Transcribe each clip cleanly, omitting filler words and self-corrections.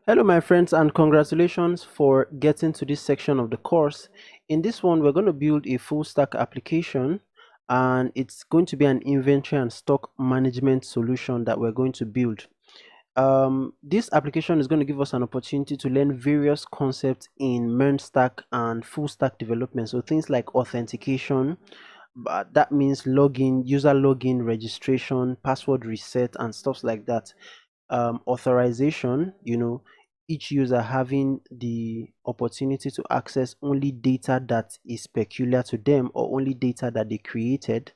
Hello my friends, and congratulations for getting to this section of the course. In this one we're going to build a full stack application, and it's going to be an inventory and stock management solution that we're going to build. This application is going to give us an opportunity to learn various concepts in MERN stack and full stack development. So things like authentication, but that means login, user login, registration, password reset, and stuff like that. Authorization, each user having the opportunity to access only data that is peculiar to them or only data that they created.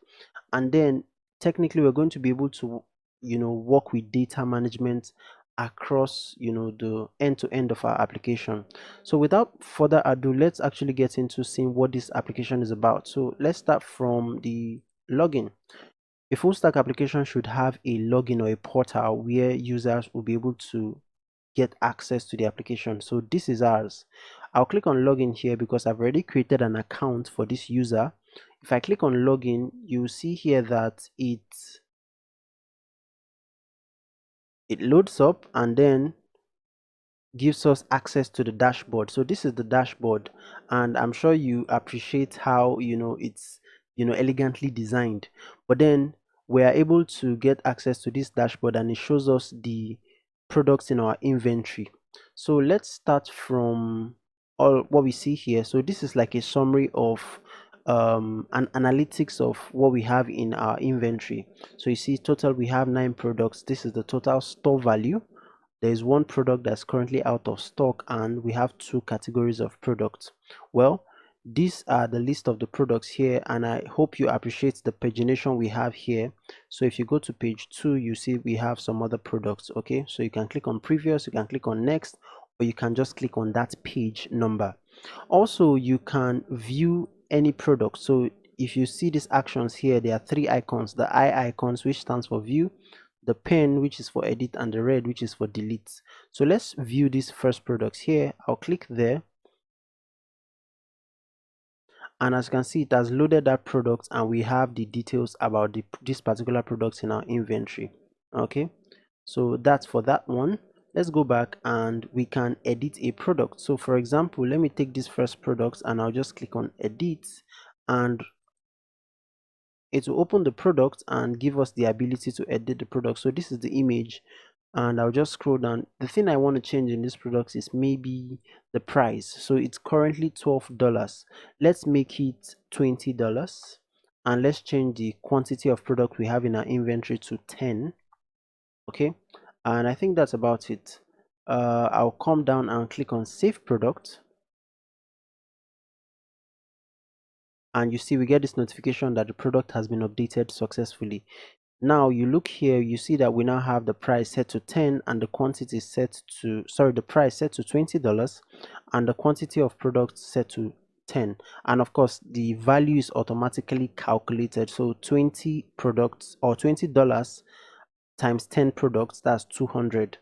And then technically we're going to be able to work with data management across the end to end of our application. So without further ado, let's actually get into seeing what this application is about. So let's start from the login. A full stack application should have a login or a portal where users will be able to get access to the application. So this is ours. I'll click on login here because I've already created an account for this user. If I click on login, you'll see here that it loads up and then gives us access to the dashboard. So this is the dashboard, and I'm sure you appreciate how it's elegantly designed. But then we are able to get access to this dashboard, and it shows us the products in our inventory. So let's start from all what we see here. So this is like a summary of an analytics of what we have in our inventory. So you see total, we have 9 products. This is the total store value. There is one product that's currently out of stock, and we have 2 categories of products. Well, these are the list of the products here, and I hope you appreciate the pagination we have here. So if you go to page 2, you see we have some other products. Okay, so you can click on previous, you can click on next, or you can just click on that page number. Also, you can view any product. So if you see these actions here, there are 3 icons: the eye icons, which stands for view, the pen, which is for edit, and the red, which is for delete. So let's view these first products here. I'll click there, and as you can see, it has loaded that product, and we have the details about this particular product in our inventory. Okay, so that's for that one. Let's go back and we can edit a product. So for example, let me take this first product and I'll just click on edit, and it will open the product and give us the ability to edit the product. So this is the image, and I'll just scroll down. The thing I want to change in this product is maybe the price. So it's currently $12. Let's make it $20, and let's change the quantity of product we have in our inventory to 10. Okay, and I think that's about it. I'll come down and click on save product, and you see we get this notification that the product has been updated successfully. Now you look here, you see that we now have the price set to 10 and the quantity set to, the price set to $20 and the quantity of products set to 10. And of course the value is automatically calculated. So 20 products, or $20 times 10 products, that's 200.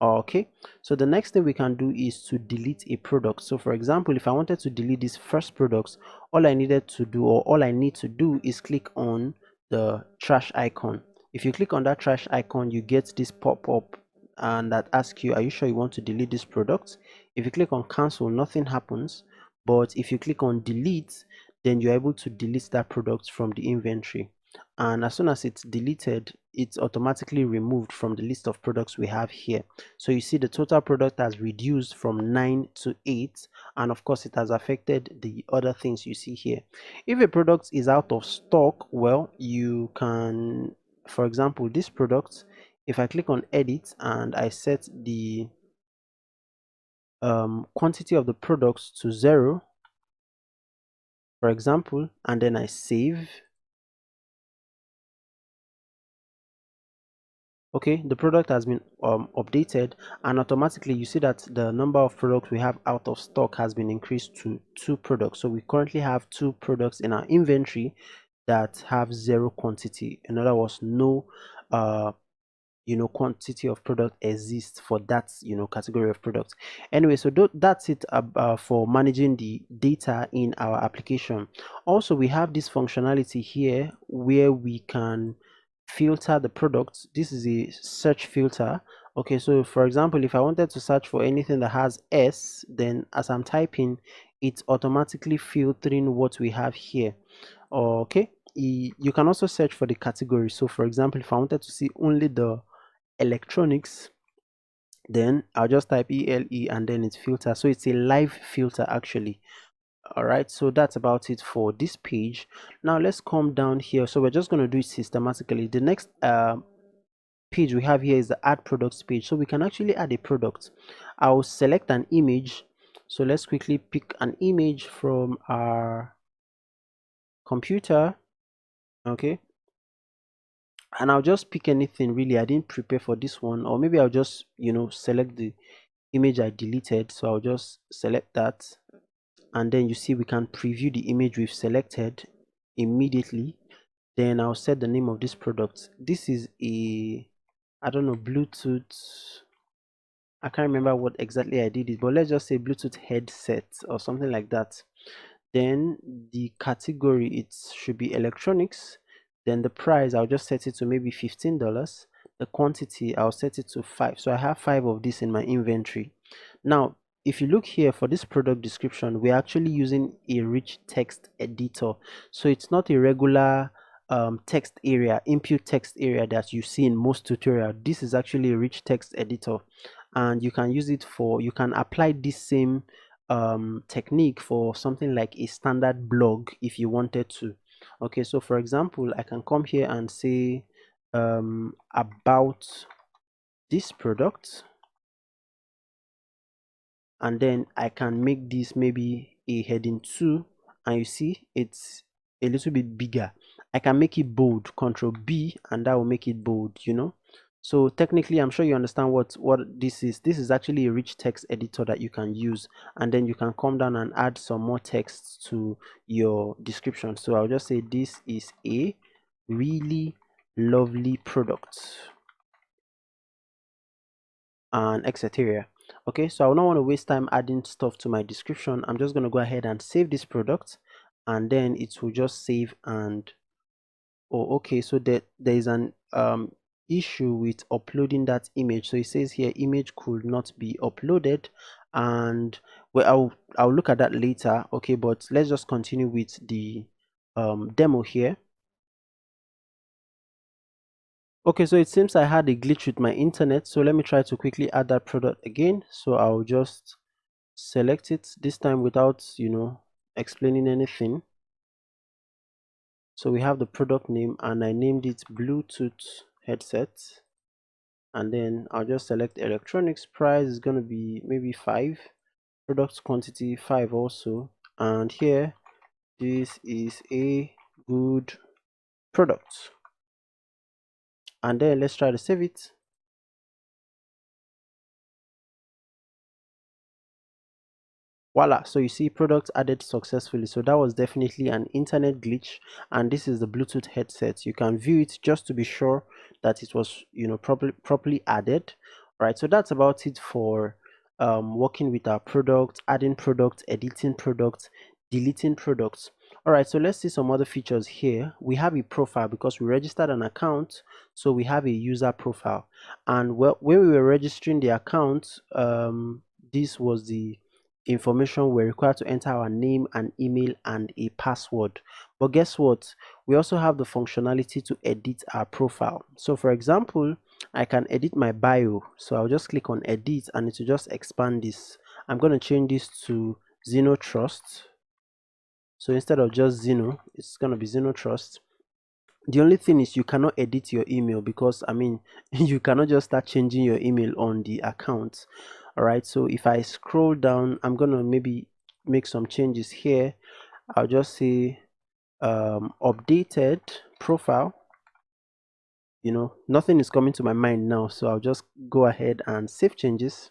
Okay, so the next thing we can do is to delete a product. So for example, if I wanted to delete these first products, all I need to do is click on the trash icon. If you click on that trash icon, you get this pop-up and that asks you, are you sure you want to delete this product? If you click on cancel, nothing happens, but if you click on delete, then you're able to delete that product from the inventory. And as soon as it's deleted, it's automatically removed from the list of products we have here. So you see the total product has reduced from 9 to 8, and of course it has affected the other things you see here. If a product is out of stock, well, you can, for example, this product, if I click on edit and I set the quantity of the products to 0, for example, and then I save, okay, the product has been updated, and automatically you see that the number of products we have out of stock has been increased to 2 products. So we currently have 2 products in our inventory that have 0 quantity. In other words, no quantity of product exists for that category of products. Anyway, so that's it for managing the data in our application. Also, we have this functionality here where we can filter the product. This is a search filter. Okay, so for example, if I wanted to search for anything that has S, then as I'm typing, it's automatically filtering what we have here. Okay, you can also search for the category. So for example, if I wanted to see only the electronics, then I'll just type ELE and then it's filter. So it's a live filter actually. All right, so that's about it for this page. Now let's come down here. So we're just going to do it systematically. The next page we have here is the add products page. So we can actually add a product. I'll select an image. So let's quickly pick an image from our computer. Okay, and I'll just pick anything really. I didn't prepare for this one, or maybe I'll just select the image I deleted. So I'll just select that, and then you see we can preview the image we've selected immediately. Then I'll set the name of this product. This is a, I don't know, Bluetooth, I can't remember what exactly I did it, but let's just say Bluetooth headset or something like that. Then the category, it should be electronics. Then the price, I'll just set it to maybe $15. The quantity, I'll set it to 5. So I have 5 of this in my inventory. Now if you look here for this product description, we're actually using a rich text editor. So it's not a regular text area, input text area that you see in most tutorials. This is actually a rich text editor, and you can use it for, you can apply this same technique for something like a standard blog if you wanted to. Okay, so for example, I can come here and say about this product, and then I can make this maybe a heading 2, and you see it's a little bit bigger. I can make it bold, Control B, and that will make it bold, So technically, I'm sure you understand what this is. This is actually a rich text editor that you can use, and then you can come down and add some more text to your description. So I'll just say this is a really lovely product, and etc. Okay, so I will not want to waste time adding stuff to my description. I'm just going to go ahead and save this product, and then it will just save. And oh, okay, so there is an issue with uploading that image. So it says here image could not be uploaded, and well, I'll look at that later. Okay, but let's just continue with the demo here. Okay, so it seems I had a glitch with my internet, so let me try to quickly add that product again. So I'll just select it this time without explaining anything. So we have the product name, and I named it Bluetooth headset, and then I'll just select electronics. Price is going to be maybe 5, product quantity 5 also, and here this is a good product. And then let's try to save it. Voila, so you see product added successfully. So that was definitely an internet glitch, and this is the Bluetooth headset. You can view it just to be sure that it was properly added. All right, so that's about it for working with our product, adding products, editing products, deleting products. All right, so let's see some other features here. We have a profile because we registered an account, so we have a user profile. And when we were registering the account, this was the information. We're required to enter our name and email and a password. But guess what? We also have the functionality to edit our profile. So for example, I can edit my bio. So I'll just click on edit, and it will just expand this. I'm going to change this to Zeno Trust. So instead of just Zeno, it's going to be Zeno Trust. The only thing is you cannot edit your email, because I mean you cannot just start changing your email on the account. All right, so if I scroll down, I'm gonna maybe make some changes here. I'll just say updated profile. Nothing is coming to my mind now, so I'll just go ahead and save changes,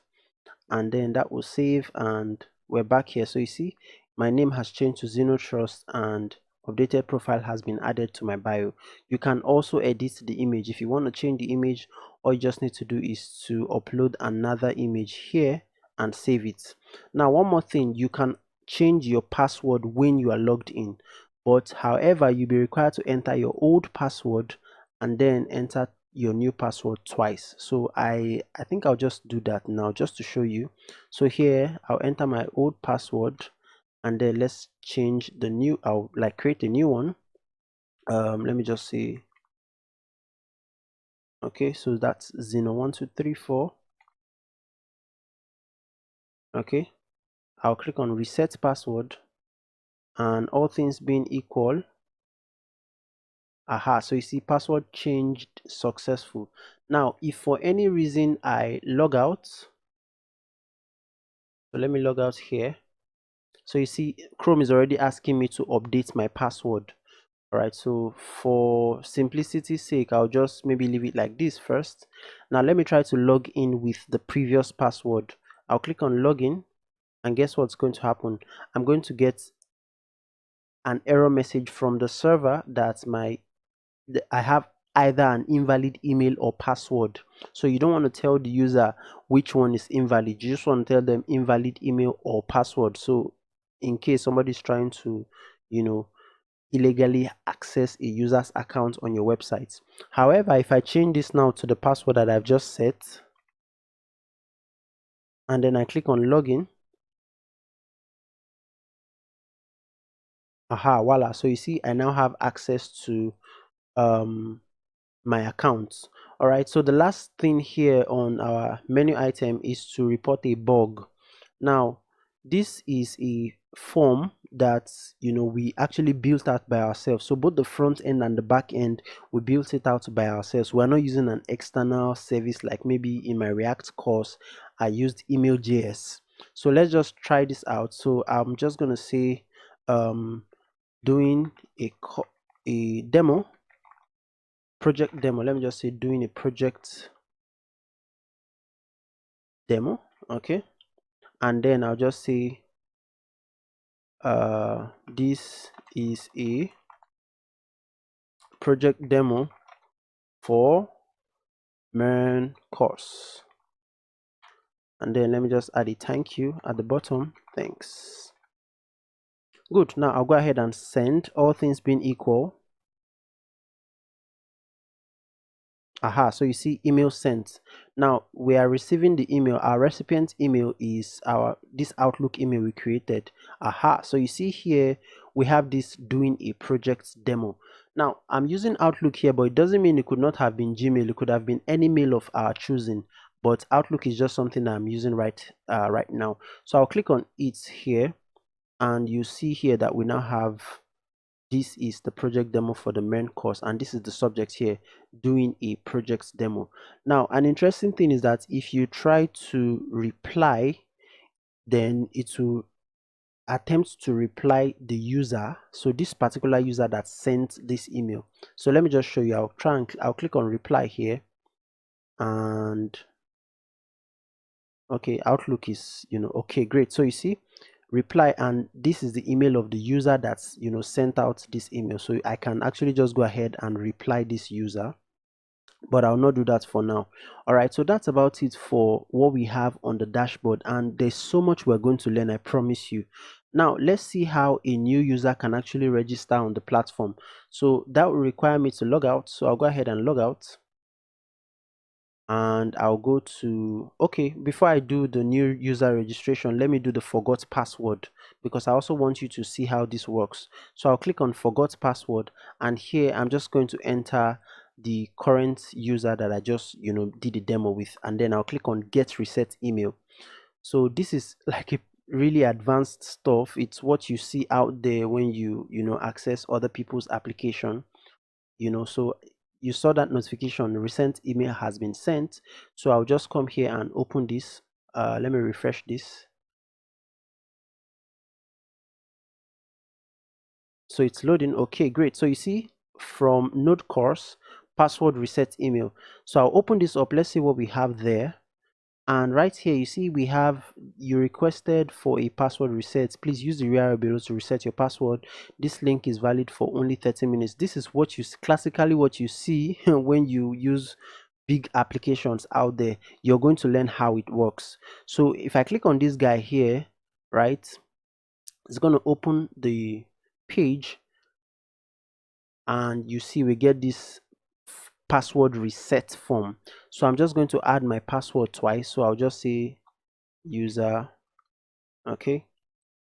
and then that will save, and we're back here. So you see my name has changed to Zeno Trust, and updated profile has been added to my bio. You can also edit the image. If you want to change the image, all you just need to do is to upload another image here and save it. Now one more thing, you can change your password when you are logged in, but however you'll be required to enter your old password and then enter your new password twice. So I think I'll just do that now just to show you. So here I'll enter my old password, and then let's change the new, I'll like create a new one. Let me just say, okay, so that's Zeno1234. Okay, I'll click on reset password, and all things being equal, aha, so you see password changed successful. Now if for any reason I log out, so let me log out here. So you see Chrome is already asking me to update my password. All right, so for simplicity's sake, I'll just maybe leave it like this first. Now let me try to log in with the previous password. I'll click on login, and guess what's going to happen? I'm going to get an error message from the server that I have either an invalid email or password. So you don't want to tell the user which one is invalid. You just want to tell them invalid email or password. So in case somebody's trying to, illegally access a user's account on your website. However, if I change this now to the password that I've just set, and then I click on login, aha, voila. So you see I now have access to my accounts. All right, so the last thing here on our menu item is to report a bug. Now this is a form that we actually built out by ourselves. So both the front end and the back end, we built it out by ourselves. We're not using an external service like maybe in my React course I used email.js. So let's just try this out. So I'm just gonna say doing a demo, project demo. Let me just say doing a project demo. Okay, and then I'll just say this is a project demo for MERN course, and then let me just add a thank you at the bottom. Thanks. Good. Now I'll go ahead and send, all things being equal. Aha, so you see email sent. Now we are receiving the email. Our recipient email is this Outlook email we created. Aha, so you see here we have this doing a project demo. Now I'm using Outlook here, but it doesn't mean it could not have been Gmail. It could have been any mail of our choosing, but Outlook is just something that I'm using right now. So I'll click on it here, and you see here that we now have, this is the project demo for the MERN course, and this is the subject here, doing a project demo. Now an interesting thing is that if you try to reply, then it will attempt to reply the user, so this particular user that sent this email. So let me just show you. I'll click on reply here, and okay, Outlook is okay, great. So you see reply, and this is the email of the user that's sent out this email. So I can actually just go ahead and reply this user, but I'll not do that for now. All right, so that's about it for what we have on the dashboard, and there's so much we're going to learn, I promise you. Now let's see how a new user can actually register on the platform. So that will require me to log out, so I'll go ahead and log out, and I'll go to, okay, before I do the new user registration, let me do the forgot password, because I also want you to see how this works. So I'll click on forgot password, and here I'm just going to enter the current user that I just did a demo with, and then I'll click on get reset email. So this is like a really advanced stuff. It's what you see out there when you access other people's application. So you saw that notification, recent email has been sent. So I'll just come here and open this. Let me refresh this. So it's loading. Okay, great. So you see from node course, password reset email. So I'll open this up. Let's see what we have there. And right here, you see we have, you requested for a password reset. Please use the URL below to reset your password. This link is valid for only 30 minutes. This is what you classically what you see when you use big applications out there. You're going to learn how it works. So if I click on this guy here, right, it's going to open the page, and you see we get this password reset form. So I'm just going to add my password twice. So I'll just say user, okay,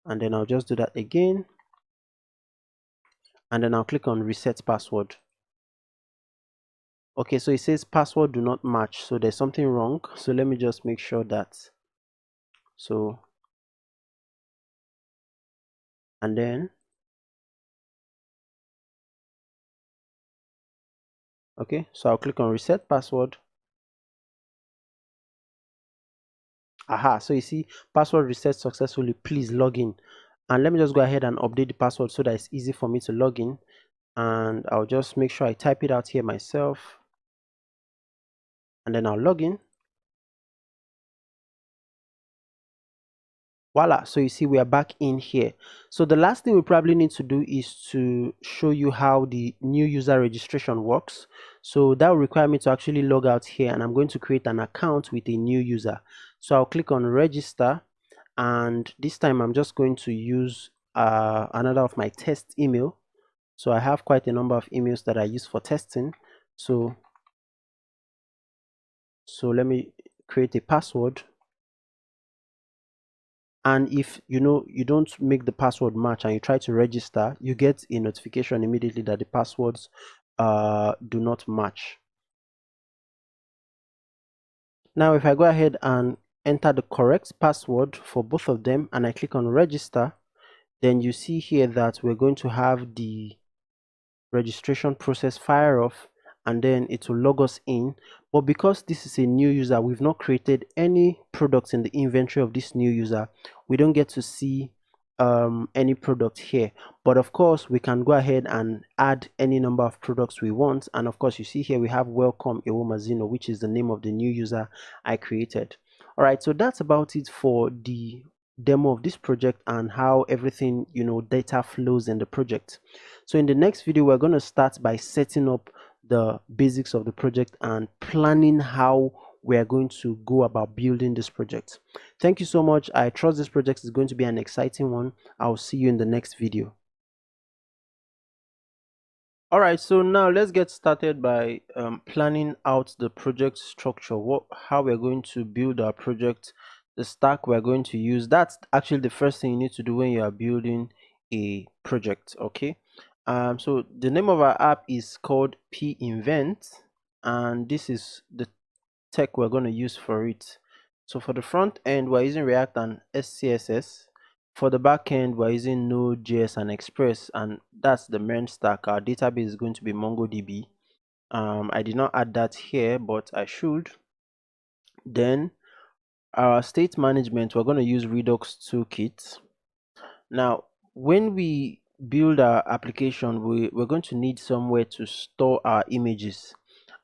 and then I'll just do that again, and then I'll click on reset password. Okay, so it says password do not match, so there's something wrong. So let me just make sure that, so, and then, okay, so I'll click on reset password. Aha, so you see password reset successfully, please log in. And let me just go ahead and update the password so that it's easy for me to log in. And I'll just make sure I type it out here myself, and then I'll log in. Voila, so you see we are back in here. So the last thing we probably need to do is to show you how the new user registration works. So that will require me to actually log out here, and I'm going to create an account with a new user. So I'll click on register, and this time I'm just going to use another of my test email. So I have quite a number of emails that I use for testing. So let me create a password. And if you don't make the password match and you try to register, you get a notification immediately that the passwords do not match. Now if I go ahead and enter the correct password for both of them and I click on register, then you see here that we're going to have the registration process fire off, and then it will log us in. But because this is a new user, we've not created any products in the inventory of this new user, we don't get to see any product here. But of course we can go ahead and add any number of products we want. And of course you see here we have welcome Ewomazino, which is the name of the new user I created. All right, so that's about it for the demo of this project and how everything data flows in the project. So in the next video we're going to start by setting up the basics of the project and planning how we are going to go about building this project. Thank you so much. I trust this project is going to be an exciting one. I'll see you in the next video. All right, so now let's get started by planning out the project structure, how we're going to build our project, the stack we're going to use. That's actually the first thing you need to do when you are building a project. Okay, so the name of our app is called Pinvent, and this is the tech we're going to use for it. So for the front end, we're using React and SCSS. For the back end, we're using NodeJS and Express, and that's the MERN stack. Our database is going to be MongoDB. I did not add that here, but I should. Then our state management, we're going to use Redux Toolkit. Now, when we build our application, we're going to need somewhere to store our images.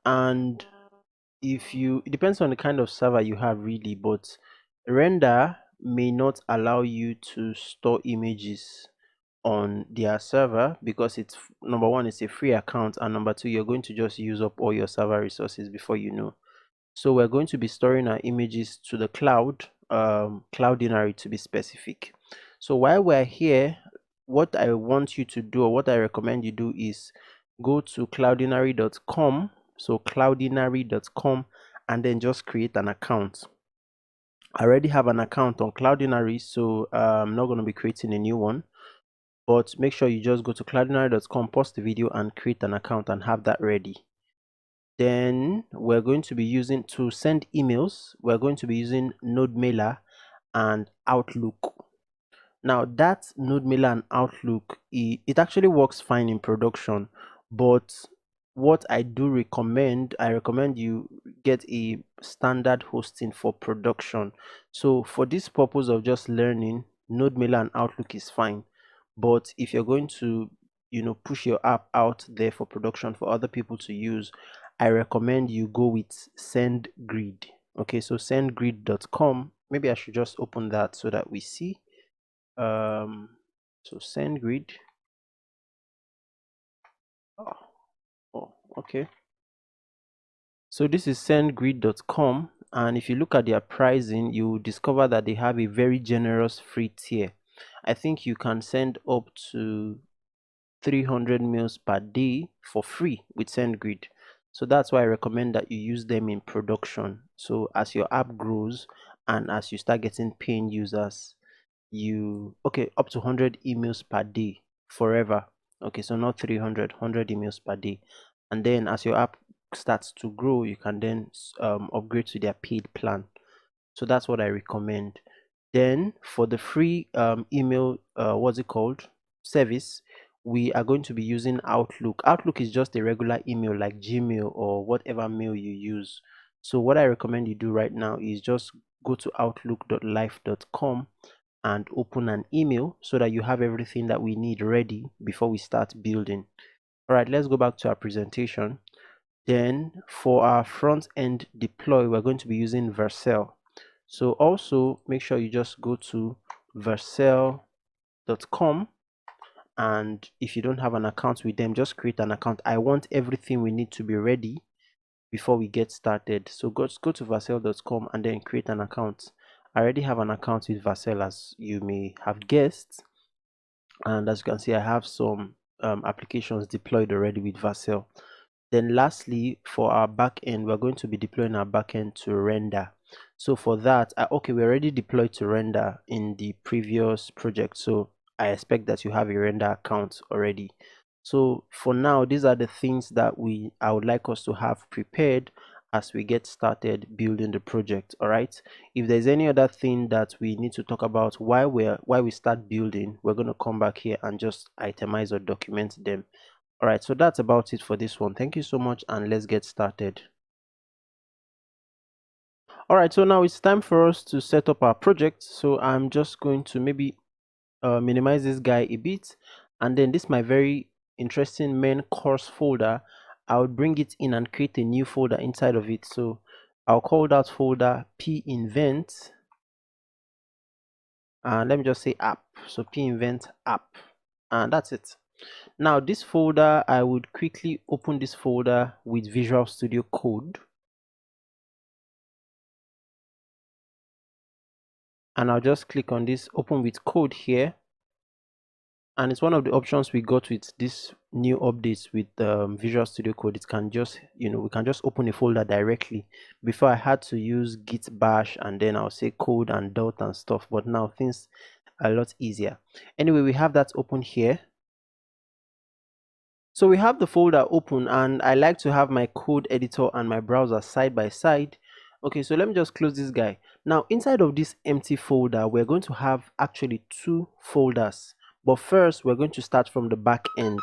And it depends on the kind of server you have really, but Render may not allow you to store images on their server because it's, number one, it's a free account, and number two, you're going to just use up all your server resources before you know. So we're going to be storing our images to the cloud, Cloudinary to be specific. So while we're here, what I want you to do, or what I recommend you do, is go to cloudinary.com. So cloudinary.com, and then just create an account. I already have an account on Cloudinary, so I'm not going to be creating a new one. But make sure you just go to cloudinary.com, pause the video, and create an account and have that ready. Then we're going to be using, to send emails, we're going to be using NodeMailer and Outlook. Now that NodeMailer and Outlook, it actually works fine in production, but what I recommend you get a standard hosting for production. So for this purpose of just learning, NodeMailer and Outlook is fine. But if you're going to push your app out there for production for other people to use, I recommend you go with SendGrid. Okay, so sendgrid.com. Maybe I should just open that so that we see. So SendGrid. Okay. So this is sendgrid.com, and if you look at their pricing, you discover that they have a very generous free tier. I think you can send up to 300 mails per day for free with SendGrid. So that's why I recommend that you use them in production. So as your app grows and as you start getting paying users, okay, up to 100 emails per day forever. Okay, so not 300, 100 emails per day. And then as your app starts to grow, you can then upgrade to their paid plan. So that's what I recommend. Then for the free email, what's it called, service, we are going to be using Outlook. Outlook is just a regular email like Gmail or whatever mail you use. So what I recommend you do right now is just go to outlook.life.com and open an email so that you have everything that we need ready before we start building. All right, let's go back to our presentation. Then for our front end deploy, we're going to be using Vercel. So also make sure you just go to vercel.com, and if you don't have an account with them, just create an account. I want everything we need to be ready before we get started. So go to vercel.com and then create an account. I already have an account with Vercel, as you may have guessed, and as you can see, I have some applications deployed already with Vercel. Then lastly, for our backend, we're going to be deploying our backend to render. So for that, okay, we already deployed to render in the previous project, so I expect that you have a render account already. So for now, these are the things that I would like us to have prepared as we get started building the project. All right, if there's any other thing that we need to talk about while we start building, we're going to come back here and just itemize or document them. All right, so that's about it for this one. Thank you so much, and let's get started. All right, so now it's time for us to set up our project. So I'm just going to maybe minimize this guy a bit, and then this is my very interesting main course folder. I'll bring it in and create a new folder inside of it. So I'll call that folder Pinvent, and let me just say app. So Pinvent app, and that's it. Now this folder, I would quickly open this folder with Visual Studio Code, and I'll just click on this open with code here, and it's one of the options we got with this new updates with Visual Studio Code. It can just, we can just open a folder directly. Before I had to use git bash and then I'll say code and dot and stuff, but now things are a lot easier. Anyway, we have that open here. So we have the folder open, and I like to have my code editor and my browser side by side. Okay, so let me just close this guy. Now inside of this empty folder, we're going to have actually two folders, but first we're going to start from the back end.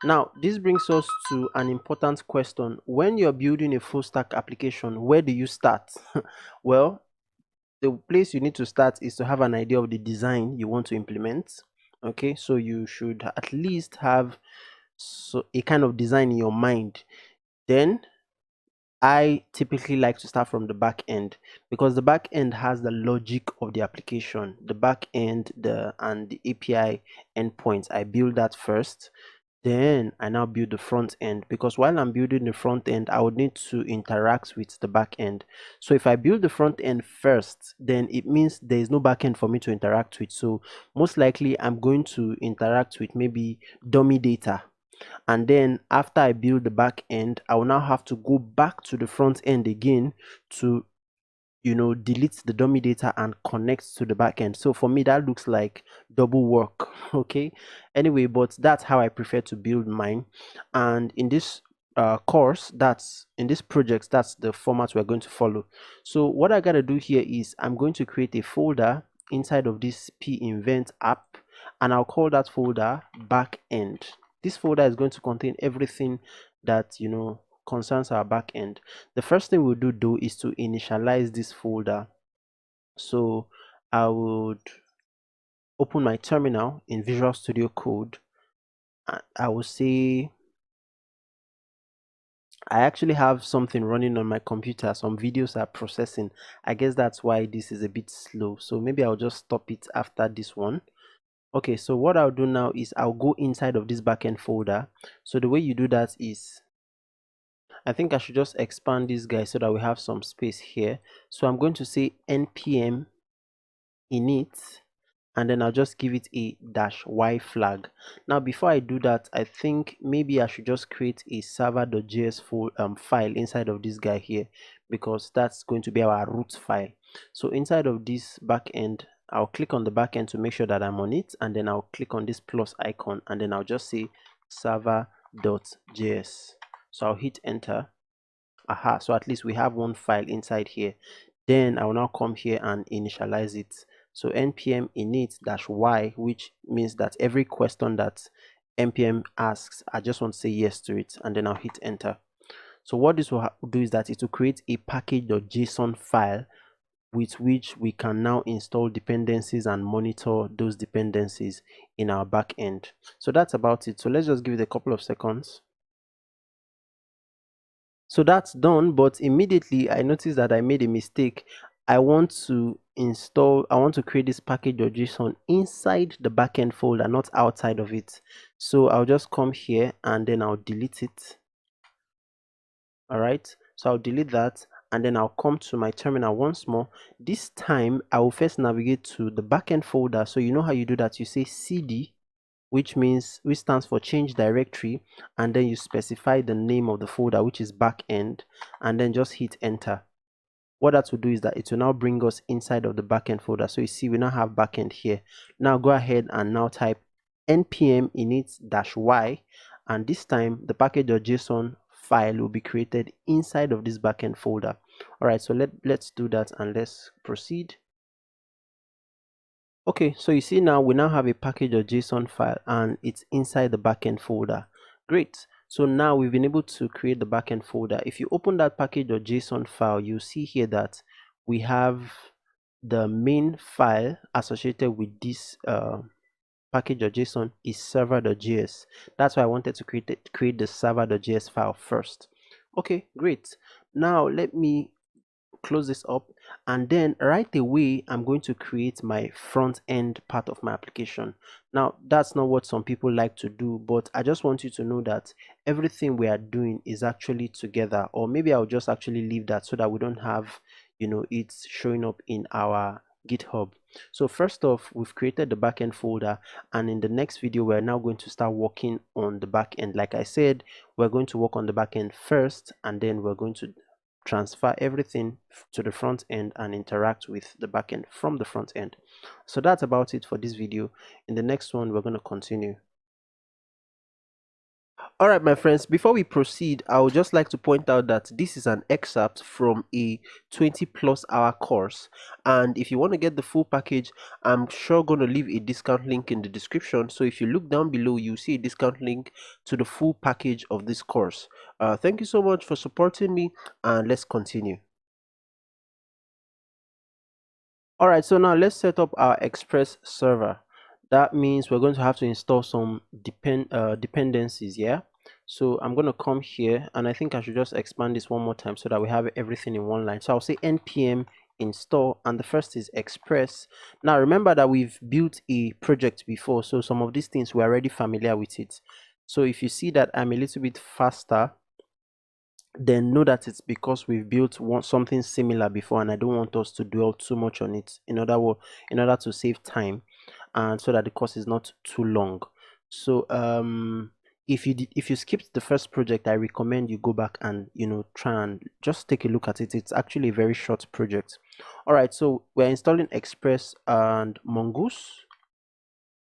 Now this brings us to an important question. When you're building a full stack application, where do you start? Well, the place you need to start is to have an idea of the design you want to implement. Okay, so you should at least have a kind of design in your mind. Then I typically like to start from the back end, because the back end has the logic of the application, the back end, and the API endpoints. I build that first, then I now build the front end, because while I'm building the front end, I would need to interact with the back end. So if I build the front end first, then it means there is no back end for me to interact with. So most likely I'm going to interact with maybe dummy data, and then after I build the back end, I will now have to go back to the front end again to delete the dummy data and connect to the back end. So for me, that looks like double work. Okay, anyway, but that's how I prefer to build mine. And in this course, that's in this project, that's the format we're going to follow. So what I gotta do here is I'm going to create a folder inside of this Pinvent app, and I'll call that folder backend. This folder is going to contain everything that concerns our backend. The first thing we'll do though is to initialize this folder. So I would open my terminal in Visual Studio Code, and I will say I actually have something running on my computer. Some videos are processing. I guess that's why this is a bit slow. So maybe I'll just stop it after this one. Okay, so what I'll do now is I'll go inside of this backend folder. So the way you do that is, I think I should just expand this guy so that we have some space here. So I'm going to say npm init, and then I'll just give it a -y flag. Now before I do that, I think maybe I should just create a server.js file inside of this guy here, because that's going to be our root file. So inside of this backend, I'll click on the backend to make sure that I'm on it, and then I'll click on this plus icon, and then I'll just say server.js. So I'll hit enter. Aha, so at least we have one file inside here. Then I will now come here and initialize it. So npm init-y, which means that every question that npm asks, I just want to say yes to it, and then I'll hit enter. So what this will do is that it will create a package.json file with which we can now install dependencies and monitor those dependencies in our backend. So that's about it. So let's just give it a couple of seconds. So that's done, but immediately I noticed that I made a mistake. I want to create this package.json inside the backend folder, not outside of it. So I'll just come here and then I'll delete it. All right, so I'll delete that, and then I'll come to my terminal once more. This time I will first navigate to the backend folder. So you know how you do that, you say cd, which stands for change directory, and then you specify the name of the folder, which is backend, and then just hit enter. What that will do is that it will now bring us inside of the backend folder. So you see we now have backend here. Now go ahead and now type npm init-y, and this time the package.json file will be created inside of this backend folder. All right, so let's do that and let's proceed. Okay, so you see now we now have a package.json file and it's inside the backend folder. Great. So now we've been able to create the backend folder. If you open that package.json file, you see here that we have the main file associated with this package.json is server.js. That's why I wanted to create the server.js file first. Okay, great. Now let me close this up, and then right away I'm going to create my front end part of my application. Now that's not what some people like to do, but I just want you to know that everything we are doing is actually together, or maybe I'll just actually leave that so that we don't have, it's showing up in our GitHub. So first off, we've created the backend folder, and in the next video we're now going to start working on the backend. Like I said, we're going to work on the backend first, and then we're going to transfer everything to the front end and interact with the backend from the front end. So that's about it for this video. In the next one, we're going to continue. All right, my friends, before we proceed, I would just like to point out that this is an excerpt from a 20+ hour course, and if you want to get the full package, I'm sure going to leave a discount link in the description. So if you look down below, you see a discount link to the full package of this course. Thank you so much for supporting me, and let's continue. All right, so now let's set up our Express server. That means we're going to have to install some dependencies. Yeah, so I'm going to come here, and I think I should just expand this one more time so that we have everything in one line. So I'll say npm install, and the first is Express. Now remember that we've built a project before, so some of these things we're already familiar with it. So if you see that I'm a little bit faster, then know that it's because we've built something similar before, and I don't want us to dwell too much on it in order to save time, and so that the course is not too long. So if you skipped the first project, I recommend you go back and try and just take a look at it. It's actually a very short project. All right, so we're installing Express and Mongoose.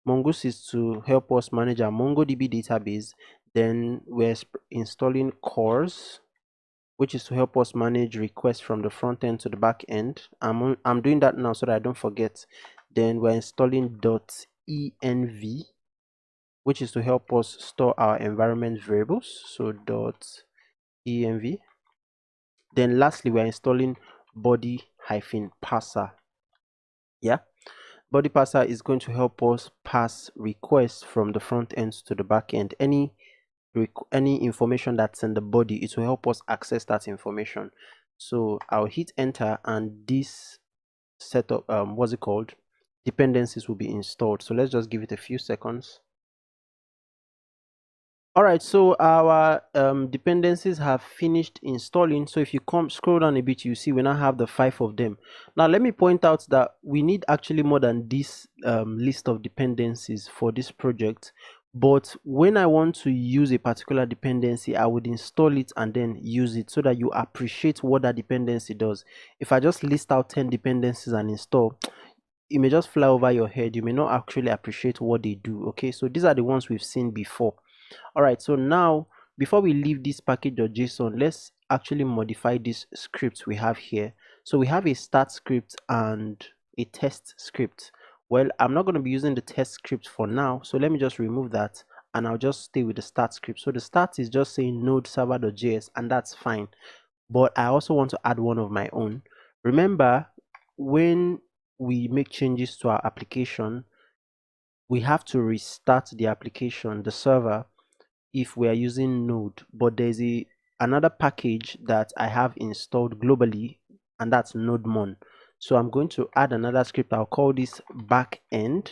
Mongoose is to help us manage our MongoDB database. Then we're installing Cores, which is to help us manage requests from the front end to the back end. I'm doing that now so that I don't forget. Then we're installing .env, which is to help us store our environment variables. So .env. Then lastly, we're installing body-parser. Yeah, body parser is going to help us pass requests from the front end to the back end. Any information that's in the body, it will help us access that information. So I'll hit enter, and this setup dependencies will be installed. So let's just give it a few seconds. All right, so our dependencies have finished installing. So if you come scroll down a bit, you see we now have the 5 of them. Now let me point out that we need actually more than this list of dependencies for this project. But when I want to use a particular dependency, I would install it and then use it so that you appreciate what that dependency does. If I just list out 10 dependencies and install, it may just fly over your head. You may not actually appreciate what they do. Okay, so these are the ones we've seen before. All right, so now before we leave this package.json, let's actually modify this script we have here. So we have a start script and a test script. Well, I'm not going to be using the test script for now, so let me just remove that and I'll just stay with the start script. So the start is just saying node server.js, and that's fine, but I also want to add one of my own. Remember, when we make changes to our application, we have to restart the application, the server, if we are using Node. But there's another package that I have installed globally, and that's NodeMon. So I'm going to add another script. I'll call this backend,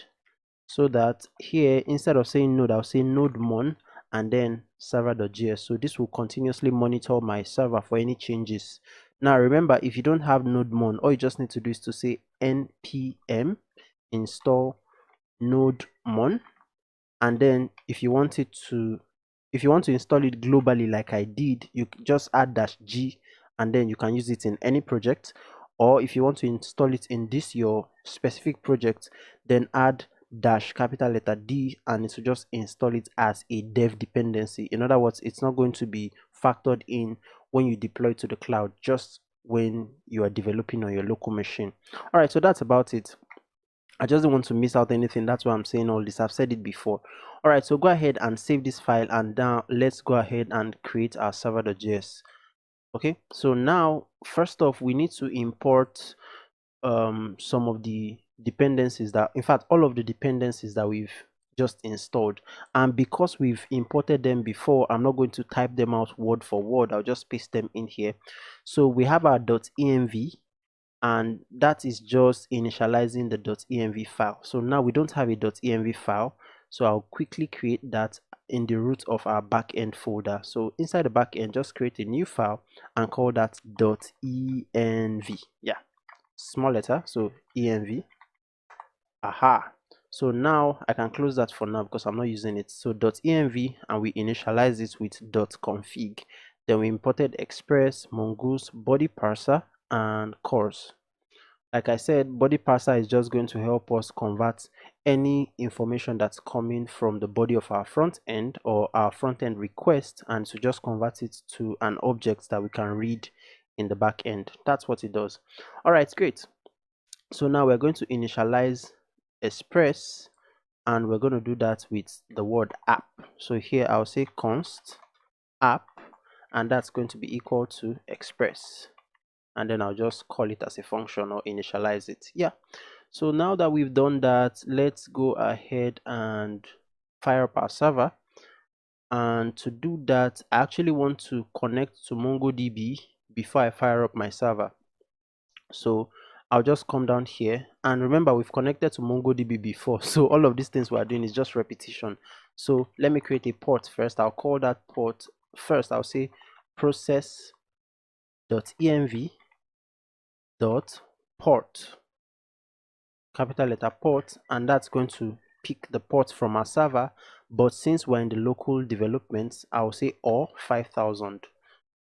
so that here, instead of saying Node, I'll say NodeMon and then server.js. So this will continuously monitor my server for any changes. Now remember, if you don't have NodeMon, all you just need to do is to say npm install NodeMon, and then if you want to install it globally like I did, you just add -g, and then you can use it in any project. Or if you want to install it in this your specific project, then add capital letter D, and it will just install it as a dev dependency. In other words, it's not going to be factored in when you deploy to the cloud, just when you are developing on your local machine. All right, so that's about it. I just don't want to miss out anything. That's why I'm saying all this. I've said it before. All right, so go ahead and save this file, and now let's go ahead and create our server.js. Okay, so now first off, we need to import some of the dependencies that, in fact, all of the dependencies that we've just installed. And because we've imported them before, I'm not going to type them out word for word. I'll just paste them in here. So we have our .env, and that is just initializing the .env file. So now we don't have a .env file, so I'll quickly create that in the root of our backend folder. So inside the backend, just create a new file and call that .env. Yeah, small letter, so env. Aha. So now I can close that for now because I'm not using it. So .env, and we initialize it with .config. Then we imported Express, Mongoose, body parser, and cores. Like I said, body parser is just going to help us convert any information that's coming from the body of our front end or our front end request, and to just convert it to an object that we can read in the back end. That's what it does. All right, great. So now we're going to initialize Express, and we're going to do that with the word app. So here I'll say const app, and that's going to be equal to Express, and then I'll just call it as a function or initialize it. Yeah, so now that we've done that, let's go ahead and fire up our server. And to do that, I actually want to connect to MongoDB before I fire up my server. So I'll just come down here, and remember, we've connected to MongoDB before, so all of these things we're doing is just repetition. So let me create a port first. I'll call that port first. I'll say process.env port, capital letter port, and that's going to pick the port from our server. But since we're in the local development, I'll say or 5000.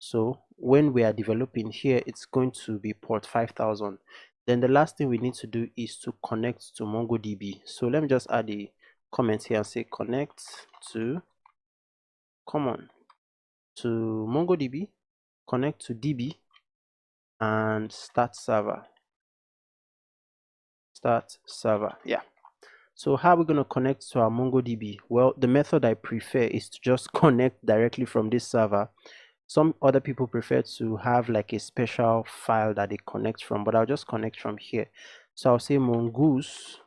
So when we are developing here, it's going to be port 5000. Then the last thing we need to do is to connect to MongoDB. So let me just add a comment here and say connect to to MongoDB, connect to DB, and start server. Yeah. So how are we going to connect to our MongoDB? Well, the method I prefer is to just connect directly from this server. Some other people prefer to have like a special file that they connect from, but I'll just connect from here. So I'll say mongoose,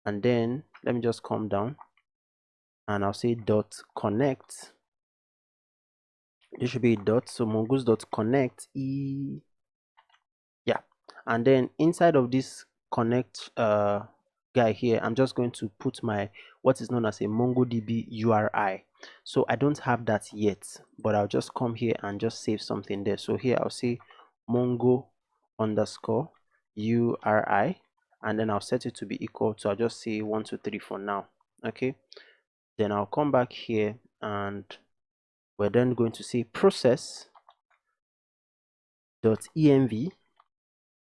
and then let me just come down, and I'll say .connect. This should be a dot, so mongoose.connect yeah. And then inside of this connect guy here, I'm just going to put my what is known as a MongoDB URI. So I don't have that yet, but I'll just come here and just save something there. So here I'll say Mongo underscore URI, and then I'll set it to be equal to, I'll just say 1 2 3 for now. Okay, then I'll come back here and we're then going to say process.env,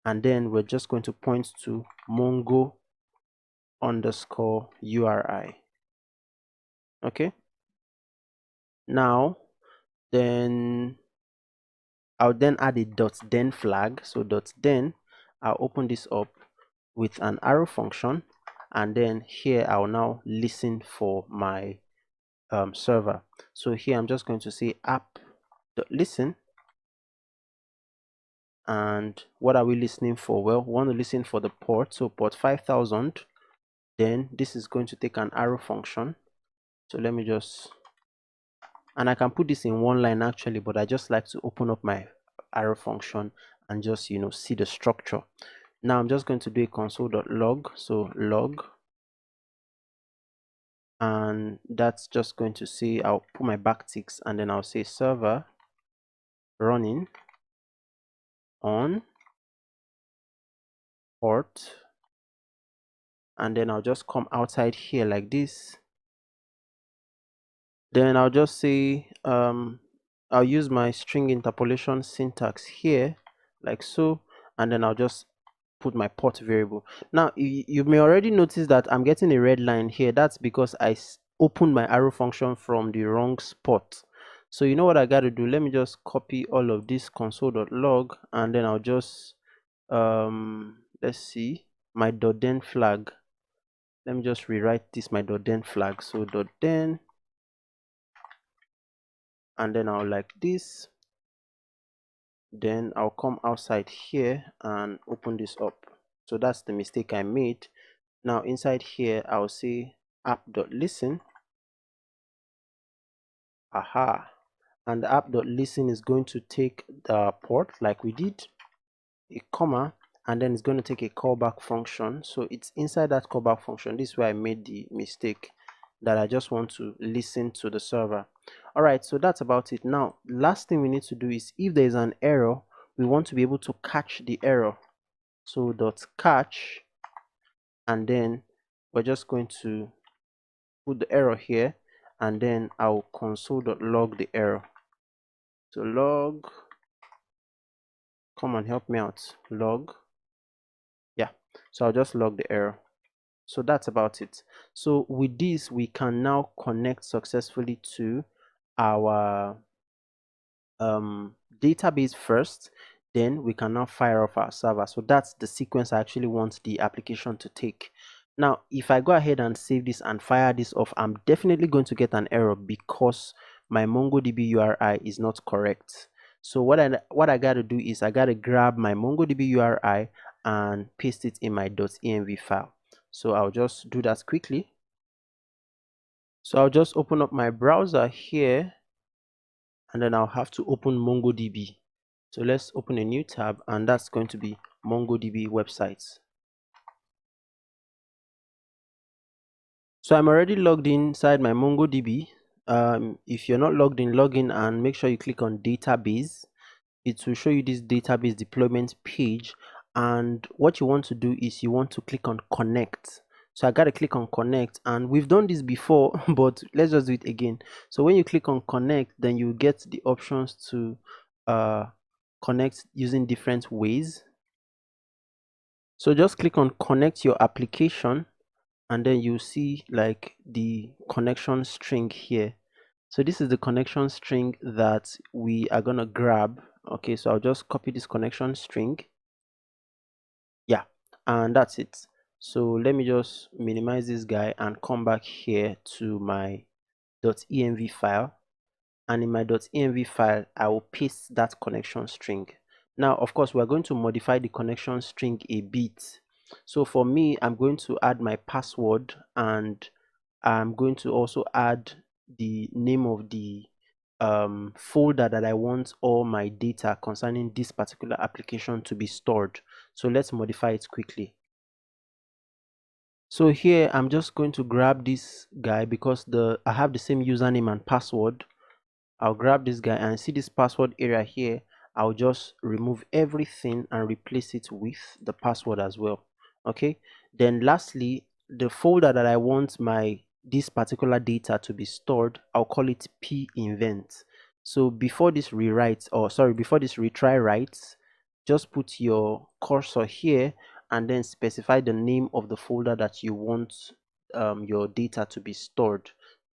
and then we're just going to point to Mongo underscore URI. Okay, now then I'll then add a .then flag. So .then, I'll open this up with an arrow function, and then here I'll now listen for my server. So here I'm just going to say app.listen, and what are we listening for? Well, we want to listen for the port, so port 5000. Then this is going to take an arrow function. So let me just, and I can put this in one line actually, but I just like to open up my arrow function and just see the structure. Now I'm just going to do a console.log, so log, and that's just going to say, I'll put my backticks and then I'll say server running on port, and then I'll just come outside here like this. Then I'll just say I'll use my string interpolation syntax here like so, and then I'll just put my port variable. Now you may already notice that I'm getting a red line here. That's because I opened my arrow function from the wrong spot. So you know what I got to do? Let me just copy all of this console.log, and then I'll just let's see, my .then flag. Let me just rewrite this, my .then flag. So .then, and then I'll like this. Then I'll come outside here and open this up. So that's the mistake I made. Now inside here I'll say app.listen. Aha, and the app.listen is going to take the port like we did, a comma, and then it's going to take a callback function. So it's inside that callback function. This is where I made the mistake, that I just want to listen to the server. All right, so that's about it. Now last thing we need to do is, if there is an error, we want to be able to catch the error. So .catch, and then we're just going to put the error here, and then I'll console.log the error. So log, come and help me out, log. Yeah, so I'll just log the error. So that's about it. So with this, we can now connect successfully to our database first, then we can now fire off our server. So that's the sequence I actually want the application to take. Now if I go ahead and save this and fire this off, I'm definitely going to get an error because my MongoDB URI is not correct. So what I got to do is, I got to grab my MongoDB URI and paste it in my .env file. So I'll just do that quickly. So I'll just open up my browser here, and then I'll have to open MongoDB. So let's open a new tab, and that's going to be MongoDB websites. So I'm already logged inside my MongoDB. If you're not logged in, log in and make sure you click on database. It will show you this database deployment page, and what you want to do is you want to click on connect. So I got to click on connect, and we've done this before but let's just do it again. So when you click on connect, then you get the options to connect using different ways. So just click on connect your application, and then you see like the connection string here. So this is the connection string that we are gonna grab. Okay, so I'll just copy this connection string. Yeah, and that's it. So let me just minimize this guy and come back here to my .env file, and in my .env file I will paste that connection string. Now of course we're going to modify the connection string a bit. So for me, I'm going to add my password, and I'm going to also add the name of the folder that I want all my data concerning this particular application to be stored. So let's modify it quickly. So here I'm just going to grab this guy because I have the same username and password. I'll grab this guy and see this password area here. I'll just remove everything and replace it with the password as well. Okay, then lastly, the folder that I want this particular data to be stored, I'll call it pinvent. So before this rewrites, or sorry, before this retry writes, just put your cursor here and then specify the name of the folder that you want your data to be stored.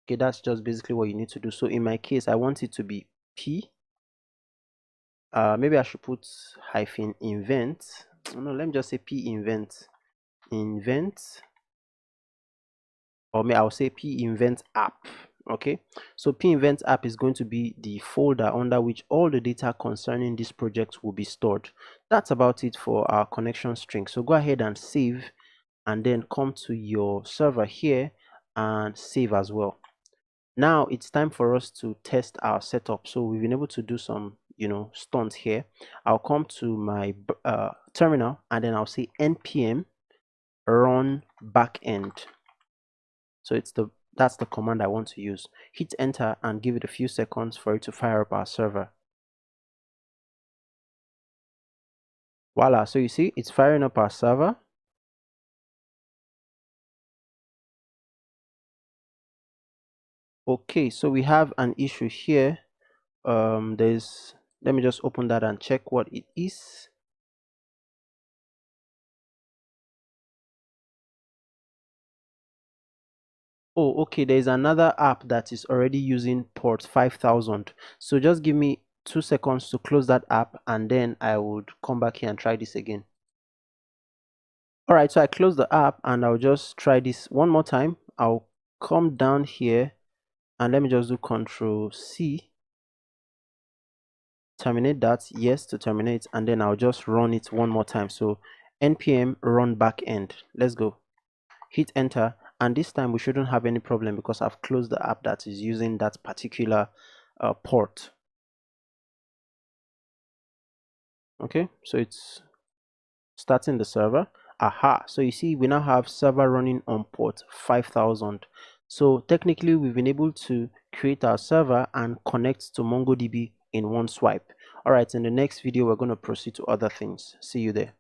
Okay, that's just basically what you need to do. So in my case, I want it to be p. Maybe I should put hyphen invent. No, let me just say pinvent invent, or maybe I'll say pinvent app. Okay, so pinvent app is going to be the folder under which all the data concerning this project will be stored. That's about it for our connection string. So go ahead and save, and then come to your server here and save as well. Now it's time for us to test our setup. So we've been able to do some stunts here. I'll come to my terminal and then I'll say npm run backend. So that's the command I want to use. Hit enter and give it a few seconds for it to fire up our server. Voila, so you see it's firing up our server. Okay, so we have an issue here. Let me just open that and check what it is. Oh, okay, there's another app that is already using port 5000. So just give me 2 seconds to close that app and then I would come back here and try this again. All right, so I closed the app and I'll just try this one more time. I'll come down here and let me just do Control C. Terminate that, yes to terminate, and then I'll just run it one more time. So npm run backend. Let's go. Hit enter, and this time we shouldn't have any problem because I've closed the app that is using that particular port. Okay, so it's starting the server. Aha, so you see we now have server running on port 5000. So technically we've been able to create our server and connect to MongoDB in one swipe. All right, in the next video we're going to proceed to other things. See you there.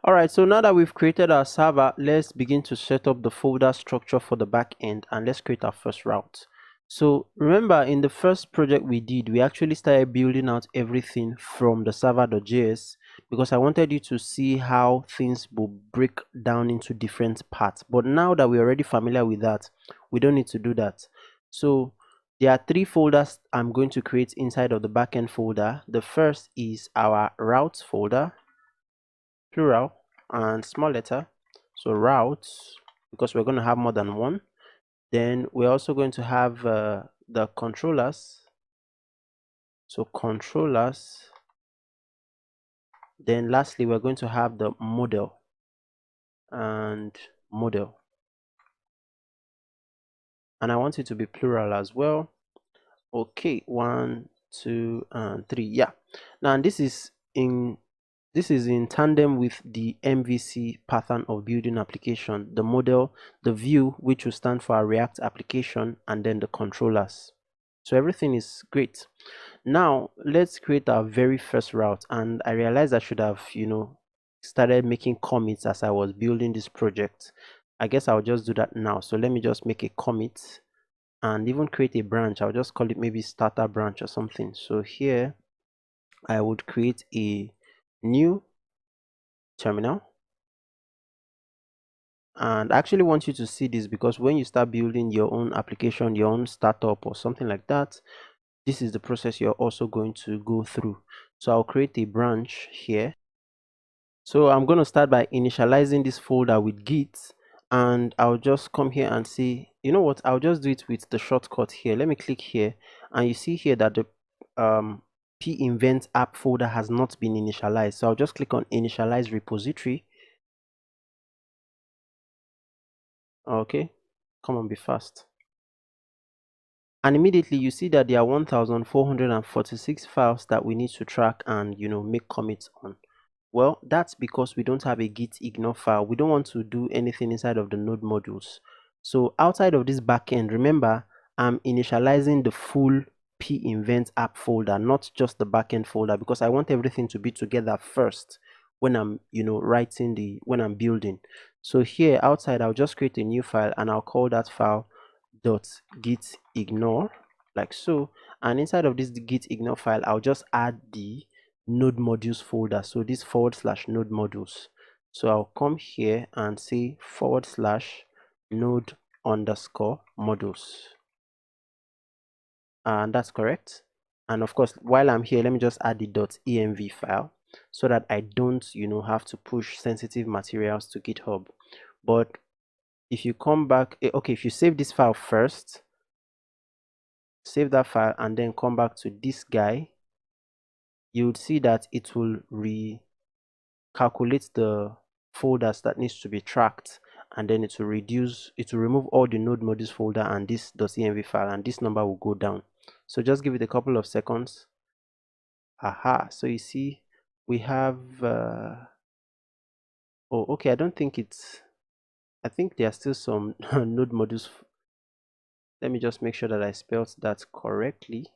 All right, so now that we've created our server, let's begin to set up the folder structure for the back end, and let's create our first route. So remember, in the first project we did, we actually started building out everything from the server.js because I wanted you to see how things will break down into different parts. But now that we're already familiar with that, we don't need to do that. So there are 3 folders I'm going to create inside of the backend folder. The first is our routes folder, plural and small letter. So routes, because we're going to have more than one. Then we're also going to have the controllers. So controllers. Then lastly, we're going to have the model and model. And I want it to be plural as well. Okay, 1, 2, and 3. Yeah. Now this is in tandem with the MVC pattern of building application, the model, the view, which will stand for our React application, and then the controllers. So everything is great. Now let's create our very first route, and I realized I should have started making commits as I was building this project. I guess I'll just do that now. So let me just make a commit and even create a branch. I'll just call it maybe starter branch or something. So here I would create a new terminal, and I actually want you to see this because when you start building your own application, your own startup or something like that, this is the process you're also going to go through. So I'll create a branch here. So I'm going to start by initializing this folder with git, and I'll just come here and see, you know what, I'll just do it with the shortcut here. Let me click here and you see here that the pinvent app folder has not been initialized. So I'll just click on initialize repository. Okay, come on, be fast. And immediately you see that there are 1446 files that we need to track and make commits on. Well, that's because we don't have a git ignore file. We don't want to do anything inside of the node modules. So outside of this backend, remember, I'm initializing the full Pinvent app folder, not just the backend folder, because I want everything to be together first when I'm, when I'm building. So here outside, I'll just create a new file and I'll call that file .git ignore, like so. And inside of this git ignore file, I'll just add the node modules folder. So this / node modules. So I'll come here and say / node _ modules, and that's correct. And of course, while I'm here, let me just add the .env file so that I don't have to push sensitive materials to GitHub. But if you come back, okay, if you save this file first, save that file and then come back to this guy, you would see that it will recalculate the folders that needs to be tracked, and then it will remove all the node modules folder and this .env file, and this number will go down. So just give it a couple of seconds. Aha, so you see we have oh, okay, I think there are still some node modules. Let me just make sure that I spelled that correctly.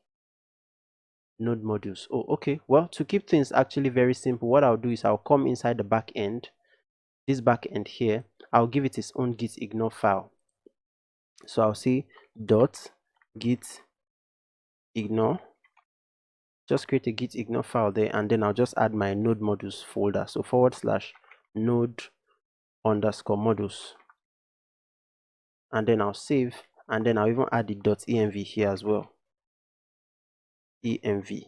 Node modules. Oh, okay. Well, to keep things actually very simple, what I'll do is I'll come inside the back end, this back end here. I'll give it its own git ignore file. So I'll say .git ignore. Just create a git ignore file there, and then I'll just add my node modules folder. So / node _ modules, and then I'll save, and then I'll even add the .env here as well. env,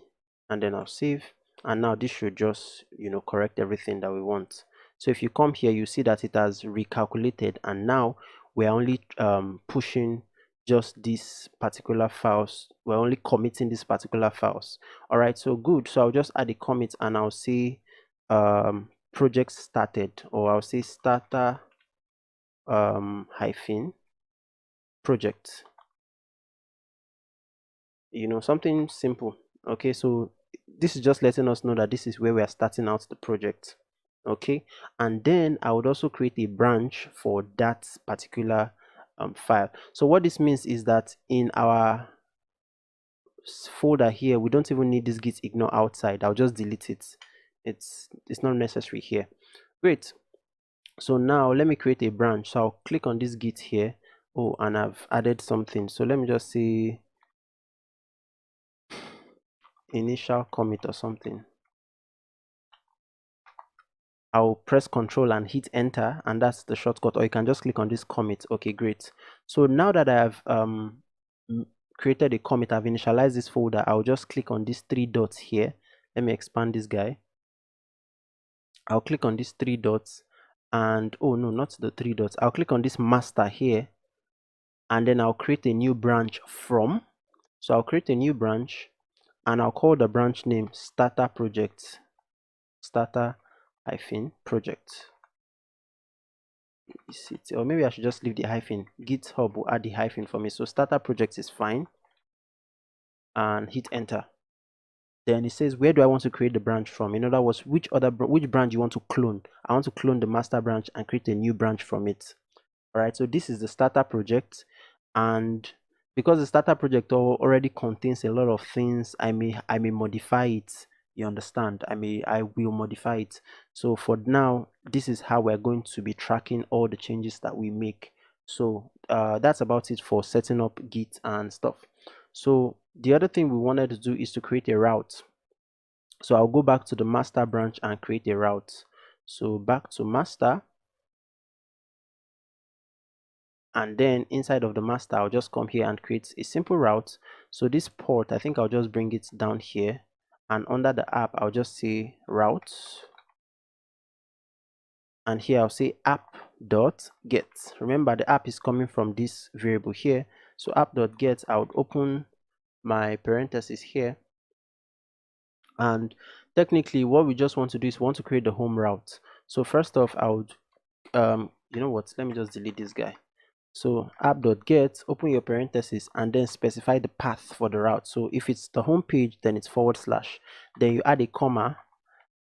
and then I'll save, and now this should just correct everything that we want. So if you come here, you see that it has recalculated, and now we're only pushing just these particular files. We're only committing these particular files. All right, so good. So I'll just add a commit, and I'll say project started, or I'll say starter hyphen project, something simple. Okay, so this is just letting us know that this is where we are starting out the project. Okay, and then I would also create a branch for that particular file. So what this means is that in our folder here, we don't even need this git ignore outside. I'll just delete it. It's not necessary here. Great. So now let me create a branch. So I'll click on this git here. Oh, and I've added something. So let me just say initial commit or something. I'll press Control and hit enter, and that's the shortcut, or you can just click on this commit. Okay, great. So now that I have created a commit, I've initialized this folder, I'll just click on these 3 dots here. Let me expand this guy. I'll click on these 3 dots, and oh no, not the 3 dots. I'll click on this master here, and then I'll create a new branch from. So I'll create a new branch, and I'll call the branch name starter project, starter project. Or maybe I should just leave the hyphen. GitHub will add the hyphen for me. So starter project is fine, and hit enter. Then it says, where do I want to create the branch from? In other words, which branch you want to clone? I want to clone the master branch and create a new branch from it. All right, so this is the starter project, and because the starter project already contains a lot of things, I may modify it. You understand? I will modify it. So for now, this is how we're going to be tracking all the changes that we make. So that's about it for setting up Git and stuff. So the other thing we wanted to do is to create a route. So I'll go back to the master branch and create a route. So back to master, and then inside of the master, I'll just come here and create a simple route. So this port, I think I'll just bring it down here, and under the app, I'll just say routes, and here I'll say app.get. Remember, the app is coming from this variable here. So app.get, I would open my parentheses here, and technically what we just want to do is we want to create the home route. So first off, I would you know what, let me just delete this guy. So app.get, open your parentheses, and then specify the path for the route. So if it's the home page, then it's /, then you add a comma,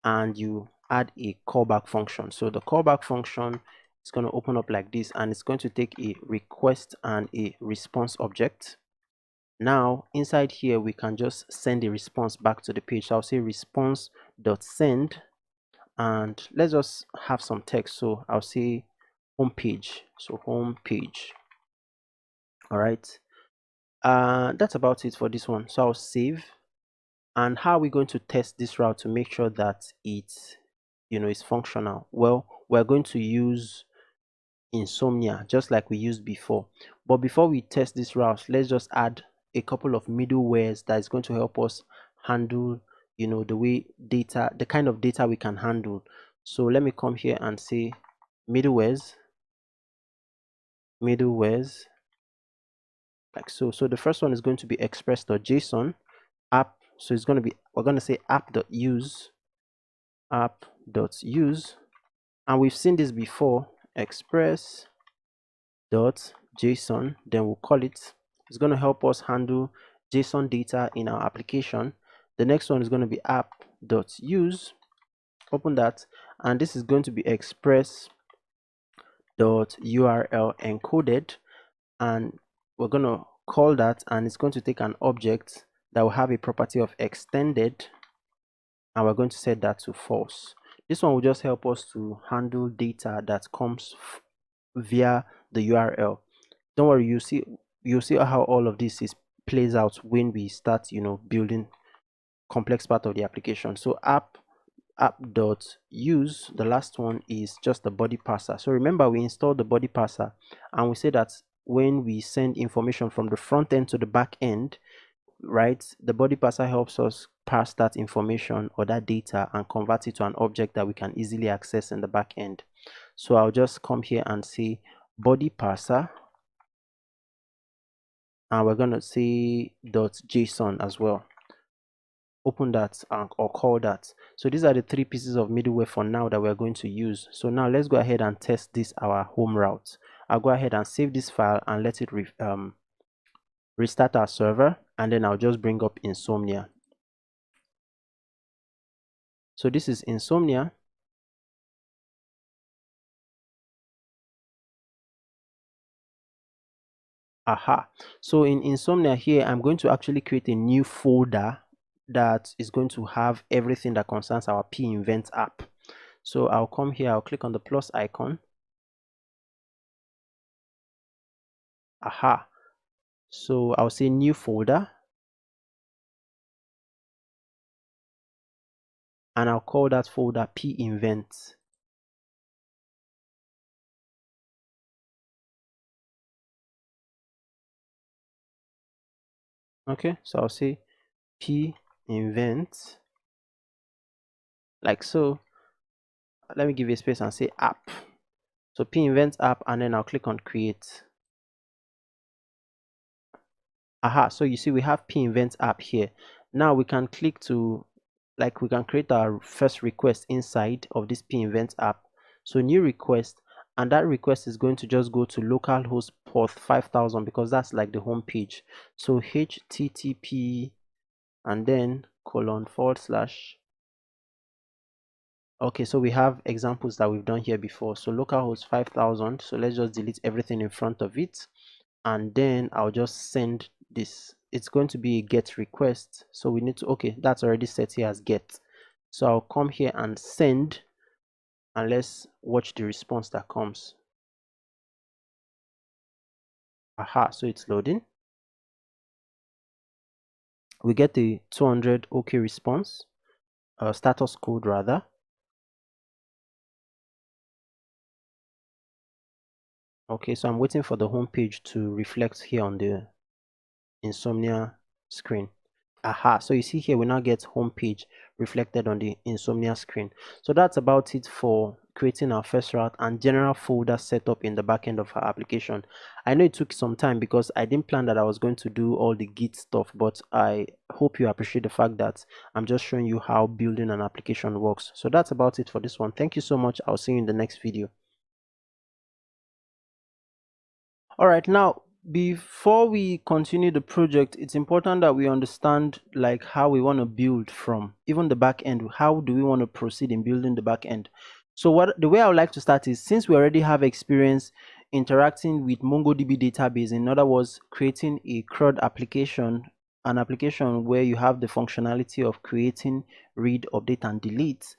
and you add a callback function. So the callback function is going to open up like this, and it's going to take a request and a response object. Now inside here we can just send a response back to the page. So I'll say response.send, and let's just have some text. So I'll say home page. So home page. All right, that's about it for this one. So I'll save. And how are we going to test this route to make sure that it's is functional? Well, we're going to use Insomnia just like we used before. But before we test this route, let's just add a couple of middlewares that is going to help us handle the kind of data we can handle. So let me come here and say middlewares like so. So the first one is going to be express.json app. So it's going to be, we're going to say app.use, and we've seen this before, express.json, then we'll call it. It's going to help us handle JSON data in our application. The next one is going to be app.use, open that, and this is going to be express.url encoded, and we're going to call that, and it's going to take an object that will have a property of extended, and we're going to set that to false. This one will just help us to handle data that comes via the URL. Don't worry, you'll see how all of this plays out when we start building complex part of the application. So app.use, the last one is just the body parser. So remember, we installed the body parser, and we say that when we send information from the front end to the back end, right, the body parser helps us parse that information or that data and convert it to an object that we can easily access in the back end. So I'll just come here and say body parser, and we're going to say .json as well. Open that or call that. So these are the three pieces of middleware for now that we're going to use. So now let's go ahead and test this, our home route. I'll go ahead and save this file and let it restart our server, and then I'll just bring up Insomnia. So this is Insomnia. Aha. So in Insomnia here, I'm going to actually create a new folder that is going to have everything that concerns our Pinvent app. So I'll come here, I'll click on the plus icon. Aha. So I'll say new folder, and I'll call that folder Pinvent. Okay, so I'll say Pinvent like so. Let me give you a space and say app. So Pinvent app, and then I'll click on create. Aha, so you see we have Pinvent app here. Now we can click to, like, we can create our first request inside of this Pinvent app. So new request, and that request is going to just go to localhost port 5000 because that's like the home page. So http and then :/. Okay, so we have examples that we've done here before. So localhost 5000, so let's just delete everything in front of it, and then I'll just send this. It's going to be a get request, so we need to, okay, that's already set here as get. So I'll come here and send, and let's watch the response that comes. Aha, so it's loading. We get the 200 OK response, status code rather. Okay, so I'm waiting for the home page to reflect here on the Insomnia screen. Aha, so you see here we now get home page reflected on the Insomnia screen. So that's about it for creating our first route and general folder setup in the backend of our application. I know it took some time because I didn't plan that I was going to do all the Git stuff, but I hope you appreciate the fact that I'm just showing you how building an application works. So that's about it for this one. Thank you so much. I'll see you in the next video. All right, now before we continue the project, it's important that we understand like how we want to build from even the back end. How do we want to proceed in building the back end? So what the way I would like to start is, since we already have experience interacting with MongoDB database, in other words, creating a CRUD application, an application where you have the functionality of creating, read, update, and delete,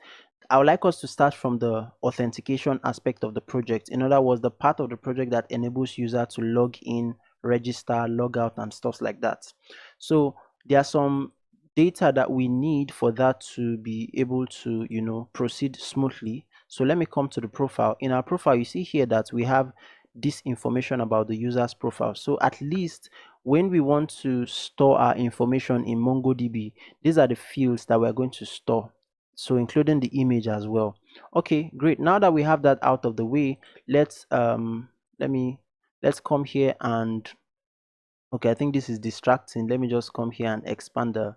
I would like us to start from the authentication aspect of the project. In other words, the part of the project that enables user to log in, register, log out, and stuff like that. So there are some data that we need for that to be able to, proceed smoothly. So let me come to the profile. In our profile, you see here that we have this information about the user's profile. So at least when we want to store our information in MongoDB, these are the fields that we're going to store, so including the image as well. Okay, great. Now that we have that out of the way, let's come here and, okay, I think this is distracting. Let me just come here and expand the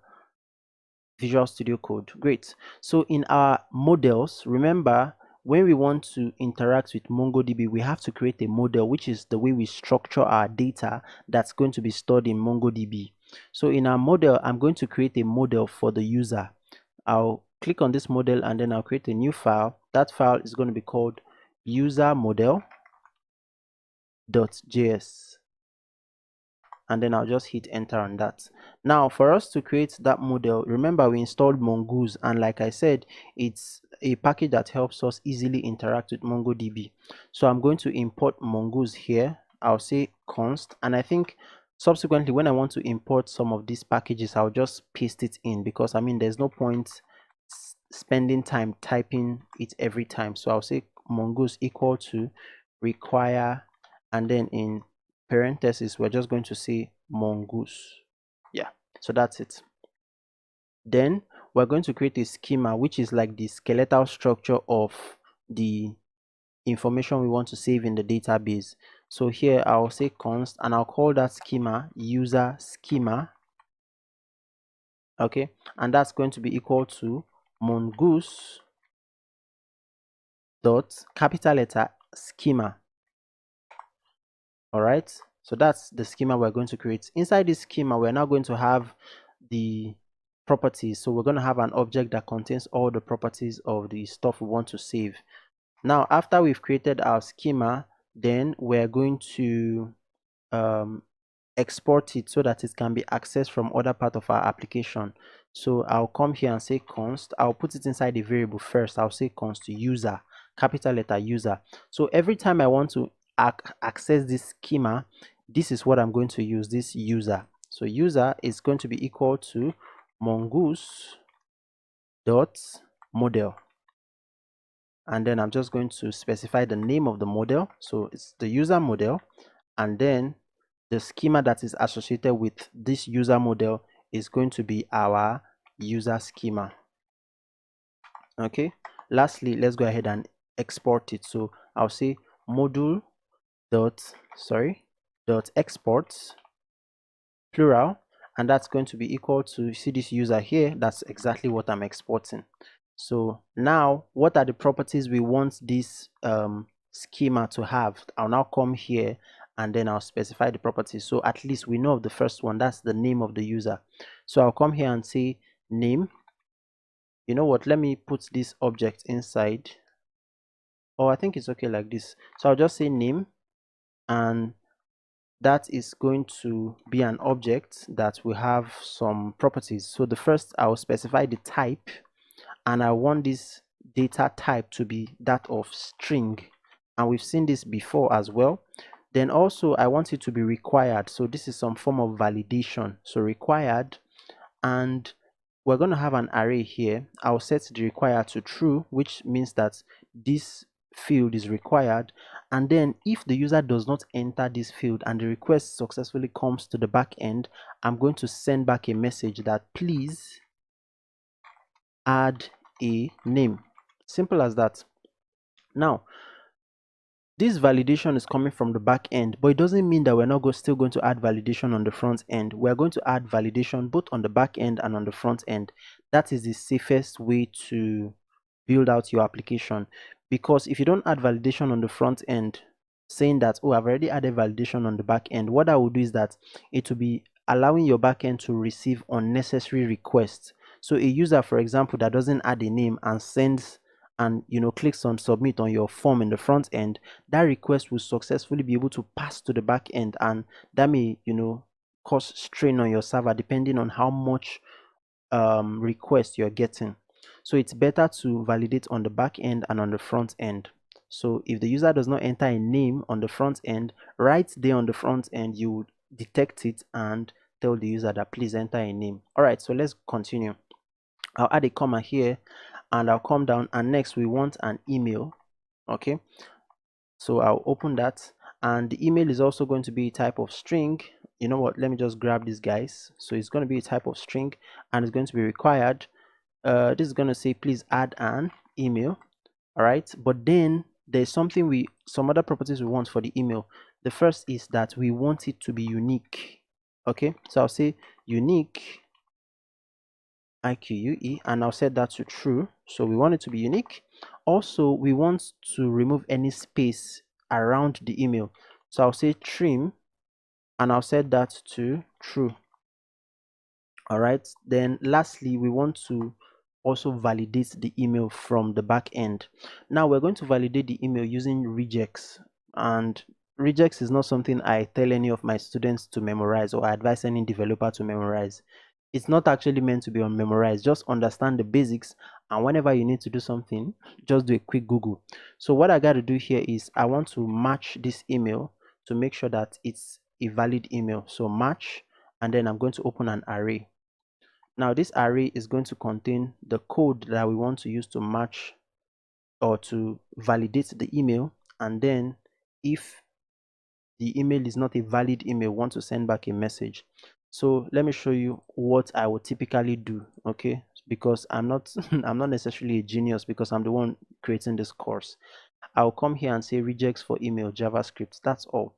Visual Studio Code. Great. So in our models, remember, when we want to interact with MongoDB, we have to create a model, which is the way we structure our data that's going to be stored in MongoDB. So in our model, I'm going to create a model for the user. I'll click on this model and then I'll create a new file. That file is going to be called userModel.js, and then I'll just hit enter on that. Now for us to create that model, remember we installed Mongoose, and like I said, it's a package that helps us easily interact with MongoDB. So I'm going to import Mongoose here. I'll say const, and I think subsequently when I want to import some of these packages, I'll just paste it in, because I mean there's no point spending time typing it every time. So I'll say Mongoose equal to require, and then in parentheses we're just going to say Mongoose. Yeah, so that's it. Then we're going to create a schema, which is like the skeletal structure of the information we want to save in the database. So here I'll say const, and I'll call that schema user schema. Okay, and that's going to be equal to Mongoose dot capital letter schema. All right, so that's the schema we're going to create. Inside this schema, we're now going to have the properties. So we're going to have an object that contains all the properties of the stuff we want to save. Now after we've created our schema, then we're going to export it so that it can be accessed from other part of our application. So I'll come here and say const. I'll put it inside the variable first. I'll say const user, capital letter user. So every time I want to access this schema, this is what I'm going to use, this user. So user is going to be equal to mongoose dot model, and then I'm just going to specify the name of the model. So it's the user model, and then the schema that is associated with this user model is going to be our user schema. Okay, lastly, let's go ahead and export it. So I'll say module dot export plural, and that's going to be equal to, you see this user here, that's exactly what I'm exporting. So now what are the properties we want this schema to have? I'll now come here and then I'll specify the properties. So at least we know of the first one, that's the name of the user. So I'll come here and say name. You know what, let me put this object inside. Oh, I think it's okay like this. So I'll just say name, and that is going to be an object that will have some properties. So the first, I'll specify the type, and I want this data type to be that of string, and we've seen this before as well. Then also I want it to be required, so this is some form of validation. So required, and we're going to have an array here. I'll set the required to true, which means that this field is required, and then if the user does not enter this field and the request successfully comes to the back end, I'm going to send back a message that please add a name. Simple as that. Now this validation is coming from the back end, but it doesn't mean that we're not still going to add validation on the front end. We're going to add validation both on the back end and on the front end. That is the safest way to build out your application, because if you don't add validation on the front end, saying that, oh, I've already added validation on the back end, what I will do is that it will be allowing your backend to receive unnecessary requests. So a user, for example, that doesn't add a name and sends and clicks on submit on your form in the front end, that request will successfully be able to pass to the back end, and that may cause strain on your server depending on how much request you're getting. So it's better to validate on the back end and on the front end. So if the user does not enter a name on the front end, right there on the front end, you would detect it and tell the user that please enter a name. All right, so let's continue. I'll add a comma here and I'll come down, and next we want an email. Okay, so I'll open that, and the email is also going to be a type of string. You know what, let me just grab these guys. So it's going to be a type of string and it's going to be required. This is going to say please add an email. All right, but then there's some other properties we want for the email. The first is that we want it to be unique. Okay, so I'll say unique IQUE, and I'll set that to true. So we want it to be unique. Also, we want to remove any space around the email. So I'll say trim, and I'll set that to true. All right, then lastly, we want to also validate the email from the back end. Now we're going to validate the email using regex, and regex is not something I tell any of my students to memorize or I advise any developer to memorize. It's not actually meant to be memorized. Just understand the basics, and whenever you need to do something, just do a quick Google. So what I got to do here is I want to match this email to make sure that it's a valid email. So match, and then I'm going to open an array. Now this array is going to contain the code that we want to use to match or to validate the email, and then if the email is not a valid email, we want to send back a message. So let me show you what I would typically do, okay? Because I'm not I'm not necessarily a genius, because I'm the one creating this course. I'll come here and say regex for email JavaScript. That's all.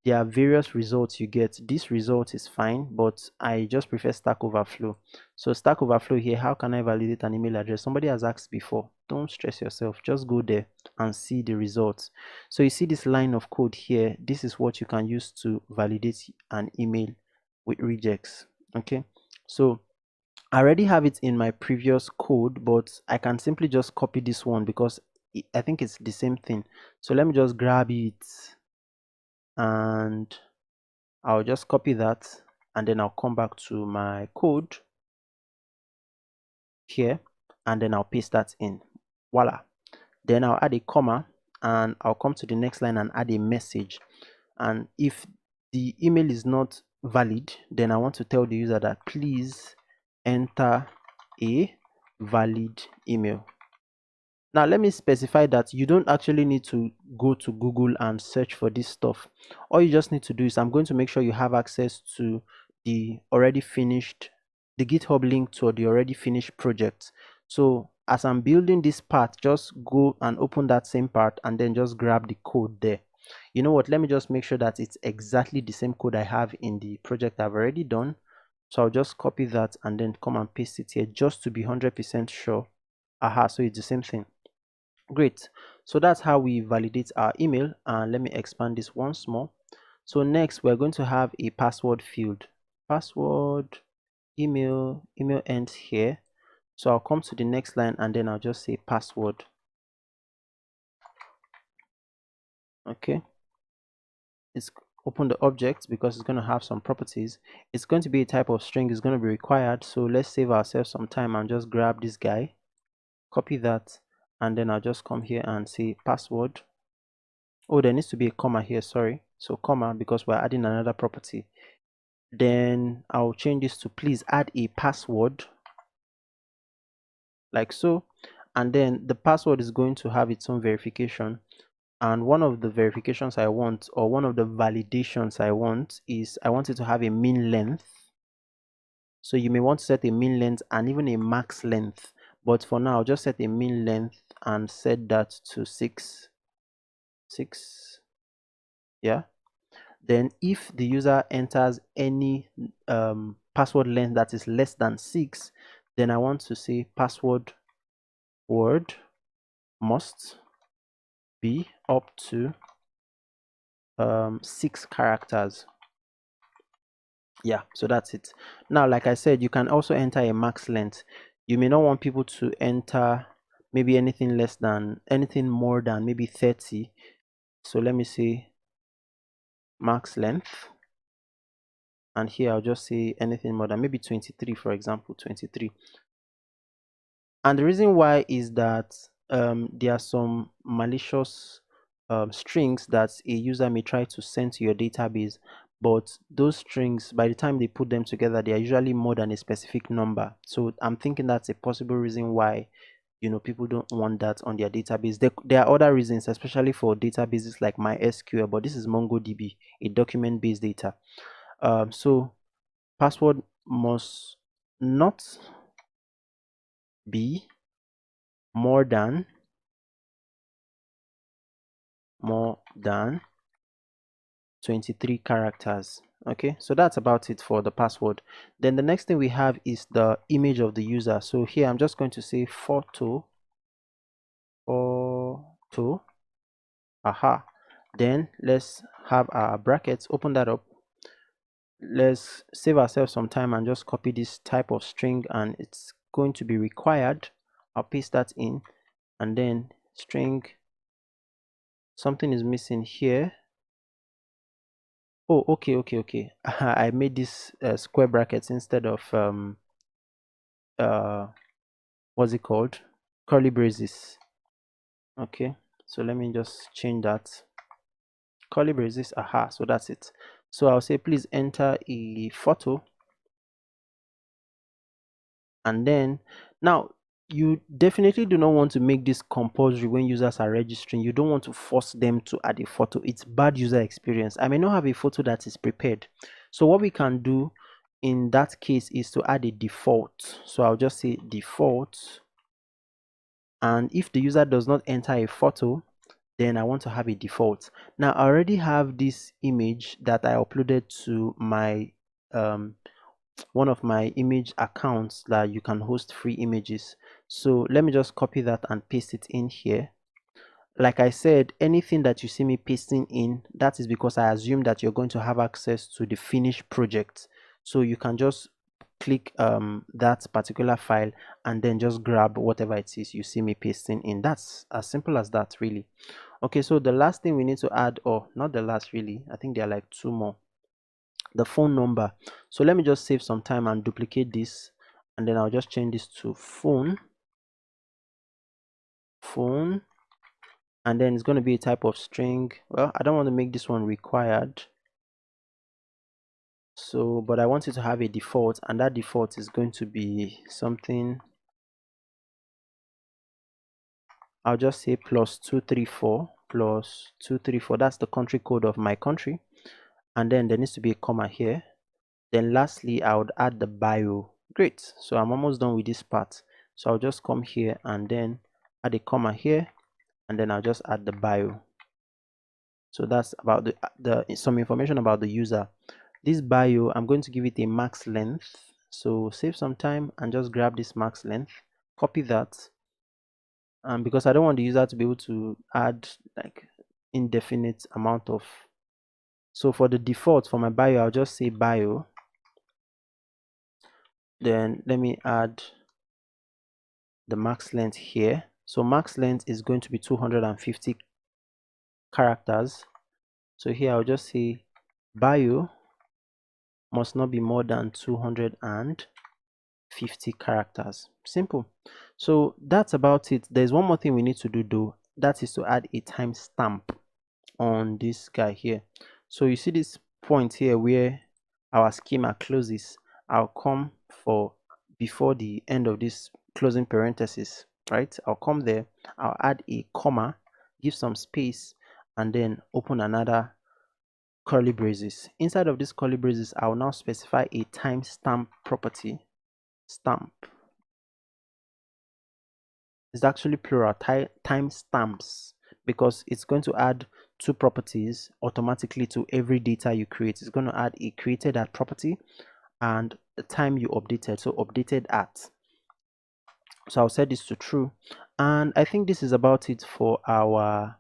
There are various results you get. This result is fine, but I just prefer Stack Overflow. So Stack Overflow here, how can I validate an email address? Somebody has asked before. Don't stress yourself. Just go there and see the results. So you see this line of code here. This is what you can use to validate an email with regex. Okay, so I already have it in my previous code, but I can simply just copy this one because I think it's the same thing. So let me just grab it and I'll just copy that, and then I'll come back to my code here and then I'll paste that in. Voila. Then I'll add a comma and I'll come to the next line and add a message. And if the email is not valid, then I want to tell the user that please enter a valid email. Now let me specify that you don't actually need to go to Google and search for this stuff. All you just need to do is I'm going to make sure you have access to the GitHub link to the already finished project. So as I'm building this part, just go and open that same part and then just grab the code there. You know what, let me just make sure that it's exactly the same code I have in the project I've already done. So I'll just copy that and then come and paste it here just to be 100% sure. Aha, so it's the same thing. Great. So that's how we validate our email, and let me expand this once more. So next we're going to have a password field. Password, email ends here. So I'll come to the next line and then I'll just say password. Okay, it's open the object because it's going to have some properties. It's going to be a type of string, is going to be required. So let's save ourselves some time and just grab this guy, copy that, and then I'll just come here and say password. Oh, there needs to be a comma here, sorry. So comma, because we're adding another property. Then I'll change this to please add a password, like so. And then the password is going to have its own verification. And one of the verifications I want, or one of the validations I want, is I want it to have a min length. So you may want to set a min length and even a max length. But for now, I'll just set a min length and set that to 6. Yeah. Then if the user enters any password length that is less than 6, then I want to say password word must be up to 6 characters. Yeah, so that's it. Now, like I said, you can also enter a max length. You may not want people to enter maybe anything more than maybe 30. So let me say max length, and here I'll just say anything more than maybe 23, for example, 23. And the reason why is that there are some malicious strings that a user may try to send to your database, but those strings, by the time they put them together, they are usually more than a specific number. So I'm thinking that's a possible reason why people don't want that on their database. There are other reasons, especially for databases like MySQL, but this is MongoDB, a document-based data. So password must not be more than 23 characters. Okay, so that's about it for the password. Then the next thing we have is the image of the user. So here I'm just going to say photo. Aha. Then let's have our brackets, open that up. Let's save ourselves some time and just copy this type of string, and it's going to be required. I'll paste that in, and then string, something is missing here. Oh, okay. I made this square brackets instead of what's it called, curly braces. Okay, so let me just change that, curly braces. Aha, so that's it. So I'll say please enter a photo, and then now you definitely do not want to make this compulsory when users are registering. You don't want to force them to add a photo. It's bad user experience. I may not have a photo that is prepared, so what we can do in that case is to add a default. So I'll just say default, and if the user does not enter a photo, then I want to have a default. Now I already have this image that I uploaded to my one of my image accounts that you can host free images. So let me just copy that and paste it in here. Like I said, anything that you see me pasting in, that is because I assume that you're going to have access to the finished project. So you can just click that particular file and then just grab whatever it is you see me pasting in. That's as simple as that, really. Okay, so the last thing we need to add, or not the last really, I think there are like 2 more, the phone number. So let me just save some time and duplicate this, and then I'll just change this to phone, and then it's going to be a type of string. Well, I don't want to make this one required, so but I want it to have a default, and that default is going to be something. I'll just say +234 +234. That's the country code of my country, and then there needs to be a comma here. Then lastly, I would add the bio. Great, so I'm almost done with this part. So I'll just come here and then add a comma here, and then I'll just add the bio. So that's about the some information about the user. This bio, I'm going to give it a max length. So save some time and just grab this max length, copy that, because I don't want the user to be able to add like indefinite amount of. So for the default for my bio, I'll just say bio. Then let me add the max length here. So max length is going to be 250 characters. So here I'll just say bio must not be more than 250 characters. Simple. So that's about it. There's one more thing we need to do though. That is to add a timestamp on this guy here. So you see this point here where our schema closes. I'll come for before the end of this closing parenthesis, right? I'll come there, I'll add a comma, give some space, and then open another curly braces. Inside of this curly braces, I'll now specify a timestamp property. Stamp is actually plural, timestamps, because it's going to add 2 properties automatically to every data you create. It's going to add a created at property and the time you updated, so updated at. So I'll set this to true, and I think this is about it for our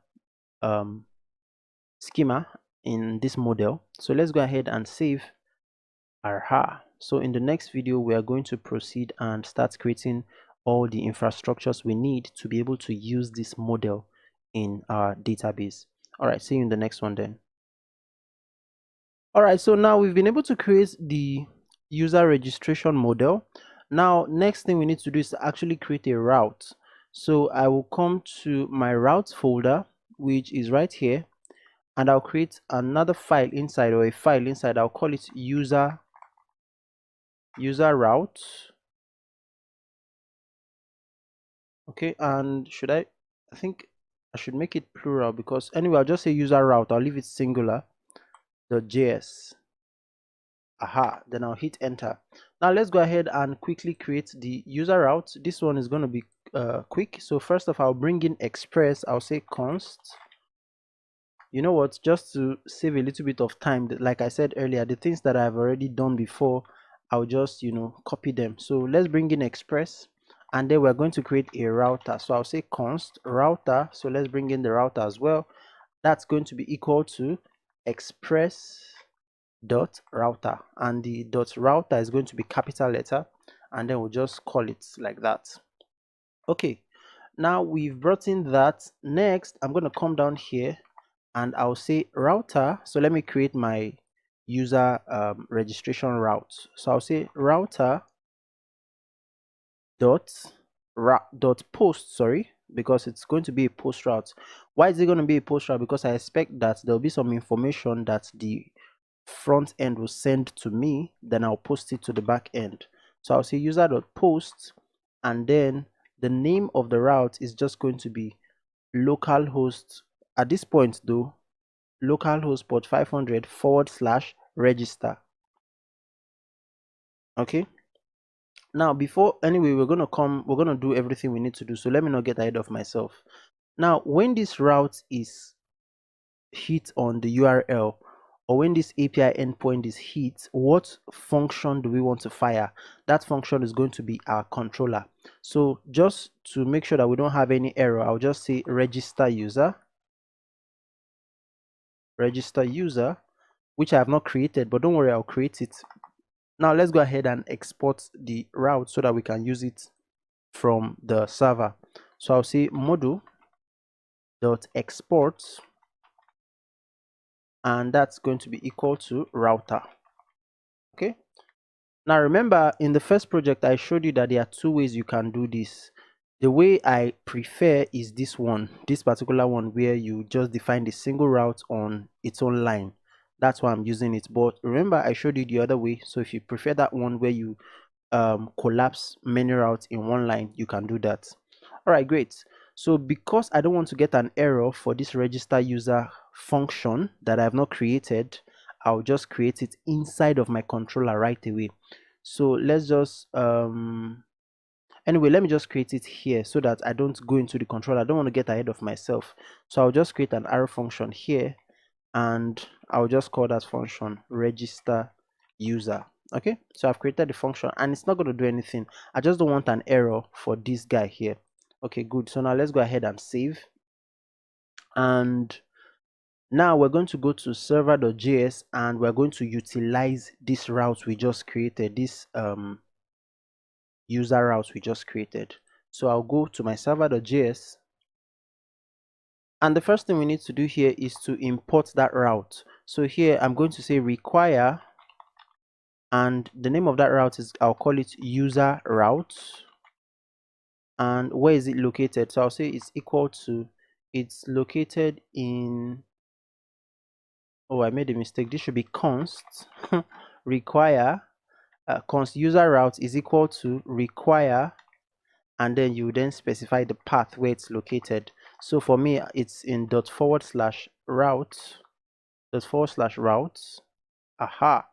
schema. in this model. So let's go ahead and save. Aha. So in the next video, we are going to proceed and start creating all the infrastructures we need to be able to use this model in our database. All right, see you in the next one then. All right, so now we've been able to create the user registration model. Now, next thing we need to do is to actually create a route. So I will come to my routes folder, which is right here, and I'll create another file inside, or a file inside. I'll call it user route. Okay, and I think I should make it plural, because anyway, I'll just say user route. I'll leave it singular. .js. Aha, then I'll hit enter. Now let's go ahead and quickly create the user route. This one is going to be quick. So first off, I'll bring in express. I'll say const. You know what, just to save a little bit of time, like I said earlier, the things that I've already done before, I'll just, copy them. So let's bring in express, and then we're going to create a router. So I'll say const router. So let's bring in the router as well. That's going to be equal to express dot router, and the dot router is going to be capital letter, and then we'll just call it like that. Okay, now we've brought in that. Next, I'm going to come down here and I'll say router. So let me create my user registration route. So I'll say router dot post, sorry, because it's going to be a post route. Why is it going to be a post route? Because I expect that there'll be some information that the front end will send to me, then I'll post it to the back end. So I'll say user.post, and then the name of the route is just going to be localhost. At this point though, localhost port 500 / register. Okay, now before, anyway, we're gonna do everything we need to do, so let me not get ahead of myself. Now when this route is hit on the URL, or when this API endpoint is hit, what function do we want to fire? That function is going to be our controller. So just to make sure that we don't have any error, I'll just say register user, which I have not created, but don't worry, I'll create it. Now let's go ahead and export the route so that we can use it from the server. So I'll say module.export, and that's going to be equal to router. Okay, now remember, in the first project I showed you that there are two ways you can do this. The way I prefer is this particular one, where you just define the single route on its own line. That's why I'm using it. But remember, I showed you the other way. So if you prefer that one where you collapse many routes in one line, you can do that. All right, great. So because I don't want to get an error for this register user function that I have not created, I'll just create it inside of my controller right away. So let's just anyway, let me just create it here so that I don't go into the controller. I don't want to get ahead of myself. So I'll just create an arrow function here, and I'll just call that function register user. Okay, so I've created the function, and it's not going to do anything. I just don't want an error for this guy here. Okay, good. So now let's go ahead and save. And now we're going to go to server.js, and we're going to utilize this route we just created, this user route we just created. So I'll go to my server.js, and the first thing we need to do here is to import that route. So here I'm going to say require, and the name of that route is, I'll call it user route. And where is it located? So I'll say it's equal to, it's located in, oh, I made a mistake. This should be const require, const user route is equal to require, and then you then specify the path where it's located. So for me, it's in ./route, ./routes, aha,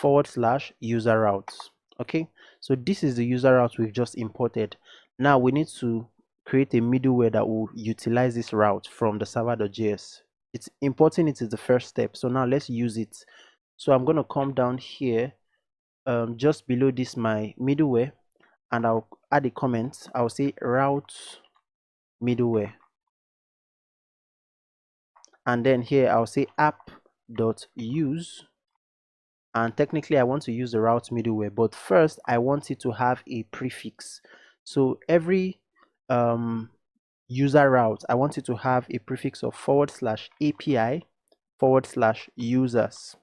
/user routes. Okay, so this is the user route we've just imported. Now we need to create a middleware that will utilize this route from the server.js. It's importing it is the first step. So now let's use it. So I'm going to come down here, just below this my middleware, and I'll add a comment. I'll say route middleware, and then here I'll say app dot use, and technically I want to use the route middleware, but first I want it to have a prefix. So every user route, I want it to have a prefix of /API /users.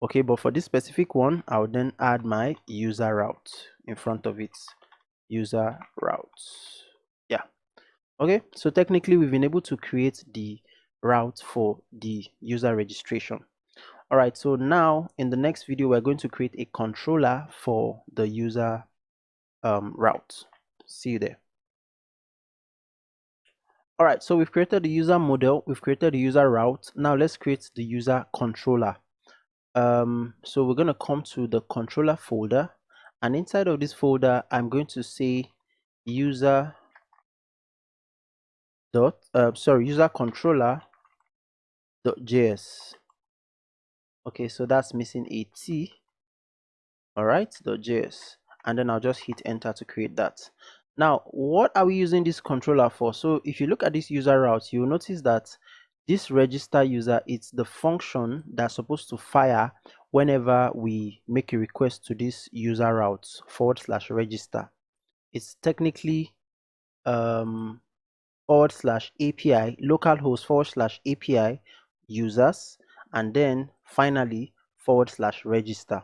Okay, but for this specific one, I'll then add my user route in front of it. User routes. Yeah. Okay, so technically we've been able to create the route for the user registration. All right, so now in the next video, we're going to create a controller for the user route. See you there. All right, so we've created the user model, we've created the user route. Now let's create the user controller. So we're going to come to the controller folder, and inside of this folder, I'm going to say user controller.js. Okay, so that's missing a T. All right, .js, and then I'll just hit enter to create that. Now, what are we using this controller for? So if you look at this user route, you'll notice that this register user, it's the function that's supposed to fire whenever we make a request to this user route /register. It's technically /API localhost /API users, and then finally /register.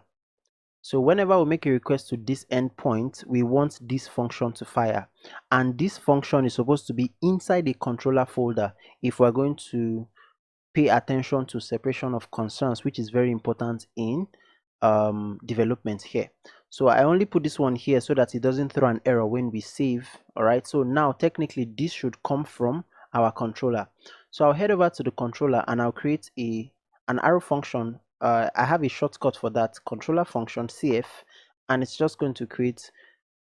So whenever we make a request to this endpoint, we want this function to fire, and this function is supposed to be inside a controller folder if we're going to pay attention to separation of concerns, which is very important in development here. So I only put this one here so that it doesn't throw an error when we save. All right, so now technically this should come from our controller. So I'll head over to the controller and I'll create an arrow function. I have a shortcut for that, controller function cf, and it's just going to create,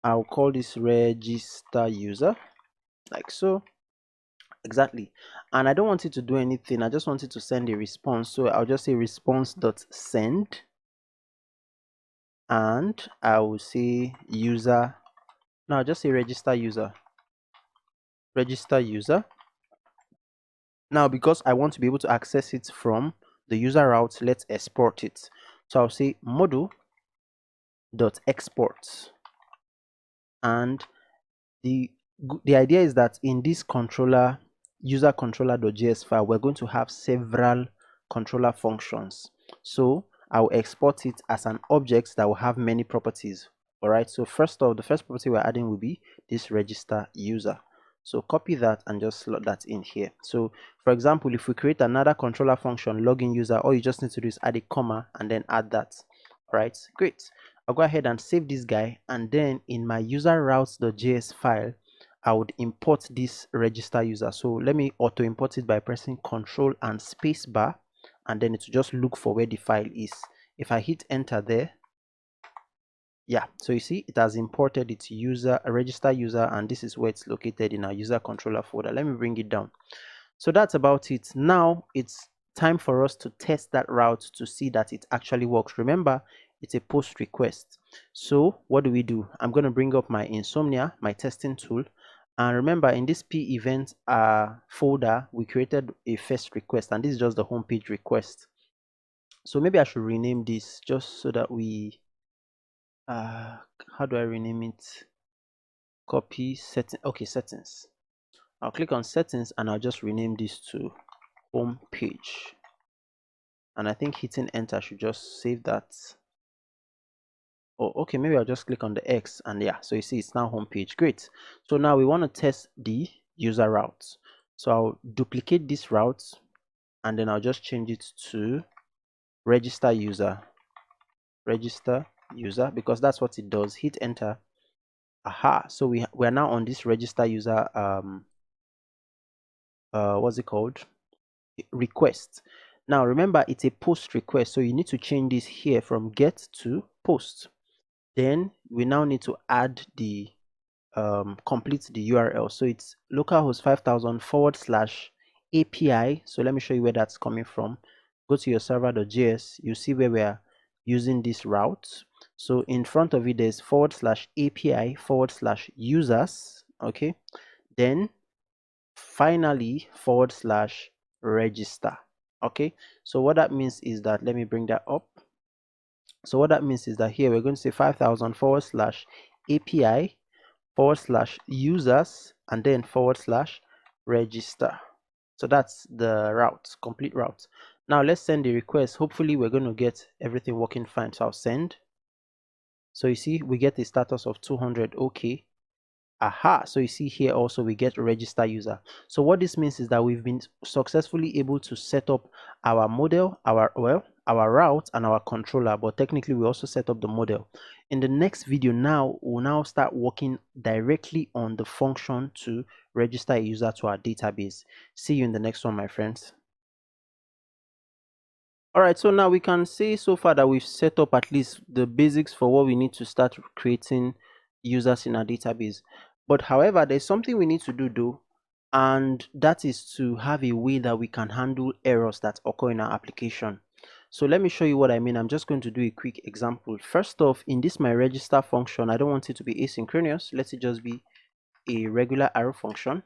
I'll call this register user, like so. Exactly. And I don't want it to do anything, I just want it to send a response. So I'll just say response.send, and I will say user. Now I'll just say register user. Now because I want to be able to access it from the user route, let's export it. So I'll say module.export, and the idea is that in this controller user controller.js file, we're going to have several controller functions. So I'll export it as an object that will have many properties. All right, so first off, the first property we're adding will be this register user. So copy that and just slot that in here. So for example, if we create another controller function, login user, all you just need to do is add a comma and then add that. All right, great. I'll go ahead and save this guy, and then in my user routes.js file, I would import this register user. So let me auto import it by pressing Control and space bar, and then it will just look for where the file is. If I hit enter there, yeah, so you see it has imported its register user, and this is where it's located in our user controller folder. Let me bring it down. So that's about it. Now it's time for us to test that route to see that it actually works. Remember, it's a post request. So what do? I'm going to bring up my Insomnia, my testing tool. And remember, in this p event folder, we created a first request, and this is just the homepage request. So maybe I should rename this just so that we how do I rename it? Copy setting. Okay, settings. I'll click on settings and I'll just rename this to home page, and I think hitting enter should just save that. Oh, okay, maybe I'll just click on the X, and yeah, so you see it's now home page. Great. So now we want to test the user route. So I'll duplicate this route and then I'll just change it to register user, because that's what it does. Hit enter. Aha, so we are now on this register user what's it called, request. Now remember, it's a post request, so you need to change this here from get to post. Then we now need to add the complete the URL. So it's localhost 5000 /API. So let me show you where that's coming from. Go to your server.js, you see where we are using this route. So in front of it there's /API /users. Okay, then finally /register. Okay, so what that means is that, let me bring that up. So what that means is that here we're going to say 5000 / API / users and then / register. So that's the route, complete route. Now let's send the request. Hopefully we're going to get everything working fine. So I'll send. So you see we get a status of 200. Okay. Aha, so you see here also we get register user. So what this means is that we've been successfully able to set up our model, our route and our controller, but technically we also set up the model. In the next video now, we'll now start working directly on the function to register a user to our database. See you in the next one, my friends. All right, so now we can say so far that we've set up at least the basics for what we need to start creating users in our database. But however, there's something we need to do though, and that is to have a way that we can handle errors that occur in our application. So let me show you what I mean. I'm just going to do a quick example. First off, in this my register function, I don't want it to be asynchronous. Let it just be a regular arrow function.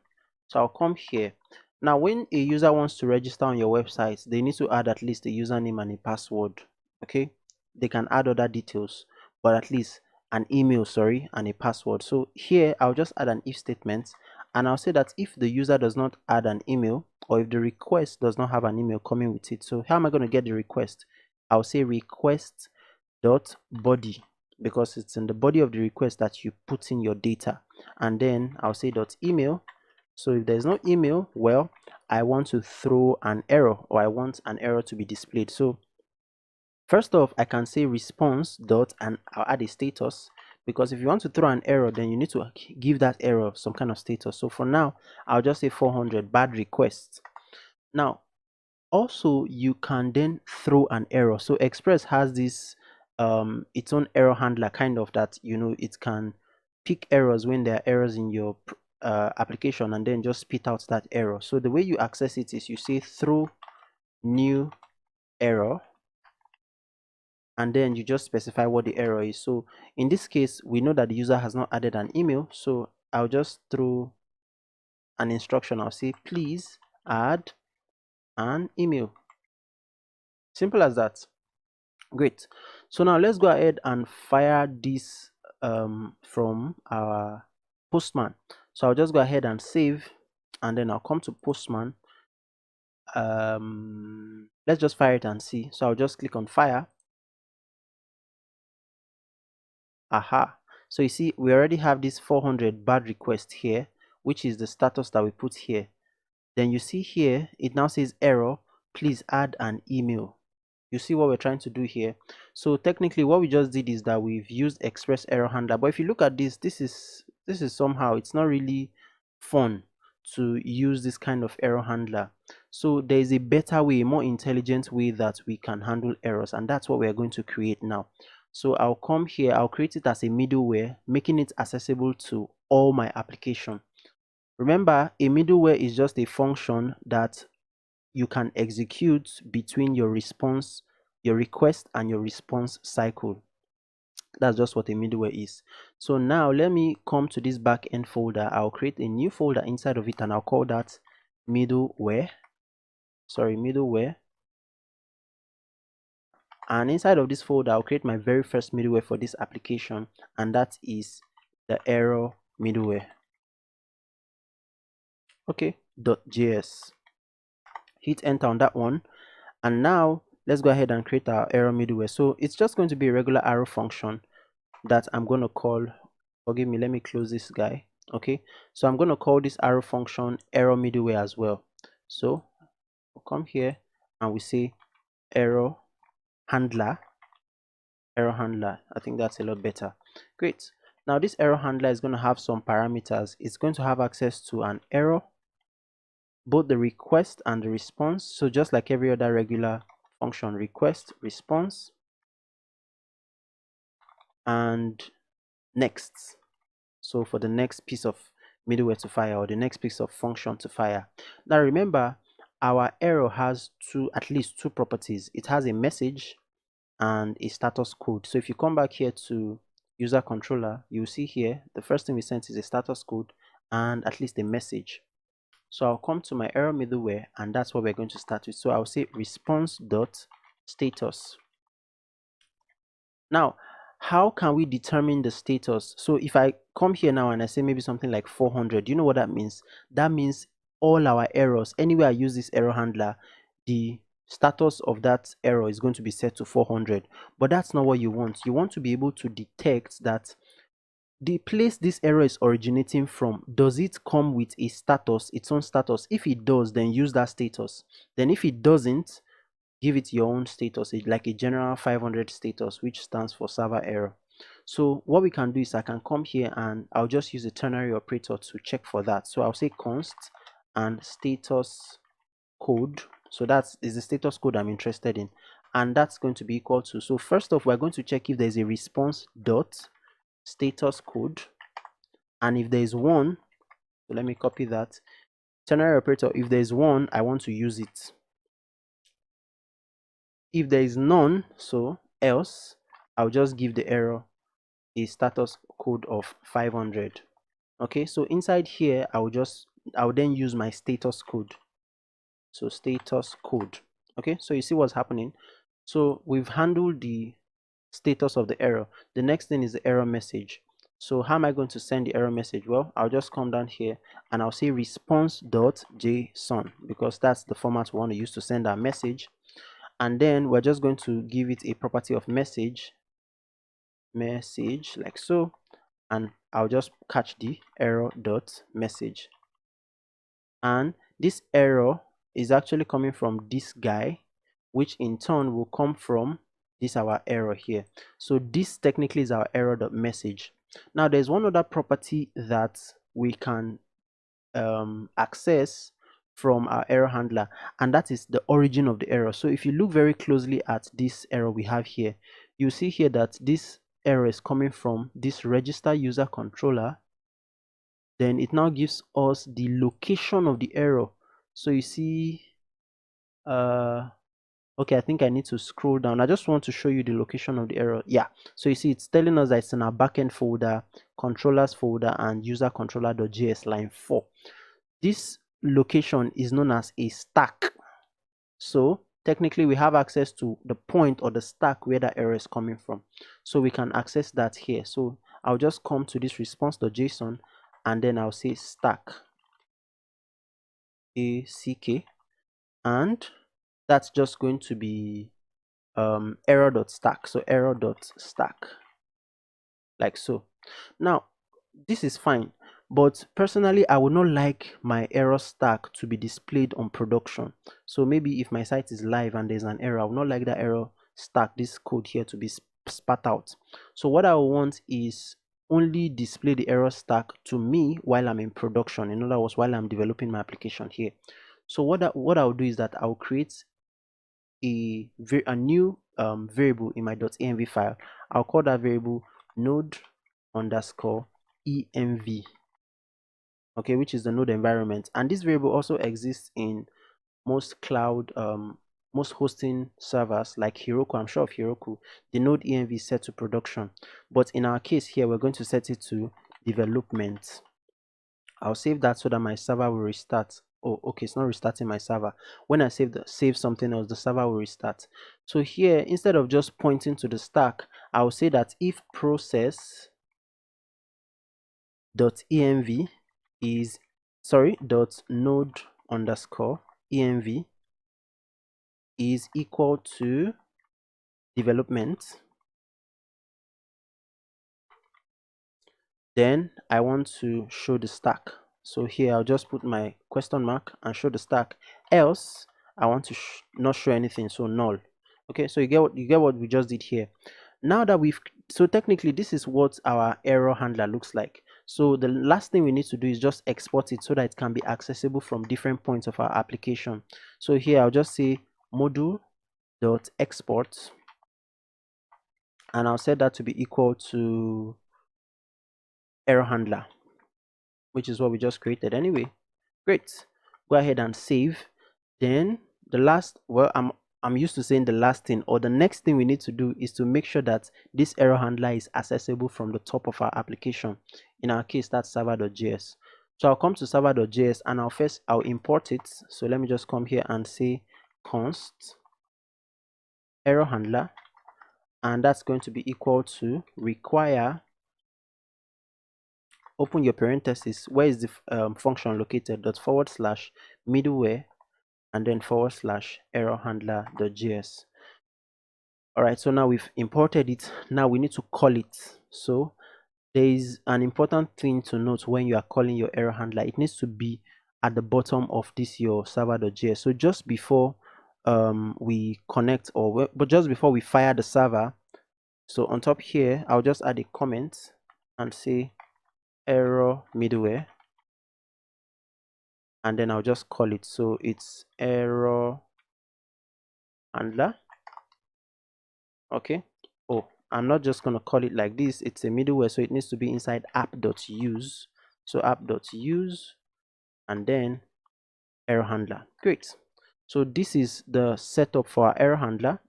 So I'll come here. Now when a user wants to register on your website, they need to add at least a username and a password. Okay, they can add other details, but at least an email, sorry, and a password. So here I'll just add an if statement, and I'll say that if the user does not add an email, or if the request does not have an email coming with it. So how am I going to get the request? I'll say request dot body, because it's in the body of the request that you put in your data. And then I'll say dot email. So if there's no email, well, I want to throw an error, or I want an error to be displayed. So first off, I can say response dot, and I'll add a status, because if you want to throw an error, then you need to give that error some kind of status. So for now, I'll just say 400 bad request. Now also you can then throw an error. So Express has this its own error handler, kind of, that it can pick errors when there are errors in your application and then just spit out that error. So the way you access it is you say throw new error, and then you just specify what the error is. So in this case, we know that the user has not added an email, so I'll just throw an instruction. I'll say please add an email. Simple as that. Great. So now let's go ahead and fire this from our Postman. So I'll just go ahead and save, and then I'll come to Postman. Let's just fire it and see. So I'll just click on fire. Aha. So you see we already have this 400 bad request here, which is the status that we put here. Then you see here it now says error, please add an email. You see what we're trying to do here. So technically what we just did is that we've used Express error handler, but if you look at this is somehow, it's not really fun to use this kind of error handler. So there is a better way, a more intelligent way that we can handle errors, and that's what we are going to create now. So I'll come here, I'll create it as a middleware, making it accessible to all my application. Remember, a middleware is just a function that you can execute between your response, your request and your response cycle. That's just what a middleware is. So now let me come to this backend folder. I'll create a new folder inside of it, and I'll call that middleware. And inside of this folder, I'll create my very first middleware for this application, and that is the error middleware. Okay, .js. Hit enter on that one, and now let's go ahead and create our error middleware. So it's just going to be a regular arrow function that I'm going to call, forgive me, let me close this guy. Okay, so I'm going to call this arrow function error middleware as well. So we'll come here and we say error handler. I think that's a lot better. Great. Now this error handler is going to have some parameters. It's going to have access to an error, both the request and the response. So just like every other regular function, request, response, and next. So for the next piece of middleware to fire, or the next piece of function to fire. Now remember, our error has at least two properties. It has a message and a status code. So if you come back here to user controller, you'll see here the first thing we sent is a status code and at least a message. So I'll come to my error middleware, and that's what we're going to start with. So I'll say response.status. Now, how can we determine the status? So if I come here now and I say maybe something like 400, you know what that means? That means all our errors, anywhere I use this error handler, the status of that error is going to be set to 400. But that's not what you want. You want to be able to detect that the place this error is originating from, does it come with a status, its own status? If it does, then use that status. Then if it doesn't, give it your own status, like a general 500 status, which stands for server error. So what we can do is I can come here and I'll just use a ternary operator to check for that. So I'll say const and status code. So that is the status code I'm interested in, and that's going to be equal to, so first off, we're going to check if there's a response dot status code, and if there is one, so let me copy that ternary operator. If there is one, I want to use it. If there is none, so else, I'll just give the error a status code of 500. Okay, so inside here I'll then use my status code. So status code. Okay, so you see what's happening. So we've handled the status of the error. The next thing is the error message. So how am I going to send the error message? Well, I'll just come down here and I'll say response.json, because that's the format we want to use to send our message. And then we're just going to give it a property of message like so, and I'll just catch the error dot message. And this error is actually coming from this guy, which in turn will come from this our error here. So this technically is our error dot message. Now there's one other property that we can access from our error handler, and that is the origin of the error. So if you look very closely at this error we have here, you see here that this error is coming from this register user controller. Then it now gives us the location of the error. So you see, okay, I think I need to scroll down. I just want to show you the location of the error. Yeah, so you see it's telling us that it's in our backend folder, controllers folder, and user controller.js line 4. This location is known as a stack. So technically we have access to the point or the stack where that error is coming from. So we can access that here. So I'll just come to this response.json and then I'll say stack ACK, and that's just going to be error.stack. So error.stack like so. Now this is fine, but personally I would not like my error stack to be displayed on production. So maybe if my site is live and there's an error, I would not like that error stack, this code here, to be spat out. So what I want is only display the error stack to me while I'm in production. In other words, while I'm developing my application here. So what I'll do is that I'll create a new variable in my .env file. I'll call that variable node_env, okay, which is the node environment. And this variable also exists in most cloud most hosting servers like Heroku. I'm sure of Heroku, the node env is set to production, but in our case here we're going to set it to development. I'll save that so that my server will restart. Oh, okay, it's not restarting my server. When I save something else, the server will restart. So here, instead of just pointing to the stack, I'll say that if process.env is .node_env is equal to development, then I want to show the stack. So here I'll just put my question mark and show the stack. Else I want to not show anything, so null. Okay, so you get what we just did here. Now that so technically this is what our error handler looks like. So the last thing we need to do is just export it so that it can be accessible from different points of our application. So here I'll just say module.export, and I'll set that to be equal to error handler, which is what we just created anyway. Great. Go ahead and save. Then the last, well, I'm used to saying the last thing, or the next thing we need to do is to make sure that this error handler is accessible from the top of our application. In our case, that's server.js. So I'll come to server.js and I'll import it. So let me just come here and say const error handler, and that's going to be equal to require, open your parenthesis, where is the function located, dot / middleware, and then / error handler.js. All right, so now we've imported it. Now we need to call it. So there is an important thing to note when you are calling your error handler. It needs to be at the bottom of this your server.js. So just before we connect, but just before we fire the server, so on top here I'll just add a comment and say error middleware, and then I'll just call it. So it's error handler. Okay. Oh, I'm not just going to call it like this. It's a middleware, so it needs to be inside app.use. So app.use and then error handler. Great. So this is the setup for our error handler.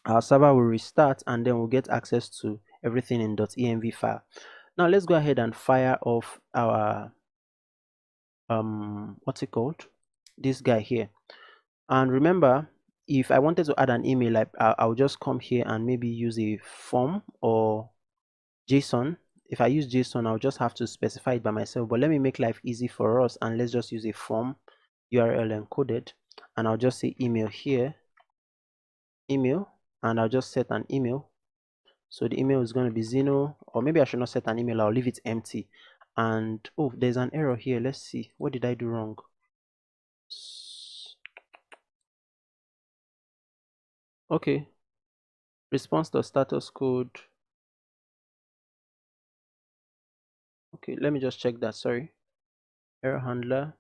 Our server will restart and then we'll get access to everything in .env file. Now let's go ahead and fire off our what's it called, this guy here. And remember, if I wanted to add an email, I'll just come here and maybe use a form or JSON. If I use JSON, I'll just have to specify it by myself, but let me make life easy for us and let's just use a form URL encoded, and I'll just say email here, email, and I'll just set an email. So the email is going to be Zeno, or maybe I should not set an email, I'll leave it empty. And oh, there's an error here. Let's see, what did I do wrong? Okay, response.status code. Okay, let me just check that. Sorry, error handler.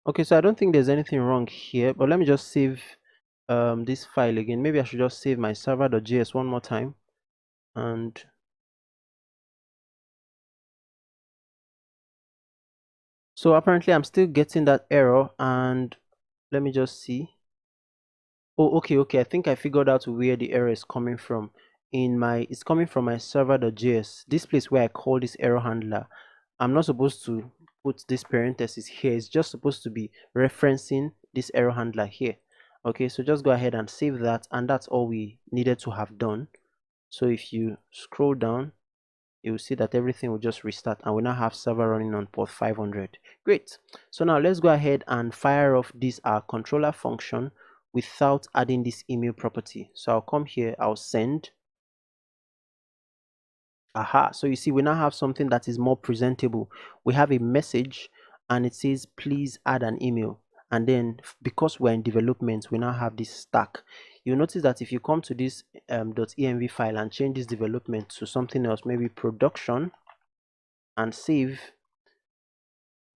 Okay, so I don't think there's anything wrong here, but let me just save this file again. Maybe I should just save my server.js one more time. And so apparently I'm still getting that error, and let me just see. Oh, okay, I think I figured out where the error is coming from. It's coming from my server.js, this place where I call this error handler. I'm not supposed to put this parenthesis here. It's just supposed to be referencing this error handler here. Okay, so just go ahead and save that, and that's all we needed to have done. So if you scroll down, you'll see that everything will just restart, and we now have server running on port 500. Great. So now let's go ahead and fire off this our controller function without adding this email property. So I'll come here, I'll send. Aha, so you see we now have something that is more presentable. We have a message and it says please add an email, and then because we're in development, we now have this stack. You'll notice that if you come to this .env file and change this development to something else, maybe production, and save,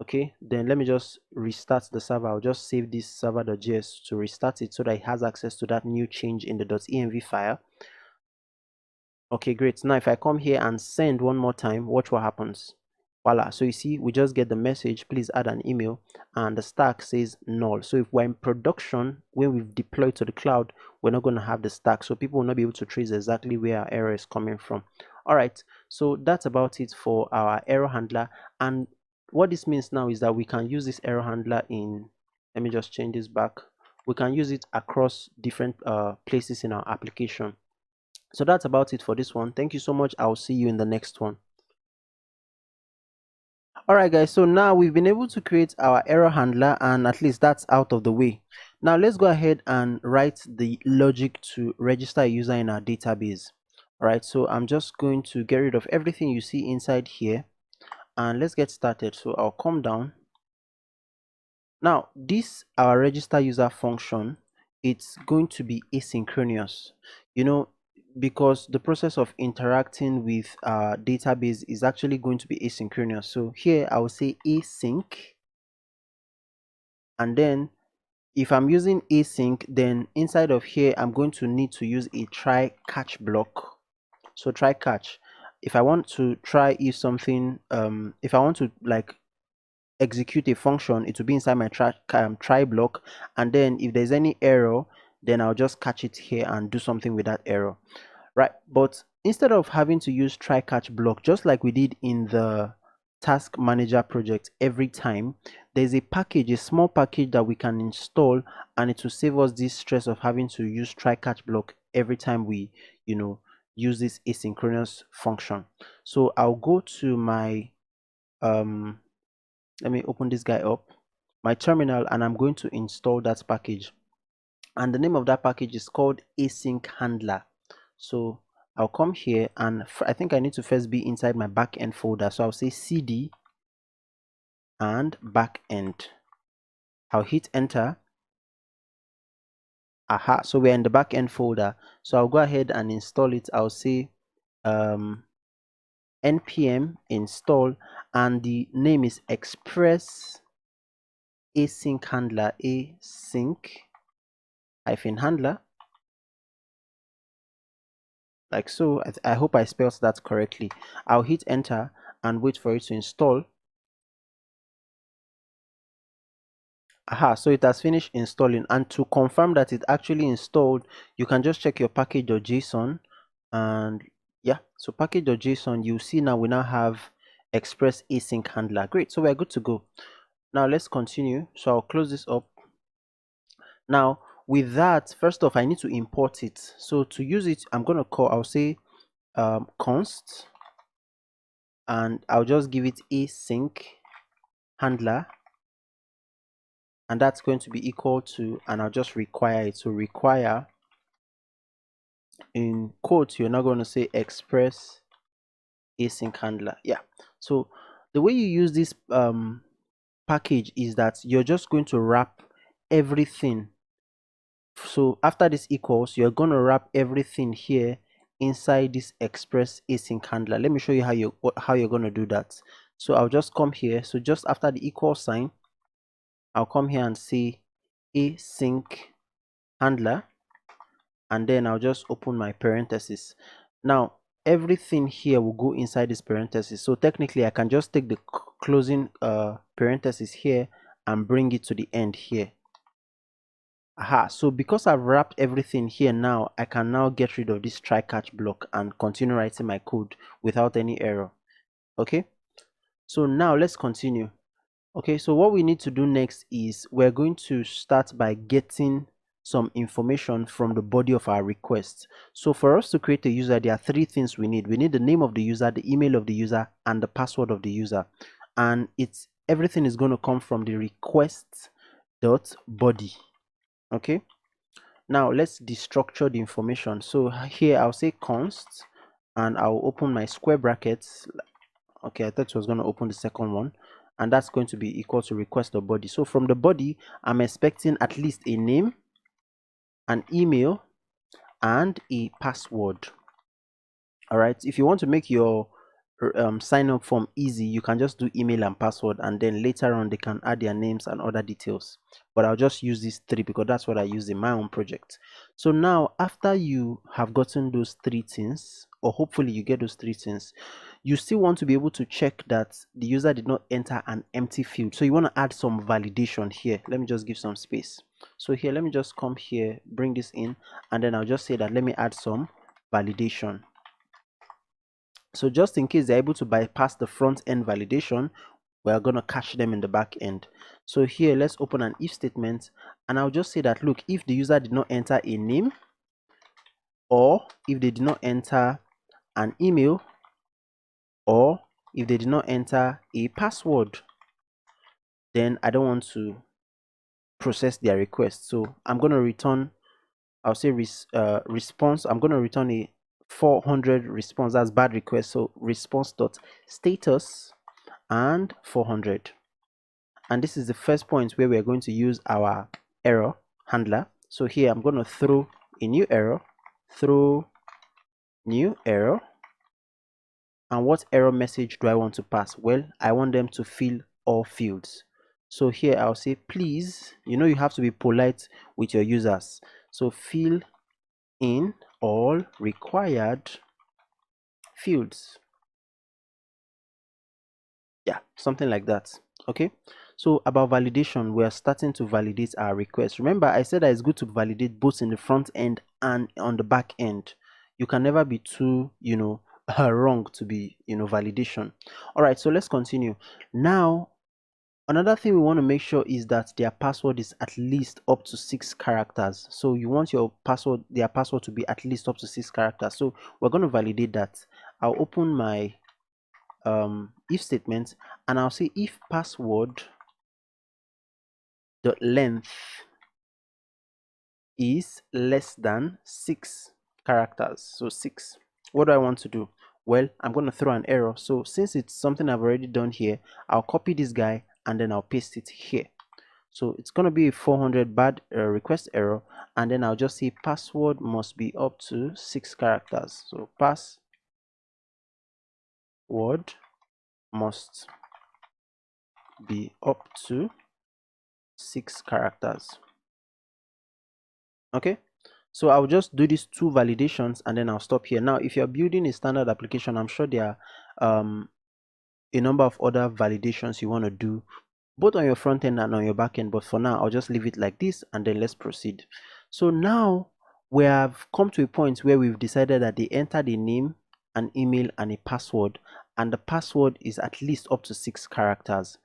okay, then let me just restart the server. I'll just save this server.js to restart it so that it has access to that new change in the .env file. Okay, great. Now if I come here and send one more time, watch what happens. Voila. So you see, we just get the message, please add an email, and the stack says null. So if we're in production, when we've deployed to the cloud, we're not going to have the stack, so people will not be able to trace exactly where our error is coming from. All right, so that's about it for our error handler. And what this means now is that we can use this error handler in, let me just change this back, we can use it across different places in our application. So that's about it for this one. Thank you so much. I'll see you in the next one. Alright guys, so now we've been able to create our error handler, and at least that's out of the way. Now let's go ahead and write the logic to register a user in our database. Alright, so I'm just going to get rid of everything you see inside here, and let's get started. So I'll come down. Now this our register user function, it's going to be asynchronous, you know, because the process of interacting with our database is actually going to be asynchronous. So here I will say async, and then if I'm using async, then inside of here I'm going to need to use a try catch block. So try catch, if I want to try if something if I want to like execute a function, it will be inside my try block, and then if there's any error, then I'll just catch it here and do something with that error, right? But instead of having to use try catch block, just like we did in the task manager project, every time there's a package, a small package that we can install, and it will save us this stress of having to use try catch block every time we use this asynchronous function. So I'll go to my let me open this guy up, my terminal, and I'm going to install that package, and the name of that package is called async handler. So I'll come here, and I think I need to first be inside my backend folder, so I'll say cd and backend. I'll hit enter. Aha, so we're in the backend folder, so I'll go ahead and install it. I'll say npm install, and the name is express async handler, async handler, like so. I hope I spelled that correctly. I'll hit enter and wait for it to install. Aha, so it has finished installing, and to confirm that it actually installed, you can just check your package.json, and yeah, so package.json, you see now we now have express async handler. Great, so we're good to go. Now let's continue. So I'll close this up. Now with that, first off, I need to import it. So to use it, I'll say const, and I'll just give it async handler, and that's going to be equal to, and I'll just require it. So require, in quotes, you're not going to say express async handler. Yeah, so the way you use this package is that you're just going to wrap everything. So after this equals, you're going to wrap everything here inside this express async handler. Let me show you how you're going to do that. So I'll just come here. So just after the equal sign, I'll come here and say async handler, and then I'll just open my parentheses. Now everything here will go inside this parenthesis, so technically I can just take the closing parenthesis here and bring it to the end here. Aha, so because I've wrapped everything here, now I can now get rid of this try catch block and continue writing my code without any error. Okay, so now let's continue. Okay, so what we need to do next is we're going to start by getting some information from the body of our request. So for us to create a user, there are three things we need. We need the name of the user, the email of the user, and the password of the user. And everything is going to come from the request.body. Okay, now let's destructure the information. So here I'll say const, and I'll open my square brackets. Okay, I thought it was going to open the second one, and that's going to be equal to request.body. So from the body, I'm expecting at least a name, an email, and a password. All right, if you want to make your sign up form easy, you can just do email and password, and then later on they can add their names and other details, but I'll just use these three because that's what I use in my own project. So now after you have gotten those three things, or hopefully you get those three things, you still want to be able to check that the user did not enter an empty field. So you want to add some validation here. Let me just give some space. So here, let me just come here, bring this in, and then I'll just say that let me add some validation. So just in case they're able to bypass the front end validation, we're going to catch them in the back end. So here, let's open an if statement, and I'll just say that, look, if the user did not enter a name, or if they did not enter an email, or if they did not enter a password, then I don't want to process their request. So I'm going to return, I'll say response. I'm going to return a 400 response. That's bad request. So response.status and 400. And this is the first point where we're going to use our error handler. So here I'm going to throw a new error, throw new error. And what error message do I want to pass? Well, I want them to fill all fields. So here I'll say, please, you have to be polite with your users. So fill in all required fields. Yeah, something like that. Okay, so about validation, we're starting to validate our request. Remember, I said that it's good to validate both in the front end and on the back end. you can never be too, wrong to be, validation. All right, so let's continue. Now, another thing we want to make sure is that their password is at least up to 6 characters. So you want their password to be at least up to 6 characters. So we're going to validate that. I'll open my if statement, and I'll say if password dot length is less than 6 characters. So 6. What do I want to do? Well, I'm going to throw an error. So since it's something I've already done here, I'll copy this guy and then I'll paste it here. So it's going to be a 400 bad request error, and then I'll just say password must be up to 6 characters. So password must be up to 6 characters. Okay, so I'll just do these 2 validations and then I'll stop here. Now, if you're building a standard application, I'm sure there are a number of other validations you want to do both on your front end and on your back end, but for now I'll just leave it like this and then let's proceed. So now we have come to a point where we've decided that they entered a name, an email, and a password, and the password is at least up to 6 characters.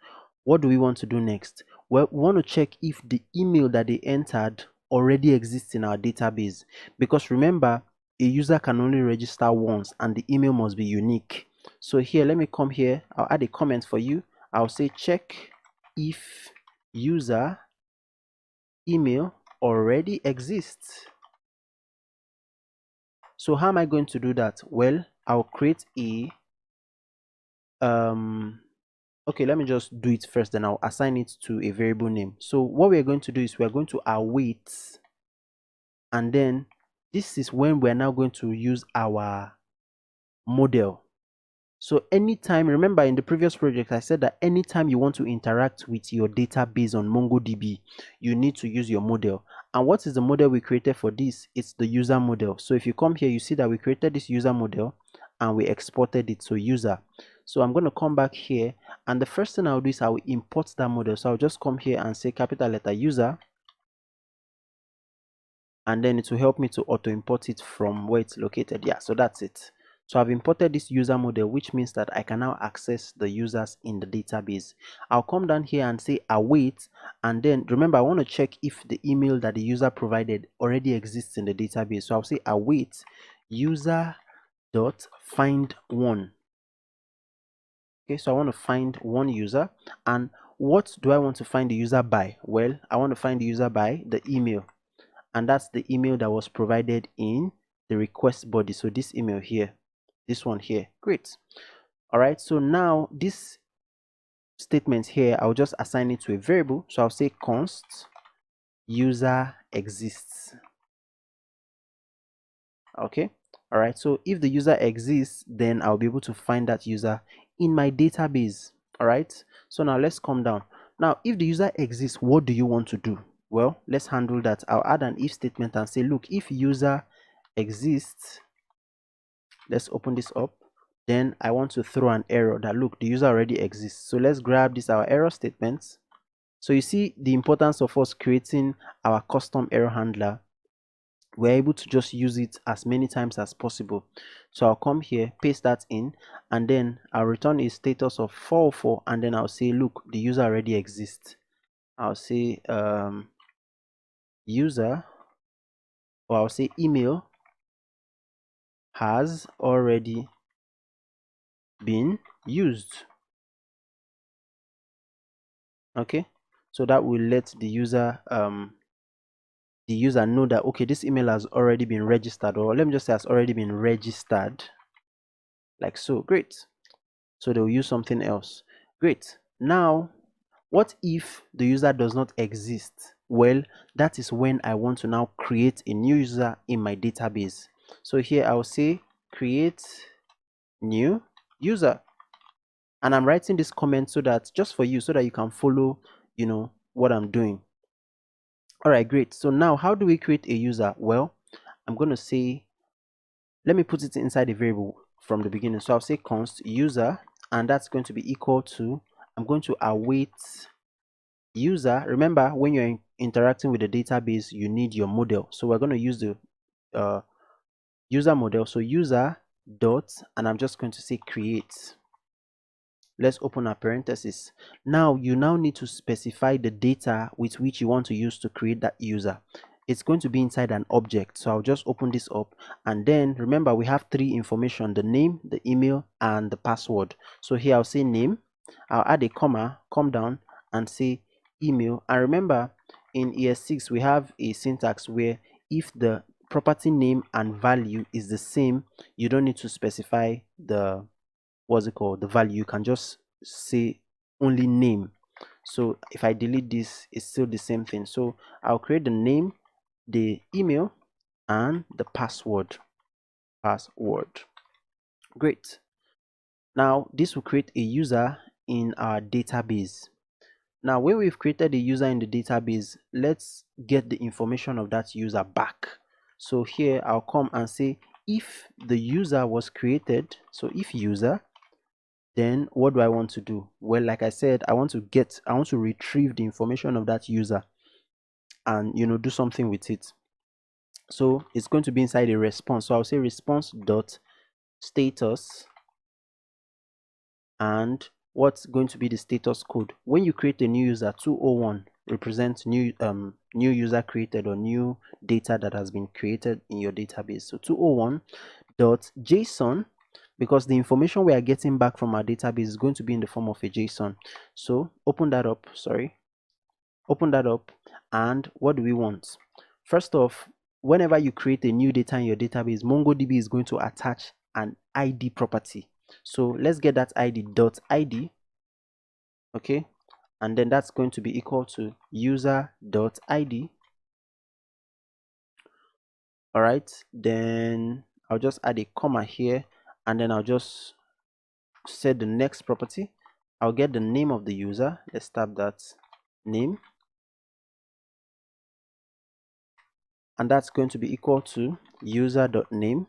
What do we want to do next? Well, we want to check if the email that they entered already exists in our database, because remember, a user can only register once and the email must be unique. So here, let me come here, I'll add a comment for you. I'll say check if user email already exists. So how am I going to do that? Well, I'll create a okay, let me just do it first, then I'll assign it to a variable name. So what we're going to do is we're going to await, and then this is when we're now going to use our model. So anytime, remember in the previous project I said that anytime you want to interact with your database on MongoDB, you need to use your model. And what is the model we created for this? It's the user model. So if you come here, you see that we created this user model and we exported it to user. So I'm going to come back here, and the first thing I'll do is I will import that model. So I'll just come here and say capital letter user, and then it will help me to auto import it from where it's located. Yeah, so that's it. So I've imported this user model, which means that I can now access the users in the database. I'll come down here and say await, and then remember I want to check if the email that the user provided already exists in the database. So I'll say await user dot find one. Okay, so I want to find one user, and what do I want to find the user by? Well, I want to find the user by the email, and that's the email that was provided in the request body. So this email here, this one here. Great. All right, so now this statement here, I'll just assign it to a variable. So I'll say const user exists. Okay, all right, so if the user exists, then I'll be able to find that user in my database. All right, so now let's come down. Now if the user exists, what do you want to do? Well, let's handle that. I'll add an if statement and say, look, if user exists, let's open this up, then I want to throw an error that, look, the user already exists. So let's grab this, our error statements. So you see the importance of us creating our custom error handler. We're able to just use it as many times as possible. So I'll come here, paste that in, and then I'll return a status of 404, and then I'll say, look, the user already exists. I'll say user, or I'll say email has already been used. Okay, so that will let the user know that, okay, this email has already been registered, or let me just say has already been registered, like so. Great. So they'll use something else. Great. Now what if the user does not exist? Well, that is when I want to now create a new user in my database. So here I'll say create new user, and I'm writing this comment so that just for you, so that you can follow, what I'm doing. All right, great. So now how do we create a user? Well, I'm going to say, let me put it inside a variable from the beginning. So I'll say const user, and that's going to be equal to, I'm going to await user. Remember, when you're interacting with the database, you need your model. So we're going to use the user model. So user dot, and I'm just going to say create. Let's open our parenthesis. Now you need to specify the data with which you want to use to create that user. It's going to be inside an object. So I'll just open this up, and then remember we have three information: the name, the email, and the password. So here I'll say name, I'll add a comma, come down and say email. And remember in ES6 we have a syntax where if the property name and value is the same, you don't need to specify the the value. You can just say only name. So if I delete this, it's still the same thing. So I'll create the name, the email, and the password. Great. Now this will create a user in our database. Now when we've created a user in the database, let's get the information of that user back. So here I'll come and say if the user was created, so if user, then what do I want to do? Well, like I said, I want to retrieve the information of that user and do something with it. So it's going to be inside a response. So I'll say response dot status, and what's going to be the status code. When you create a new user, 201 represents new user created or new data that has been created in your database. So 201 dot JSON, because the information we are getting back from our database is going to be in the form of a JSON. So open that up, and what do we want? First off, whenever you create a new data in your database, MongoDB is going to attach an ID property. So let's get that ID. Okay, and then that's going to be equal to user.id. all right, then I'll just add a comma here, and then I'll just set the next property. I'll get the name of the user. Let's type that name, and that's going to be equal to user.name.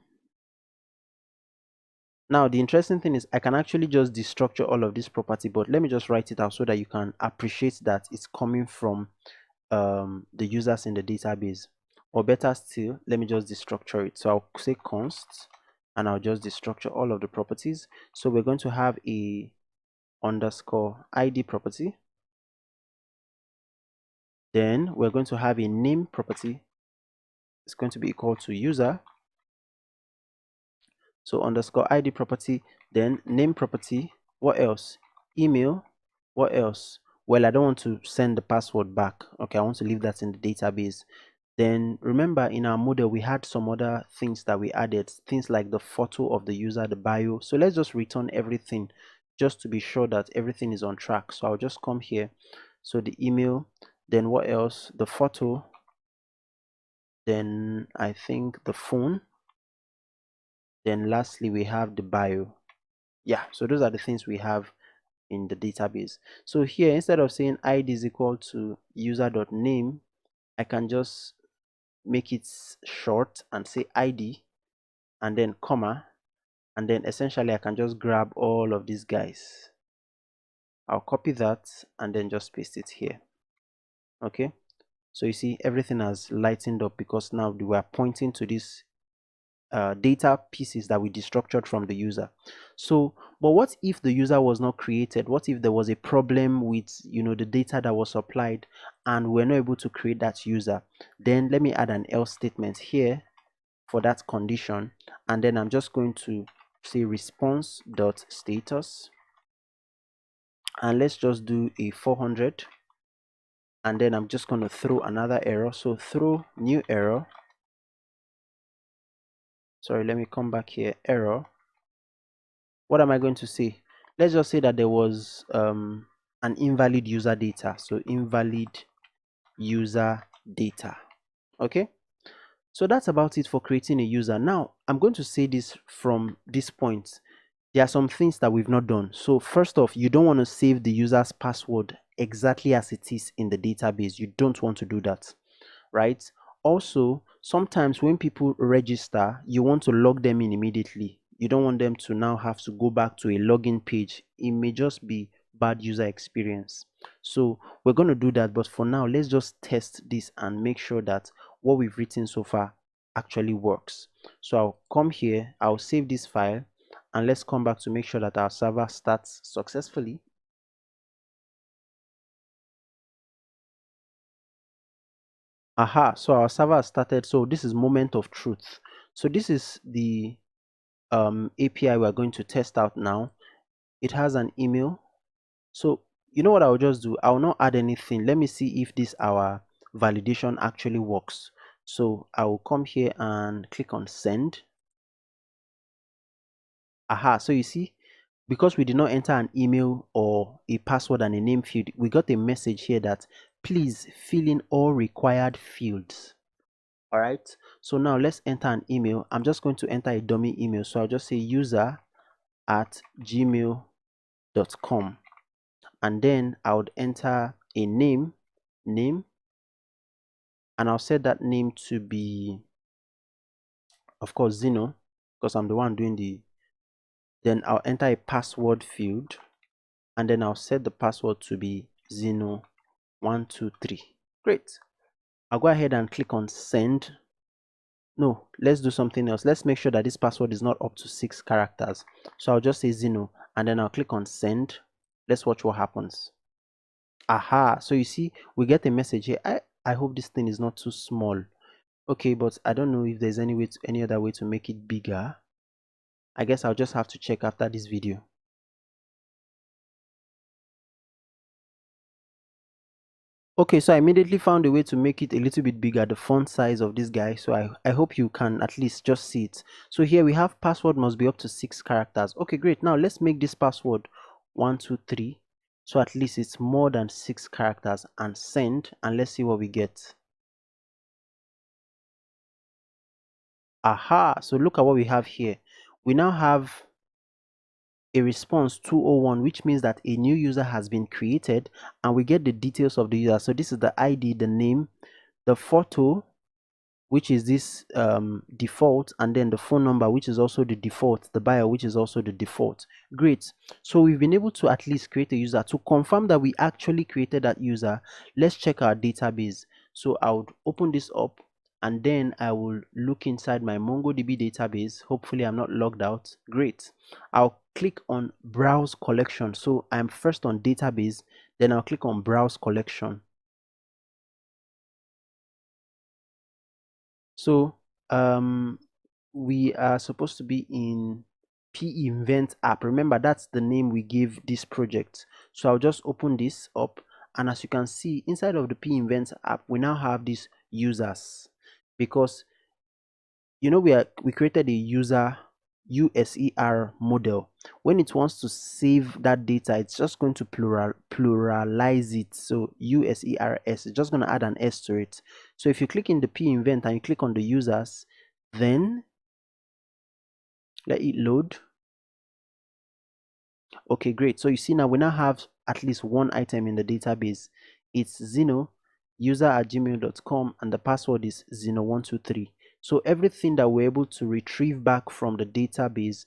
Now the interesting thing is I can actually just destructure all of this property, but let me just write it out so that you can appreciate that it's coming from the users in the database. Or better still, let me just destructure it. So I'll say const, and I'll just destructure all of the properties. So we're going to have a underscore ID property. Then we're going to have a name property. It's going to be equal to user. So underscore ID property, then name property. What else? Email. What else? Well, I don't want to send the password back. Okay, I want to leave that in the database. Then remember in our model we had some other things that we added, things like the photo of the user, the bio. So let's just return everything just to be sure that everything is on track. So I'll just come here. So the email, then what else? The photo, then I think the phone, then lastly we have the bio. Yeah, so those are the things we have in the database. So here, instead of saying id is equal to user.name, I can just make it short and say id and then comma, and then essentially I can just grab all of these guys. I'll copy that and then just paste it here. Okay, so you see everything has lightened up because now we are pointing to this data pieces that we destructured from the user. So but what if the user was not created? What if there was a problem with the data that was supplied and we're not able to create that user? Then let me add an else statement here for that condition, and then I'm just going to say response dot status, and let's just do a 400, and then I'm just going to throw another error. So throw new error. Sorry, let me come back here. Error. What am I going to say? Let's just say that there was an invalid user data. So invalid user data. Okay, so that's about it for creating a user. Now I'm going to say this from this point. There are some things that we've not done. So first off, you don't want to save the user's password exactly as it is in the database. You don't want to do that, right? Also, sometimes when people register, you want to log them in immediately. You don't want them to now have to go back to a login page. It may just be bad user experience. So we're going to do that, but for now let's just test this and make sure that what we've written so far actually works. So I'll come here, I'll save this file, and let's come back to make sure that our server starts successfully. Aha, so our server has started. So this is moment of truth. So this is the API we're going to test out now. It has an email. So you know what I'll just do? I'll not add anything. Let me see if this our validation actually works. So I will come here and click on send. Aha, so you see, because we did not enter an email or a password and a name field, we got a message here that please fill in all required fields. All right, so now let's enter an email. I'm just going to enter a dummy email. So I'll just say user@gmail.com, and then I would enter a name, and I'll set that name to be, of course, Zeno, because I'm the one doing the. Then I'll enter a password field, and then I'll set the password to be Zeno123. Great. I'll go ahead and click on send. No, let's do something else. Let's make sure that this password is not up to 6 characters. So I'll just say Zeno, and then I'll click on send. Let's watch what happens. Aha, so you see, we get a message here. I hope this thing is not too small. Okay, but I don't know if there's any other way to make it bigger. I guess I'll just have to check after this video. Okay, so I immediately found a way to make it a little bit bigger, the font size of this guy. So I hope you can at least just see it. So here we have password must be up to 6 characters. Okay, great. Now let's make this password 123. So at least it's more than 6 characters, and send, and let's see what we get. Aha, so look at what we have here. We now have a response 201, which means that a new user has been created, and we get the details of the user. So this is the ID, the name, the photo, which is this default, and then the phone number, which is also the default, the bio, which is also the default. Great. So we've been able to at least create a user. To confirm that we actually created that user, let's check our database. So I would open this up, and then I will look inside my MongoDB database. Hopefully I'm not logged out. Great. I'll click on browse collection. So I'm first on database, then I'll click on browse collection. So we are supposed to be in Pinvent app. Remember, that's the name we gave this project. So I'll just open this up, and as you can see, inside of the Pinvent app, we now have these users, because you know we created a user model. When it wants to save that data, it's just going to pluralize it. So users, it's just going to add an s to it. So if you click in the Pinvent and you click on the users, then let it load. Okay, great. So you see now we now have at least one item in the database. It's Zeno, user@gmail.com, and the password is Zeno123. So everything that we're able to retrieve back from the database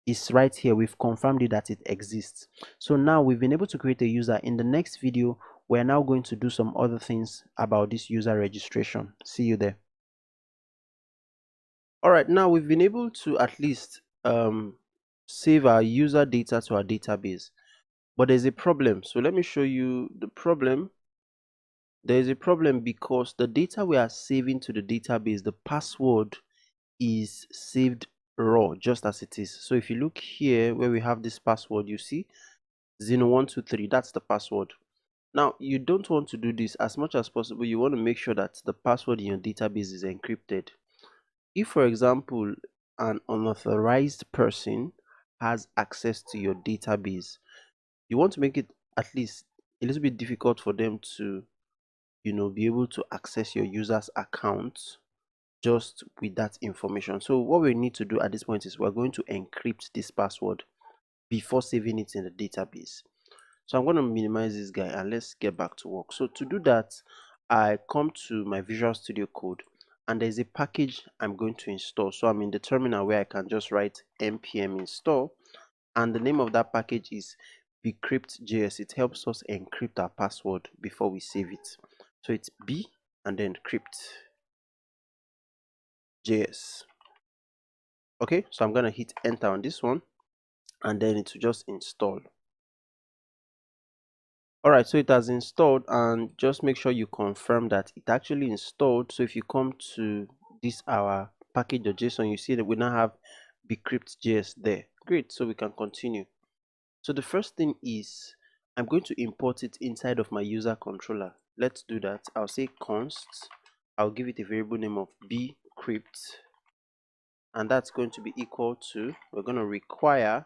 is right here. We've confirmed it that it exists. So now we've been able to create a user. In the next video, we're now going to do some other things about this user registration. See you there. All right, now we've been able to at least save our user data to our database. But there's a problem. So let me show you the problem. There's a problem because the data we are saving to the database, the password is saved raw, just as it is. So if you look here where we have this password, you see Zeno123, that's the password. Now, you don't want to do this. As much as possible, you want to make sure that the password in your database is encrypted. If, for example, an unauthorized person has access to your database, you want to make it at least a little bit difficult for them to, be able to access your user's account just with that information. So what we need to do at this point is we're going to encrypt this password before saving it in the database. So I'm going to minimize this guy and let's get back to work. So to do that, I come to my Visual Studio Code, and there's a package I'm going to install. So I'm in the terminal where I can just write npm install, and the name of that package is bcrypt.js. It helps us encrypt our password before we save it. So it's b and then crypt JS. Okay, so I'm gonna hit enter on this one, and then it will just install. Alright, so it has installed, and just make sure you confirm that it actually installed. So if you come to this our package.json, you see that we now have Bcrypt.js there. Great, so we can continue. So the first thing is I'm going to import it inside of my user controller. Let's do that. I'll say const, I'll give it a variable name of Bcrypt, and that's going to be equal to, we're going to require,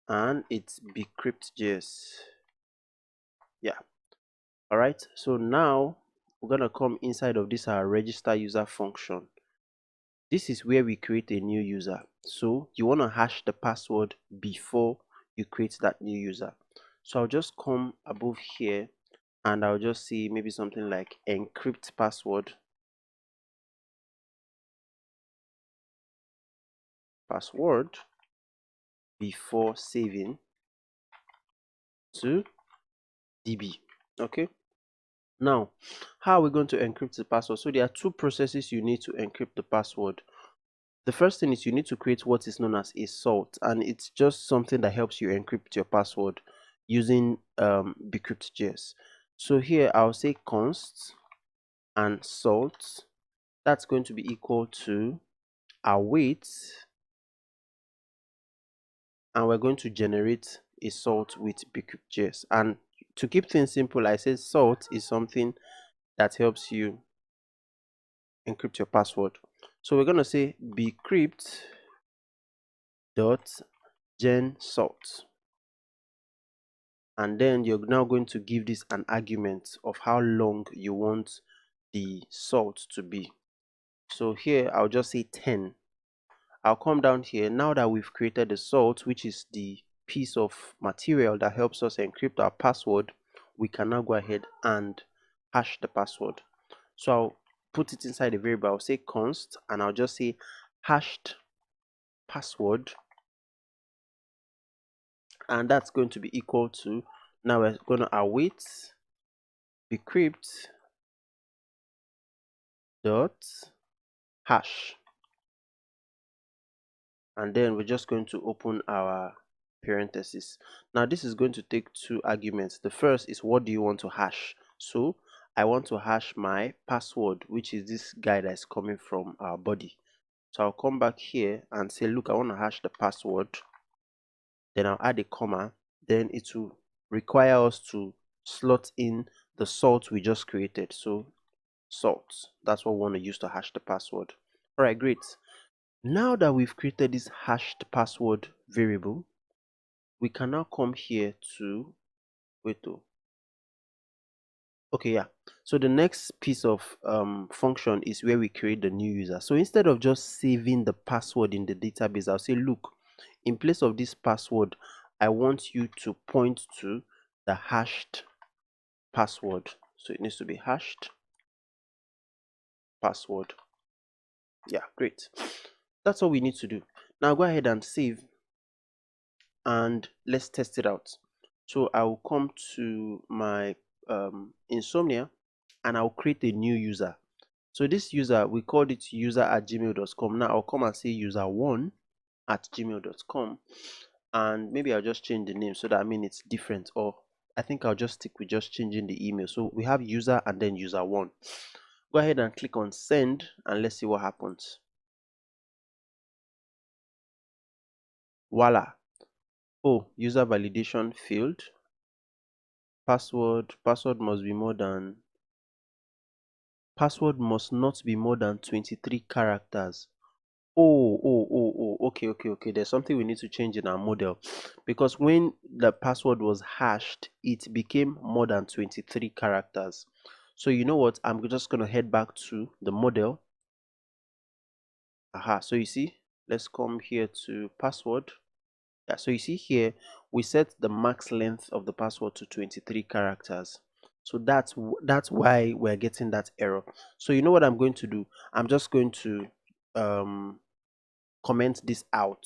and it's Bcrypt.js. Yeah. All right, so now we're going to come inside of this our register user function. This is where we create a new user. So you want to hash the password before you create that new user. So I'll just come above here, and I'll just see maybe something like encrypt password before saving to DB. Okay, now how are we going to encrypt the password? So there are two processes you need to encrypt the password. The first thing is you need to create what is known as a salt, and it's just something that helps you encrypt your password using Bcrypt.js. So here I'll say const and salt. That's going to be equal to await, and we're going to generate a salt with Bcrypt.js. And to keep things simple, I say salt is something that helps you encrypt your password. So we're going to say bcrypt dot gen salt, and then you're now going to give this an argument of how long you want the salt to be. So here I'll just say 10. I'll come down here. Now that we've created the salt, which is the piece of material that helps us encrypt our password, we can now go ahead and hash the password. So I'll put it inside a variable. I'll say const, and I'll just say hashed password, and that's going to be equal to, now we're going to await bcrypt dot hash, and then we're just going to open our parenthesis. Now this is going to take two arguments. The first is, what do you want to hash? So I want to hash my password, which is this guy that is coming from our body. So I'll come back here and say, look, I want to hash the password. Then I'll add a comma. Then it will require us to slot in the salt we just created. So salt, that's what we want to use to hash the password. All right, great. Now that we've created this hashed password variable, we can now come here to okay, yeah. So the next piece of function is where we create the new user. So instead of just saving the password in the database, I'll say, look, in place of this password, I want you to point to the hashed password. So it needs to be hashed password. Yeah, great. That's all we need to do. Now go ahead and save, and let's test it out. So I will come to my Insomnia, and I'll create a new user. So this user, we called it user@gmail.com. Now I'll come and say user1@gmail.com, and maybe I'll just change the name so that it's different, or I think I'll just stick with just changing the email. So we have user and then user1. Go ahead and click on send, and let's see what happens. Voila. Oh, user validation failed. Password must not be more than 23 characters. Okay. There's something we need to change in our model, because when the password was hashed, it became more than 23 characters. So you know what? I'm just going to head back to the model. So you see, let's come here to password. Yeah, so you see here, we set the max length of the password to 23 characters. So that's why we're getting that error. So you know what I'm going to do? I'm just going to comment this out.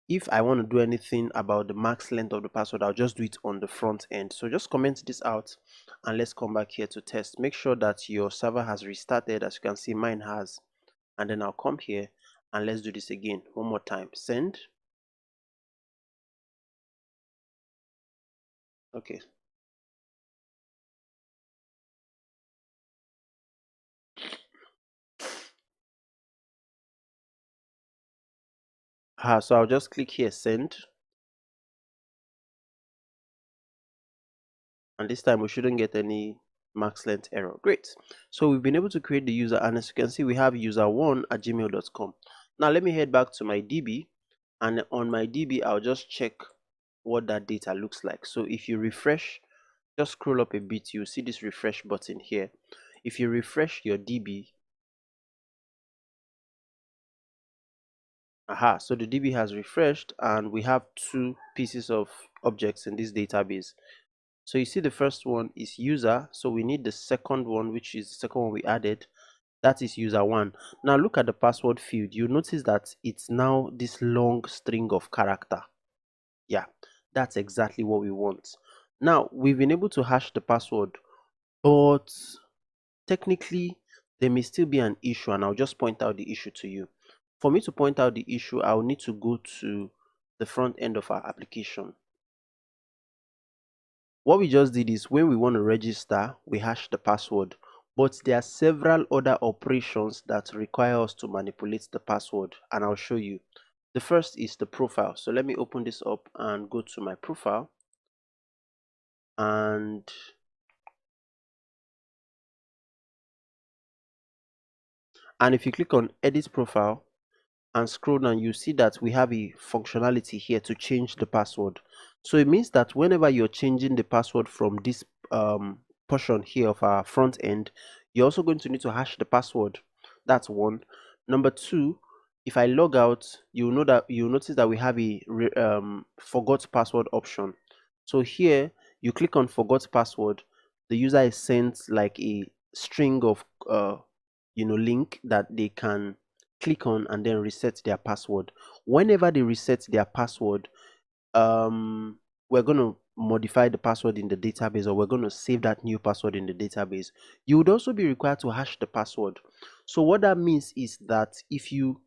If I want to do anything about the max length of the password, I'll just do it on the front end. So just comment this out, and let's come back here to test. Make sure that your server has restarted. As you can see, mine has. And then I'll come here and let's do this again one more time. Send. Okay. So I'll just click here, send. And this time we shouldn't get any max length error. Great. So we've been able to create the user, and as you can see, we have user1@gmail.com. Now let me head back to my DB, and on my DB I'll just check what that data looks like. So if you refresh, just scroll up a bit, you'll see this refresh button here. If you refresh your DB, so the DB has refreshed and we have two pieces of objects in this database. So you see the first one is user, so we need the second one, which is the second one we added, that is user1. Now look at the password field. You notice that it's now this long string of character. Yeah, that's exactly what we want. Now we've been able to hash the password, but technically there may still be an issue, and I'll just point out the issue to you. For me to point out the issue, I'll need to go to the front end of our application. What we just did is when we want to register, we hash the password, but there are several other operations that require us to manipulate the password, and I'll show you. The first is the profile. So let me open this up and go to my profile, and if you click on edit profile and scroll down, you see that we have a functionality here to change the password. So it means that whenever you're changing the password from this portion here of our front end, you're also going to need to hash the password. That's one. Number two, if I log out, you'll notice that we have a forgot password option. So here you click on forgot password, the user is sent like a string of link that they can click on and then reset their password. Whenever they reset their password, we're going to modify the password in the database, or we're going to save that new password in the database. You would also be required to hash the password. So what that means is that if you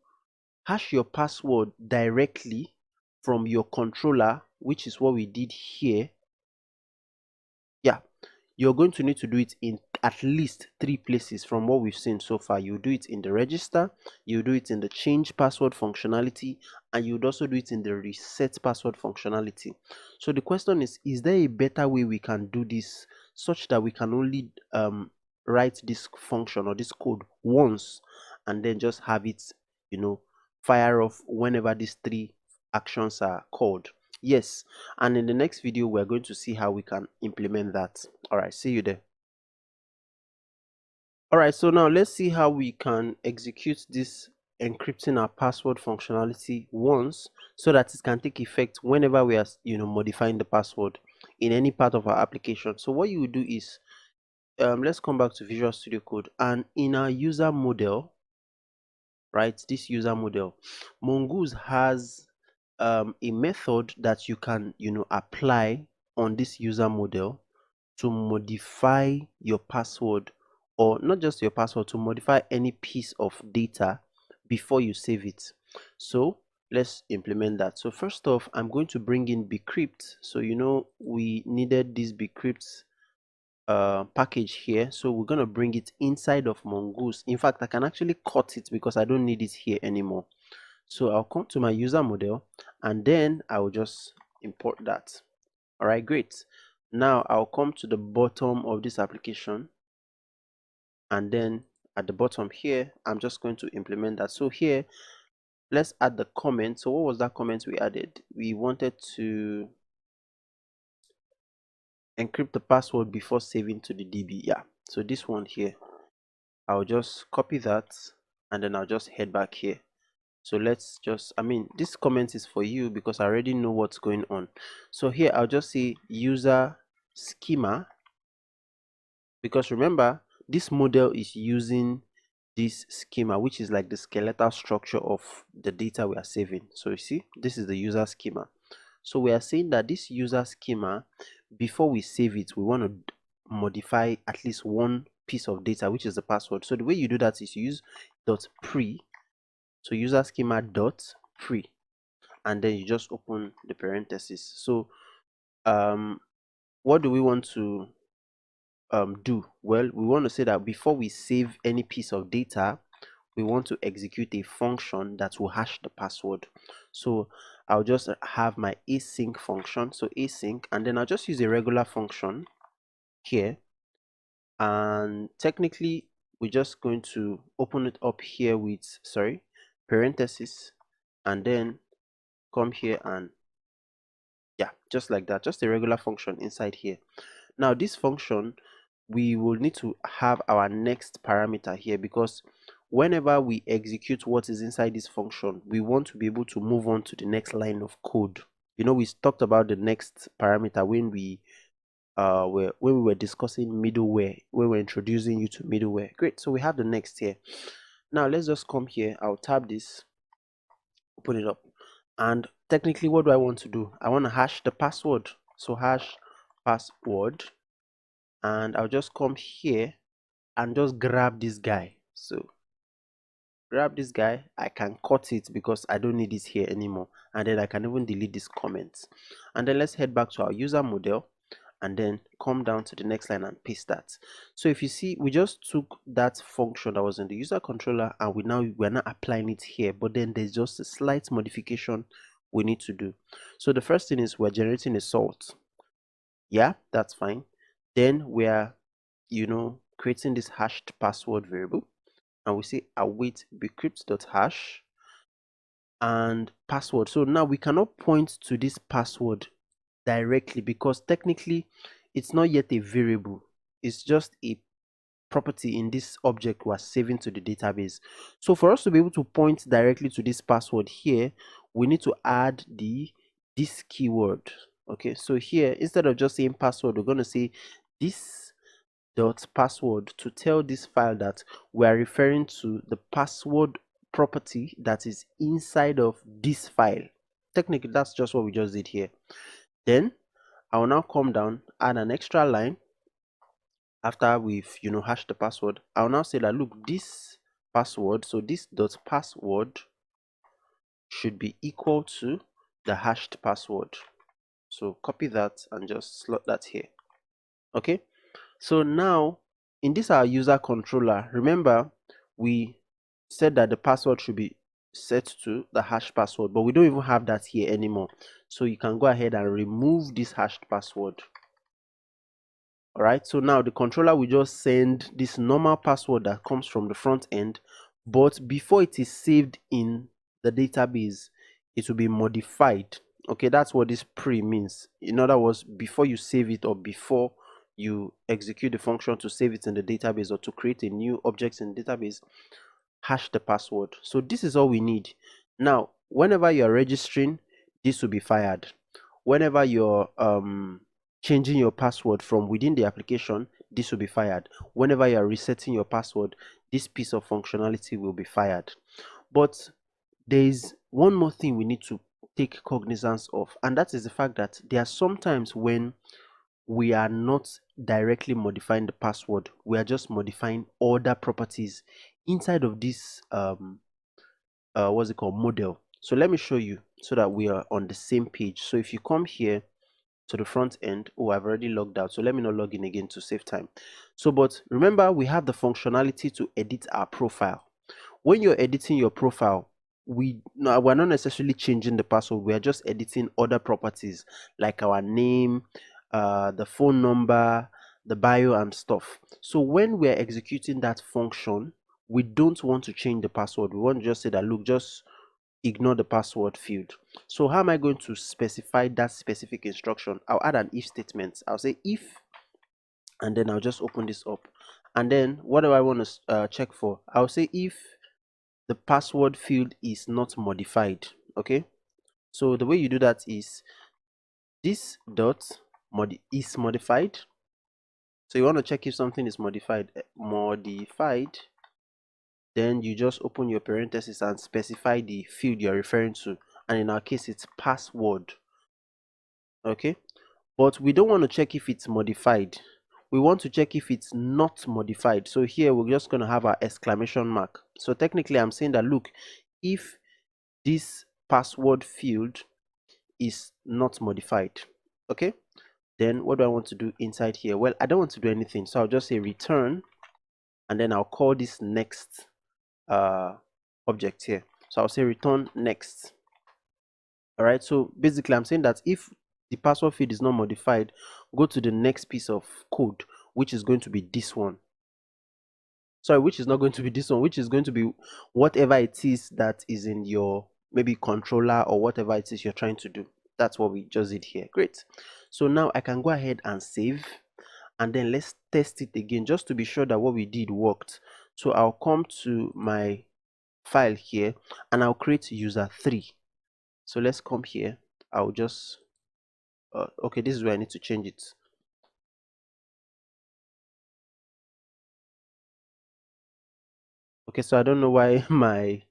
hash your password directly from your controller, which is what we did here, yeah, you're going to need to do it in at least 3 places from what we've seen so far. You do it in the register, you do it in the change password functionality, and you would also do it in the reset password functionality. So the question is there a better way we can do this such that we can only write this function or this code once and then just have it, fire off whenever these 3 actions are called? Yes, and in the next video we're going to see how we can implement that. All right, see you there. All right, so now let's see how we can execute this encrypting our password functionality once, so that it can take effect whenever we are modifying the password in any part of our application. So what you will do is let's come back to Visual Studio Code, and in our user model, right, this user model, Mongoose has a method that you can apply on this user model to modify your password, or not just your password, to modify any piece of data before you save it. So let's implement that. So first off, I'm going to bring in Bcrypt. So we needed this Bcrypt package here, so we're going to bring it inside of Mongoose. In fact, I can actually cut it because I don't need it here anymore. So I'll come to my user model and then I will just import that. All right, great. Now I'll come to the bottom of this application, and then at the bottom here I'm just going to implement that. So here let's add the comment. So what was that comment we added? We wanted to encrypt the password before saving to the DB. Yeah, so this one here, I'll just copy that and then I'll just head back here. So let's just, this comment is for you because I already know what's going on. So here I'll just say user schema, because remember this model is using this schema, which is like the skeletal structure of the data we are saving. So you see, this is the user schema. So we are saying that this user schema, before we save it, we want to modify at least one piece of data, which is the password. So the way you do that is you use .pre, so user schema .pre, and then you just open the parentheses. So what do we want to do? Well, we want to say that before we save any piece of data, we want to execute a function that will hash the password. So I'll just have my async function, so async, and then I'll just use a regular function here, and technically we're just going to open it up here with parenthesis, and then come here and yeah, just like that, just a regular function inside here. Now this function, we will need to have our next parameter here, because whenever we execute what is inside this function, we want to be able to move on to the next line of code. You know, we talked about the next parameter when we were discussing middleware, when we're introducing you to middleware. Great, so we have the next here. Now let's just come here, I'll tab this, open it up, and technically what do I want to do? I want to hash the password, so hash password, and I'll just come here and just grab this guy. So grab this guy, I can cut it because I don't need it here anymore, and then I can even delete this comment. And then let's head back to our user model and then come down to the next line and paste that. So if you see, we just took that function that was in the user controller and we're now applying it here, but then there's just a slight modification we need to do. So the first thing is we're generating a salt. Yeah, that's fine. Then we're creating this hashed password variable, and we say await bcrypt.hash and password. So now we cannot point to this password directly because technically it's not yet a variable, it's just a property in this object we're saving to the database. So for us to be able to point directly to this password here, we need to add this keyword. Okay, so here instead of just saying password, we're going to say this dot password to tell this file that we are referring to the password property that is inside of this file. Technically that's just what we just did here. Then I will now come down, add an extra line after we've hashed the password. I'll now say that look, this password, so this dot password should be equal to the hashed password. So copy that and just slot that here. Okay, so now in this our user controller, remember we said that the password should be set to the hash password, but we don't even have that here anymore. So you can go ahead and remove this hashed password. All right, so now the controller will just send this normal password that comes from the front end, but before it is saved in the database, it will be modified. Okay, that's what this pre means. In other words, before you save it or before you execute the function to save it in the database or to create a new object in the database, hash the password. So this is all we need. Now whenever you're registering, this will be fired. Whenever you're changing your password from within the application, this will be fired. Whenever you're resetting your password, this piece of functionality will be fired. But there is one more thing we need to take cognizance of, and that is the fact that there are sometimes when we are not directly modifying the password, we are just modifying other properties inside of this what's it called, model. So let me show you so that we are on the same page. So if you come here to the front end, oh, I've already logged out, so let me not log in again to save time. So but remember, we have the functionality to edit our profile. When you're editing your profile, we're not necessarily changing the password, we are just editing other properties like our name, the phone number, the bio and stuff. So when we're executing that function, we don't want to change the password. We want to just say that look, just ignore the password field. So how am I going to specify that specific instruction? I'll add an if statement. I'll say if, and then I'll just open this up, and then what do I want to check for? I'll say if the password field is not modified. Okay, so the way you do that is this dot is modified. So you want to check if something is modified, then you just open your parenthesis and specify the field you're referring to, and in our case it's password. Okay, but we don't want to check if it's modified, we want to check if it's not modified. So here we're just going to have our exclamation mark. So technically I'm saying that, look, if this password field is not modified, okay, then what do I want to do inside here? Well, I don't want to do anything, so I'll just say return, and then I'll call this next object here. So I'll say return next. All right, so basically I'm saying that if the password field is not modified, go to the next piece of code, which is going to be this one. Sorry, which is not going to be this one, which is going to be whatever it is that is in your maybe controller or whatever it is you're trying to do. That's what we just did here. Great. So now I can go ahead and save, and then let's test it again just to be sure that what we did worked. So I'll come to my file here and I'll create user 3. So let's come here. I'll just okay, this is where I need to change it. Okay, so I don't know why my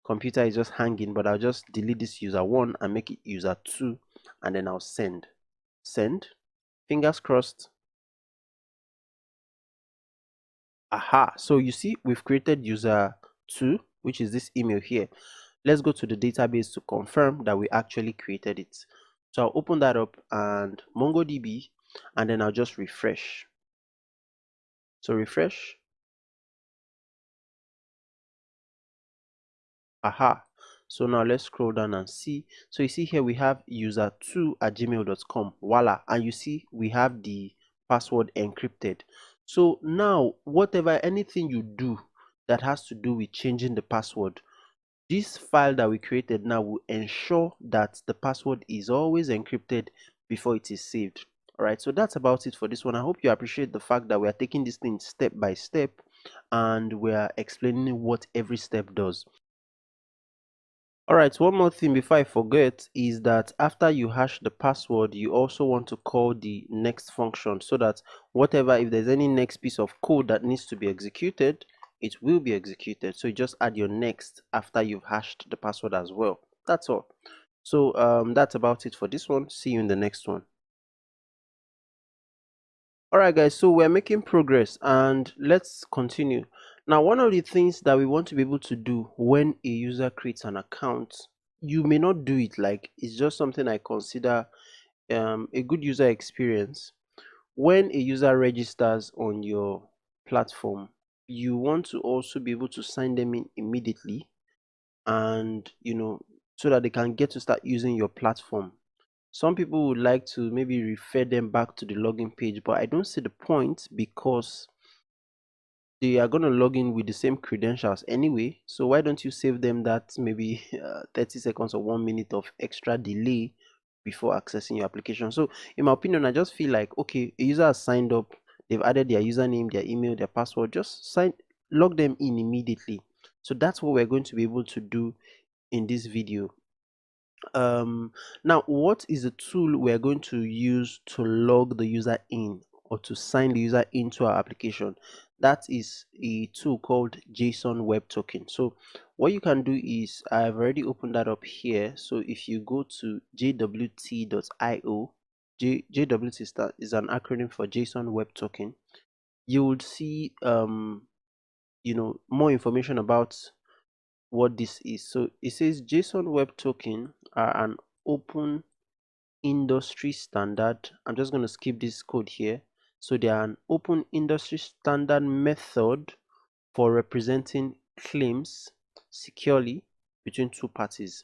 computer is just hanging, but I'll just delete this user 1 and make it user 2, and then I'll send. Fingers crossed. Aha, so you see we've created user 2, which is this email here. Let's go to the database to confirm that we actually created it. So I'll open that up and MongoDB, and then I'll just refresh. So refresh. Aha, so now let's scroll down and see. So you see here we have user2@gmail.com, voila, and you see we have the password encrypted. So now whatever, anything you do that has to do with changing the password, this file that we created now will ensure that the password is always encrypted before it is saved. All right, so that's about it for this one. I hope you appreciate the fact that we are taking this thing step by step and we are explaining what every step does. All right, one more thing before I forget is that after you hash the password, you also want to call the next function, so that whatever, if there's any next piece of code that needs to be executed, it will be executed. So you just add your next after you've hashed the password as well. That's all. So that's about it for this one. See you in the next one. All right, guys, so we're making progress and let's continue. Now, one of the things that we want to be able to do when a user creates an account, you may not do it, like it's just something I consider a good user experience. When a user registers on your platform, you want to also be able to sign them in immediately, and so that they can get to start using your platform. Some people would like to maybe refer them back to the login page, but I don't see the point because they are going to log in with the same credentials anyway. So why don't you save them that maybe 30 seconds or 1 minute of extra delay before accessing your application? So in my opinion, I just feel like, okay, a user has signed up, they've added their username, their email, their password, just log them in immediately. So that's what we're going to be able to do in this video. Now, what is the tool we're going to use to log the user in or to sign the user into our application? That is a tool called JSON Web Token. So what you can do is, I've already opened that up here. So if you go to jwt.io, JWT is an acronym for JSON Web Token. You would see more information about what this is. So it says JSON Web Token are an open industry standard. I'm just going to skip this code here. So they are an open industry standard method for representing claims securely between two parties.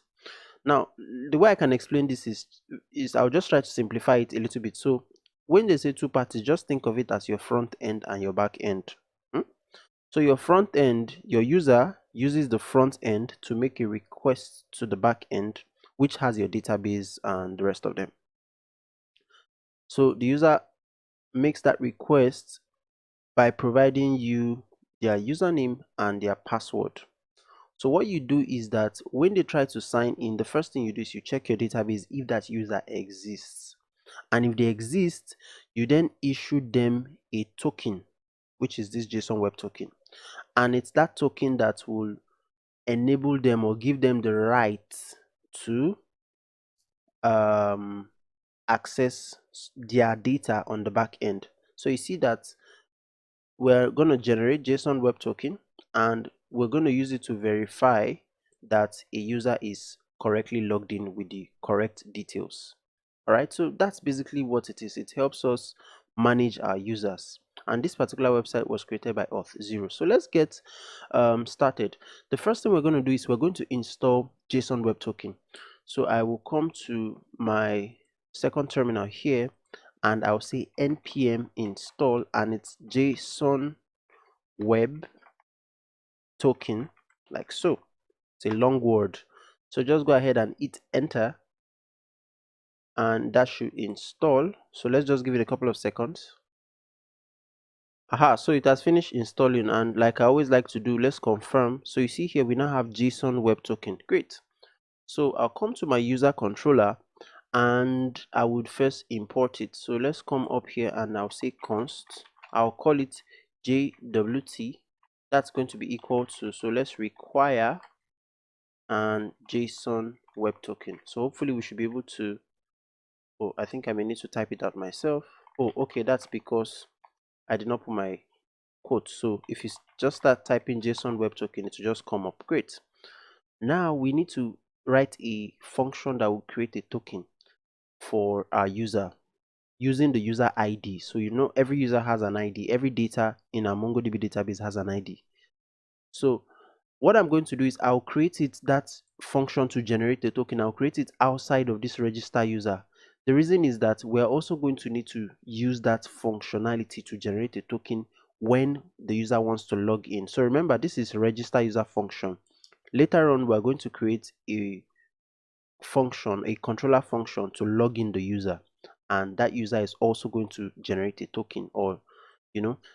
Now, the way I can explain this is I'll just try to simplify it a little bit. So when they say two parties, just think of it as your front end and your back end. So your front end, your user uses the front end to make a request to the back end, which has your database and the rest of them. So the user makes that request by providing you their username and their password. So what you do is that when they try to sign in, the first thing you do is you check your database if that user exists. And if they exist, you then issue them a token, which is this JSON Web Token. And it's that token that will enable them or give them the right to access their data on the back end. So you see that we're going to generate JSON web token, and we're going to use it to verify that a user is correctly logged in with the correct details. All right, so that's basically what it is. It helps us manage our users, and this particular website was created by Auth0. So let's get started. The first thing we're going to do is we're going to install JSON web token. So I will come to my second terminal here, and I'll say npm install, and it's JSON web token, like so. It's a long word, so just go ahead and hit enter, and that should install. So let's just give it a couple of seconds. Aha, so it has finished installing, and like I always like to do, let's confirm. So you see here we now have JSON web token. Great. So I'll come to my user controller, and I would first import it. So let's come up here, and I'll say const, I'll call it JWT. That's going to be equal to, so let's require and JSON web token. So hopefully we should be able to, oh, I think I may need to type it out myself. Oh, okay, that's because I did not put my quote. So if you just start typing JSON web token, it will just come up. Great. Now we need to write a function that will create a token for our user using the user ID. So you know every user has an ID. Every data in our MongoDB database has an ID. So what I'm going to do is I'll create that function to generate the token. I'll create it outside of this register user. The reason is that we're also going to need to use that functionality to generate a token when the user wants to log in. So remember, this is register user function. Later on, we're going to create a function, a controller function, to log in the user, and that user is also going to generate a token, or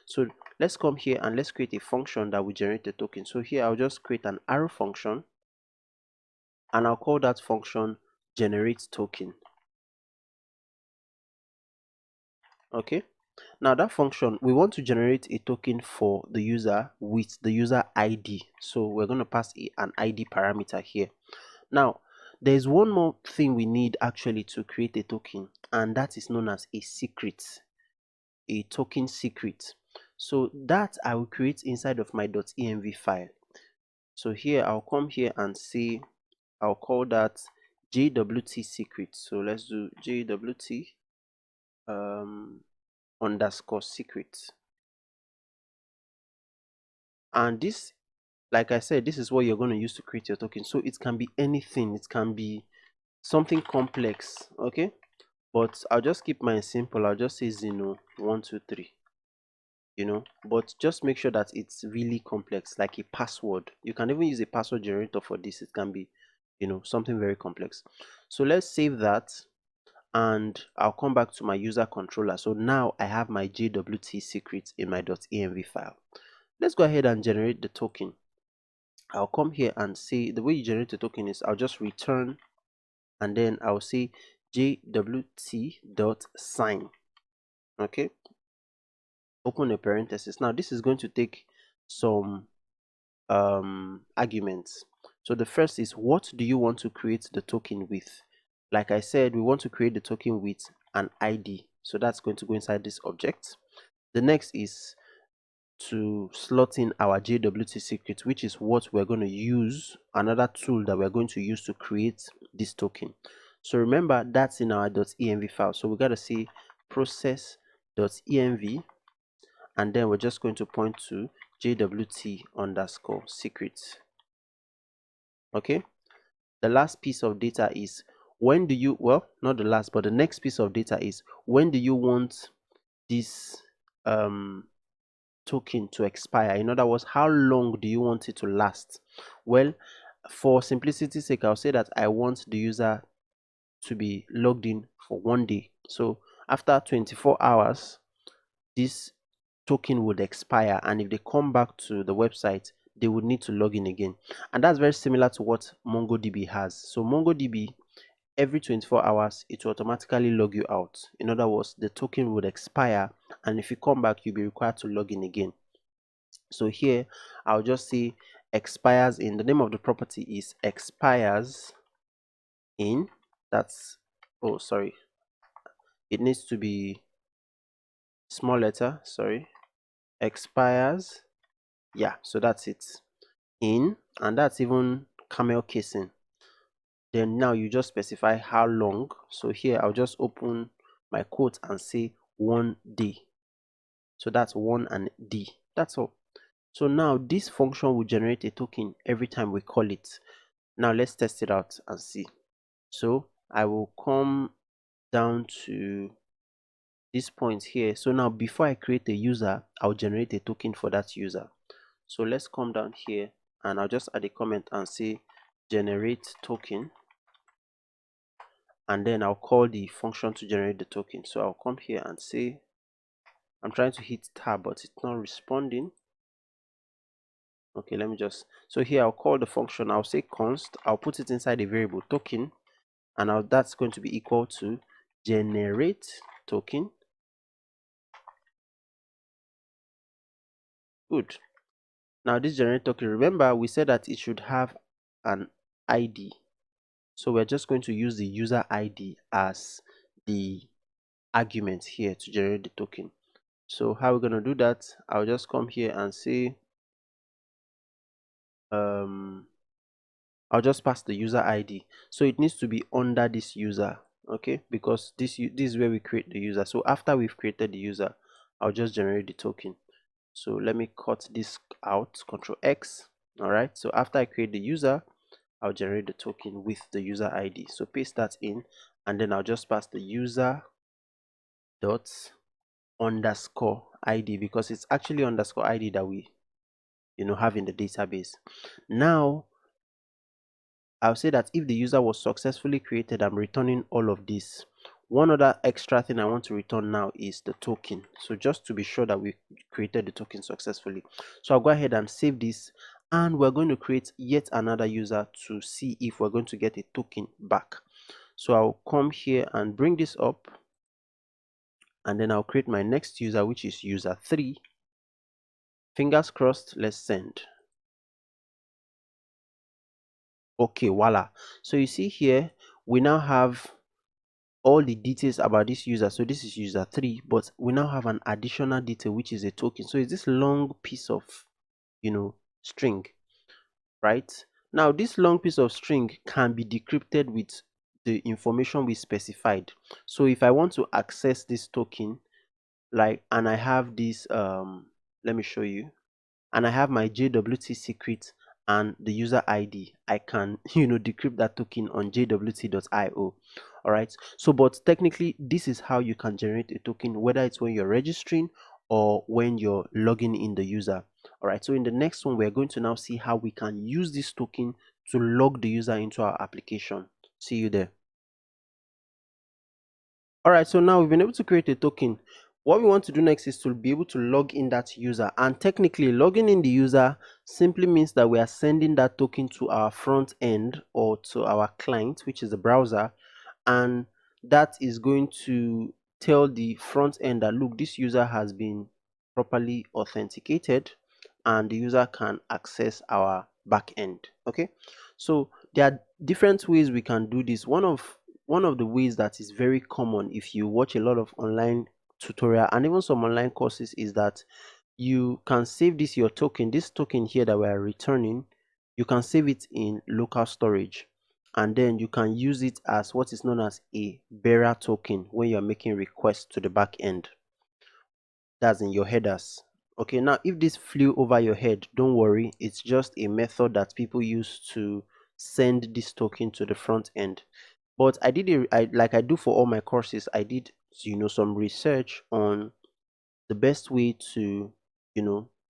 so let's come here and let's create a function that will generate a token. So here I'll just create an arrow function, and I'll call that function generate token. Okay, now that function, we want to generate a token for the user with the user ID. So we're going to pass an ID parameter here. Now there's one more thing we need actually to create a token, and that is known as a secret, a token secret. So that I will create inside of my .env file. So here I'll come here and say, I'll call that JWT secret. So let's do JWT underscore secret. And this, like I said, this is what you're going to use to create your token. So it can be anything, it can be something complex, okay? But I'll just keep mine simple. I'll just say Zeno 123. But just make sure that it's really complex, like a password. You can even use a password generator for this. It can be something very complex. So let's save that, and I'll come back to my user controller. So now I have my JWT secret in my .env file. Let's go ahead and generate the token. I'll come here and say, the way you generate the token is I'll just return, and then I'll say jwt.sign. okay, open a parenthesis. Now this is going to take some arguments. So the first is, what do you want to create the token with? Like I said, we want to create the token with an ID, so that's going to go inside this object. The next is to slot in our JWT secret, which is what we're going to use, another tool that we're going to use to create this token. So remember, that's in our .env file. So we got to say process.env, and then we're just going to point to JWT underscore secret. Okay, the last piece of data is, when do you, well, not the last, but the next piece of data is, when do you want this token to expire? In other words, how long do you want it to last? Well, for simplicity's sake, I'll say that I want the user to be logged in for 1 day. So after 24 hours, this token would expire, and if they come back to the website, they would need to log in again. And that's very similar to what MongoDB has. So MongoDB, every 24 hours, it will automatically log you out. In other words, the token would expire, and if you come back, you'll be required to log in again. So here I'll just say expires in. The name of the property is expires in. That's, oh sorry, it needs to be small letter, sorry, expires, yeah, so that's it, in, and that's even camel casing. Then now you just specify how long. So here I'll just open my quote and say 1 day. So that's 1 and D. That's all. So now this function will generate a token every time we call it. Now let's test it out and see. So I will come down to this point here. So now before I create a user, I'll generate a token for that user. So let's come down here and I'll just add a comment and say generate token, and then I'll call the function to generate the token. So I'll come here and say, I'm trying to hit tab but it's not responding. Okay, let me just, so here I'll call the function, I'll say const, I'll put it inside a variable token, and that's going to be equal to generate token. Good. Now this generate token, remember we said that it should have an ID. So we're just going to use the user ID as the argument here to generate the token. So how we're going to do that, I'll just come here and say I'll just pass the user ID. So it needs to be under this user, okay, because this is where we create the user. So after we've created the user, I'll just generate the token. So let me cut this out, Control X. All right, so after I create the user, I'll generate the token with the user ID. So paste that in, and then I'll just pass the user dot underscore ID, because it's actually underscore ID that we have in the database. Now I'll say that if the user was successfully created, I'm returning all of this. One other extra thing I want to return now is the token. So just to be sure that we created the token successfully. So I'll go ahead and save this, and we're going to create yet another user to see if we're going to get a token back. So I'll come here and bring this up, and then I'll create my next user, which is user 3. Fingers crossed, let's send. Okay, voila. So you see here, we now have all the details about this user. So this is user 3, but we now have an additional detail, which is a token. So it's this long piece of string, right? Now this long piece of string can be decrypted with the information we specified. So if I want to access this token, and I have this let me show you, and I have my JWT secret and the user ID, I can decrypt that token on jwt.io. all right, so but technically this is how you can generate a token, whether it's when you're registering or when you're logging in the user. All right, so in the next one we're going to now see how we can use this token to log the user into our application. See you there. All right, so now we've been able to create a token. What we want to do next is to be able to log in that user, and technically logging in the user simply means that we are sending that token to our front end or to our client, which is the browser, and that is going to tell the front end that, look, this user has been properly authenticated and the user can access our back end. Okay, so there are different ways we can do this. One of the ways that is very common if you watch a lot of online tutorial and even some online courses is that you can save this token here that we are returning. You can save it in local storage, and then you can use it as what is known as a bearer token when you're making requests to the back end. That's in your headers. Okay, now if this flew over your head, don't worry, it's just a method that people use to send this token to the front end. But like I do for all my courses, I did some research on the best way to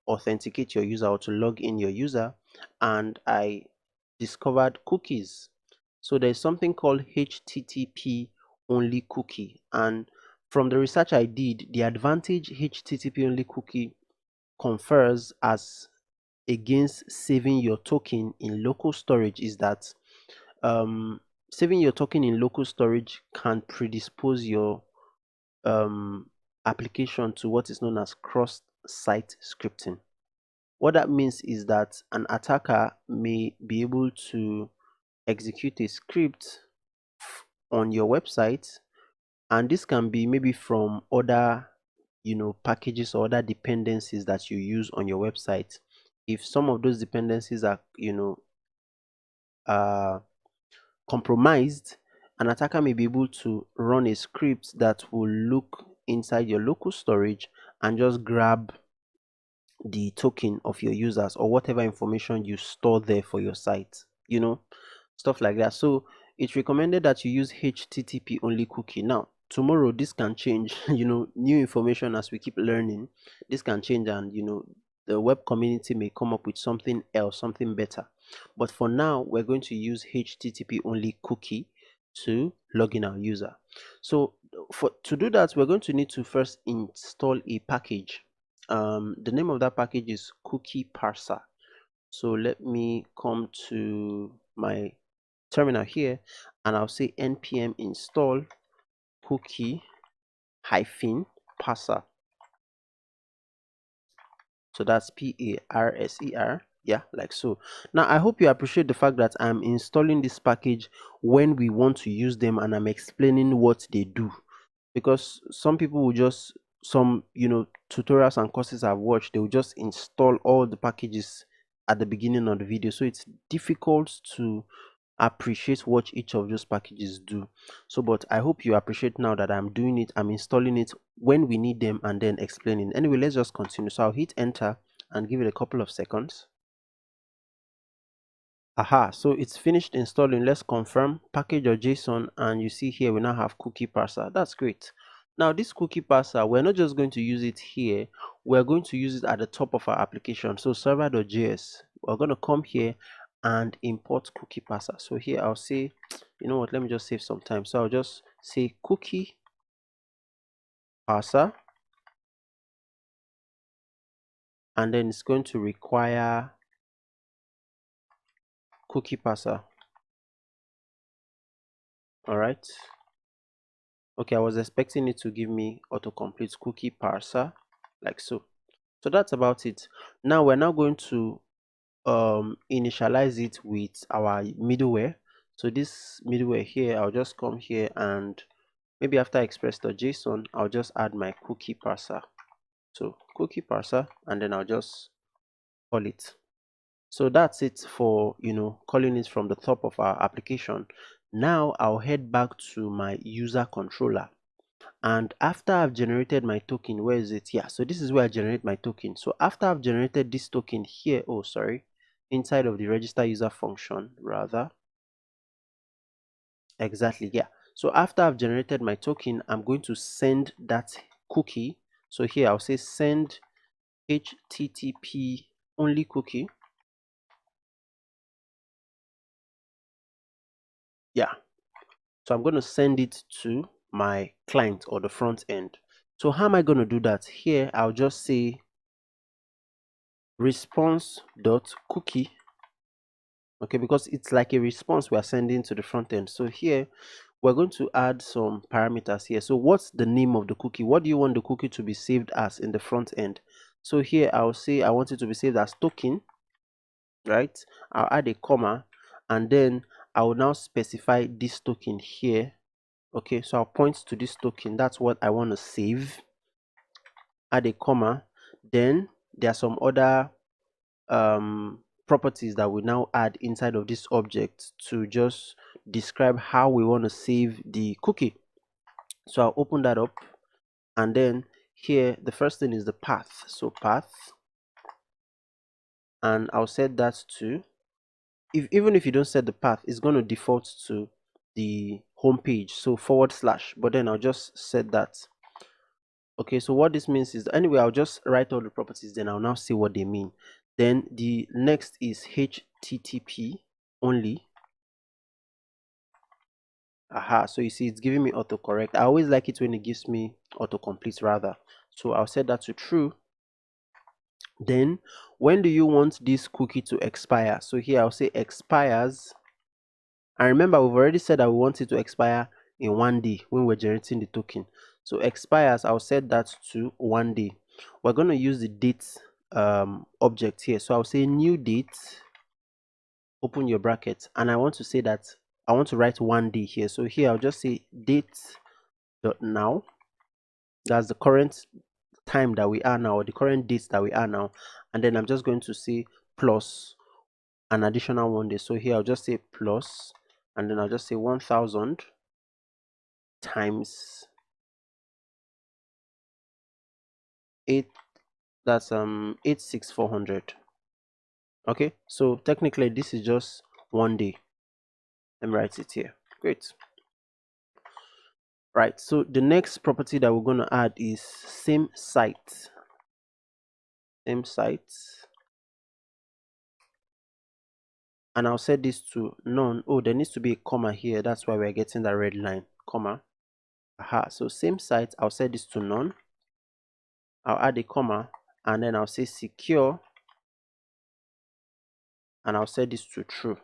authenticate your user or to log in your user, and I discovered cookies. So there's something called HTTP only cookie, and from the research I did, the advantage HTTP only cookie confers as against saving your token in local storage is that saving your token in local storage can predispose your application to what is known as cross-site scripting. What that means is that an attacker may be able to execute a script on your website, and this can be maybe from other packages or other dependencies that you use on your website. If some of those dependencies are uh, compromised, an attacker may be able to run a script that will look inside your local storage and just grab the token of your users or whatever information you store there for your site, stuff like that. So it's recommended that you use HTTP only cookie. Now, tomorrow this can change, new information as we keep learning. This can change, and the web community may come up with something else, something better. But for now, we're going to use HTTP only cookie to log in our user. So to do that, we're going to need to first install a package. The name of that package is cookie parser. So let me come to my terminal here, and I'll say npm install cookie parser. So that's parser, yeah, like so. Now I hope you appreciate the fact that I'm installing this package when we want to use them, and I'm explaining what they do, because some people will just, some tutorials and courses I've watched, they will just install all the packages at the beginning of the video, so it's difficult to appreciate what each of those packages do. So but I hope you appreciate now that I'm doing it, I'm installing it when we need them and then explaining. Anyway, let's just continue. So I'll hit enter and give it a couple of seconds. Aha, so it's finished installing. Let's confirm package or JSON, and you see here we now have cookie parser. That's great. Now this cookie parser, we're not just going to use it here, we're going to use it at the top of our application. So server.js, we're going to come here and import cookie parser. So here I'll say, you know what, let me just save some time. So I'll just say cookie parser, and then it's going to require cookie parser. All right. Okay, I was expecting it to give me autocomplete cookie parser, like so. So that's about it. Now we're now going to initialize it with our middleware. So this middleware here, I'll just come here, and maybe after express.json, I'll just add my cookie parser. So cookie parser, and then I'll just call it. So that's it for calling it from the top of our application. Now I'll head back to my user controller, and after I've generated my token, where is it? Yeah, so this is where I generate my token. So after I've generated this token here, oh sorry, inside of the register user function rather, exactly, yeah. So after I've generated my token, I'm going to send that cookie. So here I'll say send HTTP only cookie. Yeah, so I'm going to send it to my client or the front end. So how am I going to do that? Here I'll just say response.cookie. Okay, because it's like a response we are sending to the front end. So here we're going to add some parameters here. So what's the name of the cookie? What do you want the cookie to be saved as in the front end? So here I'll say I want it to be saved as token, right? I'll add a comma, and then I will now specify this token here. Okay, so I'll point to this token. That's what I want to save. Add a comma. Then there are some other properties that we now add inside of this object to just describe how we want to save the cookie. So I'll open that up, and then here the first thing is the path. So path, and I'll set that to, even if you don't set the path, it's going to default to the home page, so /, but then I'll just set that. Okay, so what this means is, anyway, I'll just write all the properties, then I'll now see what they mean. Then the next is HTTP only. Aha, so you see it's giving me autocorrect. I always like it when it gives me autocomplete rather. So I'll set that to true. Then when do you want this cookie to expire? So here I'll say expires. And remember, we've already said that we want it to expire in 1 day when we're generating the token. So expires, I'll set that to 1 day. We're going to use the date object here. So I'll say new date, open your brackets, and I want to say that I want to write 1 day here. So here I'll just say date.now. That's the current time that we are now, or the current dates that we are now, and then I'm just going to say plus an additional 1 day. So here I'll just say plus, and then I'll just say 1000 times 8, that's 86400. Okay, so technically this is just 1 day. Let me write it here. Great. Right, so the next property that we're going to add is same site. Same site. And I'll set this to none. Oh, there needs to be a comma here. That's why we're getting that red line, comma. Aha, so same site, I'll set this to none. I'll add a comma, and then I'll say secure, and I'll set this to true.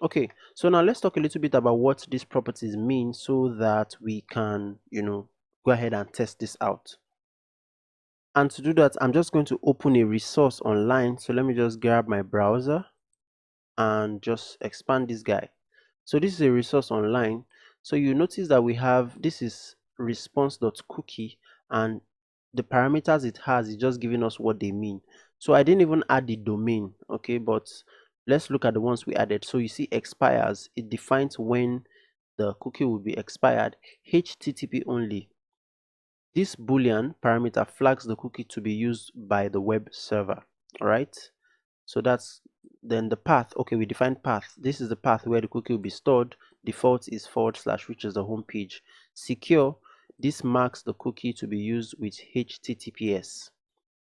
Okay, so now let's talk a little bit about what these properties mean so that we can, go ahead and test this out. And to do that, I'm just going to open a resource online. So let me just grab my browser and just expand this guy. So this is a resource online. So you notice that we have, this is response.cookie, and the parameters it has is just giving us what they mean. So I didn't even add the domain, okay, but let's look at the ones we added. So you see expires, it defines when the cookie will be expired. HTTP only. This boolean parameter flags the cookie to be used by the web server. All right, so that's then the path. Okay, we defined path. This is the path where the cookie will be stored. Default is / which is the home page. Secure, this marks the cookie to be used with HTTPS.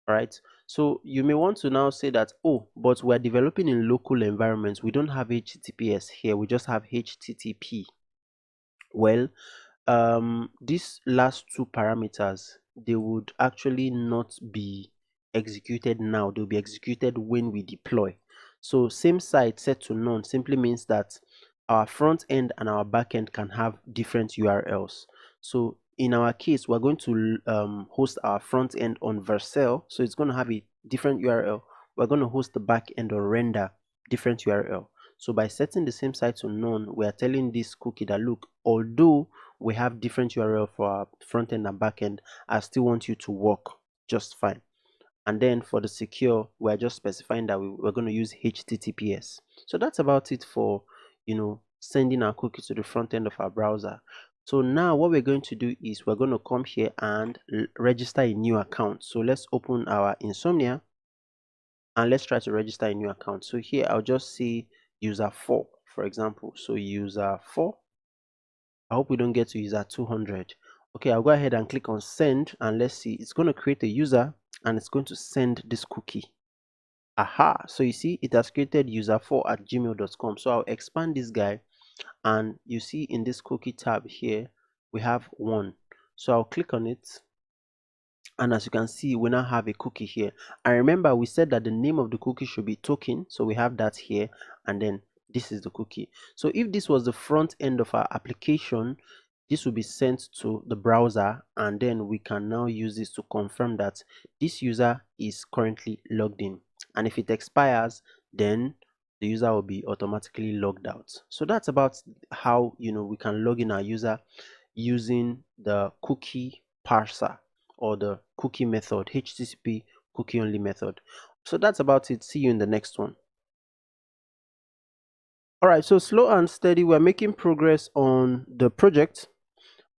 All right, so you may want to now say that, oh, but we're developing in local environments, we don't have HTTPS here, we just have HTTP. Well, these last two parameters, they would actually not be executed now, they'll be executed when we deploy. So same site set to none simply means that our front end and our back end can have different URLs. So in our case, we're going to host our front end on Vercel, so it's going to have a different URL. We're going to host the back end on Render, different URL. So by setting the same site to none, we are telling this cookie that, look, although we have different URL for our front end and back end, I still want you to work just fine. And then for the secure, we're just specifying that we're going to use HTTPS. So that's about it for, sending our cookie to the front end of our browser. So now what we're going to do is we're going to come here and register a new account. So let's open our Insomnia and let's try to register a new account. So here I'll just say user 4, for example. So user 4. I hope we don't get to user 200. Okay, I'll go ahead and click on send, and let's see, it's going to create a user and it's going to send this cookie. Aha, so you see it has created user4@gmail.com. So I'll expand this guy, and you see in this cookie tab here we have 1. So I'll click on it, and as you can see, we now have a cookie here. And remember, we said that the name of the cookie should be token, so we have that here, and then this is the cookie. So if this was the front end of our application, this will be sent to the browser, and then we can now use this to confirm that this user is currently logged in. And if it expires, then the user will be automatically logged out. So that's about how we can log in our user using the cookie parser, or the cookie method, HTTP cookie only method. So that's about it. See you in the next one. All right, so slow and steady, we're making progress on the project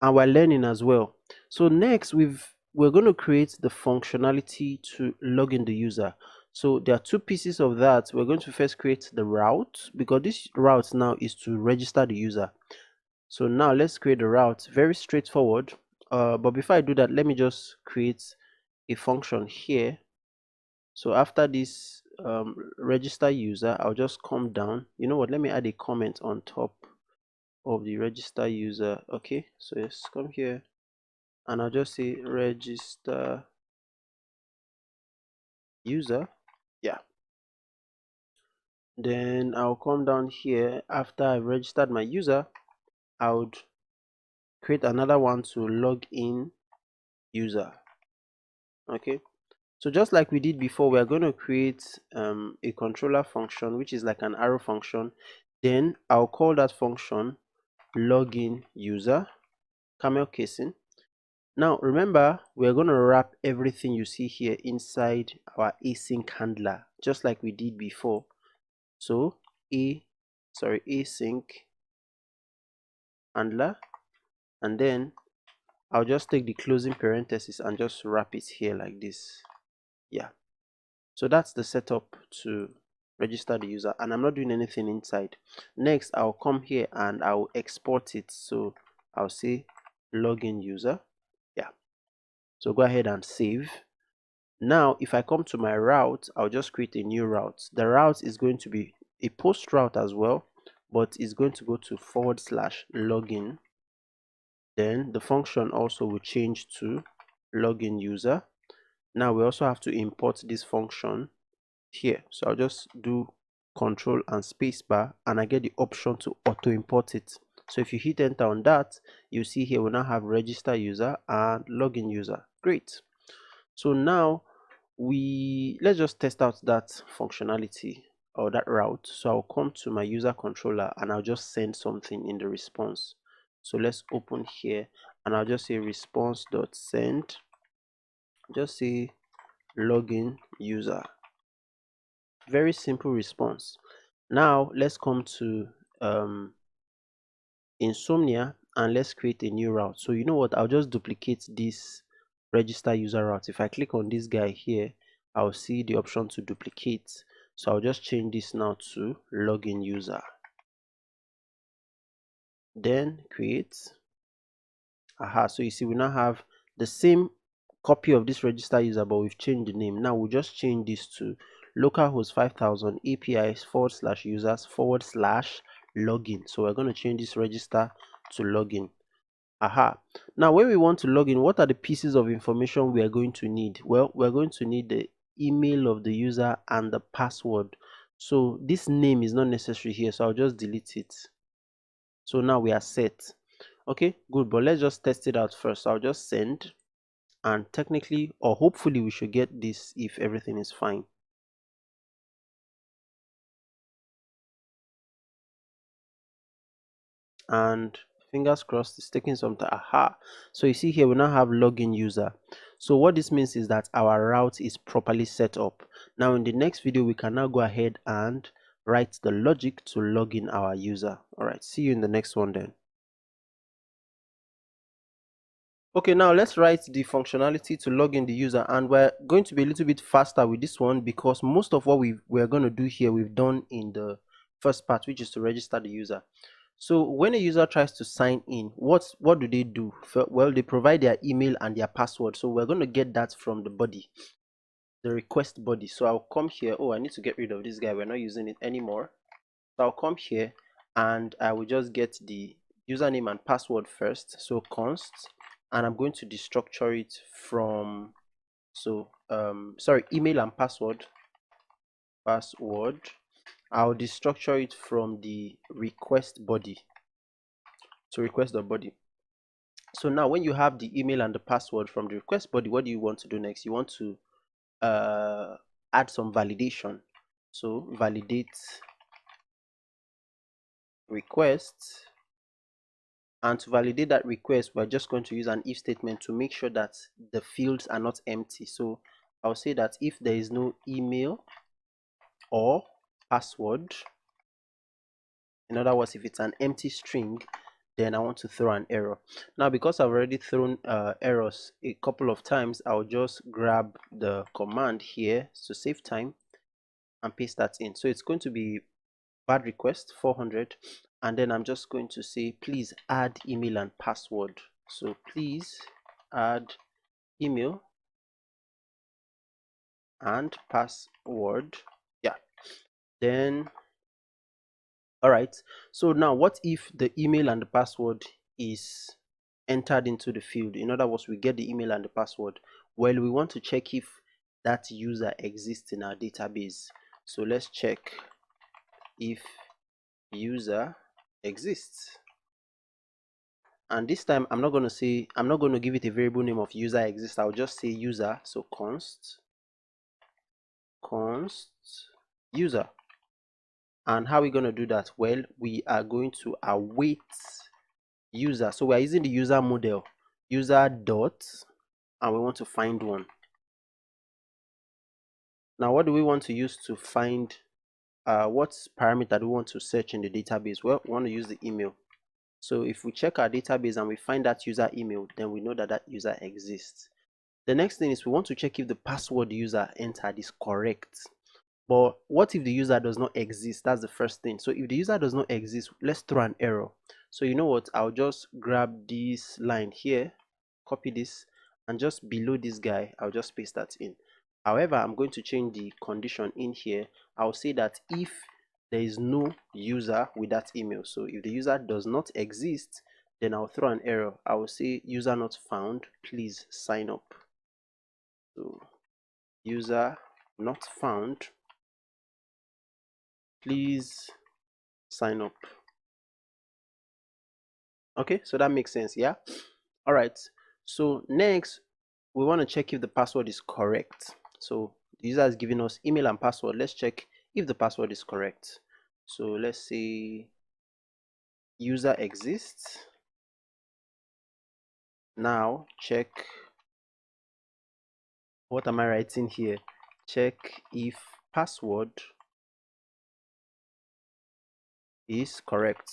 and we're learning as well. So next we're going to create the functionality to log in the user. So there are two pieces of that. We're going to first create the route, because this route now is to register the user. So now let's create a route. Very straightforward. But before I do that, let me just create a function here. So after this register user, I'll just come down. You know what, let me add a comment on top of the register user. Okay, so let's come here and I'll just say register user. Yeah, then I'll come down here. After I've registered my user, I would create another one to log in user. Okay, so just like we did before, we are going to create a controller function, which is like an arrow function. Then I'll call that function login user, camel casing. Now remember, we're going to wrap everything you see here inside our async handler, just like we did before. So async handler, and then I'll just take the closing parenthesis and just wrap it here like this. Yeah, so that's the setup to register the user, and I'm not doing anything inside. Next, I'll come here and I'll export it. So I'll say login user. Yeah, so go ahead and save. Now if I come to my route, I'll just create a new route. The route is going to be a post route as well, but it's going to go to /login. Then the function also will change to login user. Now we also have to import this function here, so I'll just do control and spacebar, and I get the option to auto import it. So if you hit enter on that, you see here we now have register user and login user. Great. So now let's just test out that functionality or that route. So I'll come to my user controller and I'll just send something in the response. So let's open here and I'll just say response.send, just say login user. Very simple response. Now let's come to Insomnia and let's create a new route. So you know what, I'll just duplicate this register user route. If I click on this guy here, I'll see the option to duplicate. So I'll just change this now to login user. Then create. So you see we now have the same copy of this register user, but we've changed the name. Now we'll just change this to localhost 5000 APIs /users /login. So we're going to change this register to login. Now when we want to log in, what are the pieces of information we are going to need? Well, we're going to need the email of the user and the password. So this name is not necessary here, so I'll just delete it. So now we are set. Okay, good, but let's just test it out first. I'll just send, and technically or hopefully we should get this if everything is fine. And fingers crossed, it's taking some time. So you see here we now have login user. So what this means is that our route is properly set up. Now in the next video we can now go ahead and write the logic to log in our user. All right, see you in the next one then. Okay, now let's write the functionality to log in the user, and we're going to be a little bit faster with this one because most of what we're going to do here we've done in the first part, which is to register the user. So when a user tries to sign in, what do they do? Well, they provide their email and their password. So we're going to get that from the body, the request body. So I'll come here. I need to get rid of this guy. We're not using it anymore. So I'll come here and I will just get the username and password first. So const, and I'm going to destructure it from, email and password. I'll destructure it from the request body. So request the body. So now when you have the email and the password from the request body, what do you want to do next? You want to add some validation. So validate request, and to validate that request we're just going to use an if statement to make sure that the fields are not empty. So I'll say that if there is no email or password, in other words, if it's an empty string, then I want to throw an error. Now because I've already thrown errors a couple of times, I'll just grab the command here to save time and paste that in. So it's going to be bad request 400, and then I'm just going to say please add email and password. So please add email and password. Yeah, then all right, so now what if the email and the password is entered into the field? In other words, we get the email and the password. Well, we want to check if that user exists in our database. So let's check if user exists, and this time I'm not going to give it a variable name of user exists. I'll just say user. So const user. And how are we going to do that? Well, we are going to await user. So we are using the user model. user dot, and we want to find one. Now what do we want to use to find what parameter do we want to search in the database? Well, we want to use the email. So if we check our database and we find that user email, then we know that that user exists. The next thing is we want to check if the password the user entered is correct. But what if the user does not exist? That's the first thing. So if the user does not exist, let's throw an error. So you know what? I'll just grab this line here, copy this, and just below this guy, I'll just paste that in. However, I'm going to change the condition in here. I'll say that if there is no user with that email, so if the user does not exist, then I'll throw an error. I will say user not found, please sign up. So user not found, please sign up. Okay, so that makes sense. Yeah. All right, so next we want to check if the password is correct. So the user is giving us email and password. Let's check if the password is correct. So let's say user exists. Now check, what am I writing here? Check if password is correct.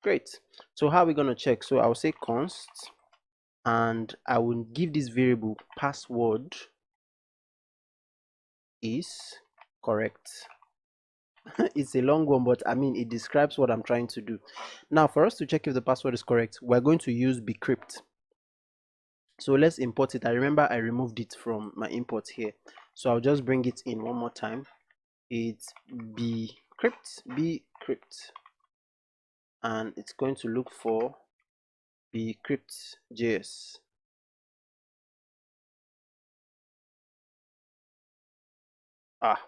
Great. So how are we going to check? So I'll say const, and I will give this variable password is correct. It's a long one, but I mean it describes what I'm trying to do. Now for us to check if the password is correct, we're going to use bcrypt. So let's import it. I remember I removed it from my import here, so I'll just bring it in one more time. It's bcrypt, and it's going to look for bcrypt.js.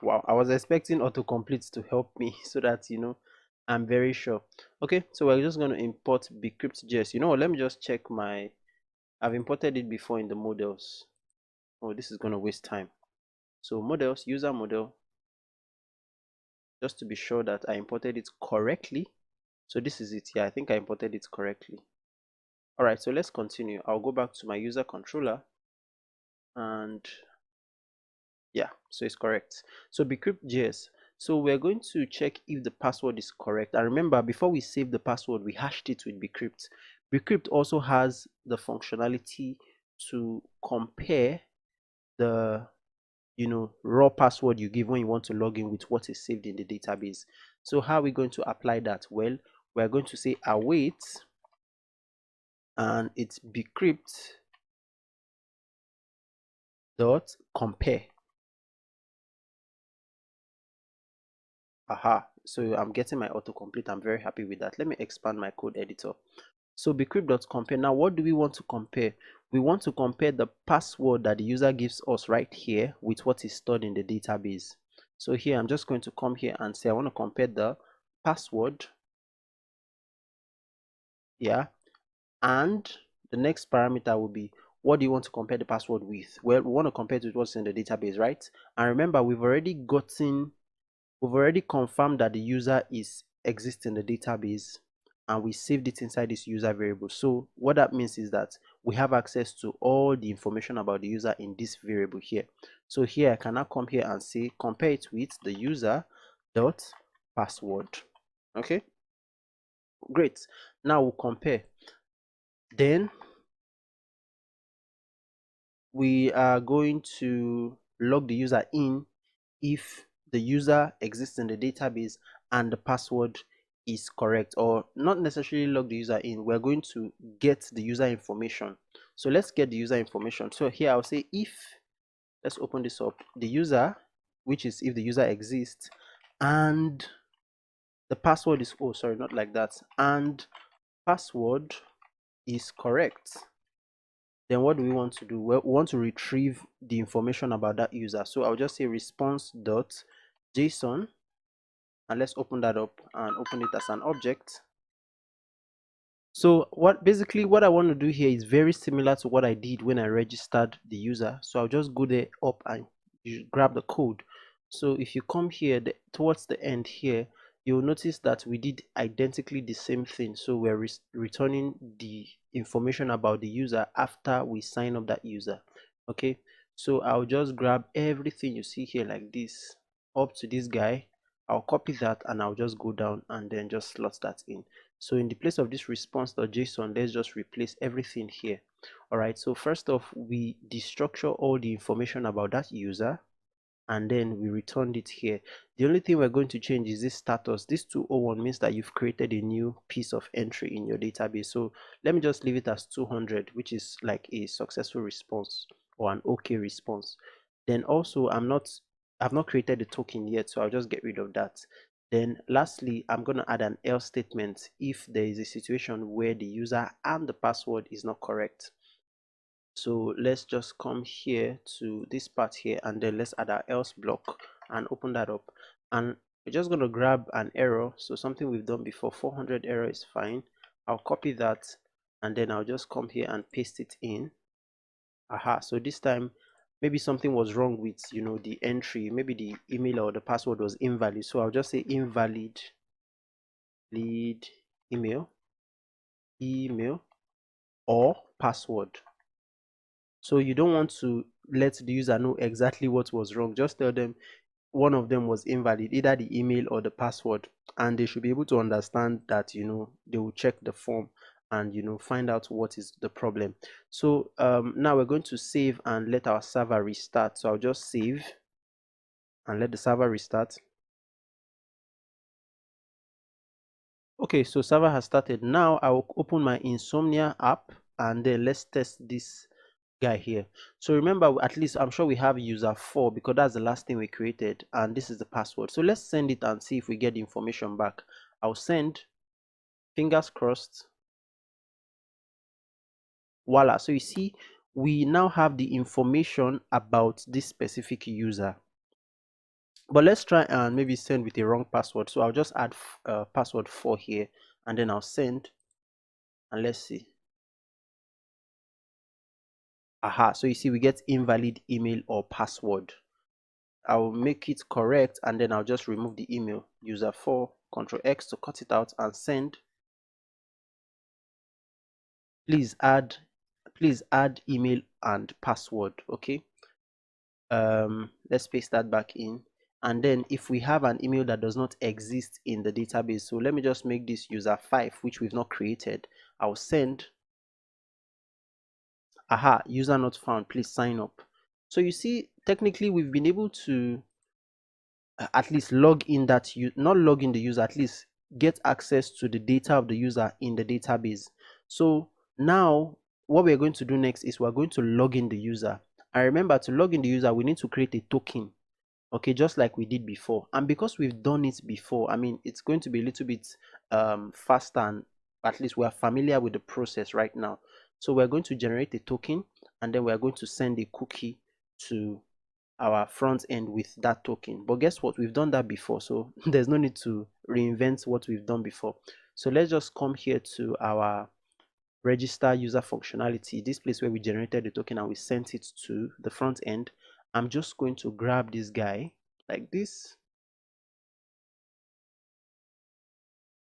Wow, I was expecting autocomplete to help me so that I'm very sure. Okay, so we're just going to import bcrypt.js. You know what, let me just check I've imported it before in the models. Oh, this is going to waste time. So models, user model, just to be sure that I imported it correctly. So this is it. Yeah, I think I imported it correctly. All right, so let's continue. I'll go back to my user controller, and yeah, so it's correct. So bcrypt.js. So we're going to check if the password is correct. And remember, before we save the password, we hashed it with bcrypt. Bcrypt also has the functionality to compare the raw password you give when you want to log in with what is saved in the database. So how are we going to apply that? Well, we're going to say await, and it's bcrypt dot compare. So I'm getting my autocomplete. I'm very happy with that. Let me expand my code editor. So bcrypt.compare. Now what do we want to compare? We want to compare the password that the user gives us right here with what is stored in the database. So here I'm just going to come here and say I want to compare the password, yeah, and the next parameter will be, what do you want to compare the password with? Well, we want to compare it with what's in the database, right? And remember, we've already confirmed that the user exists in the database, and we saved it inside this user variable. So what that means is that we have access to all the information about the user in this variable here. So here I can now come here and say compare it with the user dot password. Okay, great. Now we'll compare. Then we are going to log the user in if the user exists in the database and the password is correct, or not necessarily log the user in. We're going to get the user information. So let's get the user information. So here I'll say if, let's open this up, the user, which is if the user exists, and the password is, oh sorry, not like that, and password is correct. Then what do we want to do? Well, we want to retrieve the information about that user. So I'll just say response.json, and let's open that up and open it as an object. So basically what I want to do here is very similar to what I did when I registered the user. So I'll just go there up and you grab the code. So if you come here towards the end here, you'll notice that we did identically the same thing. So we're returning the information about the user after we sign up that user. Okay, so I'll just grab everything you see here like this up to this guy. I'll copy that and I'll just go down and then just slot that in. So in the place of this response.json, let's just replace everything here. All right, so first off, we destructure all the information about that user, and then we returned it here. The only thing we're going to change is this status. This 201 means that you've created a new piece of entry in your database. So let me just leave it as 200, which is like a successful response or an okay response. Then also I've not created the token yet, so I'll just get rid of that. Then lastly, I'm going to add an else statement if there is a situation where the user and the password is not correct. So let's just come here to this part here, and then let's add our else block and open that up. And we're just going to grab an error, so something we've done before. 400 error is fine. I'll copy that, and then I'll just come here and paste it in. Aha, so this time maybe something was wrong with the entry. Maybe the email or the password was invalid, so I'll just say invalid lead email or password. So you don't want to let the user know exactly what was wrong. Just tell them one of them was invalid, either the email or the password, and they should be able to understand that they will check the form and find out what is the problem. So now we're going to save and let our server restart. So I'll just save and let the server restart. Okay, so server has started. Now I will open my Insomnia app and then let's test this guy here. So remember, at least I'm sure we have user 4 because that's the last thing we created, and this is the password. So let's send it and see if we get the information back. I'll send, fingers crossed. Voila. So you see, we now have the information about this specific user. But let's try and maybe send with a wrong password. So I'll just add password 4 here, and then I'll send, and let's see. Aha, so you see we get invalid email or password. I'll make it correct, and then I'll just remove the email. User 4, Ctrl X to cut it out and send. Please add email and password. Okay, let's paste that back in. And then if we have an email that does not exist in the database, so let me just make this user 5, which we've not created. I'll send. Aha, user not found, please sign up. So you see, technically we've been able to at least log in that not log in the user, at least get access to the data of the user in the database. So now what we're going to do next is we're going to log in the user. And remember, to log in the user, we need to create a token. Okay, just like we did before. And because we've done it before, I mean, it's going to be a little bit faster, and at least we're familiar with the process right now. So we're going to generate a token, and then we're going to send a cookie to our front end with that token. But guess what? We've done that before, so there's no need to reinvent what we've done before. So let's just come here to our register user functionality, this place where we generated the token and we sent it to the front end. I'm just going to grab this guy like this.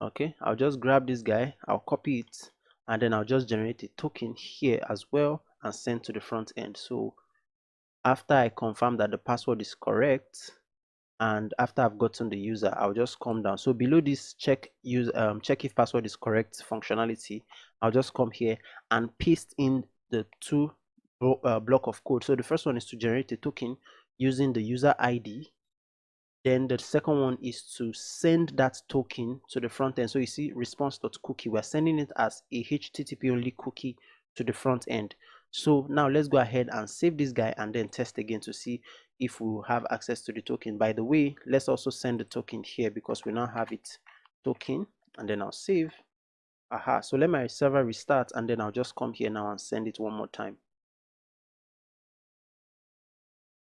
Okay, I'll just grab this guy, I'll copy it, and then I'll just generate a token here as well and send to the front end. So after I confirm that the password is correct, and after I've gotten the user, I'll just come down. So below this check if password is correct functionality, I'll just come here and paste in the two block of code. So the first one is to generate a token using the user ID. Then the second one is to send that token to the front end. So you see response.cookie, we're sending it as a HTTP only cookie to the front end. So now let's go ahead and save this guy and then test again to see if we have access to the token. By the way, let's also send the token here because we now have it token, and then I'll save. Aha, so let my server restart, and then I'll just come here now and send it one more time.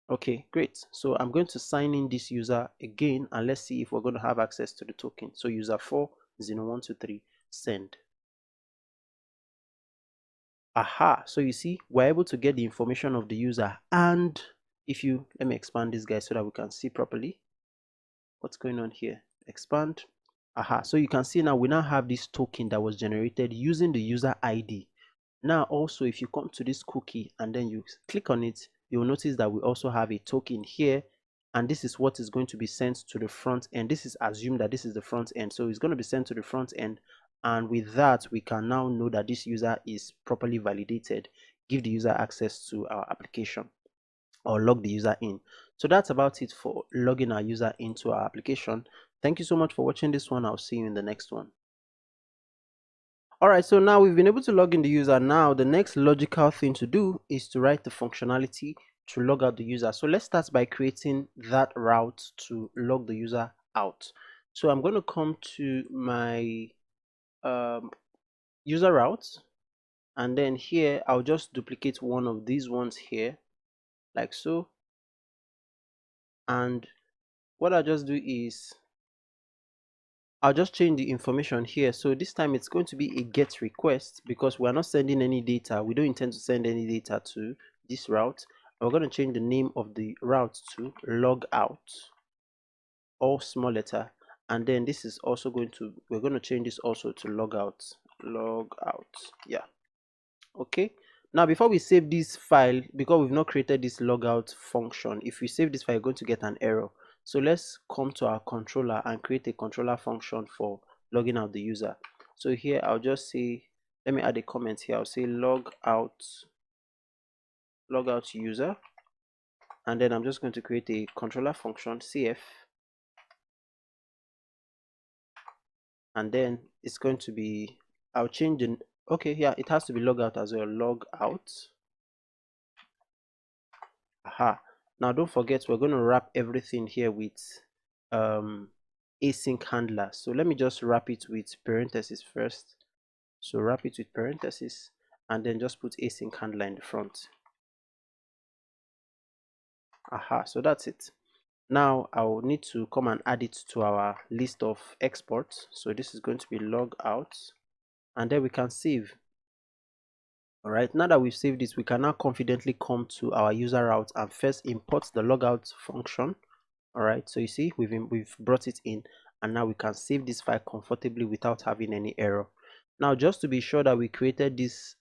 Okay, great. So I'm going to sign in this user again, and let's see if we're going to have access to the token. So user 40123 send. Aha, so you see we're able to get the information of the user. And if let me expand this guy so that we can see properly what's going on here. Expand. So you can see now we now have this token that was generated using the user ID. Now also, if you come to this cookie and then you click on it, you'll notice that we also have a token here, and this is what is going to be sent to the front end. This is assumed that this is the front end, so it's going to be sent to the front end, and with that we can now know that this user is properly validated, give the user access to our application, or log the user in. So that's about it for logging our user into our application. Thank you so much for watching this one. I'll see you in the next one. Alright, so now we've been able to log in the user. Now the next logical thing to do is to write the functionality to log out the user. So let's start by creating that route to log the user out. So I'm going to come to my user route, and then here I'll just duplicate one of these ones here like so, and what I'll just do is I'll just change the information here. So this time it's going to be a get request because we're not sending any data. We don't intend to send any data to this route. We're going to change the name of the route to logout, all small letter, and then this is also we're going to change this also to logout. Yeah, okay. Now before we save this file, because we've not created this logout function, if we save this file, you're going to get an error. So let's come to our controller and create a controller function for logging out the user. So here I'll just say, let me add a comment here. I'll say logout user, and then I'm just going to create a controller function cf, and then it's going to be, I'll change the, okay, yeah, it has to be logout as well, logout. Now don't forget, we're going to wrap everything here with async handler. So let me just wrap it with parentheses first. So wrap it with parentheses and then just put async handler in the front. So that's it. Now I'll need to come and add it to our list of exports. So this is going to be logout, and then we can save. All right, now that we've saved this, we can now confidently come to our user route and first import the logout function. All right, so you see we've brought it in, and now we can save this file comfortably without having any error. Now just to be sure that we created this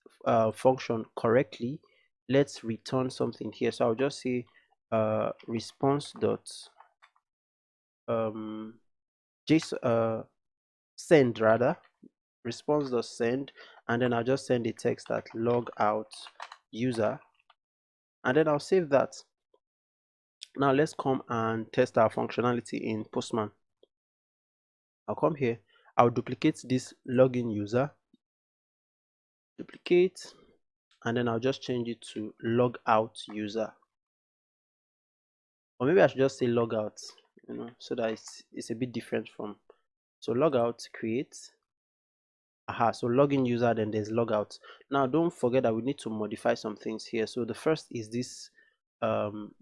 function correctly, let's return something here. So I'll just say response dot send, rather response dot send, and then I'll just send a text that logout user, and then I'll save that. Now let's come and test our functionality in Postman. I'll come here, I'll duplicate this login user, duplicate, and then I'll just change it to logout user, or maybe I should just say logout, so that it's a bit different from, so logout create. So login user, then there's logout. Now don't forget that we need to modify some things here. So the first is this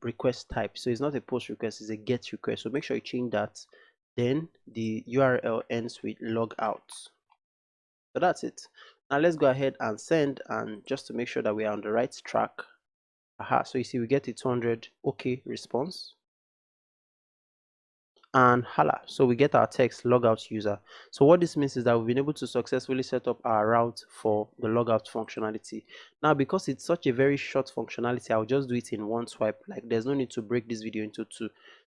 request type. So it's not a post request, it's a get request. So make sure you change that. Then the URL ends with logout. So that's it. Now let's go ahead and send, and just to make sure that we are on the right track. So you see we get a 200 okay response, and so we get our text logout user. So what this means is that we've been able to successfully set up our route for the logout functionality. Now because it's such a very short functionality, I'll just do it in one swipe. Like there's no need to break this video into two.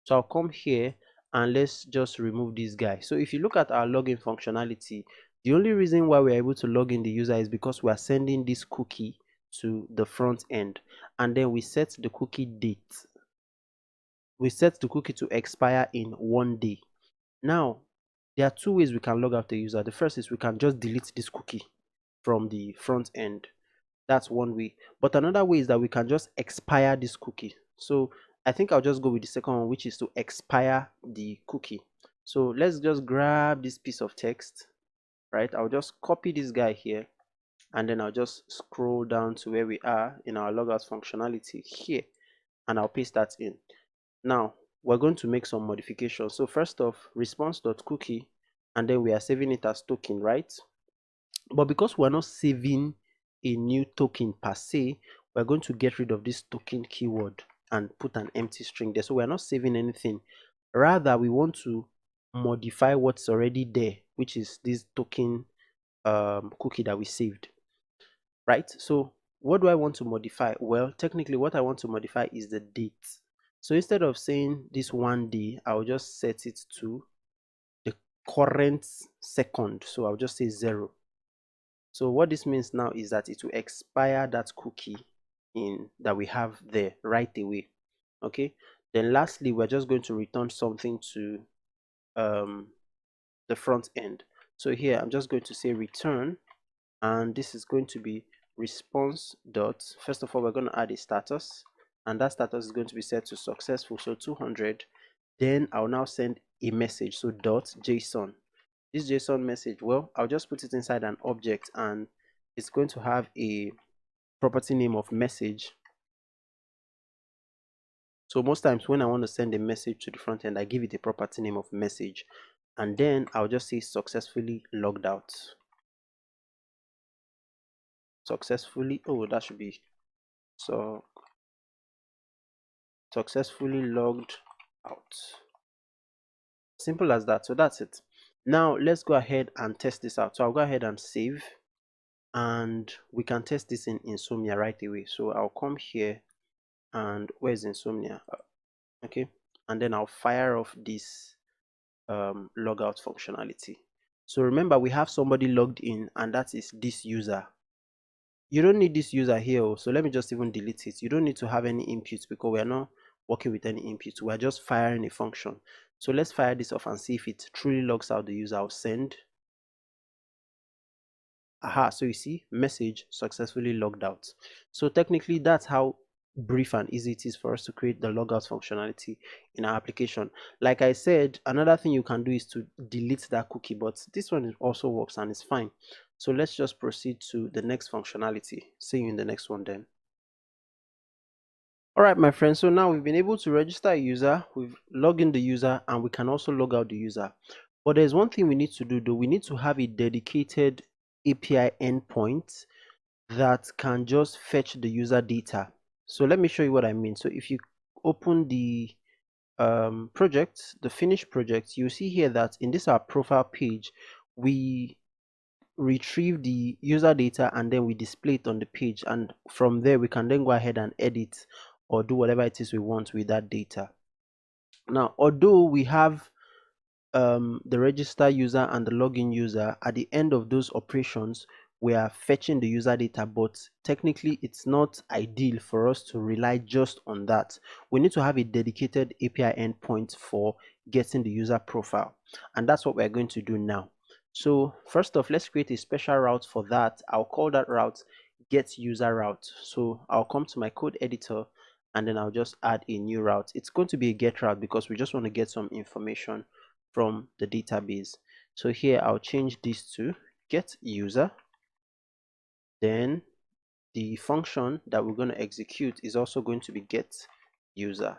So I'll come here and let's just remove this guy. So if you look at our login functionality, the only reason why we're able to log in the user is because we are sending this cookie to the front end, and then we set the cookie date. We set the cookie to expire in 1 day. Now, there are two ways we can log out the user. The first is we can just delete this cookie from the front end. That's one way. But another way is that we can just expire this cookie. So I think I'll just go with the second one, which is to expire the cookie. So let's just grab this piece of text, right? I'll just copy this guy here, and then I'll just scroll down to where we are in our logout functionality here, and I'll paste that in. Now we're going to make some modifications. So first off, response.cookie, and then we are saving it as token, right? But because we're not saving a new token per se, we're going to get rid of this token keyword and put an empty string there. So we're not saving anything. Rather, we want to modify what's already there, which is this token cookie that we saved, right? So what do I want to modify? Well, technically what I want to modify is the date. So instead of saying this 1 day, I'll just set it to the current second. So I'll just say 0. So what this means now is that it will expire that cookie in that we have there right away. Okay, then lastly we're just going to return something to the front end. So here I'm just going to say return, and this is going to be response dot. First of all, we're going to add a status, and that status is going to be set to successful, so 200. Then I'll now send a message, so dot JSON. This JSON message, well, I'll just put it inside an object, and it's going to have a property name of message. So most times when I want to send a message to the front end, I give it a property name of message, and then I'll just say successfully logged out. Successfully, oh, that should be so successfully logged out. Simple as that. So that's it. Now let's go ahead and test this out. So I'll go ahead and save, and we can test this in Insomnia right away. So I'll come here, and where's Insomnia? Okay, and then I'll fire off this logout functionality. So remember, we have somebody logged in, and that is this user. You don't need this user here, so let me just even delete it. You don't need to have any inputs because we are not working with any inputs. We are just firing a function. So let's fire this off and see if it truly logs out the user. I'll send. Aha, so you see, message successfully logged out. So technically that's how brief and easy it is for us to create the logout functionality in our application. Like I said, another thing you can do is to delete that cookie, but this one also works and it's fine. So let's just proceed to the next functionality. See you in the next one then. All right, my friends, so now we've been able to register a user, we've logged in the user, and we can also log out the user. But there's one thing we need to do though. We need to have a dedicated API endpoint that can just fetch the user data. So let me show you what I mean. So if you open the project, the finished project, you see here that in this our profile page, we retrieve the user data and then we display it on the page, and from there we can then go ahead and edit or do whatever it is we want with that data. Now, although we have the register user and the login user, at the end of those operations we are fetching the user data, but technically it's not ideal for us to rely just on that. We need to have a dedicated API endpoint for getting the user profile, and that's what we're going to do now. So first off, let's create a special route for that. I'll call that route get user route. So I'll come to my code editor, and then I'll just add a new route. It's going to be a get route because we just want to get some information from the database. So here I'll change this to get user. Then the function that we're going to execute is also going to be get user.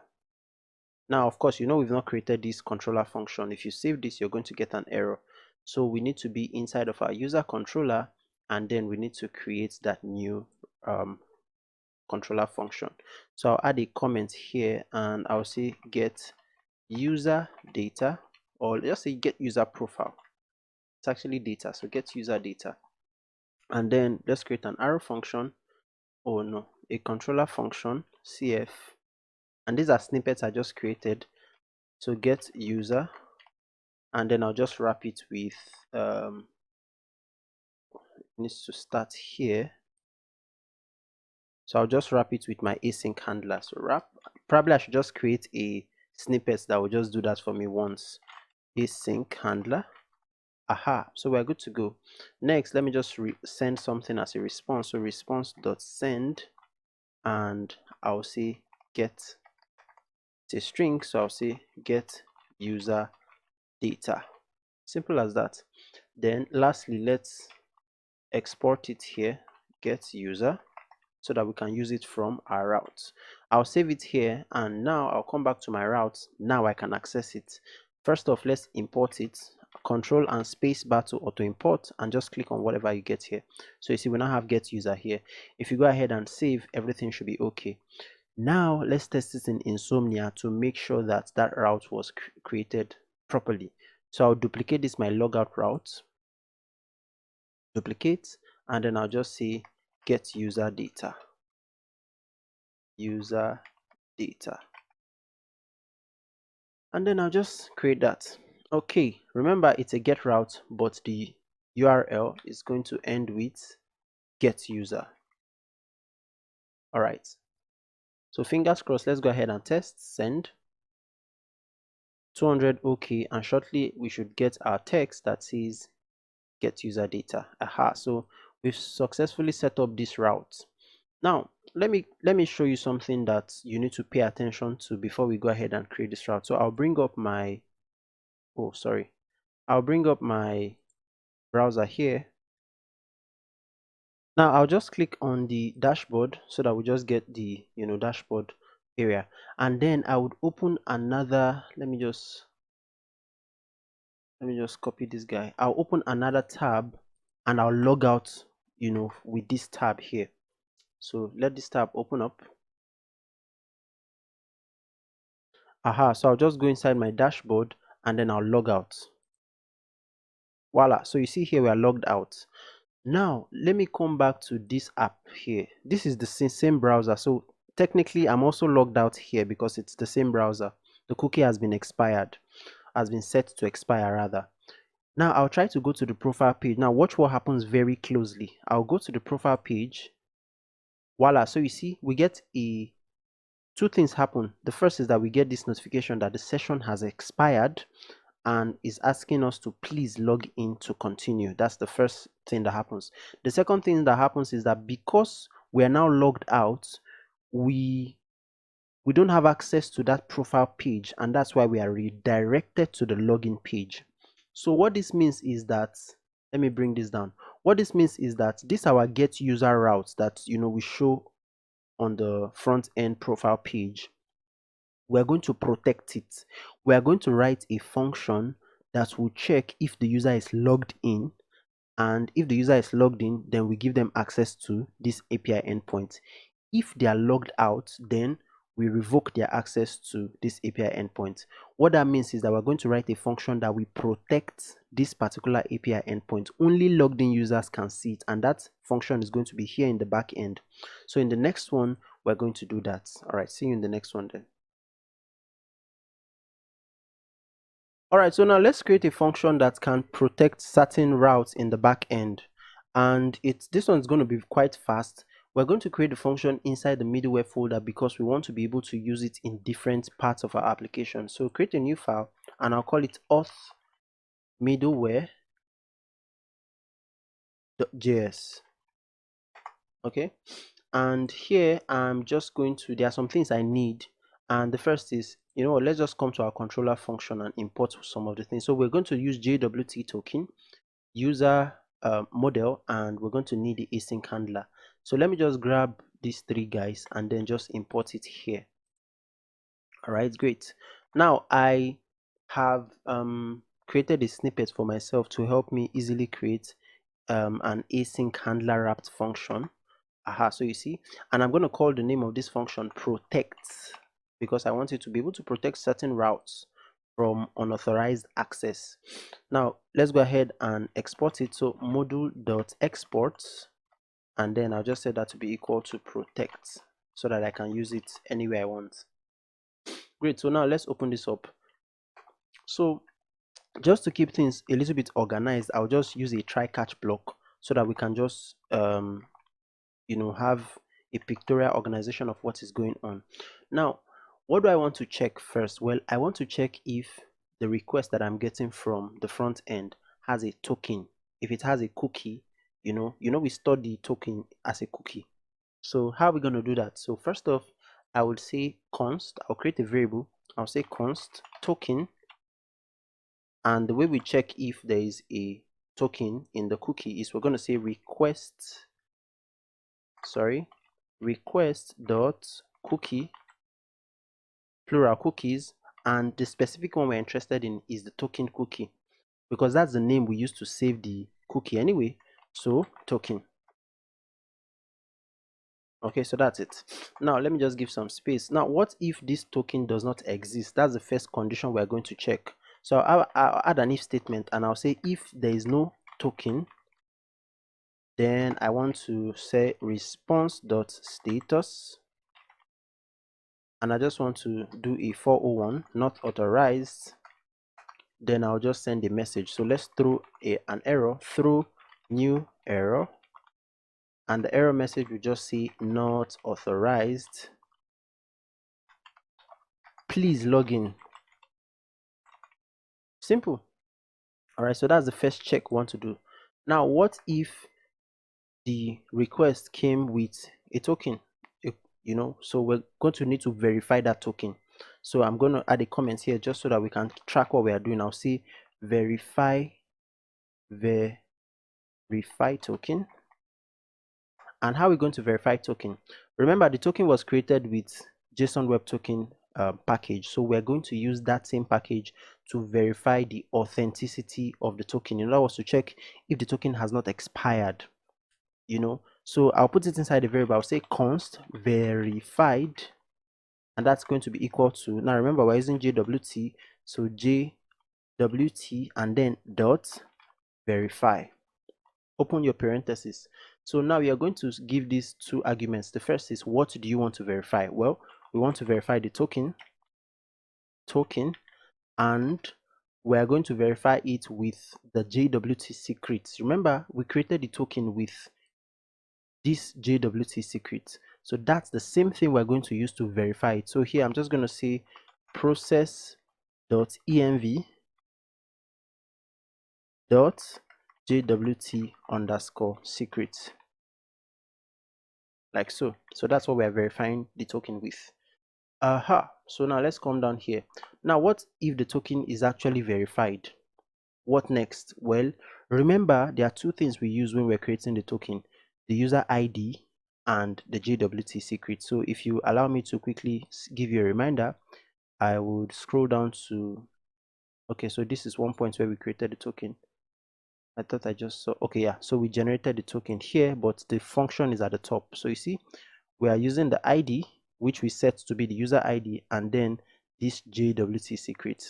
Now, of course, you know we've not created this controller function. If you save this, you're going to get an error. So we need to be inside of our user controller, and then we need to create that new controller function. So I'll add a comment here, and I'll say get user data, or just say get user profile. It's actually data, so get user data. And then let's create an arrow function, oh no, a controller function cf, and these are snippets I just created. So get user, and then I'll just wrap it with it needs to start here, so I'll just wrap it with my async handler. So wrap, probably I should just create a snippet that will just do that for me once. Async handler. Aha, so we're good to go. Next, let me just send something as a response. So response.send, and I'll say get, it's a string, so I'll say get user data. Simple as that. Then lastly, let's export it here, get user, so that we can use it from our routes. I'll save it here, and now I'll come back to my routes. Now I can access it. First off, let's import it. Control and space bar to auto import, and just click on whatever you get here. So you see we now have get user here. If you go ahead and save, everything should be okay. Now let's test it in Insomnia to make sure that that route was created properly. So I'll duplicate this, my logout route, duplicate, and then I'll just say get user data, and then I'll just create that. Okay, remember it's a get route, but the URL is going to end with get user. All right, so fingers crossed. Let's go ahead and test. Send 200. Okay, and shortly we should get our text that says get user data. Aha, so we've successfully set up this route. Now let me show you something that you need to pay attention to before we go ahead and create this route. So I'll bring up my I'll bring up my browser here. Now I'll just click on the dashboard so that we just get the dashboard area, and then I would open another. Let me just copy this guy. I'll open another tab and I'll log out with this tab here. So let this tab open up. Aha, so I'll just go inside my dashboard and then I'll log out. Voila, so you see here we are logged out. Now let me come back to this app here. This is the same browser, so technically I'm also logged out here because it's the same browser. The cookie has been set to expire rather. Now I'll try to go to the profile page. Now watch what happens very closely. I'll go to the profile page. Voila, so you see we get two things happen. The first is that we get this notification that the session has expired and is asking us to please log in to continue. That's the first thing that happens. The second thing that happens is that because we are now logged out, we don't have access to that profile page, and that's why we are redirected to the login page. So what this means is that, let me bring this down. What this means is that this our get user routes that we show on the front end profile page. We're going to protect it. We are going to write a function that will check if the user is logged in, and if the user is logged in, then we give them access to this API endpoint. If they are logged out, then we revoke their access to this API endpoint. What that means is that we're going to write a function that will protect this particular API endpoint. Only logged in users can see it, and that function is going to be here in the back end. So in the next one, we're going to do that. All right, see you in the next one then. All right, so now let's create a function that can protect certain routes in the back end, and this one's going to be quite fast. We're going to create a function inside the middleware folder because we want to be able to use it in different parts of our application. So create a new file and I'll call it auth middleware.js. okay, and here I'm just going to, there are some things I need, and the first is, let's just come to our controller function and import some of the things. So we're going to use JWT token, user model, and we're going to need the async handler. So let me just grab these three guys and then just import it here. All right, great. Now I have created a snippet for myself to help me easily create an async handler wrapped function. Aha, so you see, and I'm going to call the name of this function protect, because I want it to be able to protect certain routes from unauthorized access. Now let's go ahead and export it. So module.export, and then I'll just set that to be equal to protect so that I can use it anywhere I want. Great, so now let's open this up. So just to keep things a little bit organized, I'll just use a try catch block so that we can just have a pictorial organization of what is going on. Now what do I want to check first? Well, I want to check if the request that I'm getting from the front end has a token. If it has a cookie, we store the token as a cookie. So how are we going to do that? So first off, I would say const, I'll create a variable, I'll say const token, and the way we check if there is a token in the cookie is we're going to say request dot cookie, plural cookies, and the specific one we're interested in is the token cookie, because that's the name we use to save the cookie anyway. So token. Okay, so that's it. Now let me just give some space. Now what if this token does not exist? That's the first condition we're going to check. So I'll add an if statement, and I'll say if there is no token, then I want to say response.status, and I just want to do a 401 not authorized. Then I'll just send a message. So let's throw an error, throw new error, and the error message will just say not authorized, please log in. Simple. All right, so that's the first check we want to do. Now what if the request came with a token? So we're going to need to verify that token. So I'm going to add a comment here just so that we can track what we are doing. I'll say verify token. And how are we going to verify token? Remember, the token was created with JSON Web Token package. So we're going to use that same package to verify the authenticity of the token. In other words, to check if the token has not expired. So I'll put it inside the variable. I'll say const verified, and that's going to be equal to, now remember we're using JWT, so JWT and then dot verify. Open your parentheses. So now we are going to give these two arguments. The first is, what do you want to verify? Well, we want to verify the token, and we are going to verify it with the JWT secrets. Remember, we created the token with this JWT secret. So that's the same thing we're going to use to verify it. So here I'm just going to say process.env dot JWT underscore secret, like so. So that's what we're verifying the token with. So now let's come down here. Now what if the token is actually verified? What next? Well, remember there are two things we use when we're creating the token: the user ID and the JWT secret. So if you allow me to quickly give you a reminder, I would scroll down to, okay, so this is one point where we created the token. I thought I just saw, okay, yeah, so we generated the token here, but the function is at the top. So you see, we are using the ID, which we set to be the user ID, and then this JWT secret.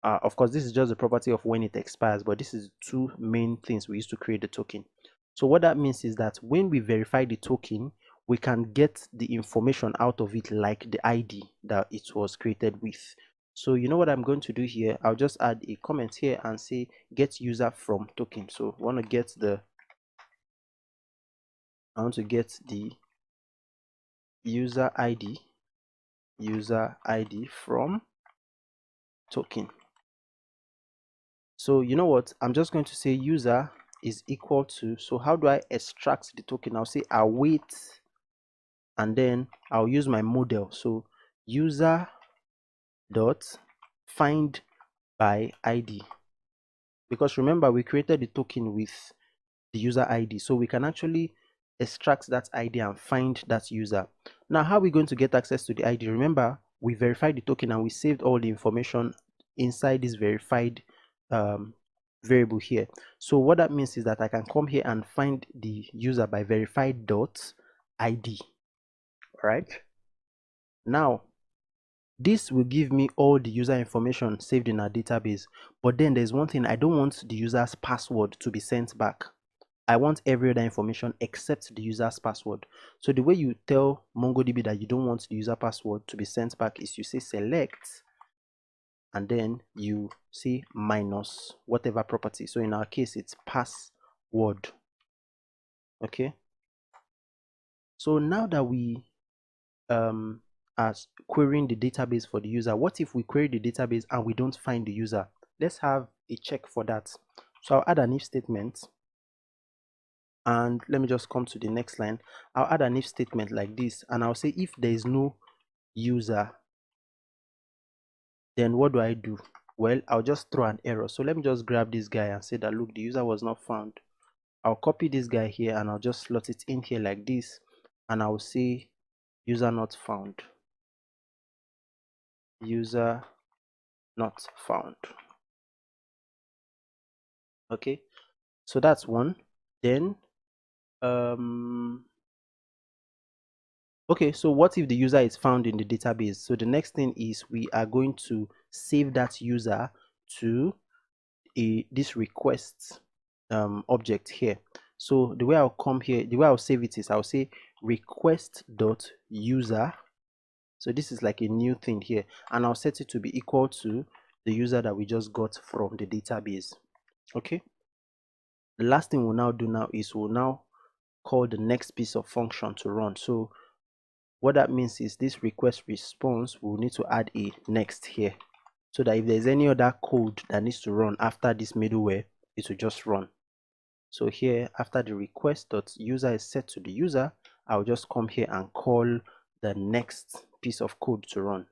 Of course, this is just the property of when it expires, but this is two main things we use to create the token. So what that means is that when we verify the token, we can get the information out of it, like the ID that it was created with. So you know what I'm going to do here? I'll just add a comment here and say get user from token. So I want to get the user ID from token. So you know what, I'm just going to say user is equal to, so how do I extract the token? I'll say await, and then I'll use my model. So user dot find by ID, because remember we created the token with the user ID, so we can actually extract that ID and find that user. Now how are we going to get access to the ID? Remember, we verified the token and we saved all the information inside this verified variable here. So what that means is that I can come here and find the user by verified dot ID. All right, now this will give me all the user information saved in our database, but then there's one thing: I don't want the user's password to be sent back. I want every other information except the user's password. So the way you tell MongoDB that you don't want the user password to be sent back is you say select, and then you say minus whatever property. So in our case, it's password. Okay. So now that we are querying the database for the user, what if we query the database and we don't find the user? Let's have a check for that. So I'll add an if statement, and let me just come to the next line. I'll add an if statement like this, and I'll say if there is no user, then what do I do? Well, I'll just throw an error. So let me just grab this guy and say that, look, the user was not found. I'll copy this guy here and I'll just slot it in here like this, and I'll say user not found, user not found. Okay, so that's one. Then okay, so what if the user is found in the database? So the next thing is we are going to save that user to this request object here. So the way I'll come here, the way I'll save it is I'll say request.user. So this is like a new thing here, and I'll set it to be equal to the user that we just got from the database. Okay. The last thing we'll now do now is we'll now call the next piece of function to run. So what that means is this request response, we'll need to add a next here, so that if there's any other code that needs to run after this middleware, it will just run. So here, after the request.user is set to the user, I'll just come here and call the next piece of code to run.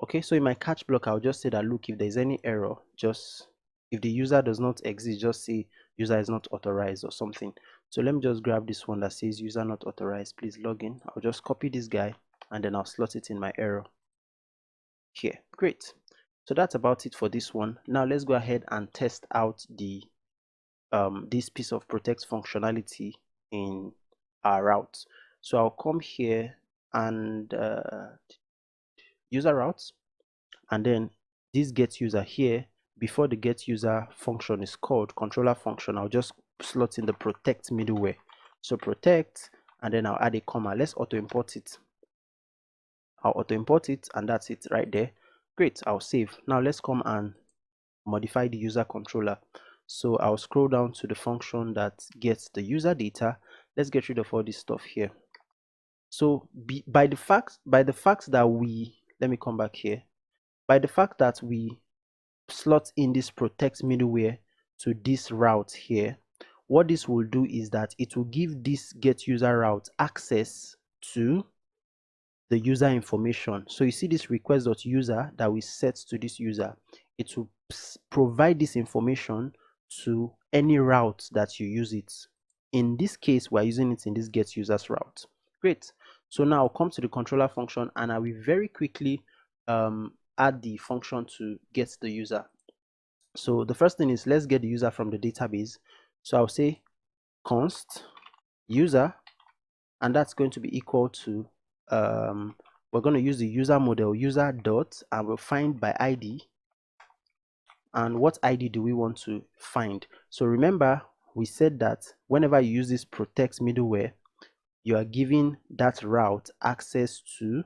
Okay, so in my catch block, I'll just say that, look, if there's any error, just if the user does not exist, just say user is not authorized or something. So let me just grab this one that says user not authorized, please log in. I'll just copy this guy and then I'll slot it in my error here. Great. So that's about it for this one. Now let's go ahead and test out the this piece of protect functionality in our route. So I'll come here and user routes, and then this get user here, before the get user function is called, controller function, I'll just slot in the protect middleware. So protect, and then I'll add a comma. Let's auto import it. I'll auto import it, and that's it right there. Great. I'll save. Now let's come and modify the user controller. So I'll scroll down to the function that gets the user data. Let's get rid of all this stuff here. So by the fact that we, let me come back here, by the fact that we slot in this protect middleware to this route here, what this will do is that it will give this get user route access to the user information. So you see this request.user that we set to this user, it will provide this information to any route that you use it. In this case, we're using it in this get users route. Great. So now I'll come to the controller function and I will very quickly add the function to get the user. So the first thing is, let's get the user from the database. So I'll say const user, and that's going to be equal to we're going to use the user model user dot, and we'll find by ID. And what ID do we want to find? So remember, we said that whenever you use this protect middleware, you are giving that route access to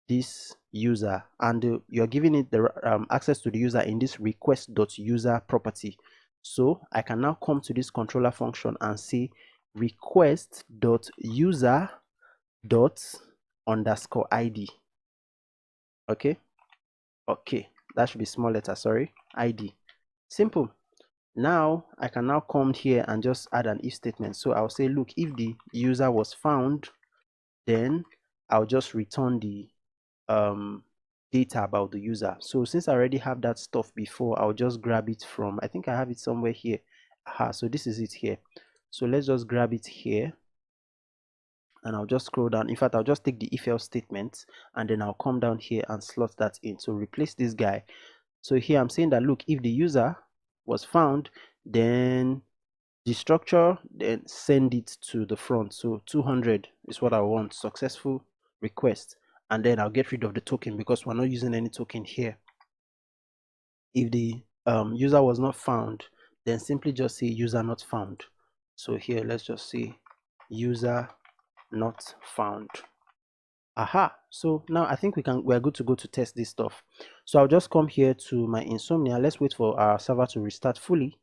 this user, and you're giving it the access to the user in this request.user property. So I can now come to this controller function and say request.user._id. okay, that should be small letter, sorry, ID. Simple. Now I can now come here and just add an if statement. So I'll say, look, if the user was found, then I'll just return the data about the user. So since I already have that stuff before, I'll just grab it from, I think I have it somewhere here. So this is it here. So let's just grab it here, and I'll just scroll down. In fact, I'll just take the if else statement, and then I'll come down here and slot that in. So replace this guy. So here I'm saying that, look, if the user was found, then the structure, then send it to the front. So 200 is what I want, successful request, and then I'll get rid of the token because we're not using any token here. If the user was not found, then simply just say user not found. So here let's just say user not found. So now I think we're good to go to test this stuff. So I'll just come here to my Insomnia. Let's wait for our server to restart fully.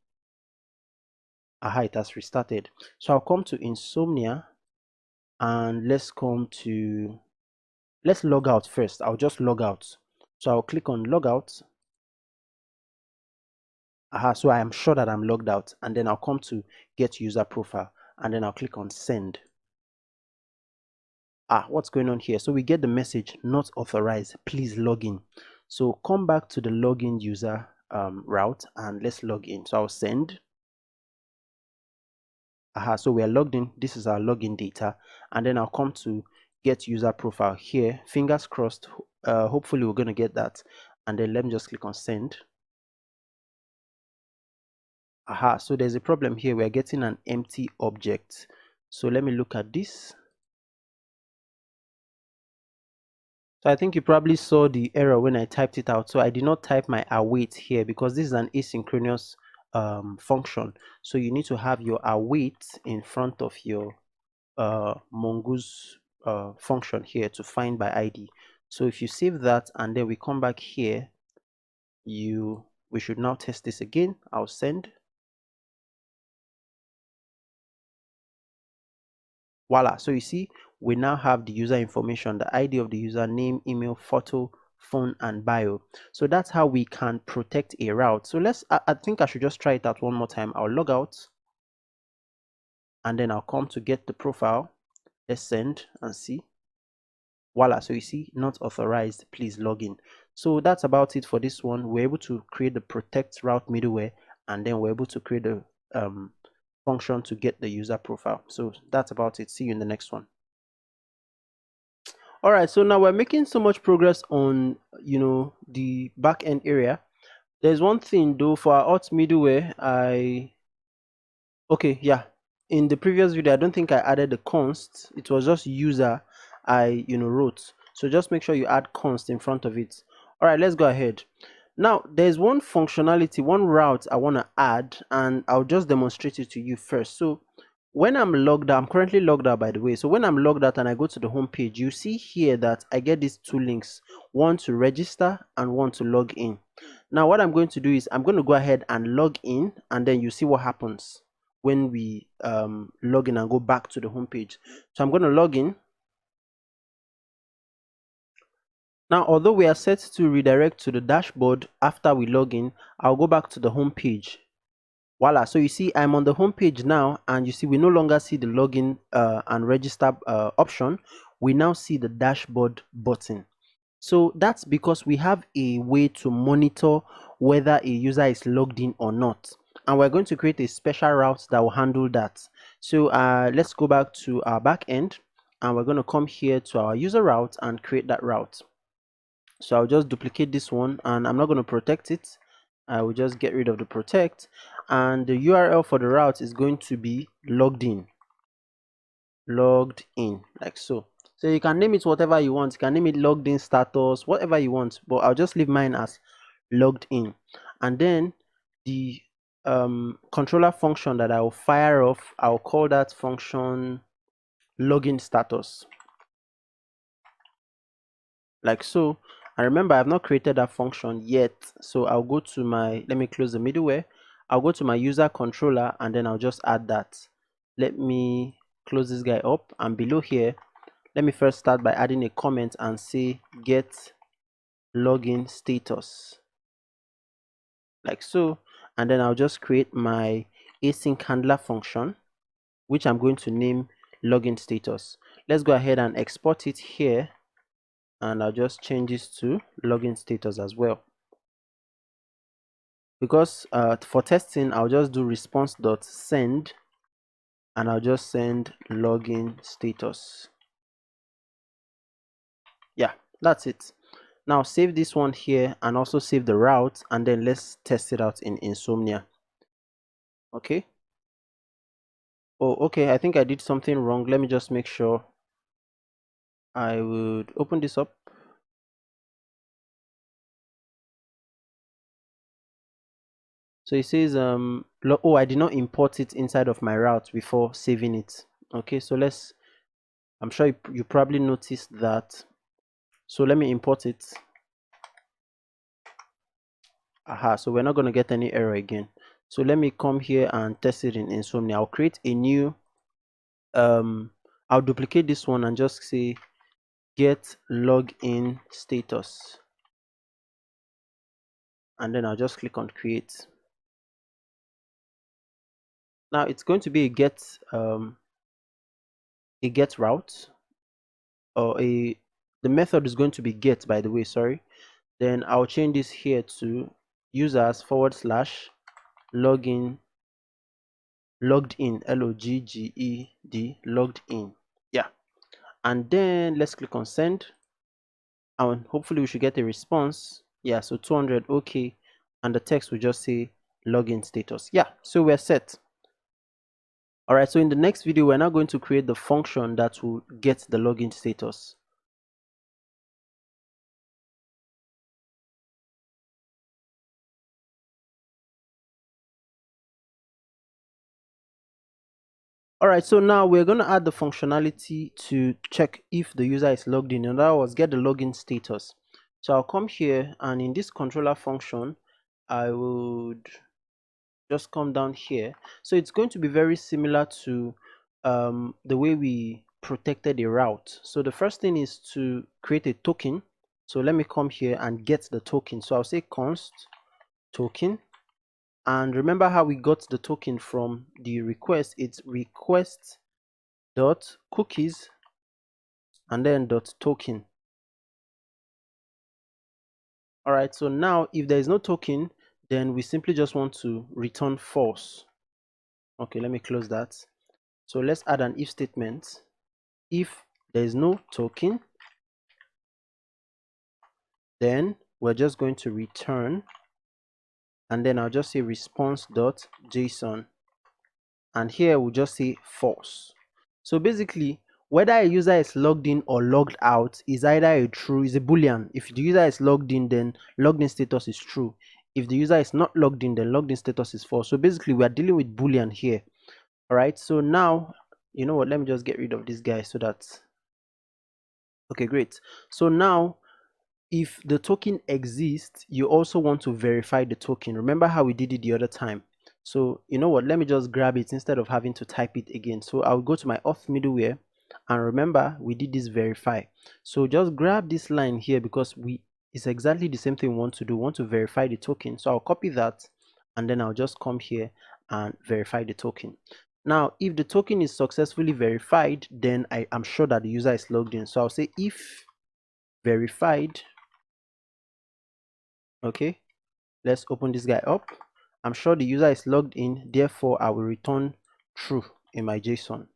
It has restarted. So I'll come to Insomnia, and let's log out first. I'll just log out. So I'll click on logout. So I am sure that I'm logged out, and then I'll come to get user profile, and then I'll click on send. What's going on here? So we get the message not authorized, please log in. So come back to the login user route and let's log in. So I'll send. So we are logged in. This is our login data, and then I'll come to get user profile here. Fingers crossed. Hopefully we're going to get that, and then let me just click on send. So there's a problem here. We're getting an empty object. So let me look at this. So I think you probably saw the error when I typed it out. So I did not type my await here because this is an asynchronous function. So you need to have your await in front of your Mongoose function here to find by ID. So if you save that and then we come back here, we should now test this again. I'll send. Voila. So you see, we now have the user information, the ID of the user, name, email, photo, phone, and bio. So that's how we can protect a route. So I think I should just try it out one more time. I'll log out and then I'll come to get the profile. Let's send and see. Voila. So you see, not authorized, please log in. So that's about it for this one. We're able to create the protect route middleware, and then we're able to create a function to get the user profile. So that's about it. See you in the next one. All right, so now we're making so much progress on the backend area. There's one thing though for our auth middleware. Okay, yeah, in the previous video I don't think I added the const. It was just user I wrote. So just make sure you add const in front of it. All right, let's go ahead. Now there's one functionality, one route I want to add, and I'll just demonstrate it to you first. So when I'm logged out, I'm currently logged out by the way. So when I'm logged out and I go to the home page, you see here that I get these two links, one to register and one to log in. Now what I'm going to do is I'm going to go ahead and log in, and then you see what happens when we log in and go back to the home page. So I'm going to log in. Now, although we are set to redirect to the dashboard after we log in, I'll go back to the home page. Voila. So you see I'm on the home page now, and you see we no longer see the login and register option. We now see the dashboard button. So that's because we have a way to monitor whether a user is logged in or not, and we're going to create a special route that will handle that. So let's go back to our back end, and we're going to come here to our user route and create that route. So I'll just duplicate this one, and I'm not going to protect it. I will just get rid of the protect, and the URL for the route is going to be logged in, like so. So you can name it whatever you want. You can name it logged in status, whatever you want, but I'll just leave mine as logged in. And then the controller function that I'll fire off, I'll call that function login status, like so. And remember, I've not created that function yet, so I'll go to my, let me close the middleware. I'll go to my user controller, and then I'll just add that. Let me close this guy up, and below here, let me first start by adding a comment and say get login status, like so. And then I'll just create my async handler function, which I'm going to name login status. Let's go ahead and export it here, and I'll just change this to login status as well. Because for testing, I'll just do response.send, and I'll just send login status. Yeah, that's it. Now save this one here, and also save the route, and then let's test it out in Insomnia. Okay. Oh, okay, I think I did something wrong. Let me just make sure. I would open this up. So it says oh, I did not import it inside of my route before saving it. Okay, so I'm sure you probably noticed that. So let me import it. Aha, so we're not going to get any error again. So let me come here and test it in Insomnia. I'll create a new I'll duplicate this one and just say get login status, and then I'll just click on create. Now it's going to be a get route, or the method is going to be get, by the way, sorry. Then I'll change this here to users / login logged in, LOGGED, logged in. Yeah, and then let's click on send, and hopefully we should get a response. Yeah, so 200, okay, and the text will just say login status. Yeah, so we're set. All right, so in the next video we're now going to create the function that will get the login status. All right, so now we're going to add the functionality to check if the user is logged in. In other words, get the login status. So I'll come here, and in this controller function, I would just come down here. So it's going to be very similar to the way we protected a route. So the first thing is to create a token. So let me come here and get the token. So I'll say const token. And remember how we got the token from the request. It's request dot cookies and then dot token. All right, so now if there is no token, then we simply just want to return false. Okay, let me close that. So let's add an if statement. If there is no token, then we're just going to return, and then I'll just say response.json, and here we'll just say false. So basically, whether a user is logged in or logged out is either a boolean. If the user is logged in, then logged in status is true. If the user is not logged in, then logged in status is false. So basically, we are dealing with boolean here. All right, so now, you know what, let me just get rid of this guy so that, okay, great. So now, if the token exists, you also want to verify the token. Remember how we did it the other time? So you know what, let me just grab it instead of having to type it again. So I'll go to my auth middleware, and remember we did this verify. So just grab this line here, because it's exactly the same thing we want to do. We want to verify the token. So I'll copy that, and then I'll just come here and verify the token. Now if the token is successfully verified, then I am sure that the user is logged in. So I'll say if verified. Okay, let's open this guy up. I'm sure the user is logged in, therefore I will return true in my JSON.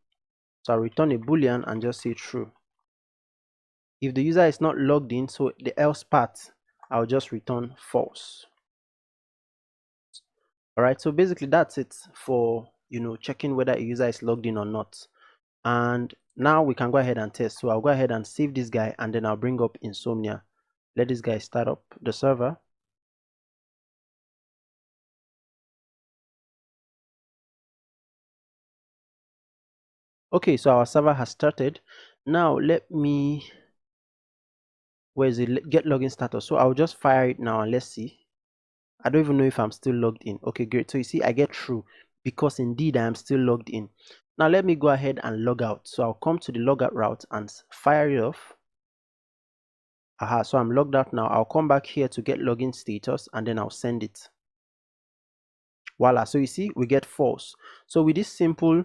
So I'll return a boolean and just say true. If the user is not logged in, so the else part, I'll just return false. All right, so basically that's it for checking whether a user is logged in or not. And now we can go ahead and test. So I'll go ahead and save this guy, and then I'll bring up Insomnia. Let this guy start up the server. Okay, so our server has started. Now let me, where is it? Get login status. So I'll just fire it now and let's see. I don't even know if I'm still logged in. Okay, great. So you see, I get true because indeed I am still logged in. Now let me go ahead and log out. So I'll come to the logout route and fire it off. Aha, so I'm logged out now. I'll come back here to get login status, and then I'll send it. Voila. So you see, we get false. So with this simple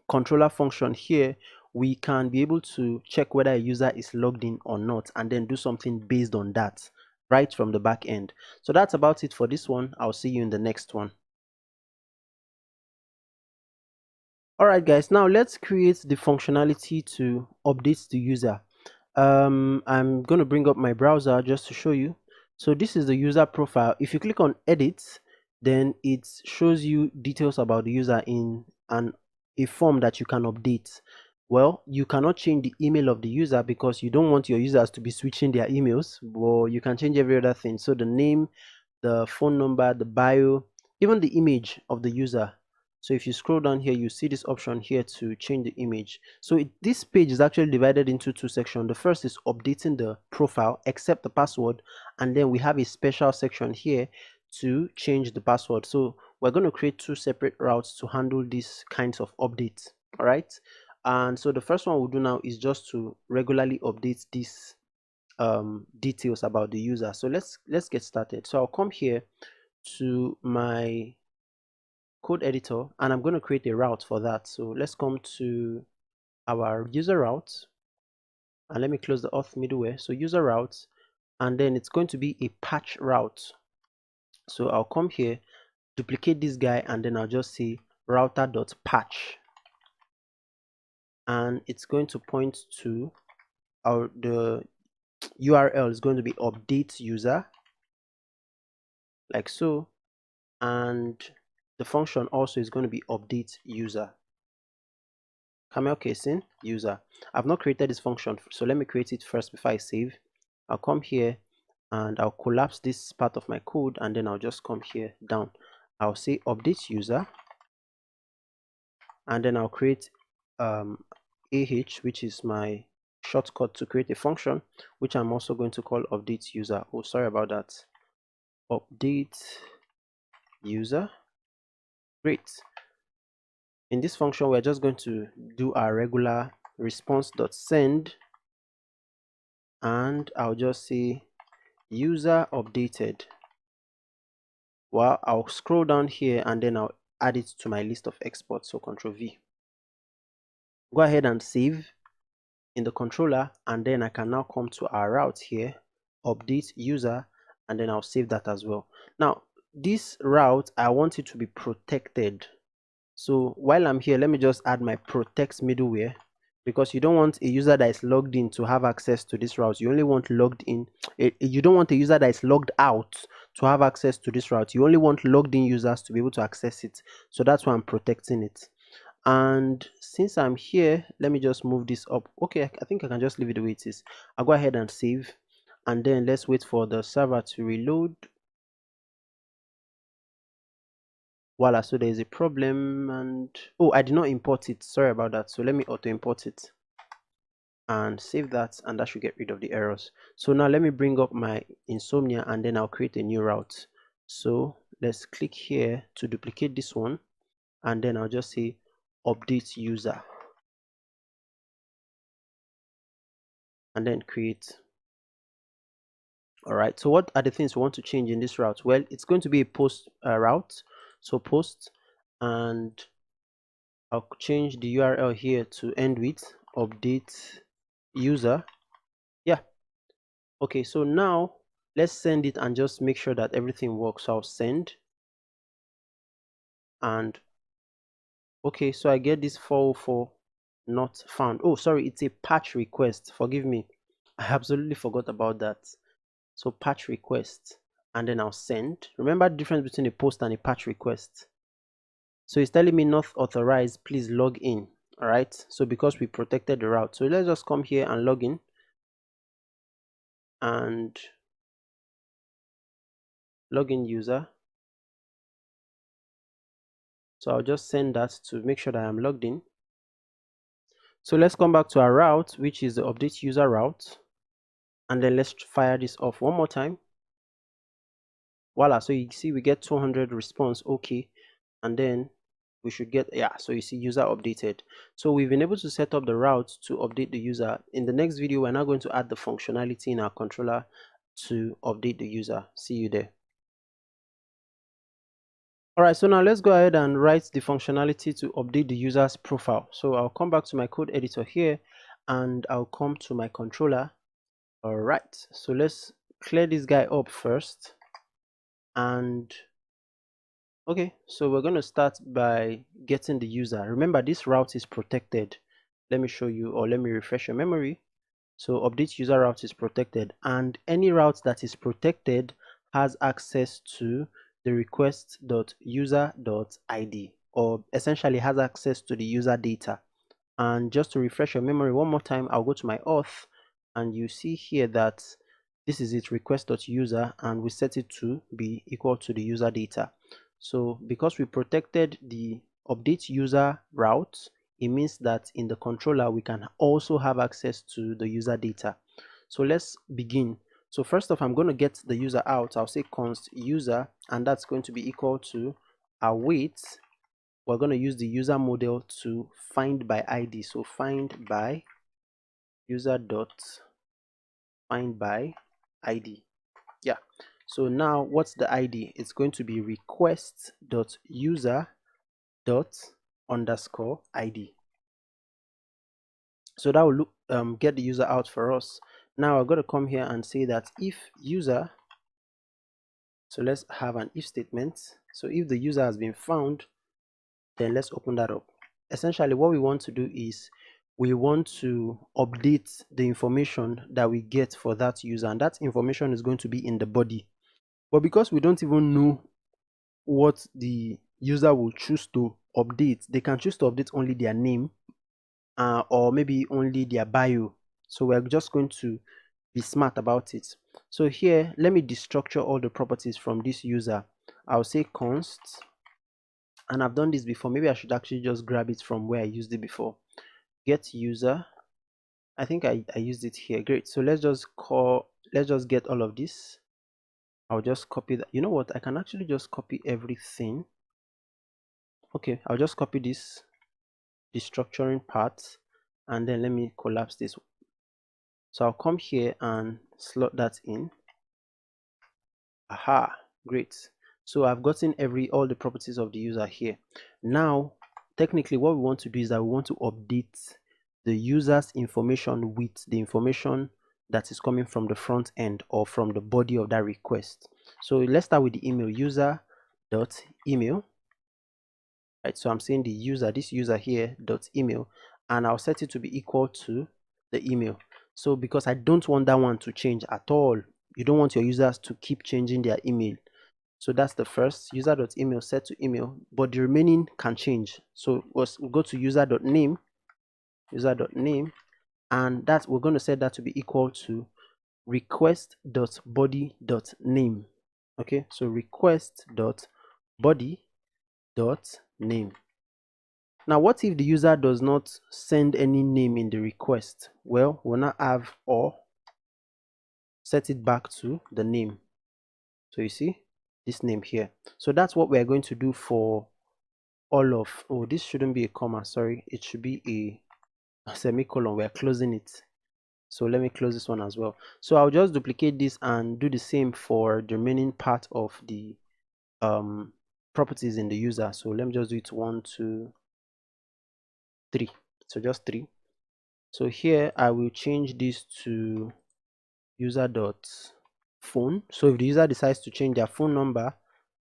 controller function here, we can be able to check whether a user is logged in or not, and then do something based on that right from the back end. So that's about it for this one. I'll see you in the next one. All right, guys, now let's create the functionality to update the user. I'm going to bring up my browser just to show you. So this is the user profile. If you click on edit, then it shows you details about the user in a form that you can update. Well, you cannot change the email of the user because you don't want your users to be switching their emails, but you can change every other thing. So the name, the phone number, the bio, even the image of the user. So if you scroll down here, you see this option here to change the image. So this page is actually divided into two sections. The first is updating the profile, except the password, and then we have a special section here to change the password. So we're going to create two separate routes to handle these kinds of updates. All right, and so the first one we'll do now is just to regularly update these details about the user. So let's get started. So I'll come here to my code editor, and I'm going to create a route for that. So let's come to our user route, and let me close the auth middleware. So user route, and then it's going to be a patch route. So I'll come here, duplicate this guy, and then I'll just say router.patch, and it's going to point to the URL is going to be update user, like so, and the function also is going to be update user. Camel casing user. I've not created this function, so let me create it first before I save. I'll come here and I'll collapse this part of my code, and then I'll just come here down. I'll say update user, and then I'll create AH, which is my shortcut to create a function, which I'm also going to call update user. Oh, sorry about that. Update user. Great. In this function, we're just going to do our regular response.send, and I'll just say user updated. Well, I'll scroll down here and then I'll add it to my list of exports. So Ctrl V. Go ahead and save in the controller, and then I can now come to our route here, update user, and then I'll save that as well. Now, this route, I want it to be protected. So while I'm here, let me just add my protect middleware, because you don't want a user that is logged in to have access to this route. You only want logged in. You don't want a user that is logged out to have access to this route. You only want logged in users to be able to access it. So that's why I'm protecting it. And since I'm here, let me just move this up. Okay, I think I can just leave it the way it is. I'll go ahead and save, and then let's wait for the server to reload. Voila, so there is a problem, and oh, I did not import it. Sorry about that. So let me auto import it and save that, and that should get rid of the errors. So now let me bring up my Insomnia, and then I'll create a new route. So let's click here to duplicate this one, and then I'll just say update user, and then create. All right, so what are the things we want to change in this route? Well, it's going to be a post route. So post, and I'll change the URL here to end with update user. Yeah. Okay, so now let's send it and just make sure that everything works. So I'll send, and okay, so I get this 404 not found. Oh, sorry, it's a patch request. Forgive me. I absolutely forgot about that. So patch request, and then I'll send. Remember the difference between a post and a patch request. So it's telling me not authorized, please log in. All right, so because we protected the route, so let's just come here and log in, and login user. So I'll just send that to make sure that I'm logged in. So let's come back to our route, which is the update user route, and then let's fire this off one more time. Voila, so you see we get 200 response. Okay, and then we should get, yeah, so you see user updated. So we've been able to set up the route to update the user. In the next video, we're now going to add the functionality in our controller to update the user. See you there. All right, so now let's go ahead and write the functionality to update the user's profile. So I'll come back to my code editor here, and I'll come to my controller. All right, so let's clear this guy up first. And okay, so we're going to start by getting the user. Remember, this route is protected. Let me show you, or let me refresh your memory. So update user route is protected, and any route that is protected has access to the request.user.id, or essentially has access to the user data. And just to refresh your memory one more time, I'll go to my auth, and you see here that this is it, request.user, and we set it to be equal to the user data. So because we protected the update user route, it means that in the controller we can also have access to the user data. So let's begin. So first off, I'm going to get the user out. I'll say const user, and that's going to be equal to await. We're going to use the user model to find by ID. So find by user dot find by ID. Yeah. So now what's the ID? It's going to be request.user._ID. So that will look, get the user out for us. Now I've got to come here and say that if user, so let's have an if statement. So if the user has been found, then let's open that up. Essentially what we want to do is we want to update the information that we get for that user, and that information is going to be in the body. But because we don't even know what the user will choose to update, they can choose to update only their name or maybe only their bio. So we're just going to be smart about it. So here, let me destructure all the properties from this user. I'll say const, and I've done this before. Maybe I should actually just grab it from where I used it before. Get user. I think I used it here. Great. So let's just get all of this. I'll just copy that. You know what? I can actually just copy everything. Okay, I'll just copy this, the structuring part, and then let me collapse this. So I'll come here and slot that in. Aha, great. So I've gotten all the properties of the user here. Now, technically what we want to do is that we want to update the user's information with the information that is coming from the front end or from the body of that request. So let's start with the email, user.email. Right, so I'm saying this user here dot email, and I'll set it to be equal to the email. So because I don't want that one to change at all, you don't want your users to keep changing their email. So that's the first, user.email set to email, but the remaining can change. So we'll go to user.name, and that we're going to set that to be equal to request.body.name. Okay, so request.body.name. Now, what if the user does not send any name in the request? Well, we'll now have or set it back to the name. So you see this name here. So that's what we're going to do for all of, oh, this shouldn't be a comma, sorry, it should be a semicolon. We're closing it. So let me close this one as well. So I'll just duplicate this and do the same for the remaining part of the properties in the user. So let me just do it 1, 2, 3. So just 3. So here I will change this to user.phone. So if the user decides to change their phone number,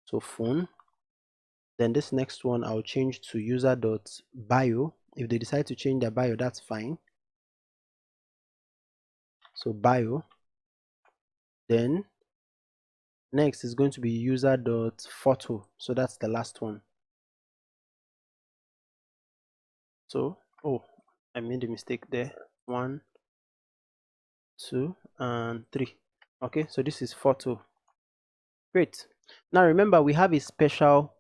so phone, then this next one I'll change to user.bio. If they decide to change their bio, that's fine. So bio. Then next is going to be user.photo. So that's the last one. So, oh, I made a mistake there. 1, 2, and 3. Okay, so this is photo. Great. Now remember, we have a special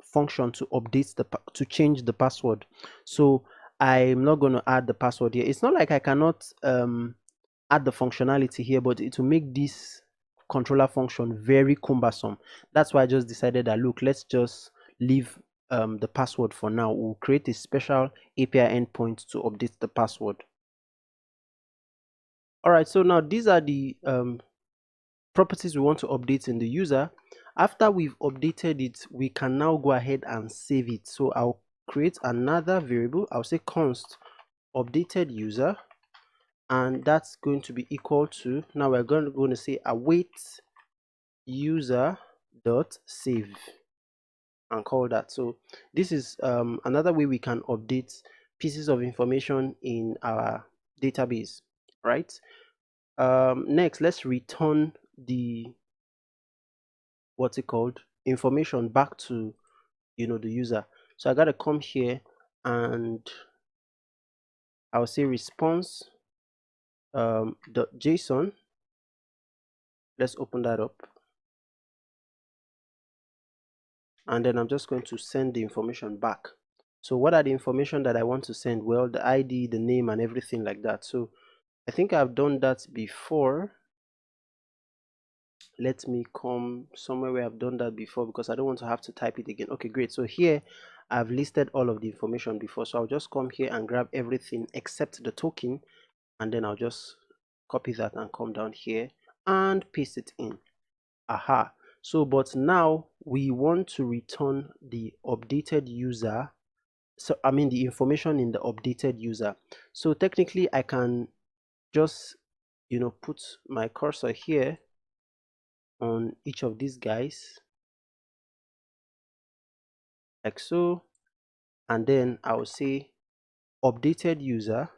function to update to change the password. So I'm not going to add the password here. It's not like I cannot add the functionality here, but it will make this controller function very cumbersome. That's why I just decided that, look, let's just leave the password for now. We'll create a special API endpoint to update the password. All right, so now these are the properties we want to update in the user. After we've updated it, we can now go ahead and save it. So I'll create another variable. I'll say const updated user, and that's going to be equal to, now we're going to say await user dot save and call that. So this is another way we can update pieces of information in our database, right? Next, let's return the what's it called information back to the user. So I gotta come here and I'll say response .json. Let's open that up, and then I'm just going to send the information back. So what are the information that I want to send? Well, the ID, the name, and everything like that. So I think I've done that before. Let me come somewhere where I've done that before, because I don't want to have to type it again. Okay, great. So here I've listed all of the information before, so I'll just come here and grab everything except the token, and then I'll just copy that and come down here and paste it in. Aha. So but now we want to return the updated user, so I mean the information in the updated user. So technically I can just put my cursor here on each of these guys like so, and then I will say updated user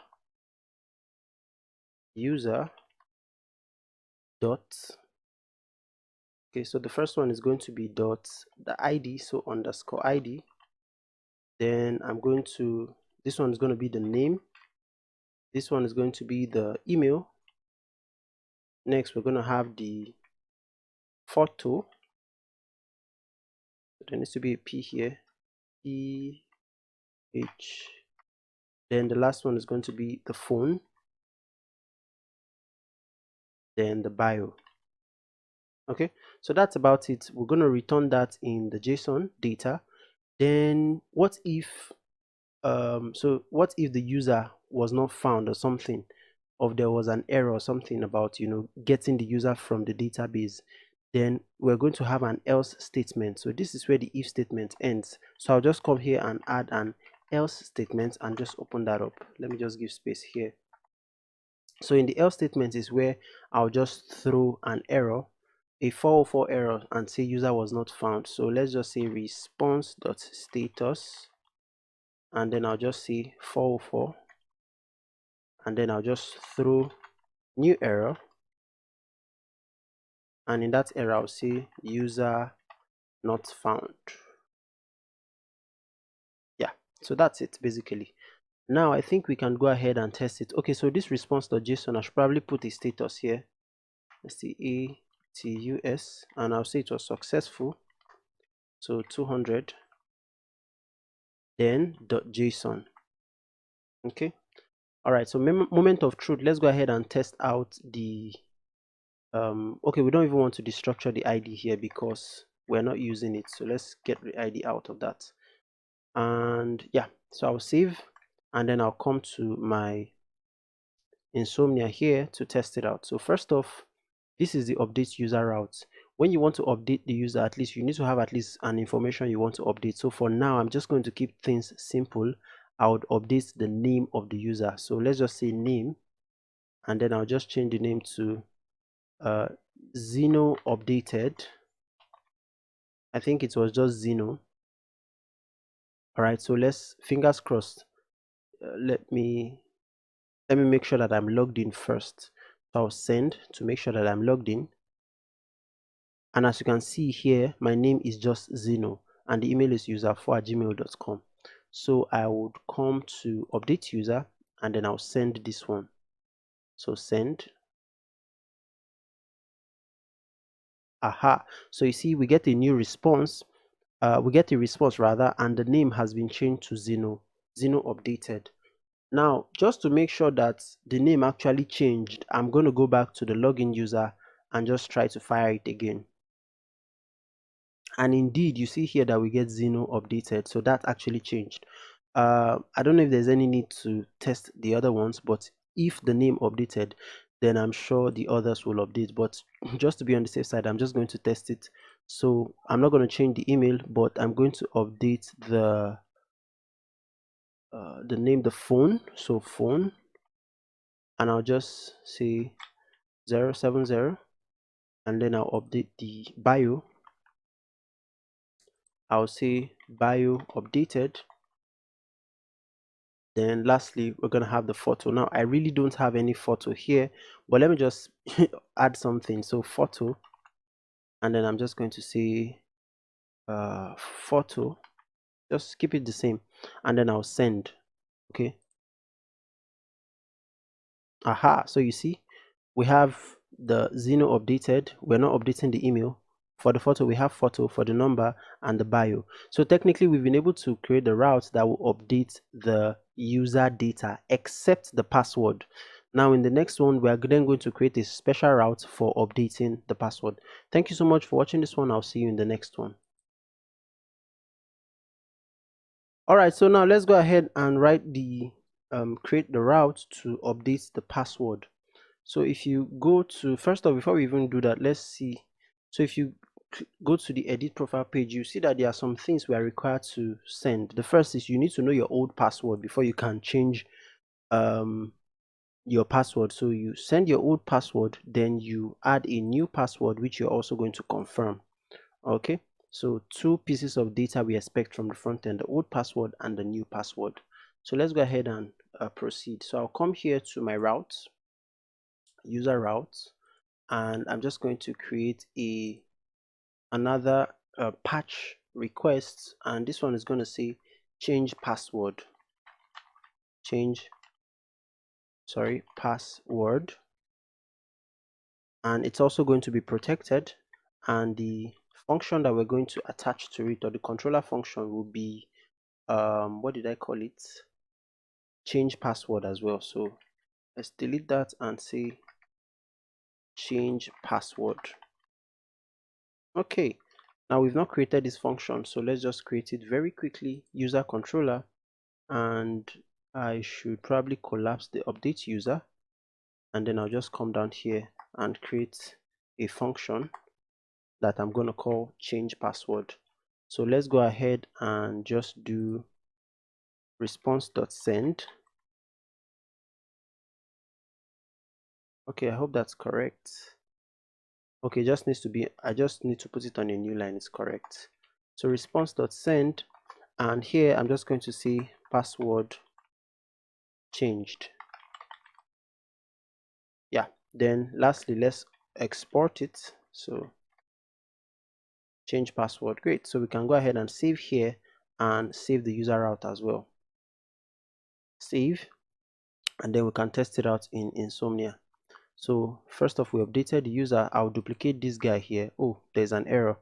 dot, okay, so the first one is going to be dot the ID, so underscore ID. Then I'm going to, this one is going to be the name, this one is going to be the email. Next we're going to have the photo, there needs to be a P here, PH. Then the last one is going to be the phone, then the bio. Okay, so that's about it. We're going to return that in the JSON data. Then what if what if the user was not found or something, or there was an error or something about getting the user from the database? Then we're going to have an else statement. So this is where the if statement ends. So I'll just come here and add an else statement and just open that up. Let me just give space here. So in the else statement is where I'll just throw an error, a 404 error, and say user was not found. So let's just say response.status, and then I'll just say 404, and then I'll just throw new error, and in that error I'll say user not found. Yeah, so that's it basically. Now I think we can go ahead and test it. Okay, so this response.json, I should probably put a status here. Let's see, ATUS, and I'll say it was successful. So 200, then .json. Okay, all right, so moment of truth. Let's go ahead and test out the okay, we don't even want to destructure the ID here because we're not using it. So let's get the ID out of that. And yeah, so I'll save, and then I'll come to my Insomnia here to test it out. So first off, this is the update user route. When you want to update the user, at least you need to have at least an information you want to update. So for now, I'm just going to keep things simple. I would update the name of the user. So let's just say name, and then I'll just change the name to Zeno updated. I think it was just Zeno. All right, so let's, fingers crossed. Let me make sure that I'm logged in first. So I'll send to make sure that I'm logged in. And as you can see here, my name is just Zeno, and the email is user4@gmail.com. So I would come to update user, and then I'll send this one. So send. Aha. So you see, we get a new response. We get a response rather, and the name has been changed to Zeno. Zeno updated. Now, just to make sure that the name actually changed, I'm going to go back to the login user and just try to fire it again. And indeed, you see here that we get Zeno updated, so that actually changed. I don't know if there's any need to test the other ones, but if the name updated, then I'm sure the others will update. But just to be on the safe side, I'm just going to test it. So I'm not going to change the email, but I'm going to update the name, the phone. So phone, and I'll just say 070, and then I'll update the bio. I'll say bio updated. Then lastly, we're going to have the photo. Now I really don't have any photo here, but let me just add something. So photo, and then I'm just going to say photo, just keep it the same, and then I'll send. Okay, aha, so you see we have the Zeno updated. We're not updating the email. For the photo, we have photo, for the number, and the bio. So technically, we've been able to create the route that will update the user data except the password. Now in the next one, we are then going to create a special route for updating the password. Thank you so much for watching this one. I'll see you in the next one. All right, so now let's go ahead and write the create the route to update the password. So if you go to, first off, before we even do that, let's see. So if you go to the edit profile page, you see that there are some things we are required to send. The first is you need to know your old password before you can change your password. So you send your old password, then you add a new password which you're also going to confirm. Okay, so two pieces of data we expect from the front end: the old password and the new password. So let's go ahead and proceed. So I'll come here to my route, user route, and I'm just going to create another patch request, and this one is going to say change password, password, and it's also going to be protected, and the function that we're going to attach to it, or the controller function, will be what did I call it, change password as well. So let's delete that and say change password. Okay, now we've not created this function, so let's just create it very quickly. User controller, and I should probably collapse the update user, and then I'll just come down here and create a function that I'm going to call change password. So let's go ahead and just do response.send. Okay, I hope that's correct. Okay, just needs to be, I just need to put it on a new line. It's correct. So response.send, and here I'm just going to say password changed. Yeah, then lastly, let's export it. So change password. Great. So we can go ahead and save here and save the user route as well. Save, and then we can test it out in Insomnia. So first off, we updated the user. I'll duplicate this guy here. Oh, there's an error.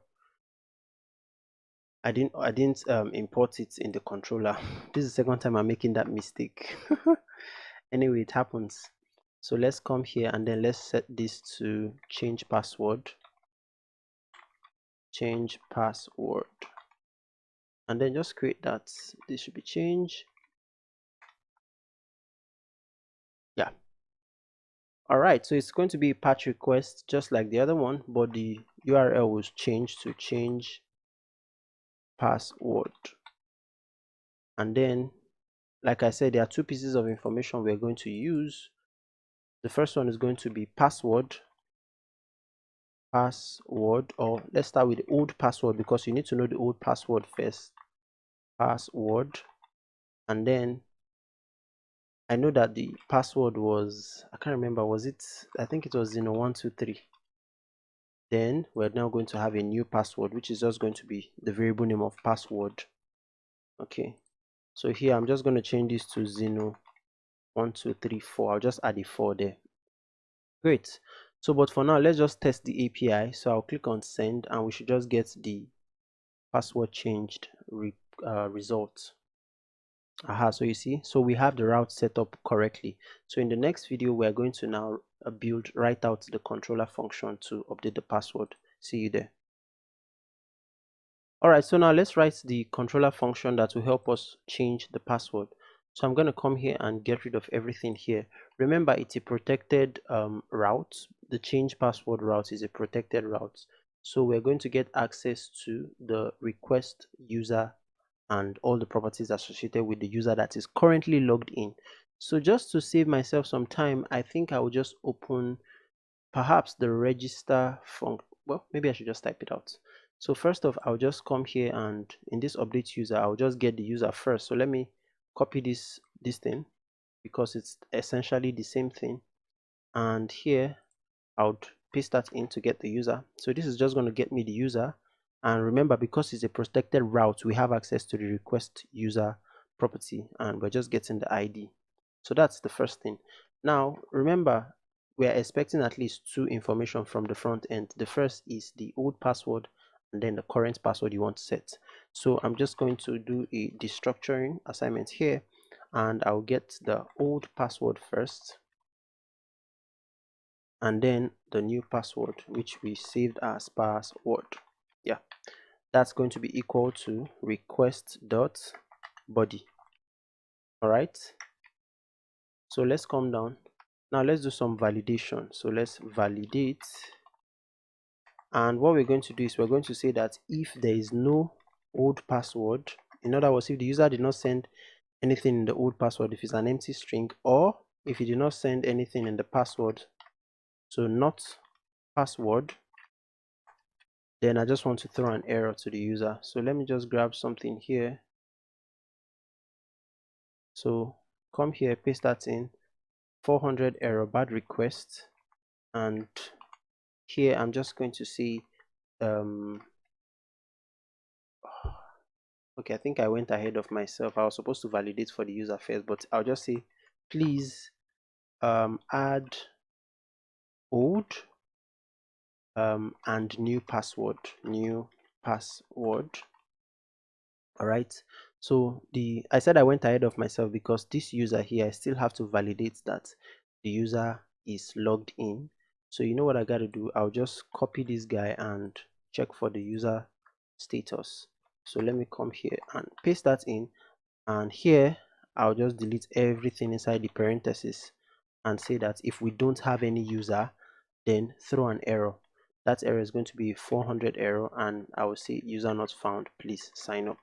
I didn't import it in the controller. This is the second time I'm making that mistake. Anyway, it happens. So let's come here and then let's set this to change password. Change password. And then just create that. This should be change. Yeah. All right, so it's going to be a patch request just like the other one, but the URL was changed to change password. And then, like I said, there are two pieces of information we're going to use. The first one is going to be password, or let's start with the old password because you need to know the old password first. Password, and then I know that the password was, I can't remember, was it, I think it was 123. Then we're now going to have a new password, which is just going to be the variable name of password. Okay, so here I'm just going to change this to 12334. I'll just add a 4 there. Great. So but for now, let's just test the API. So I'll click on send, and we should just get the password changed result. So you see, so we have the route set up correctly. So in the next video, we're going to now write out the controller function to update the password. See you there. Alright, so now let's write the controller function that will help us change the password. So I'm going to come here and get rid of everything here. Remember, it's a protected route. The change password route is a protected route. So we're going to get access to the request user and all the properties associated with the user that is currently logged in. So just to save myself some time, I think I will just open perhaps the register function. Well, maybe I should just type it out. So first off, I'll just come here, and in this update user, I'll just get the user first. So let me copy this thing because it's essentially the same thing. And here I would paste that in to get the user. So this is just going to get me the user. And remember, because it's a protected route, we have access to the request user property, and we're just getting the ID. So that's the first thing. Now, remember, we are expecting at least two information from the front end. The first is the old password, and then the current password you want to set. So I'm just going to do a destructuring assignment here, and I'll get the old password first, and then the new password, which we saved as password. Yeah, that's going to be equal to request.body. All right, so let's come down. Now let's do some validation. So let's validate, and what we're going to do is we're going to say that if there is no old password, in other words, if the user did not send anything in the old password, if it's an empty string, or if he did not send anything in the password, so not password, then I just want to throw an error to the user. So let me just grab something here. So come here, paste that in, 400 error bad request, and here I'm just going to see okay, I think I went ahead of myself. I was supposed to validate for the user first, but I'll just say please add old and new password. All right, So I said I went ahead of myself because this user here, I still have to validate that the user is logged in. So you know what I got to do? I'll just copy this guy and check for the user status. So let me come here and paste that in, and here I'll just delete everything inside the parentheses and say that if we don't have any user, then throw an error. That error is going to be 400 error, and I will say user not found, please sign up.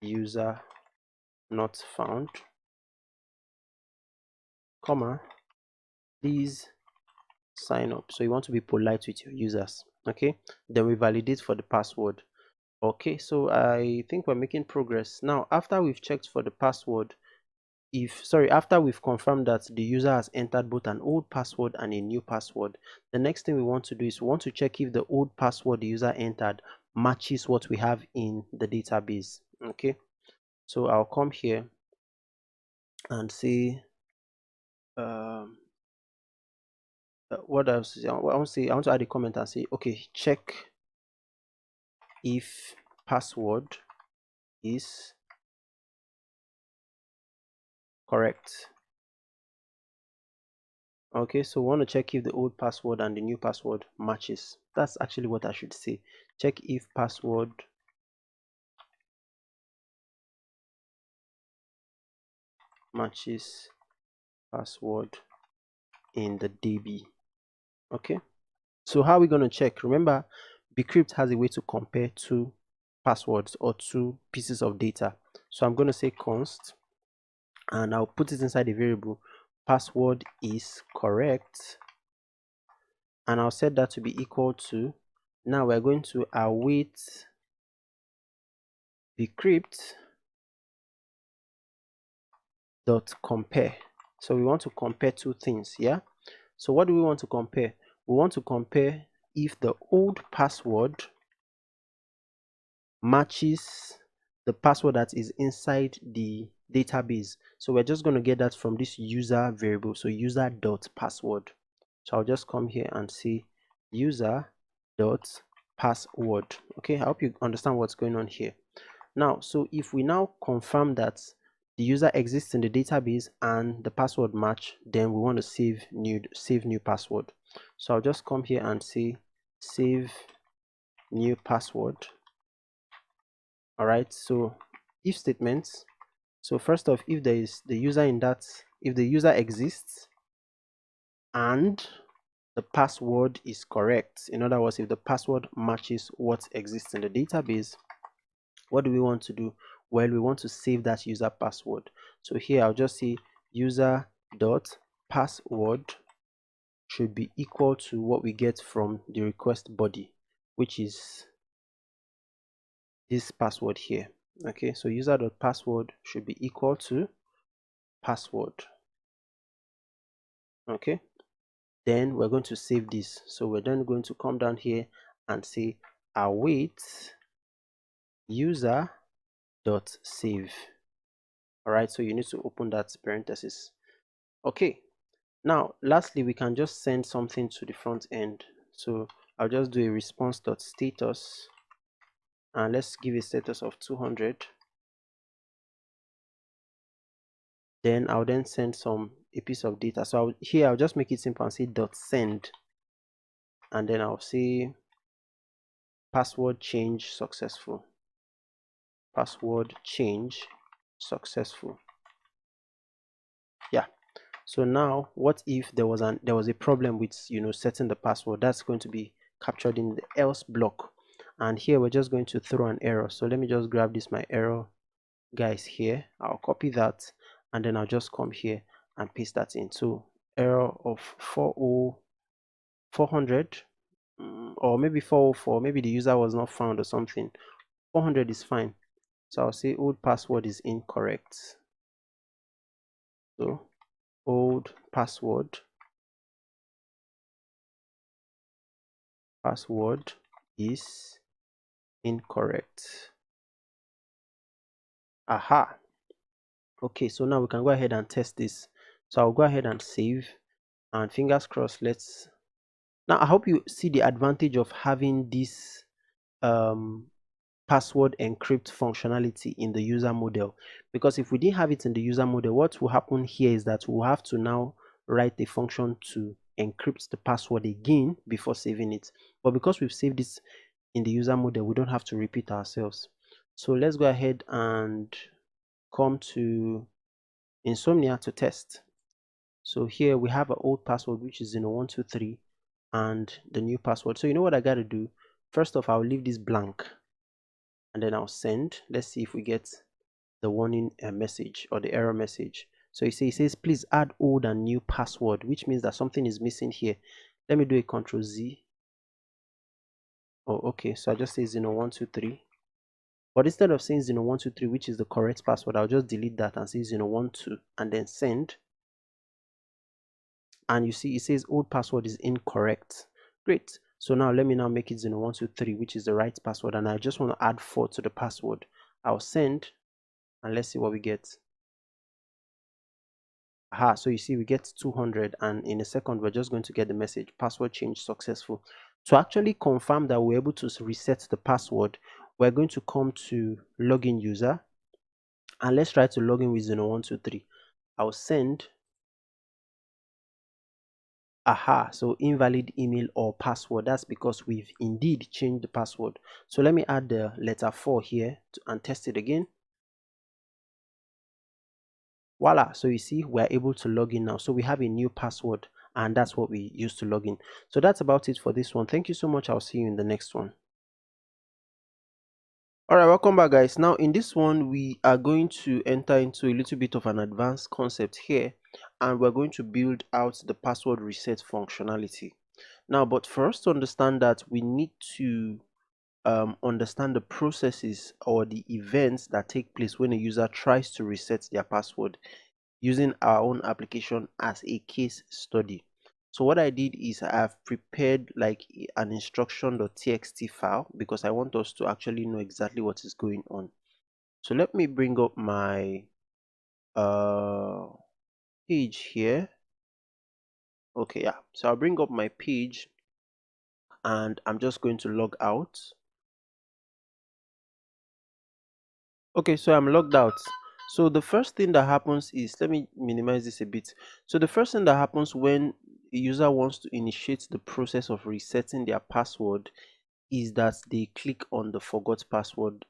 User not found, comma, please sign up. So you want to be polite with your users. Okay, then we validate for the password. Okay, so I think we're making progress. Now after we've checked for the password, after we've confirmed that the user has entered both an old password and a new password, the next thing we want to do is we want to check if the old password the user entered matches what we have in the database. Okay, so I'll come here and say what else? I want to add a comment and say, okay, check if password is correct. Okay, so we want to check if the old password and the new password matches. That's actually what I should say. Check if password matches password in the DB. Okay, so how are we going to check? Remember, Bcrypt has a way to compare two passwords or two pieces of data. So I'm going to say const, and I'll put it inside a variable password is correct, and I'll set that to be equal to, now we're going to await Bcrypt dot compare. So we want to compare two things. Yeah, so what do we want to compare? We want to compare if the old password matches the password that is inside the database. So we're just going to get that from this user variable, so user dot password. So I'll just come here and say user dot password. Okay, I hope you understand what's going on here. Now, so if we now confirm that the user exists in the database and the password match, then we want to save new password. So I'll just come here and say save new password. All right, so if statements. So first off, if there is the user in that, if the user exists and the password is correct, in other words, if the password matches what exists in the database, what do we want to do? Well, we want to save that user password. So here I'll just say user dot password should be equal to what we get from the request body, which is this password here. Okay, so user dot password should be equal to password. Okay, then we're going to save this. So we're then going to come down here and say await user dot save. All right, so you need to open that parenthesis. Okay, now lastly, we can just send something to the front end. So I'll just do a response dot status, and let's give a status of 200. Then I'll then send a piece of data. So here I'll just make it simple and say dot send, and then I'll say password change successful. Password change successful. Yeah, so now what if there was a problem with setting the password? That's going to be captured in the else block, and here we're just going to throw an error. So let me just grab my error guys here. I'll copy that, and then I'll just come here and paste that in. So error of 400, or maybe 404, maybe the user was not found or something. 400 is fine. So I'll say old password is incorrect. So old password is incorrect. Aha. Okay, so now we can go ahead and test this. So I'll go ahead and save, and fingers crossed. Now I hope you see the advantage of having this password encrypt functionality in the user model, because if we didn't have it in the user model, what will happen here is that we'll have to now write a function to encrypt the password again before saving it. But because we've saved this in the user model, we don't have to repeat ourselves. So let's go ahead and come to Insomnia to test. So here we have an old password, which is 0123, and the new password. So you know what I got to do? First off, I'll leave this blank and then I'll send. Let's see if we get the warning message or the error message. So it says please add old and new password, which means that something is missing here. Let me do a Control Z. Oh, okay. So I just say 0123. But instead of saying 0123, which is the correct password, I'll just delete that and say 012 and then send. And you see it says old password is incorrect. Great. So now let me now make it 0123, which is the right password, and I just want to add 4 to the password. I'll send and let's see what we get. Aha, so you see we get 200, and in a second we're just going to get the message password change successful. To actually confirm that we're able to reset the password, we're going to come to login user and let's try to log in with 0123. I'll send. Aha, so invalid email or password. That's because we've indeed changed the password. So let me add the letter 4 here and test it again. Voila, so you see we're able to log in now. So we have a new password, and that's what we use to log in. So that's about it for this one. Thank you so much. I'll see you in the next one. Alright, welcome back guys. Now in this one we are going to enter into a little bit of an advanced concept here, and we're going to build out the password reset functionality. Now, but for us to understand that, we need to understand the processes or the events that take place when a user tries to reset their password, using our own application as a case study. So what I did is I've prepared like an instruction.txt file because I want us to actually know exactly what is going on. So let me bring up my page here. Okay, yeah, so I'll bring up my page and I'm just going to log out. Okay, so I'm logged out. So the first thing that happens is, let me minimize this a bit. So the first thing that happens when a user wants to initiate the process of resetting their password is that they click on the forgot password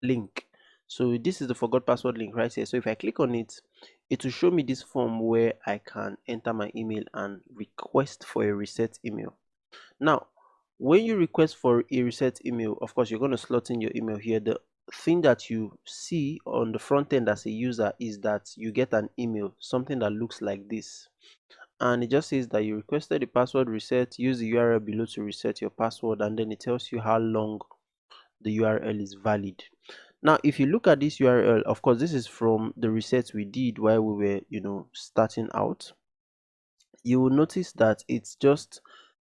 link. So this is the forgot password link right here. So if I click on it, it will show me this form where I can enter my email and request for a reset email. Now, when you request for a reset email, of course, you're going to slot in your email here. The thing that you see on the front end as a user is that you get an email, something that looks like this. And it just says that you requested a password reset, use the URL below to reset your password, and then it tells you how long the URL is valid. Now, if you look at this URL, of course, this is from the reset we did while we were, starting out. You will notice that it's just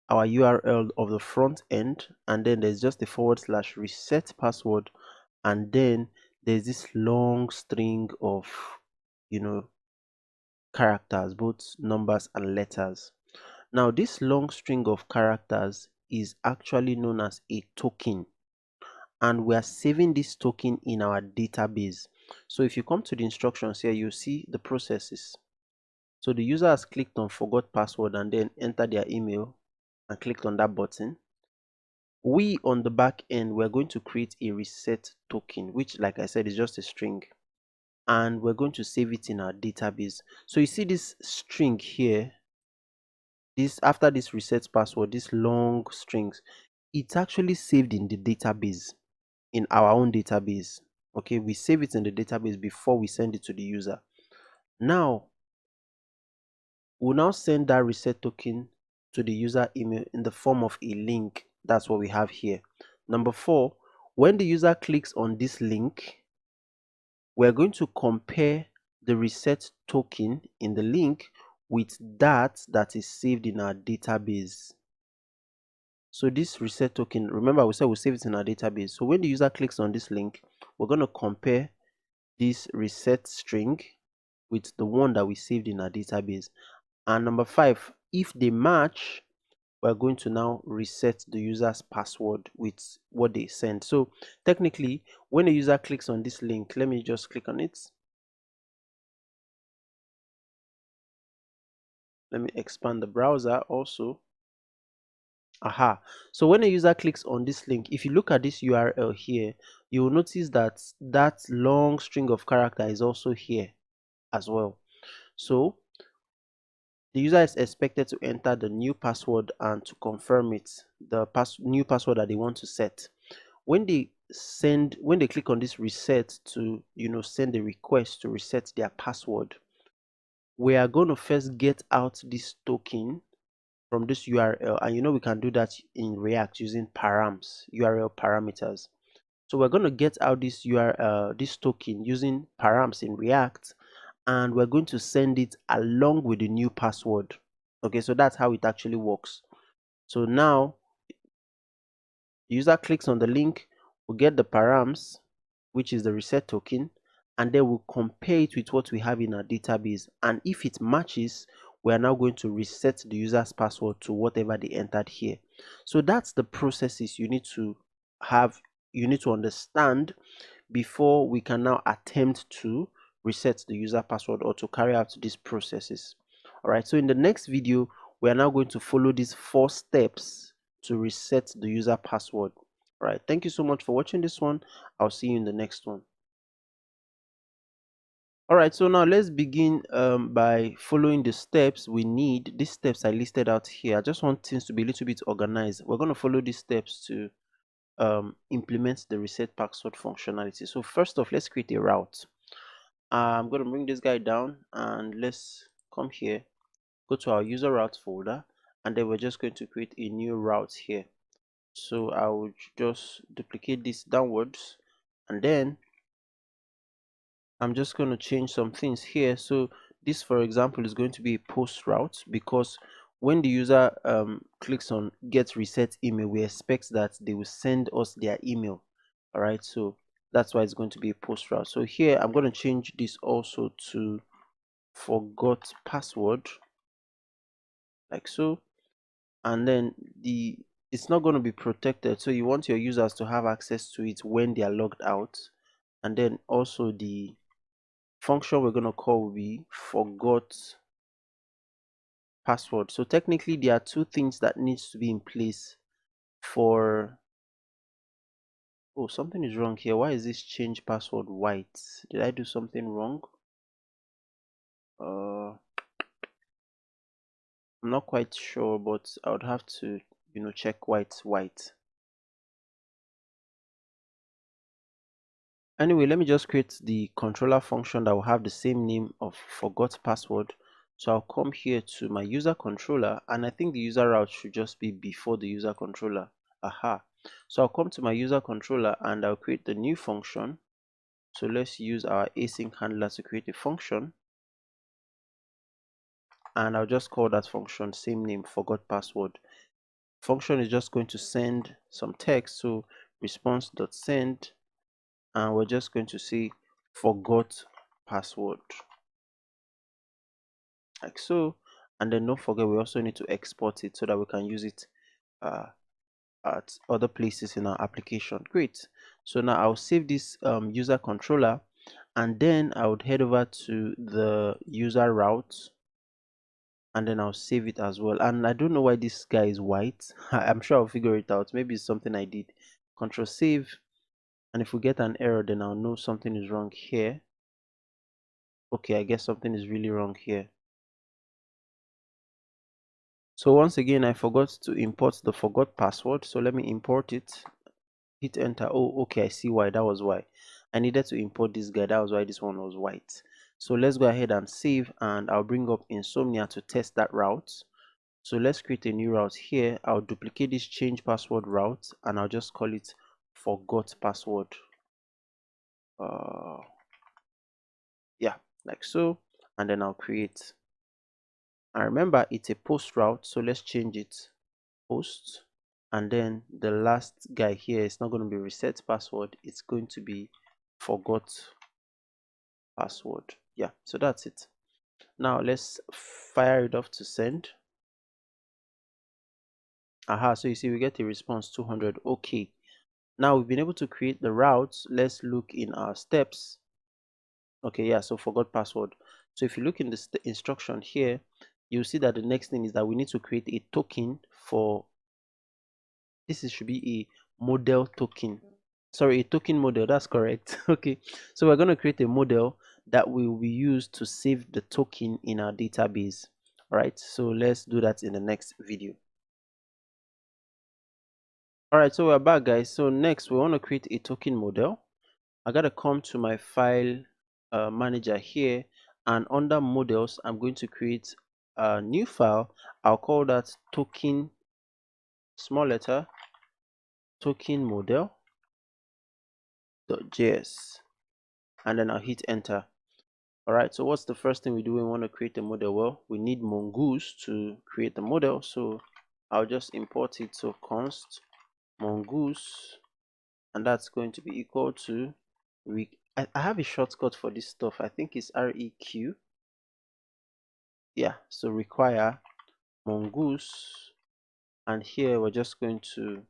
our URL of the front end, and then there's just a / reset password, and then there's this long string of characters, both numbers and letters. Now this long string of characters is actually known as a token, and we are saving this token in our database. So if you come to the instructions here, you see the processes. So the user has clicked on forgot password and then entered their email and clicked on that button. We on the back end, we're going to create a reset token, which, like I said, is just a string, and we're going to save it in our database. So you see this string here, this after this reset password, this long strings, it's actually saved in the database, in our own database. Okay, we save it in the database before we send it to the user. Now we'll now send that reset token to the user email in the form of a link. That's what we have here. Number 4, when the user clicks on this link, we're going to compare the reset token in the link with that is saved in our database. So this reset token, remember we said we save it in our database. So when the user clicks on this link, we're going to compare this reset string with the one that we saved in our database. And number 5, if they match, we're going to now reset the user's password with what they send. So technically, when a user clicks on this link, let me just click on it. Let me expand the browser also. Aha. So when a user clicks on this link, if you look at this URL here, you will notice that that long string of character is also here as well. So the user is expected to enter the new password and to confirm it, the new password that they want to set. When they click on this reset to send a request to reset their password, we are going to first get out this token from this URL, and we can do that in React using params, URL parameters. So we're going to get out this URL, this token using params in React, and we're going to send it along with the new password. Okay, so that's how it actually works. So now the user clicks on the link, we'll get the params, which is the reset token, and then we'll compare it with what we have in our database, and if it matches, we are now going to reset the user's password to whatever they entered here. So that's the processes you need to understand before we can now attempt to reset the user password or to carry out these processes. All right, so in the next video, we are now going to follow these 4 steps to reset the user password. All right, thank you so much for watching this one. I'll see you in the next one. All right, so now let's begin by following the steps we need. These steps I listed out here. I just want things to be a little bit organized. We're going to follow these steps to implement the reset password functionality. So first off, let's create a route. I'm going to bring this guy down, and let's come here, go to our user route folder, and then we're just going to create a new route here. So I will just duplicate this downwards, and then I'm just going to change some things here. So this, for example, is going to be a post route, because when the user clicks on get reset email, we expect that they will send us their email. All right, so that's why it's going to be a post route. So here I'm going to change this also to forgot password, like so, and then it's not going to be protected, so you want your users to have access to it when they are logged out. And then also the function we're going to call will be forgot password. So technically there are 2 things that needs to be in place for something is wrong here. Why is this change password white? Did I do something wrong? I'm not quite sure, but I would have to check why it's white. Anyway, let me just create the controller function that will have the same name of forgot password. So I'll come here to my user controller, and I think the user route should just be before the user controller. Aha. So I'll come to my user controller and I'll create the new function. So let's use our async handler to create a function, and I'll just call that function same name, forgot password. Function is just going to send some text, so response.send, and we're just going to say forgot password, like so. And then don't forget, we also need to export it so that we can use it at other places in our application. Great. So now I'll save this user controller, and then I would head over to the user route, and then I'll save it as well. And I don't know why this guy is white. I'm sure I'll figure it out. Maybe it's something I did. Control save, and if we get an error, then I'll know something is wrong here. Okay, I guess something is really wrong here. So once again, I forgot to import the forgot password, so let me import it. Hit enter. Oh, okay, I see why. That was why I needed to import this guy. That was why this one was white. So let's go ahead and save, and I'll bring up Insomnia to test that route. So let's create a new route here. I'll duplicate this change password route, and I'll just call it forgot password. Yeah, like so. And then I'll create, and remember it's a post route, so let's change it post. And then the last guy here is not going to be reset password, it's going to be forgot password. Yeah, so that's it. Now let's fire it off to send. Aha, so you see we get a response 200. Okay, now we've been able to create the routes. Let's look in our steps. Okay, yeah, so forgot password. So if you look in the instruction here, you'll see that the next thing is that we need to create a token for should be a model token. Sorry, a token model, that's correct. Okay, so we're going to create a model that will be used to save the token in our database. All right, so let's do that in the next video. All right, so we're back, guys. So next we want to create a token model. I gotta come to my file manager here, and under models I'm going to create a new file. I'll call that token, small letter, token model.js, and then I'll hit enter. All right, so what's the first thing we do when we want to create a model? Well, we need mongoose to create the model, so I'll just import it. So const mongoose, and that's going to be equal to I have a shortcut for this stuff. I think it's req. Yeah, so require mongoose, and here we're just going to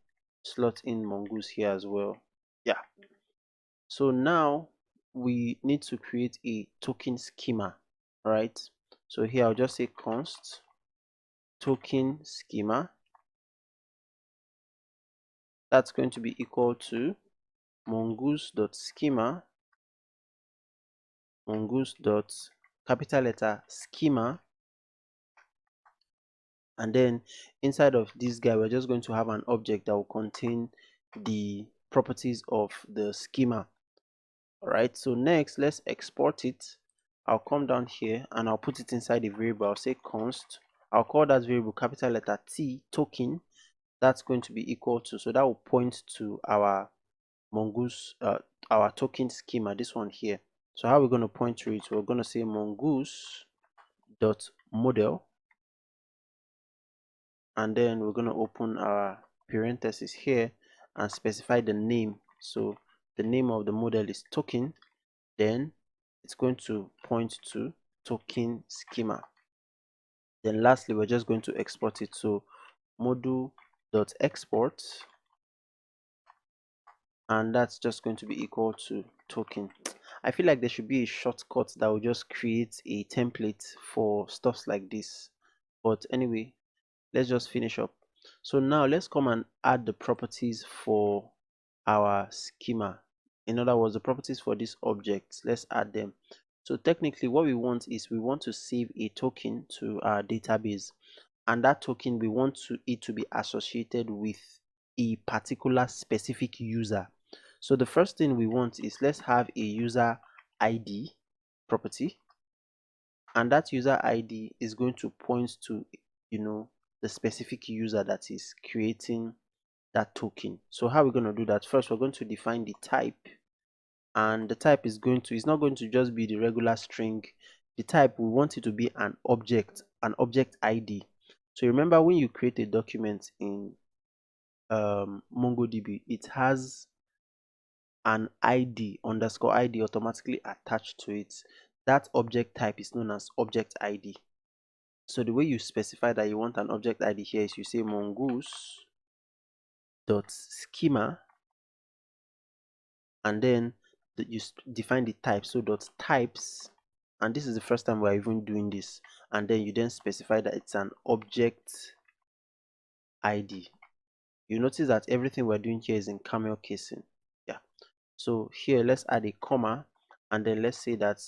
slot in mongoose here as well. Yeah, so now we need to create a token schema. All right, so here I'll just say const token schema. That's going to be equal to mongoose.schema, mongoose dot capital letter schema, and then inside of this guy we're just going to have an object that will contain the properties of the schema. All right, so next let's export it. I'll come down here and I'll put it inside a variable. I'll say const, I'll call that variable capital letter T token. That's going to be equal to, so that will point to our mongoose, our token schema, this one here. So how we're going to point to it, we're going to say mongoose dot model, and then we're going to open our parenthesis here and specify the name. So the name of the model is token, then it's going to point to token schema. Then lastly we're just going to export it. So module.export, and that's just going to be equal to token. I feel like there should be a shortcut that will just create a template for stuffs like this, but anyway, let's just finish up. So now let's come and add the properties for our schema. In other words, the properties for this object, let's add them. So technically what we want is we want to save a token to our database, and that token we want it to be associated with a particular specific user. So the first thing we want is, let's have a user ID property, and that user ID is going to point to, the specific user that is creating that token. So how are we going to do that? First, we're going to define the type, and the type is not going to just be the regular string. The type, we want it to be an object ID. So remember, when you create a document in MongoDB, it has an ID, underscore ID, automatically attached to it. That object type is known as object ID. So the way you specify that you want an object ID here is you say mongoose dot schema, and then you define the type. So dot types, and this is the first time we're even doing this, and then you then specify that it's an object ID. You notice that everything we're doing here is in camel casing. Yeah, so here let's add a comma, and then let's say that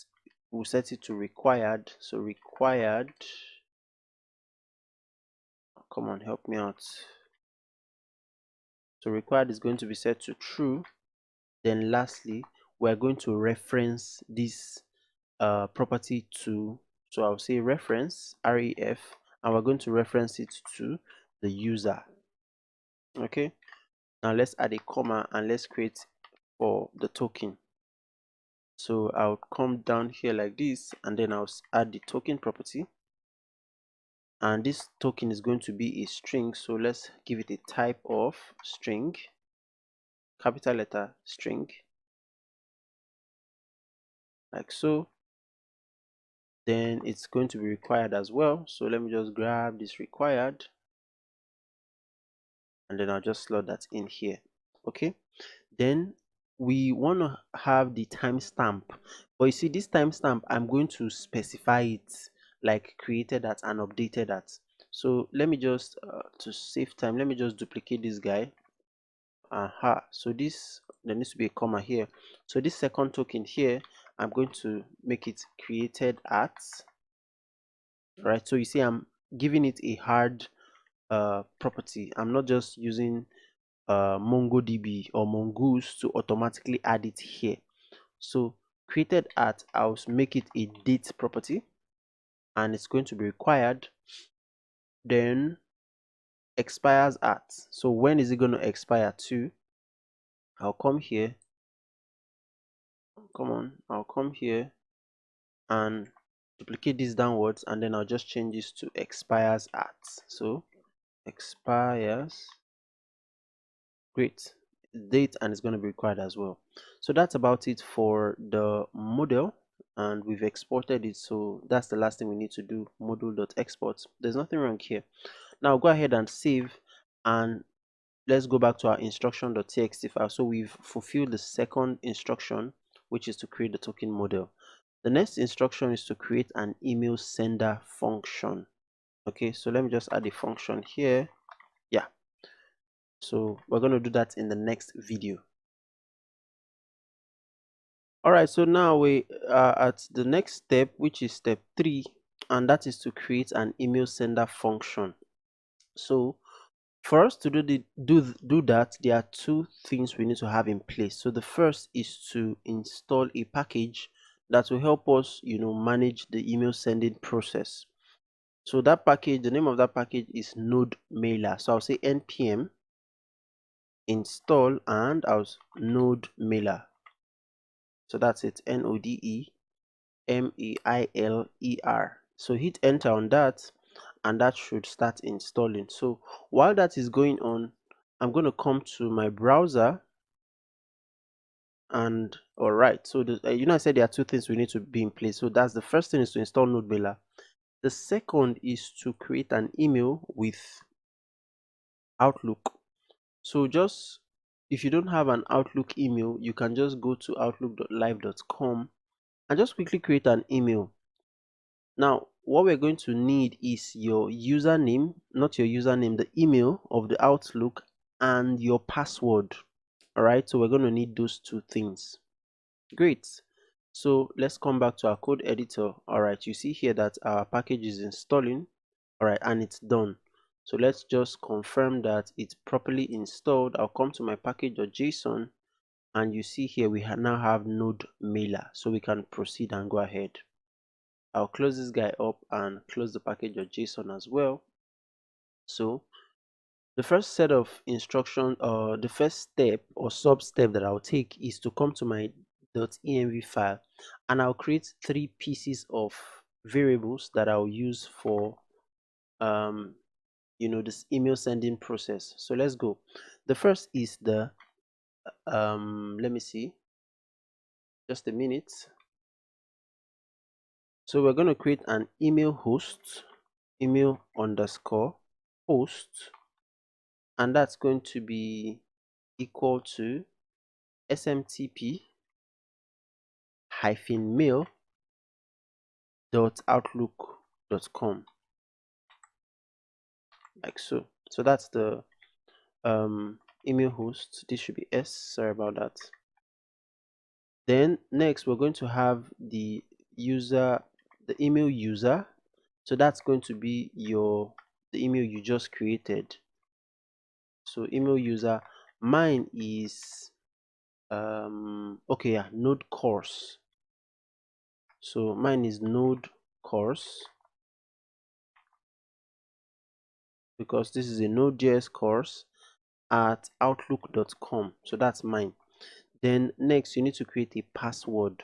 we'll set it to required. So required, come on, help me out. So required is going to be set to true. Then lastly, we're going to reference this property to, so I'll say reference, ref, and we're going to reference it to the user. Okay, now let's add a comma and let's create for the token. So I'll come down here like this, and then I'll add the token property, and this token is going to be a string. So let's give it a type of string, capital letter string, like so. Then it's going to be required as well. So let me just grab this required, and then I'll just slot that in here. Okay, then we want to have the timestamp, but you see this timestamp I'm going to specify it, like created at and updated at. So let me just to save time, let me just duplicate this guy. So this, there needs to be a comma here. So this second token here, I'm going to make it created at, right? So you see I'm giving it a hard property. I'm not just using MongoDB or Mongoose to automatically add it here. So created at, I'll make it a date property, and it's going to be required. Then expires at, so when is it going to expire to? I'll come here, I'll come here and duplicate this downwards, and then I'll just change this to expires at. So expires, great, date, and it's going to be required as well. So that's about it for the model, and we've exported it. So that's the last thing we need to do, module.export. There's nothing wrong here. Now go ahead and save, and let's go back to our instruction.txt file. So we've fulfilled the second instruction, which is to create the token model. The next instruction is to create an email sender function. Okay, so let me just add a function here. Yeah, so we're going to do that in the next video. All right, so now we are at the next step, which is step 3, and that is to create an email sender function. So for us to do that, there are two things we need to have in place. So the first is to install a package that will help us, manage the email sending process. So that package, the name of that package is NodeMailer. So I'll say npm install, and I'll NodeMailer. So that's it, NodeMailer. So hit enter on that, and that should start installing. So while that is going on, I'm going to come to my browser, and all right, so I said there are two things we need to be in place. So that's the first thing, is to install NodeMailer. The second is to create an email with Outlook. So just, if you don't have an Outlook email, you can just go to outlook.live.com and just quickly create an email. Now what we're going to need is your username, not your username, the email of the Outlook, and your password. All right, so we're going to need those two things. Great. So let's come back to our code editor. All right, you see here that our package is installing. All right, and it's done. So let's just confirm that it's properly installed. I'll come to my package.json, and you see here we now have NodeMailer, so we can proceed and go ahead. I'll close this guy up and close the package.json as well. So the first set of instruction, the first step or sub step that I'll take is to come to my .env file, and I'll create 3 pieces of variables that I'll use for this email sending process. So let's go. The first is the let me see, just a minute. So we're going to create an email host, email underscore host, and that's going to be equal to smtp mail.outlook.com, like so. So that's the email host. This should be S, sorry about that. Then next we're going to have the email user. So that's going to be the email you just created. So email user, mine is okay, yeah, node course. So mine is node course, because this is a NodeJS course at outlook.com. So that's mine. Then next you need to create a password.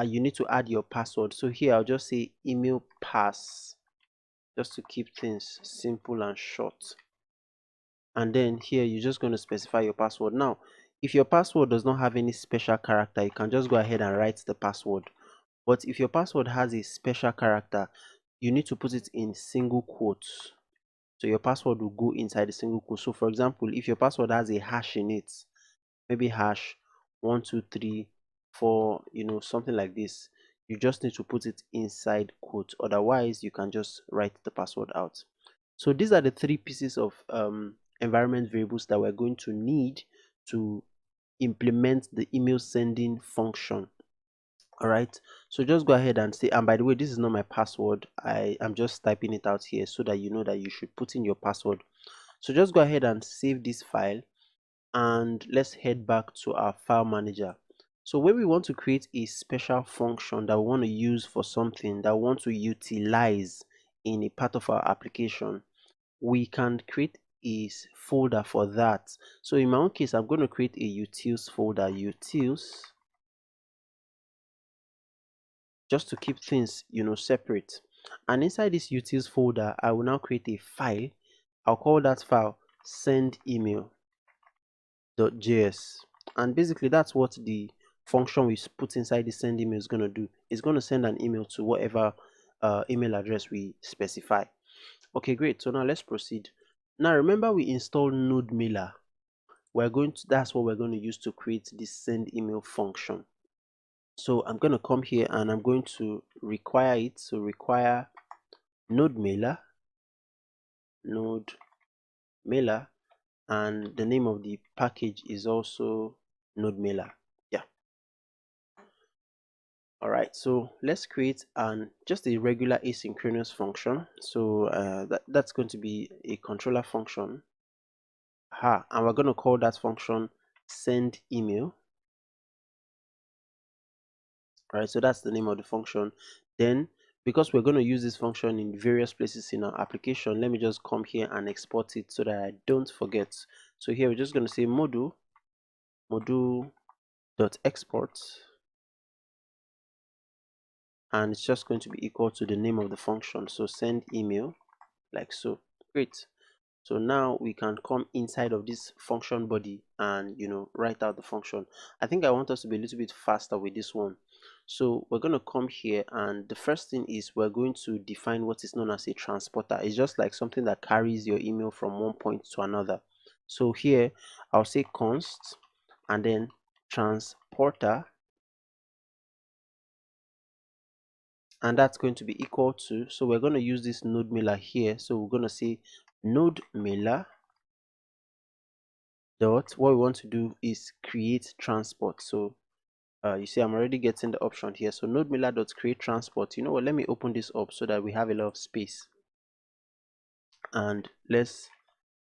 You need to add your password. So here I'll just say email pass, just to keep things simple and short. And then here you're just going to specify your password. Now if your password does not have any special character, you can just go ahead and write the password. But if your password has a special character, you need to put it in single quotes. So your password will go inside the single quote. So for example, if your password has a hash in it, maybe hash 1234, something like this, you just need to put it inside quote. Otherwise, you can just write the password out. So these are the three pieces of environment variables that we're going to need to implement the email sending function. All right, so just go ahead and say, and by the way, this is not my password. I am just typing it out here so that you know that you should put in your password. So just go ahead and save this file, and let's head back to our file manager. So when we want to create a special function that we want to use for something that we want to utilize in a part of our application, we can create a folder for that. So in my own case, I'm going to create a utils folder, utils, just to keep things separate. And inside this utils folder, I will now create a file. I'll call that file send email.js, and basically that's what the function we put inside the send email is going to do. It's going to send an email to whatever email address we specify. Okay, great. So now let's proceed. Now remember, we installed NodeMailer. That's what we're going to use to create this send email function. So I'm going to come here and I'm going to require it. So require NodeMailer, and the name of the package is also NodeMailer. Yeah. All right. So let's create just a regular asynchronous function. So that's going to be a controller function. And we're going to call that function send email. All right, so that's the name of the function. Then, because we're going to use this function in various places in our application, let me just come here and export it so that I don't forget. So here we're just going to say module.export, and it's just going to be equal to the name of the function. So send email, like so. Great. So now we can come inside of this function body and write out the function. I think I want us to be a little bit faster with this one. So we're going to come here, and the first thing is we're going to define what is known as a transporter. It's just like something that carries your email from one point to another. So here I'll say const and then transporter, and that's going to be equal to, so we're going to use this NodeMailer here. So we're going to say NodeMailer dot, what we want to do is create transport. So you see I'm already getting the option here. So NodeMailer dot create transport. You know what, let me open this up so that we have a lot of space, and let's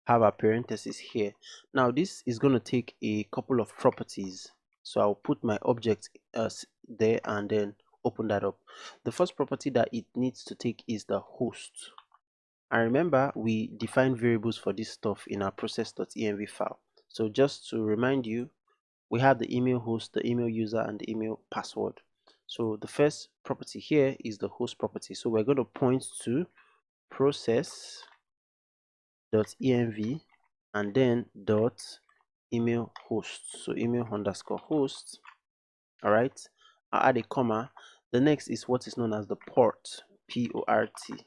have a parenthesis here. Now this is going to take a couple of properties, so I'll put my object there and then open that up. The first property that it needs to take is the host. And remember, we define variables for this stuff in our process.env file. So just to remind you, we have the email host, the email user, and the email password. So the first property here is the host property. So we're going to point to process.env and then dot email host. So email underscore host. All right. I'll add a comma. The next is what is known as the port, P-O-R-T.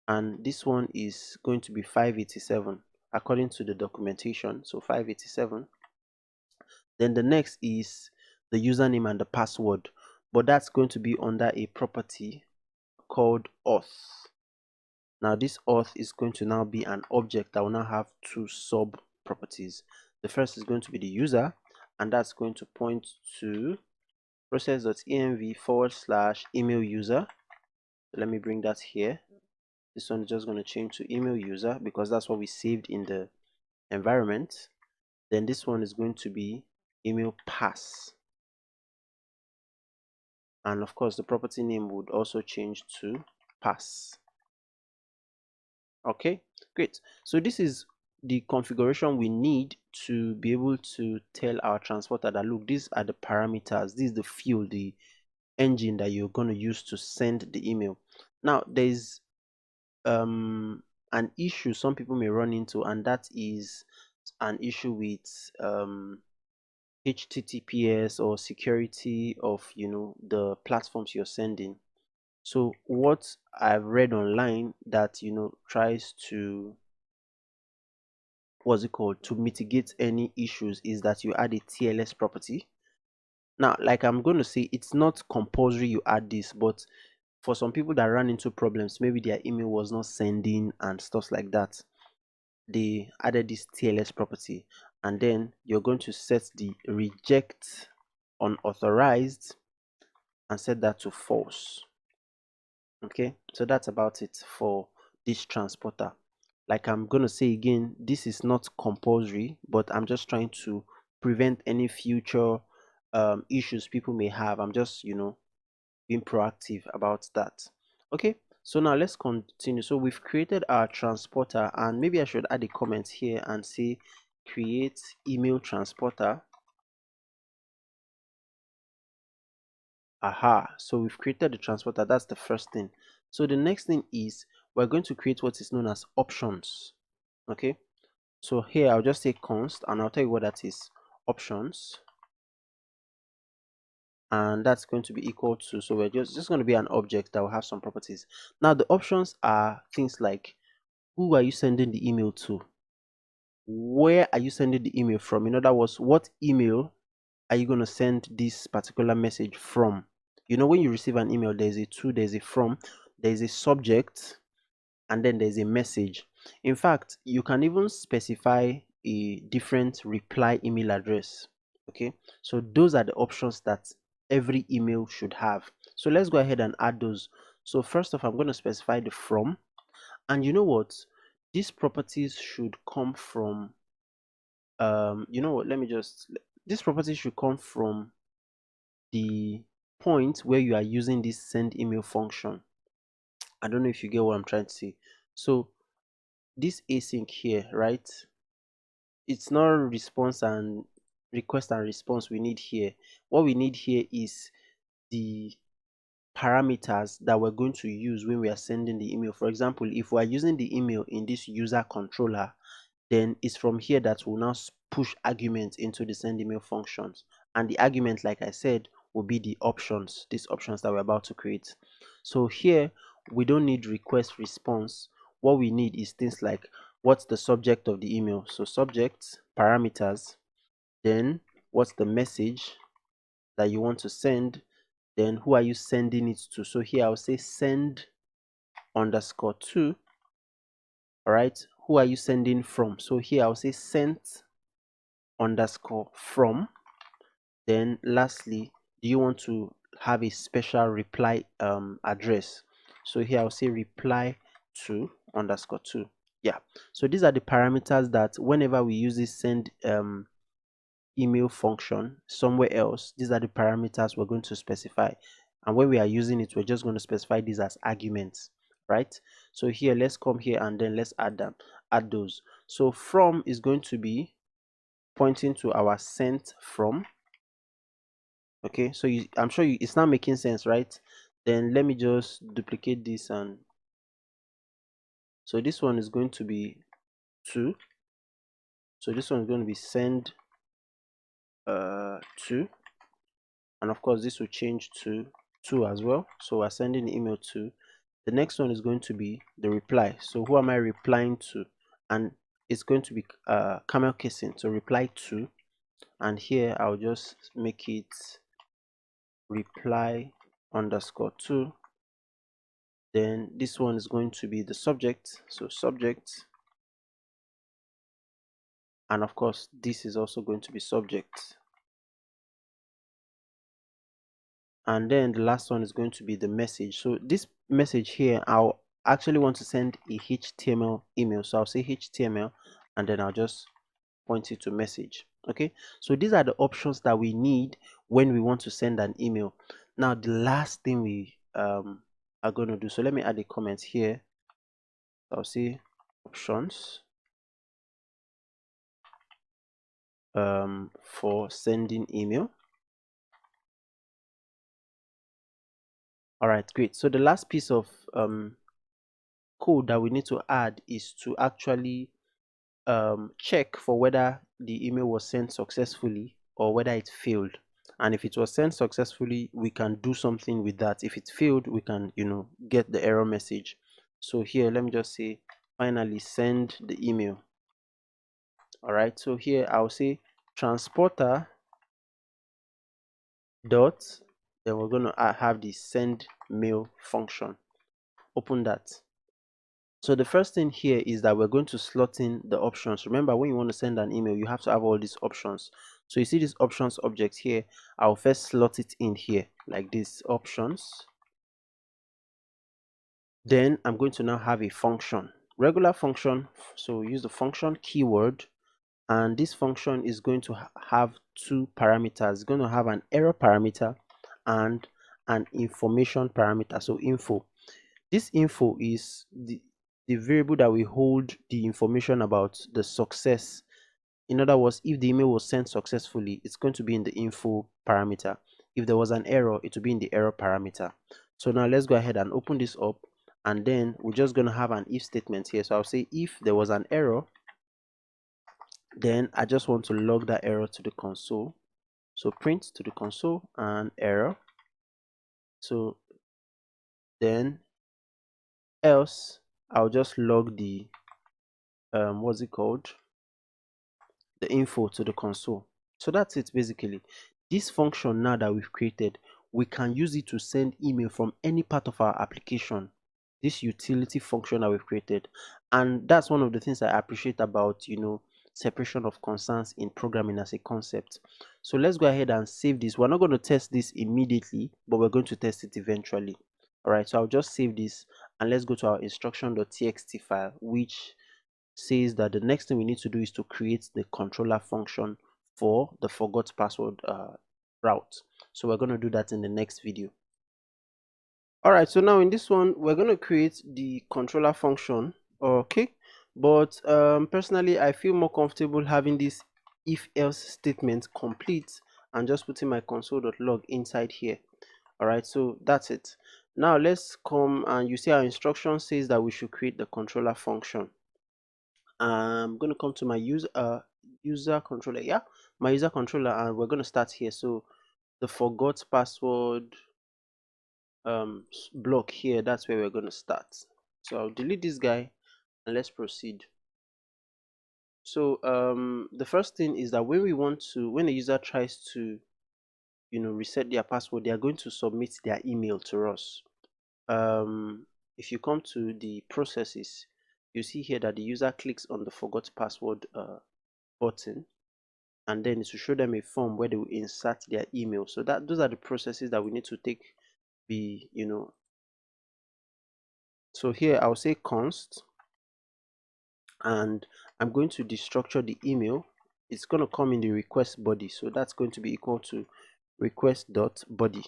And this one is going to be 587 according to the documentation. So 587. Then the next is the username and the password, but that's going to be under a property called auth. Now this auth is going to now be an object that will now have two sub properties. The first is going to be the user, and that's going to point to process.env/email user. So let me bring that here. This one is just going to change to email user because that's what we saved in the environment. Then this one is going to be email pass, and of course the property name would also change to pass. Okay, great. So this is the configuration we need to be able to tell our transporter that, look, these are the parameters, this is the field, the engine that you're going to use to send the email. Now there's an issue some people may run into, and that is an issue with HTTPS or security of the platforms you're sending. So what I've read online that tries to, what's it called, to mitigate any issues is that you add a TLS property. Now, like I'm going to say, it's not compulsory you add this, but for some people that run into problems, maybe their email was not sending and stuff like that, they added this TLS property. And then you're going to set the reject unauthorized and set that to false. Okay, so that's about it for this transporter. Like I'm going to say again, this is not compulsory, but I'm just trying to prevent any future issues people may have. I'm just being proactive about that. Okay, so now let's continue. So we've created our transporter, and maybe I should add a comment here and say create email transporter. Aha, so we've created the transporter. That's the first thing. So the next thing is we're going to create what is known as options. Okay, so here I'll just say const and I'll tell you what that is. Options, and that's going to be equal to, so we're just going to be an object that will have some properties. Now the options are things like who are you sending the email to, where are you sending the email from, in other words, what email are you going to send this particular message from. When you receive an email, there's a to, there's a from, there's a subject, and then there's a message. In fact, you can even specify a different reply email address. Okay, so those are the options that every email should have. So let's go ahead and add those. So first off, I'm going to specify the from, and you know what, these properties should come from you know what, let me just, this property should come from the point where you are using this send email function. I don't know if you get what I'm trying to say. So this async here, right, it's not response and request and response we need here. What we need here is the parameters that we're going to use when we are sending the email. For example, if we are using the email in this user controller, then it's from here that we'll now push arguments into the send email functions, and the argument, like I said, will be the options, these options that we're about to create. So here we don't need request response. What we need is things like what's the subject of the email, so subject parameters, then what's the message that you want to send, then who are you sending it to. So here I'll say send underscore to. All right, who are you sending from? So here I'll say sent underscore from. Then lastly, do you want to have a special reply address? So here I'll say reply to underscore to. Yeah, so these are the parameters that whenever we use this send email function somewhere else, these are the parameters we're going to specify, and when we are using it, we're just going to specify these as arguments, right? So here, let's come here and then let's add those. So from is going to be pointing to our sent from. Okay, so I'm sure it's not making sense, right? Then let me just duplicate this, and so this one is going to be to, so this one is going to be send to, and of course this will change to as well, so we're sending the email to. The next one is going to be the reply, so who am I replying to, and it's going to be camel casing, so reply to, and here I'll just make it reply underscore to. Then this one is going to be the subject, so subject, and of course this is also going to be subject. And then the last one is going to be the message. So this message here, I'll actually want to send a HTML email, so I'll say HTML and then I'll just point it to message. Okay, so these are the options that we need when we want to send an email. Now the last thing we are going to do, so let me add a comment here. I'll say options for sending email. All right, great. So the last piece of code that we need to add is to actually check for whether the email was sent successfully or whether it failed. and if it was sent successfully, we can do something with that. If it failed, we can, get the error message. So here, let me just say finally send the email. All right, so here I'll say transporter dot, then we're going to have the send mail function. Open that. So the first thing here is that we're going to slot in the options. Remember, when you want to send an email, you have to have all these options. So you see this options object here. I'll first slot it in here like this, options. Then I'm going to now have a function, regular function. So use the function keyword, and this function is going to have two parameters. It's going to have an error parameter and an information parameter. So info. This info is the variable that we hold the information about the success. In other words, if the email was sent successfully, it's going to be in the info parameter. If there was an error, it will be in the error parameter. So now let's go ahead and open this up, and then we're just going to have an if statement here. So I'll say if there was an error, then I just want to log that error to the console. So print to the console and error. So then else I'll just log the what's it called, the info to the console. So that's it basically. This function now that we've created, we can use it to send email from any part of our application. This utility function that we've created, and that's one of the things I appreciate about separation of concerns in programming as a concept. So let's go ahead and save this. We're not going to test this immediately, but we're going to test it eventually. All right, so I'll just save this, and let's go to our instruction.txt file, which says that the next thing we need to do is to create the controller function for the forgot password route. So we're going to do that in the next video. All right, so now in this one, we're going to create the controller function. Okay, but personally, I feel more comfortable having this if else statement complete and just putting my console.log inside here. All right, so that's it. Now let's come, and you see our instruction says that we should create the controller function. I'm going to come to my user controller. Yeah, my user controller, and we're going to start here. So the forgot password block here, that's where we're going to start. So I'll delete this guy and let's proceed. So the first thing is that when the user tries to reset their password, they are going to submit their email to us. If you come to the processes, you see here that the user clicks on the forgot password button, and then it will show them a form where they will insert their email. So those are the processes that we need to take. So here I'll say const, and I'm going to destructure the email. It's going to come in the request body, so that's going to be equal to request.body.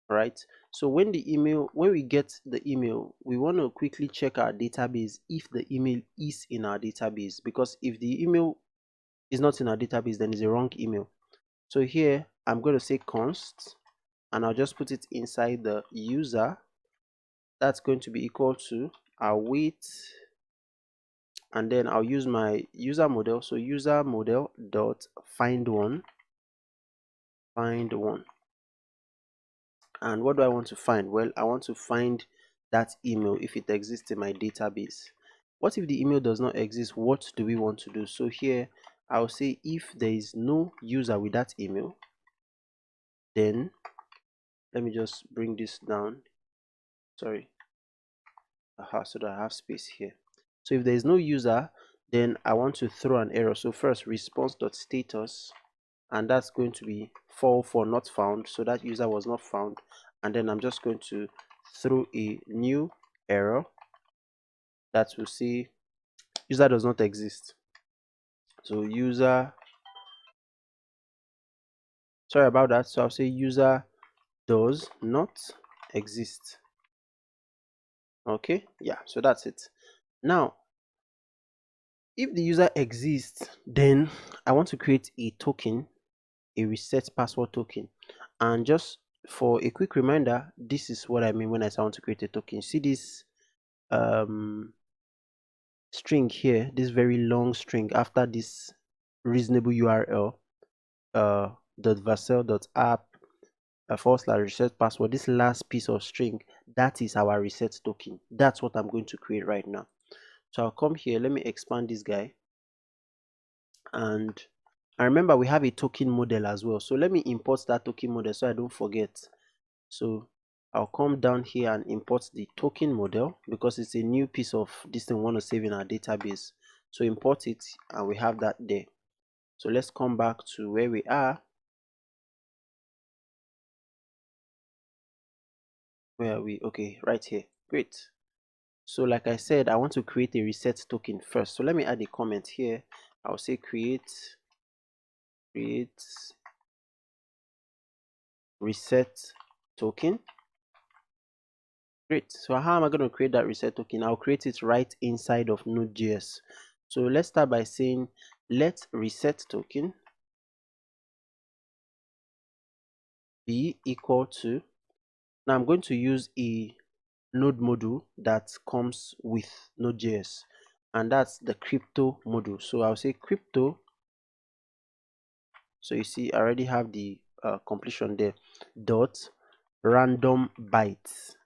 Right, so when we get the email, we want to quickly check our database if the email is in our database, because if the email is not in our database, then it's a wrong email. So here I'm going to say const, and I'll just put it inside the user. That's going to be equal to await, and then I'll use my user model. So user model dot find one. And what do I want to find? Well, I want to find that email if it exists in my database. What if the email does not exist? What do we want to do? So here I'll say if there is no user with that email, then let me just bring this down. Sorry. So that I have space here. So if there is no user, then I want to throw an error. So first response.status, and that's going to be fall for not found, so that user was not found. And then I'm just going to throw a new error that will say user does not exist. So sorry about that. So I'll say user does not exist. Okay, yeah, so that's it. Now if the user exists, then I want to create a token, a reset password token. And just for a quick reminder, this is what I mean when I say I want to create a token. See this string here, this very long string after this reasonable URL. user.vercel.app /reset password, this last piece of string, that is our reset token. That's what I'm going to create right now. So I'll come here, let me expand this guy, and remember we have a token model as well, so let me import that token model so I don't forget. So I'll come down here and import the token model because it's a new piece of this thing we want to save in our database. So import it, and we have that there. So let's come back to where we are. Where are we? Okay, right here. Great. So like I said, I want to create a reset token first. So let me add a comment here. I'll say create reset token. Great. So how am I going to create that reset token? I'll create it right inside of NodeJS. So let's start by saying let reset token be equal to, now I'm going to use a node module that comes with NodeJS, and that's the crypto module. So I'll say crypto. So you see I already have the completion there, dot random bytes.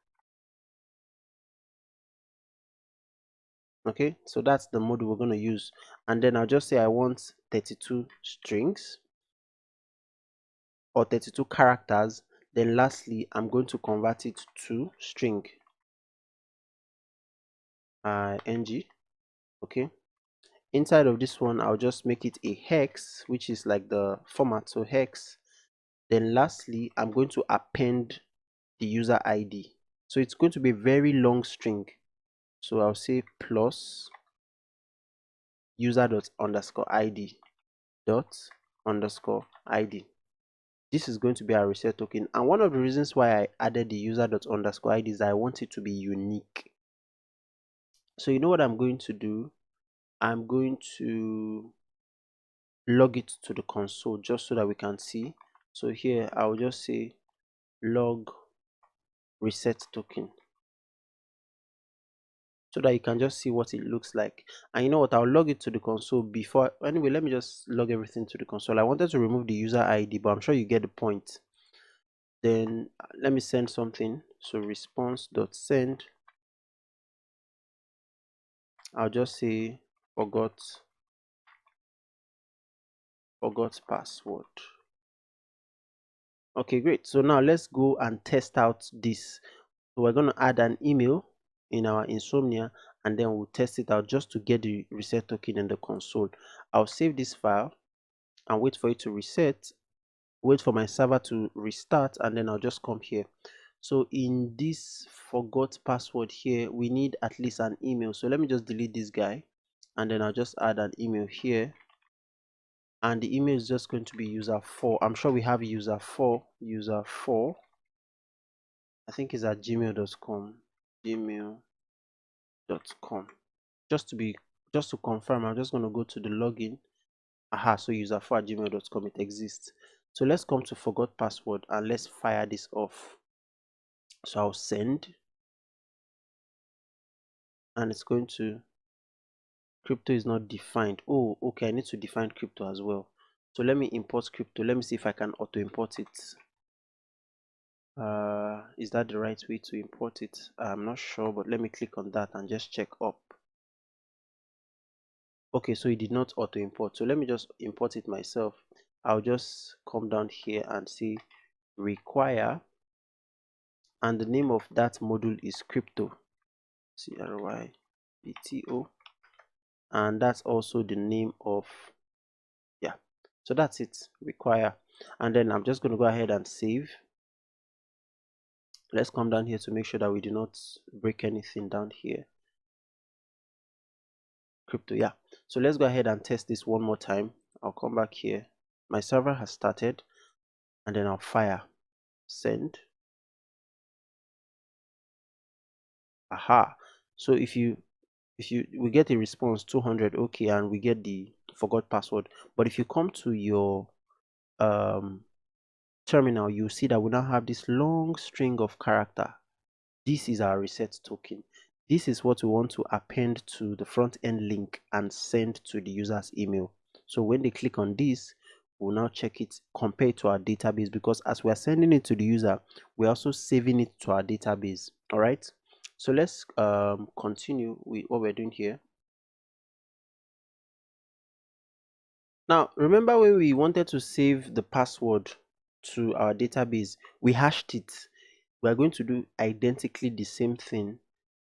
Okay, so that's the module we're going to use, and then I'll just say I want 32 strings or 32 characters. Then lastly, I'm going to convert it to string ng. Okay, inside of this one I'll just make it a hex, which is like the format, so hex. Then lastly, I'm going to append the user ID, so it's going to be a very long string. So I'll say plus user._id ._id. This is going to be our reset token, and one of the reasons why I added the user._id is that I want it to be unique. So you know what I'm going to do? I'm going to log it to the console just so that we can see. So here I'll just say log reset token, so that you can just see what it looks like. And you know what, I'll log it to the console before. Anyway, let me just log everything to the console. I wanted to remove the user ID, but I'm sure you get the point. Then let me send something. So response.send, I'll just say forgot password. Okay, great. So now let's go and test out this. So we're going to add an email in our Insomnia, and then we'll test it out just to get the reset token in the console. I'll save this file and wait for it to reset, wait for my server to restart, and then I'll just come here. So in this forgot password here, we need at least an email. So let me just delete this guy, and then I'll just add an email here, and the email is just going to be user4. I'm sure we have user4. I think it's at gmail.com. Just to confirm, I'm just going to go to the login. So user4 at gmail.com, it exists. So let's come to forgot password and let's fire this off. So I'll send, and it's going to, crypto is not defined. Oh, okay, I need to define crypto as well. So let me import crypto. Let me see if I can auto import it. Is that the right way to import it? I'm not sure, but let me click on that and just check up. Okay, so it did not auto import, so let me just import it myself. I'll just come down here and say require, and the name of that module is crypto, CRYPTO, and that's also the name of, yeah, so that's it, require. And then I'm just going to go ahead and save. Let's come down here to make sure that we do not break anything down here. Crypto, yeah. So let's go ahead and test this one more time. I'll come back here. My server has started, and then I'll fire send. So if we get a response 200, okay, and we get the forgot password. But if you come to your terminal, you see that we now have this long string of character. This is our reset token. This is what we want to append to the front end link and send to the user's email. So when they click on this, we'll now check it, compare it to our database, because as we are sending it to the user, we're also saving it to our database. All right, so let's continue with what we're doing here. Now remember, when we wanted to save the password to our database, we hashed it. We are going to do identically the same thing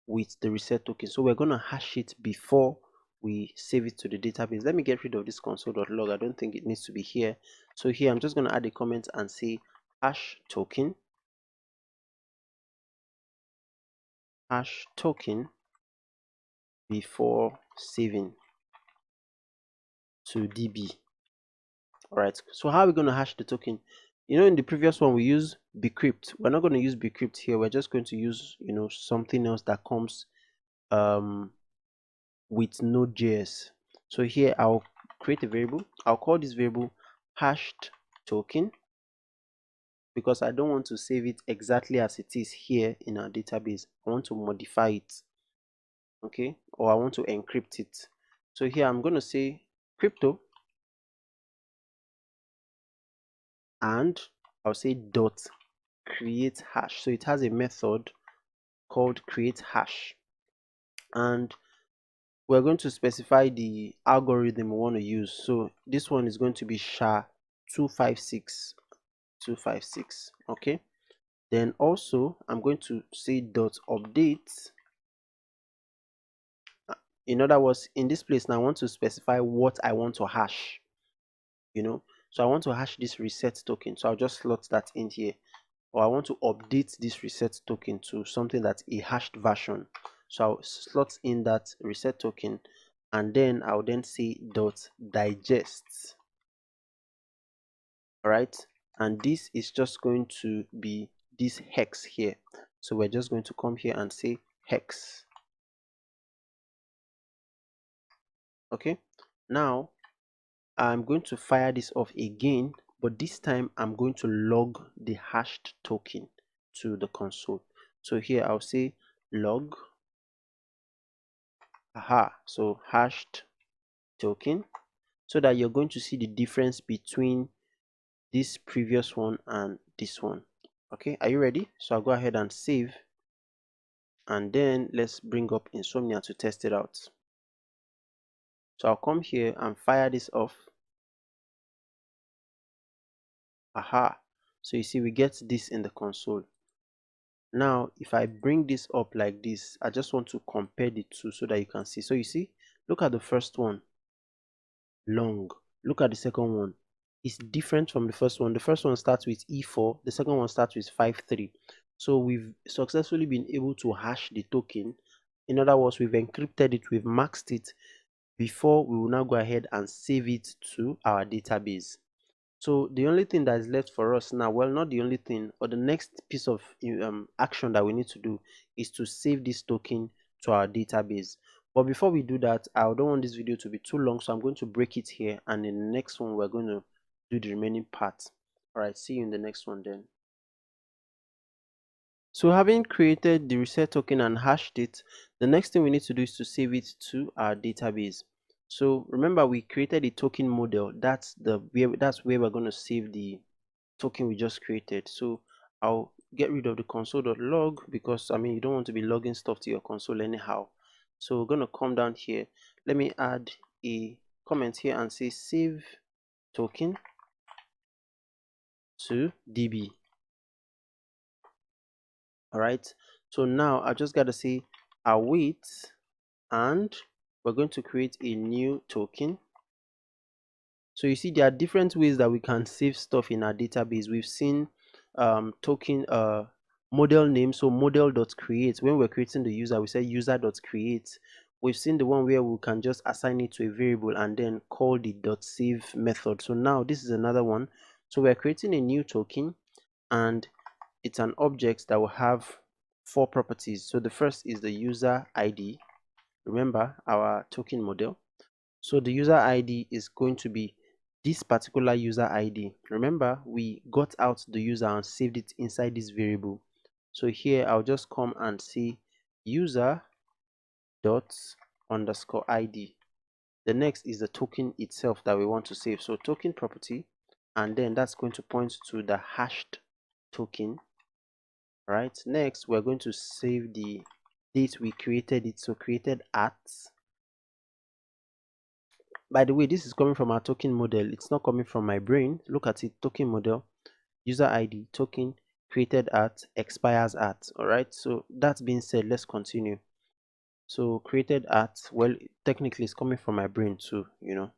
with the reset token. So we're going to hash it before we save it to the database. Let me get rid of this console.log. I don't think it needs to be here. So here I'm just going to add a comment and say hash token before saving to DB. All right, so how are we going to hash the token? In the previous one we use bcrypt. We're not going to use bcrypt here. We're just going to use something else that comes with NodeJS. So here I'll create a variable. I'll call this variable hashed token, because I don't want to save it exactly as it is here in our database. I want to modify it, okay, or I want to encrypt it. So here I'm going to say crypto, and I'll say dot create hash. So it has a method called create hash, and we're going to specify the algorithm we want to use. So this one is going to be SHA-256. Okay, then also I'm going to say dot update. In other words, in this place now I want to specify what I want to hash. So I want to hash this reset token, so I'll just slot that in here. Or I want to update this reset token to something that's a hashed version, so I'll slot in that reset token, and then I'll then say dot digest. All right, and this is just going to be this hex here. So we're just going to come here and say hex. Okay, now I'm going to fire this off again, but this time I'm going to log the hashed token to the console. So here I'll say log so hashed token, so that you're going to see the difference between this previous one and this one. Okay, are you ready? So I'll go ahead and save, and then let's bring up Insomnia to test it out. So I'll come here and fire this off. So you see we get this in the console. Now if I bring this up like this, I just want to compare the two so that you can see. So you see, look at the first one, long. Look at the second one, it's different from the first one. The first one starts with E4, the second one starts with 5.3. So we've successfully been able to hash the token. In other words, we've encrypted it, we've maxed it, before we will now go ahead and save it to our database. So the only thing that is left for us now, well, not the only thing, but the next piece of action that we need to do is to save this token to our database. But before we do that, I don't want this video to be too long, so I'm going to break it here, and in the next one we're going to do the remaining part. All right, see you in the next one then. So having created the reset token and hashed it, the next thing we need to do is to save it to our database. So remember, we created a token model. That's where we're going to save the token we just created. So I'll get rid of the console.log, because you don't want to be logging stuff to your console anyhow. So we're going to come down here. Let me add a comment here and say save token to DB. All right, so now I just got to say await, and we're going to create a new token. So you see, there are different ways that we can save stuff in our database. We've seen token model name, so model.create. When we're creating the user, we say user.create. We've seen the one where we can just assign it to a variable and then call the .save method. So now this is another one. So we're creating a new token, and it's an object that will have 4 properties. So the first is the user ID. Remember our token model. So the user ID is going to be this particular user ID. Remember, we got out the user and saved it inside this variable. So here I'll just come and say user dot underscore ID. The next is the token itself that we want to save. So token property, and then that's going to point to the hashed token. Right, next we're going to save the date we created it, so created at. By the way, this is coming from our token model, it's not coming from my brain. Look at it, token model, user ID, token, created at, expires at. All right, so that being said, let's continue. So created at, well, technically it's coming from my brain too, you know.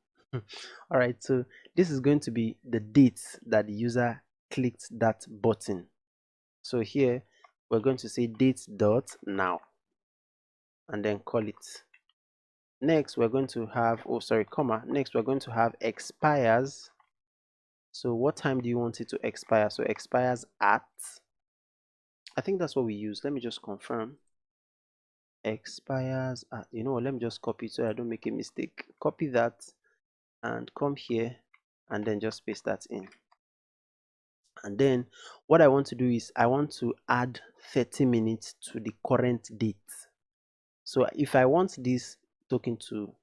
All right, so this is going to be the date that the user clicked that button. So here we're going to say date dot now and then call it. Next we're going to have, oh sorry, comma, next we're going to have expires. So what time do you want it to expire? So expires at, I think that's what we use. Let me just confirm. Expires at, you know what, let me just copy it so I don't make a mistake. Copy that and come here and then just paste that in. And then what I want to do is I want to add 30 minutes to the current date. So if I want this token to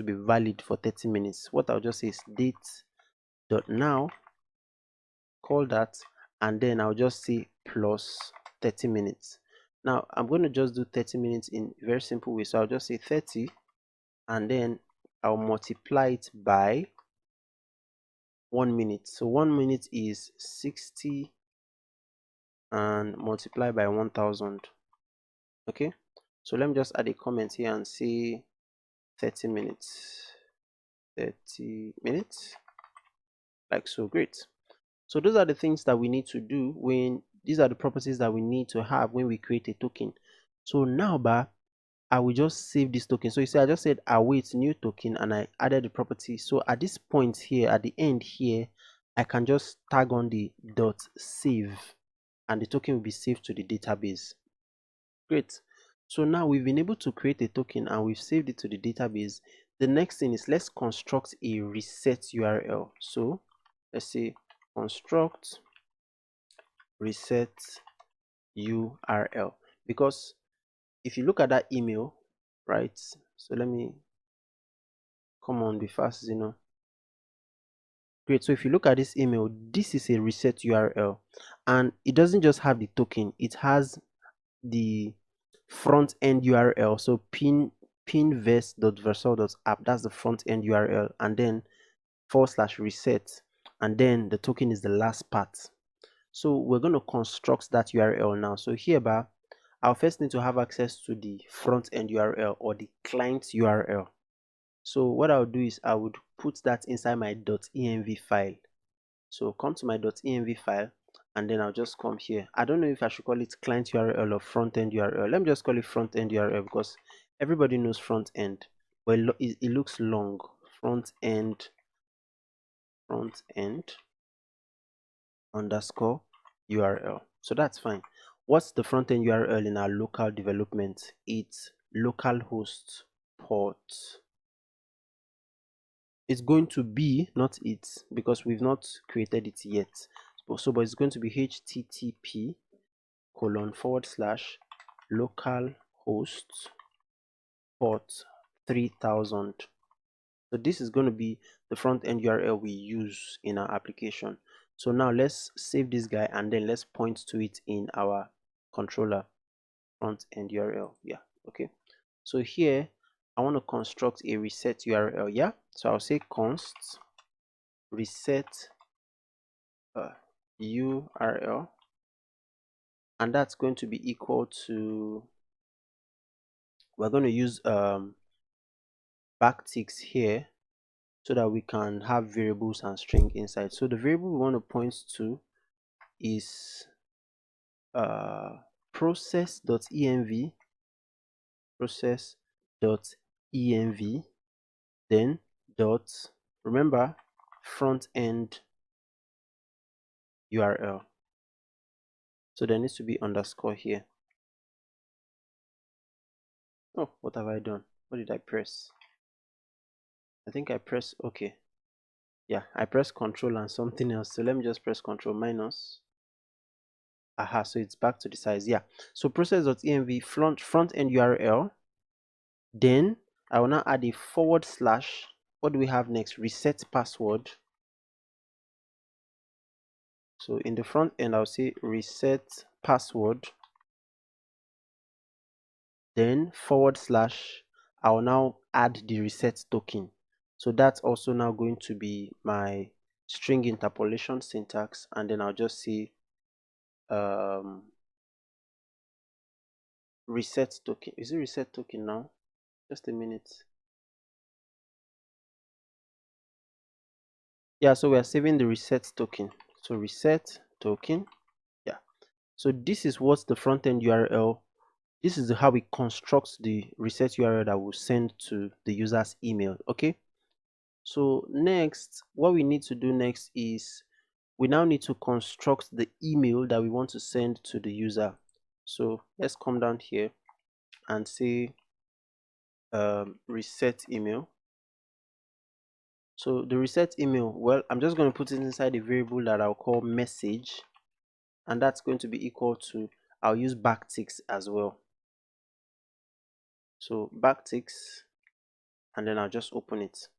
be valid for 30 minutes, what I'll just say is date.now, call that, and then I'll just say plus 30 minutes. Now I'm going to just do 30 minutes in a very simple way. So I'll just say 30 and then I'll multiply it by 1 minute. So 1 minute is 60 and multiply by 1000. Okay, so let me just add a comment here and say 30 minutes, 30 minutes, like so. Great. So those are the things that we need to do when, these are the properties that we need to have when we create a token. So now I will just save this token. So you see I just said await new token and I added the property. So at this point here, at the end here, I can just tag on the dot save and the token will be saved to the database. Great. So now we've been able to create a token and we've saved it to the database. The next thing is let's construct a reset URL. So let's say construct reset URL, because if you look at that email, right? So let me, come on, be fast, you know. Great. So if you look at this email, this is a reset URL and it doesn't just have the token, it has the front end URL. So pinvest.versal.app, that's the front end URL, and then /reset, and then the token is the last part. So we're going to construct that URL now. So hereby I'll first need to have access to the front end URL or the client URL. So what I'll do is I would put that inside my .env file. So come to my .env file and then I'll just come here. I don't know if I should call it client URL or front end URL. Let me just call it front end URL because everybody knows front end, but it looks long. Front end underscore URL. So that's fine. What's the front end URL in our local development? It's localhost port. It's going to be, not it, because we've not created it yet. But it's going to be http / localhost port 3000. So this is going to be the front end URL we use in our application. So now let's save this guy and then let's point to it in our controller. Front end URL, yeah, okay. So here I want to construct a reset URL, yeah. So I'll say const reset URL, and that's going to be equal to, we're going to use backticks here so that we can have variables and string inside. So the variable we want to point to is process.env, then dot, remember, front end URL. So there needs to be underscore here. Oh, what have I done? What did I press? I think I pressed, okay, yeah, I pressed control and something else. So let me just press control minus. Aha, so it's back to the size. Yeah, so process.env front end URL. Then I will now add a /. What do we have next? Reset password. So in the front end, I'll say reset password, then / I'll now add the reset token. So that's also now going to be my string interpolation syntax, and then I'll just say reset token. Is it reset token now? Just a minute. Yeah, so we are saving the reset token. So reset token. Yeah. So this is what's the front end URL. This is how we construct the reset URL that will send to the user's email. Okay. So next, what we need to do next is we now need to construct the email that we want to send to the user. So let's come down here and say reset email. So the reset email, well, I'm just going to put it inside a variable that I'll call message, and that's going to be equal to, I'll use backticks as well. So backticks, and then I'll just open it.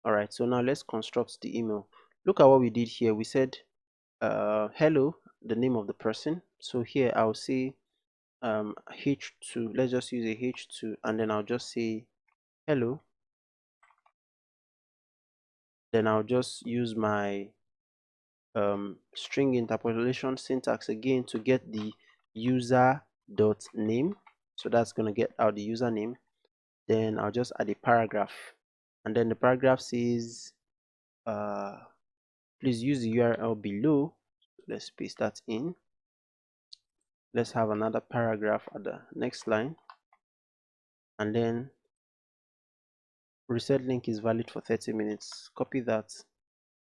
All right, so now let's construct the email. Look at what we did here. We said hello, the name of the person. So here I'll say h2, let's just use a h2, and then I'll just say hello. Then I'll just use my string interpolation syntax again to get the user dot name. So that's going to get out the username. Then I'll just add a paragraph, and then the paragraph says please use the URL below. Let's paste that in. Let's have another paragraph at the next line, and then reset link is valid for 30 minutes. Copy that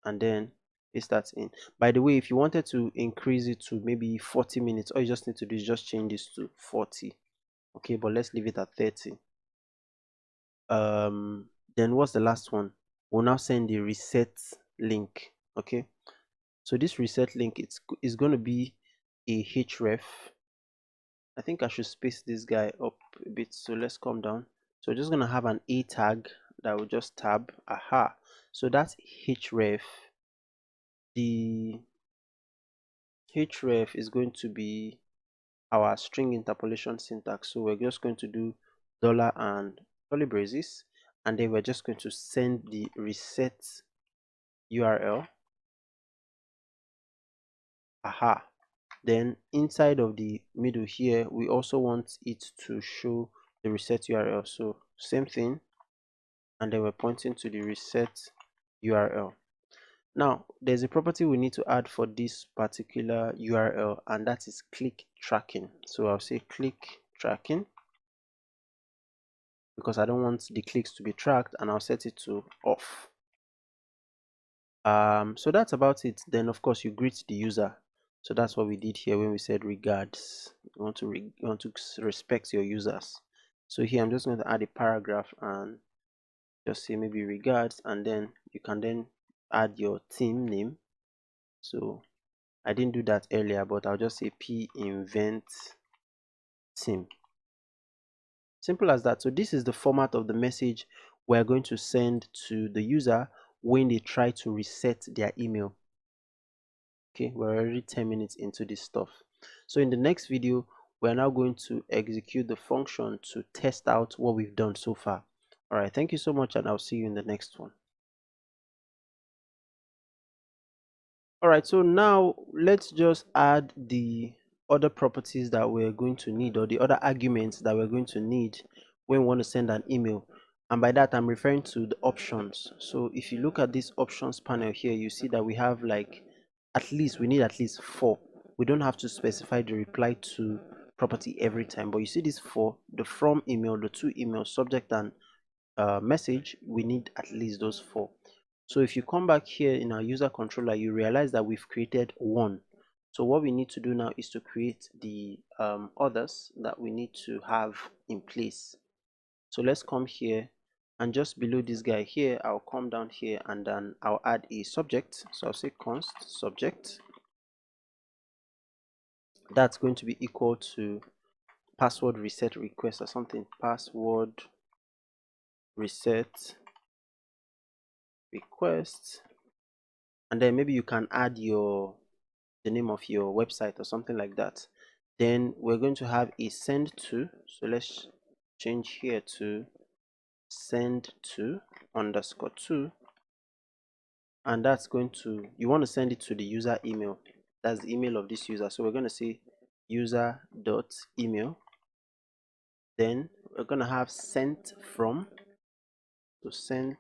and then paste that in. By the way, if you wanted to increase it to maybe 40 minutes, all you just need to do is just change this to 40. Okay, but let's leave it at 30. Then what's the last one? We'll now send the reset link. Okay, so this reset link is going to be a href. I think I should space this guy up a bit, so let's come down. So we're just going to have an a tag that will just tab. Aha, so that's href. The href is going to be our string interpolation syntax. So we're just going to do dollar and curly braces, and then we're just going to send the reset URL. Aha, then inside of the middle here we also want it to show the reset URL. So same thing, and then we're pointing to the reset URL. Now there's a property we need to add for this particular URL, and that is click tracking. So I'll say click tracking because I don't want the clicks to be tracked, and I'll set it to off. So that's about it. Then of course you greet the user. So that's what we did here when we said regards. You want to respect your users. So here I'm just going to add a paragraph and just say maybe regards, and then you can then add your team name. So I didn't do that earlier, but I'll just say Pinvent team. Simple as that. So this is the format of the message we're going to send to the user when they try to reset their email. Okay, we're already 10 minutes into this stuff. So in the next video, we're now going to execute the function to test out what we've done so far. All right, thank you so much, and I'll see you in the next one. All right, so now let's just add the other properties that we're going to need, or the other arguments that we're going to need when we want to send an email. And by that I'm referring to the options. So if you look at this options panel here, you see that we have like we need at least 4. We don't have to specify the reply to property every time, but you see this 4: the from email, the to email, subject, and message. We need at least those 4. So if you come back here in our user controller, you realize that we've created 1. So what we need to do now is to create the others that we need to have in place. So let's come here, and just below this guy here, I'll come down here, and then I'll add a subject. So I'll say const subject. That's going to be equal to password reset request or something. Password reset request. and then maybe you can add the name of your website or something like that. Then we're going to have a send to, so let's change here to send to underscore to, and that's going to, you want to send it to the user email. That's the email of this user, so we're going to say user dot email. Then we're going to have sent from, so sent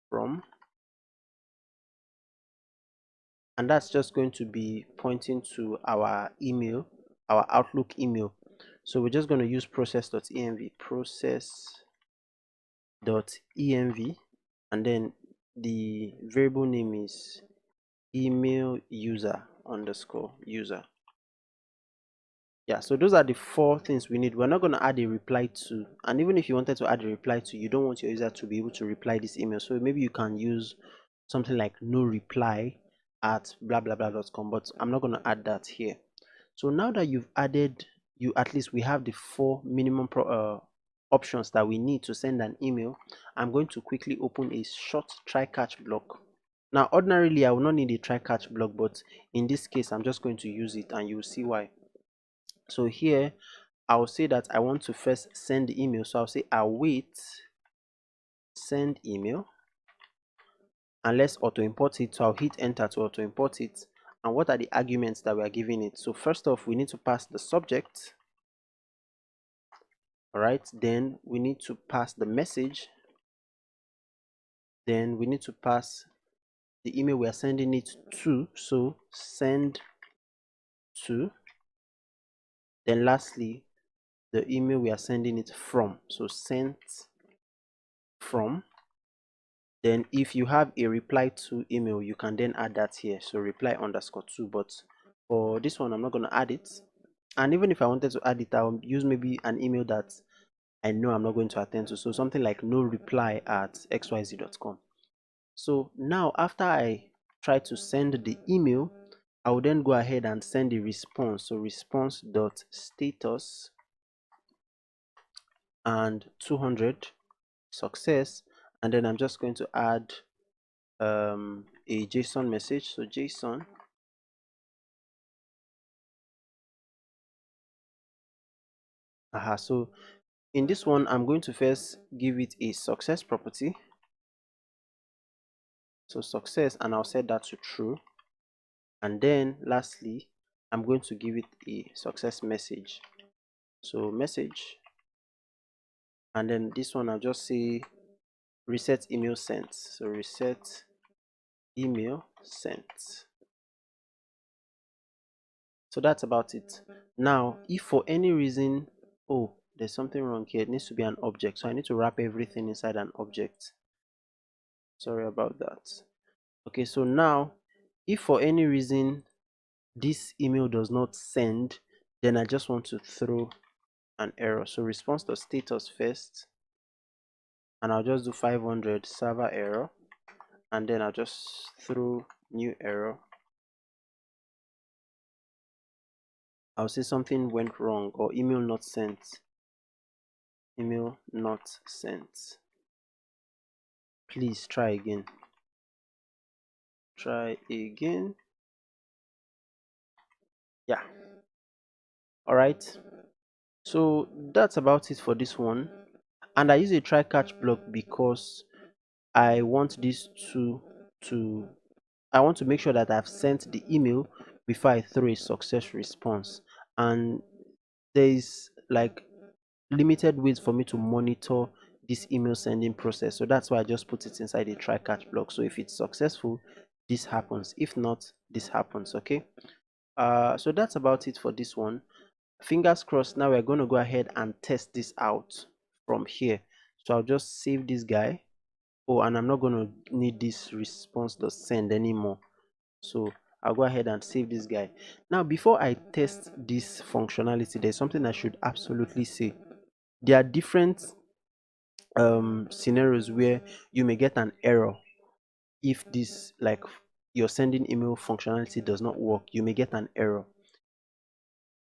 from, and that's just going to be pointing to our email, our Outlook email. So we're just going to use process.env, process.env, and then the variable name is email user underscore user. Yeah, so those are the 4 things we need. We're not going to add a reply to, and even if you wanted to add a reply to, you don't want your user to be able to reply this email, so maybe you can use something like no reply at blah blah blah.com, but I'm not going to add that here. So now that you've added, at least we have the 4 minimum options that we need to send an email. I'm going to quickly open a short try catch block. Now ordinarily I will not need a try catch block, but in this case I'm just going to use it, and you'll see why. So here I'll say that I want to first send the email, so I'll say await send email, and let's auto import it. So I'll hit enter to auto import it. And what are the arguments that we are giving it? So first off, we need to pass the subject. All right, then we need to pass the message. Then we need to pass the email we are sending it to, so send to. Then lastly, the email we are sending it from, so sent from. Then if you have a reply to email, you can then add that here, so reply underscore to, but for this one I'm not going to add it. And even if I wanted to add it, I'll use maybe an email that I know I'm not going to attend to, so something like no reply at xyz.com. So now after I try to send the email, I will then go ahead and send a response. So response.status and 200 success, and then I'm just going to add a JSON message. So JSON so in this one I'm going to first give it a success property, so success, and I'll set that to true. And then lastly I'm going to give it a success message, so message, and then this one I'll just say reset email sent, so reset email sent. So that's about it. Now if for any reason, oh, there's something wrong here, it needs to be an object, so I need to wrap everything inside an object. Sorry about that. Okay, so now if for any reason this email does not send, then I just want to throw an error. So response.status first, and I'll just do 500 server error, and then I'll just throw new error. I'll say something went wrong, or email not sent. Email not sent. Please try again. Try again. Yeah. All right. So that's about it for this one. And I use a try catch block because I want this I want to make sure that I've sent the email before I throw a success response, and there is like limited ways for me to monitor this email sending process, so that's why I just put it inside a try catch block. So if it's successful, this happens; if not, this happens. Okay, so that's about it for this one. Fingers crossed. Now we're going to go ahead and test this out from here. So I'll just save this guy. Oh, and I'm not going to need this response.send anymore, so I'll go ahead and save this guy. Now before I test this functionality, there's something I should absolutely say. There are different scenarios where you may get an error if this, like, your sending email functionality does not work. You may get an error.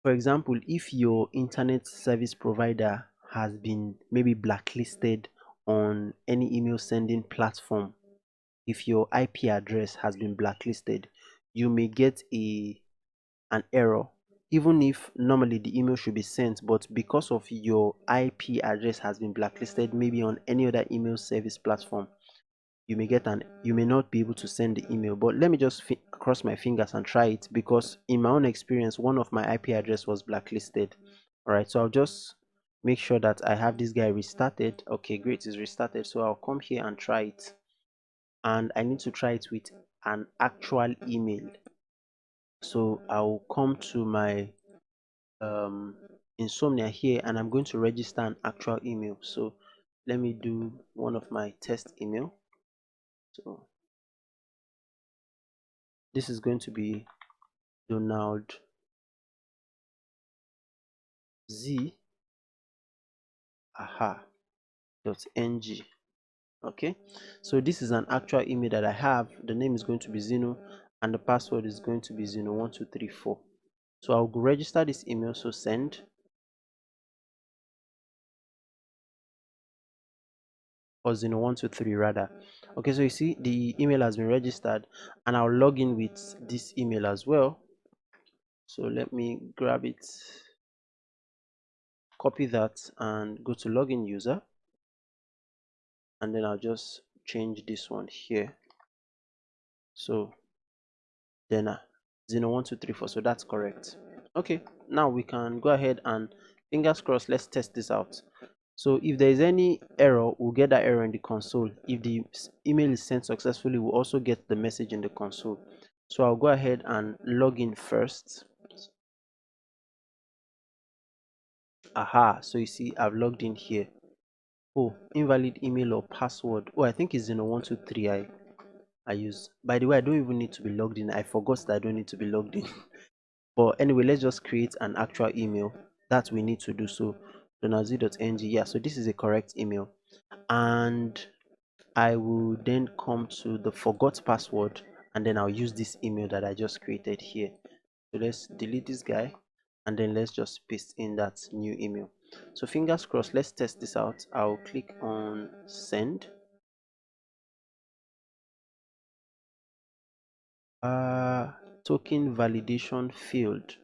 For example, if your internet service provider has been maybe blacklisted on any email sending platform, if your IP address has been blacklisted, you may get an error, even if normally the email should be sent, but because of your IP address has been blacklisted, maybe on any other email service platform, you may not be able to send the email. But let me just cross my fingers and try it, because in my own experience, one of my IP address was blacklisted. All right, so I'll just make sure that I have this guy restarted. Okay, great, it's restarted. So I'll come here and try it, and I need to try it with an actual email. So I'll come to my insomnia here, and I'm going to register an actual email. So let me do one of my test email. So this is going to be Donald Z aha .ng. Okay, so this is an actual email that I have. The name is going to be Zeno, and the password is going to be Zeno1234. So I'll go register this email. So send, or Zeno123 rather. Okay, so you see the email has been registered, and I'll log in with this email as well. So let me grab it, copy that, and go to login user, and then I'll just change this one here. So then Zeno1234, so that's correct. Okay, now we can go ahead and, fingers crossed, let's test this out. So if there is any error, we'll get that error in the console. If the email is sent successfully, we'll also get the message in the console. So I'll go ahead and log in first. Aha, so you see I've logged in here. Oh, invalid email or password. Oh, I think it's Zeno123 I use. By the way, I don't even need to be logged in. I forgot that I don't need to be logged in. But anyway, let's just create an actual email that we need to do. So donaldz.ng, yeah, so this is a correct email, and I will then come to the forgot password, and then I'll use this email that I just created here. So let's delete this guy, and then let's just paste in that new email. So fingers crossed, let's test this out. I'll click on send. Token validation field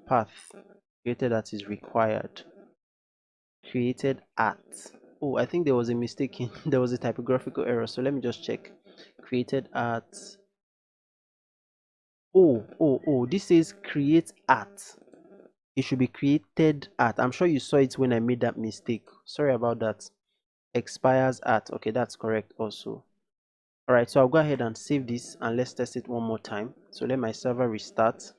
path created that is required. Created at, oh, I think there was a mistake in there was a typographical error, so let me just check. Created at, oh, this says create at. It should be created at. I'm sure you saw it when I made that mistake. Sorry about that. Expires at. Okay, that's correct also. All right, so I'll go ahead and save this, and let's test it one more time. So let my server restart.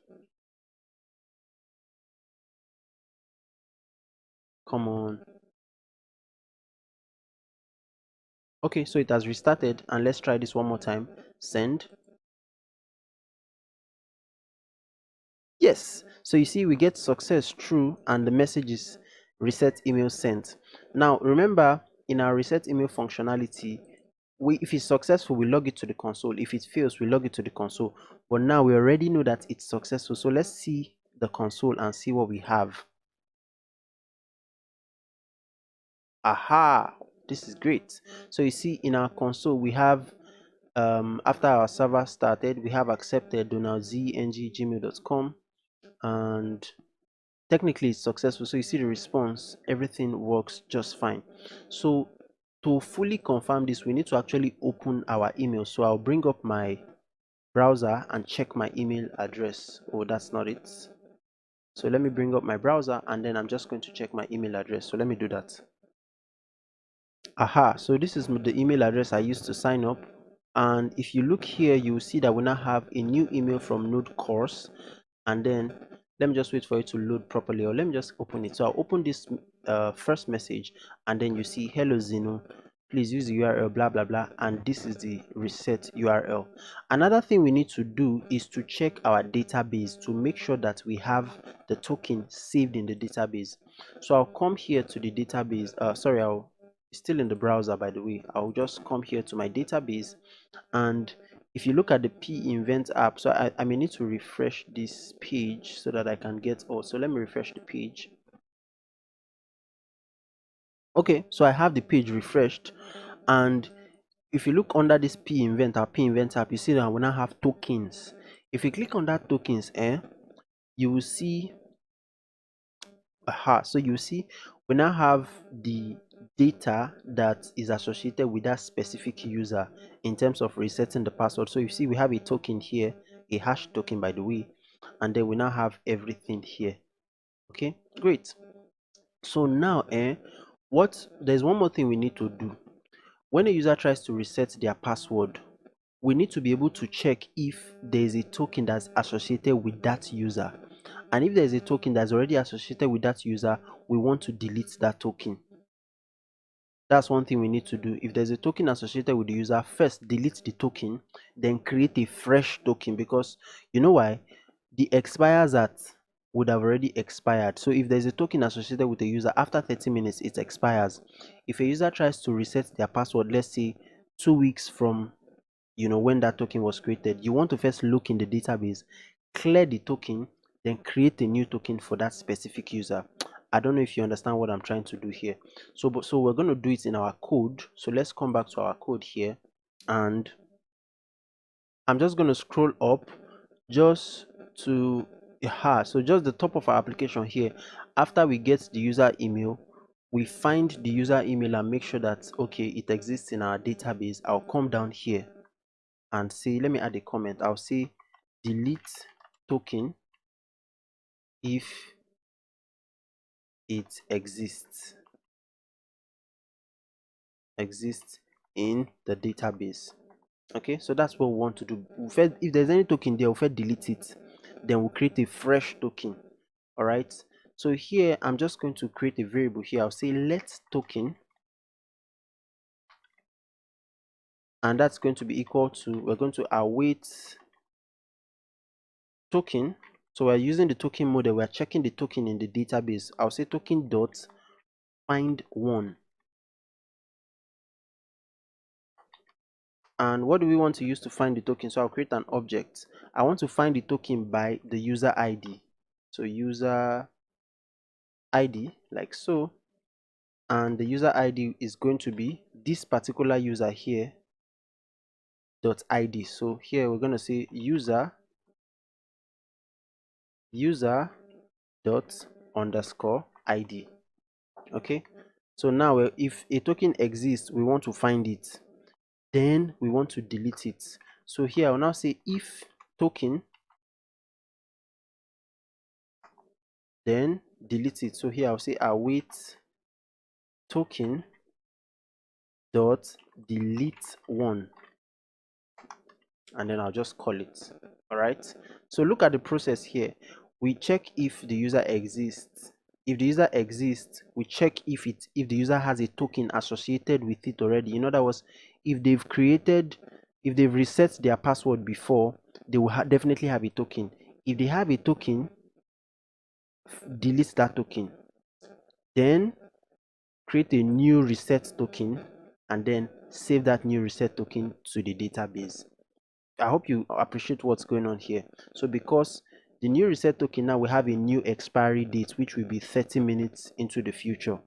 Come on. Okay, so it has restarted, and let's try this one more time. Send. Yes, so you see we get success true, and the message is reset email sent. Now remember, in our reset email functionality, if it's successful, we log it to the console. If it fails, we log it to the console. But now we already know that it's successful, so let's see the console and see what we have. Aha, this is great. So you see in our console we have, after our server started, we have accepted donaldzng@gmail.com, and technically it's successful. So you see the response, everything works just fine. So to fully confirm this, we need to actually open our email. So I'll bring up my browser and check my email address. Oh, that's not it. So let me bring up my browser, and then I'm just going to check my email address. So let me do that. Aha, so this is the email address I used to sign up, and if you look here, you will see that we now have a new email from Node course. And then let me just wait for it to load properly, or let me just open it. So I'll open this first message, and then you see, hello Zeno, please use the URL blah blah blah, and this is the reset URL. Another thing we need to do is to check our database to make sure that we have the token saved in the database. So I'll come here to the database. Sorry, I'll still in the browser, by the way. I'll just come here to my database, and if you look at the Pinvent app, so I may need to refresh this page so that I can get all. So let me refresh the page. Okay, so I have the page refreshed, and if you look under this Pinvent app, you see that we now have tokens. If you click on that tokens, you will see, so you see we now have the data that is associated with that specific user in terms of resetting the password. So you see we have a token here, a hash token by the way, and then we now have everything here. Okay, great. So now there's one more thing we need to do. When a user tries to reset their password, we need to be able to check if there is a token that's associated with that user. And if there is a token that's already associated with that user, we want to delete that token. That's one thing we need to do. If there's a token associated with the user, first delete the token, then create a fresh token, because you know why? The expires at would have already expired. So if there's a token associated with a user, after 30 minutes it expires. If a user tries to reset their password, let's say 2 weeks from when that token was created, you want to first look in the database, clear the token, then create a new token for that specific user. I don't know if you understand what I'm trying to do here. So we're going to do it in our code. So let's come back to our code here, and I'm just going to scroll up just to so just the top of our application here. After we get the user email, we find the user email and make sure that okay, it exists in our database. I'll come down here and say, let me add a comment. I'll say delete token if it exists in the database. Okay, so that's what we want to do. First, if there's any token there, we'll first delete it, then we'll create a fresh token. All right, so here I'm just going to create a variable here. I'll say let token, and that's going to be equal to, we're going to await token. So we're using the token model, we're checking the token in the database. I'll say token dot find one. And what do we want to use to find the token? So I'll create an object. I want to find the token by the user ID. So user ID, like so, and the user ID is going to be this particular user here dot ID. So here we're going to say user dot underscore ID. Okay, so now if a token exists, we want to find it, then we want to delete it. So here I'll now say if token, then delete it. So here I'll say await token dot delete one, and then I'll just call it. All right, so look at the process here. We check if the user exists. If the user exists, we check if the user has a token associated with it already. In other words, if they've reset their password before, they will definitely have a token. If they have a token, delete that token, then create a new reset token, and then save that new reset token to the database. I hope you appreciate what's going on here. So because the new reset token, now we have a new expiry date, which will be 30 minutes into the future.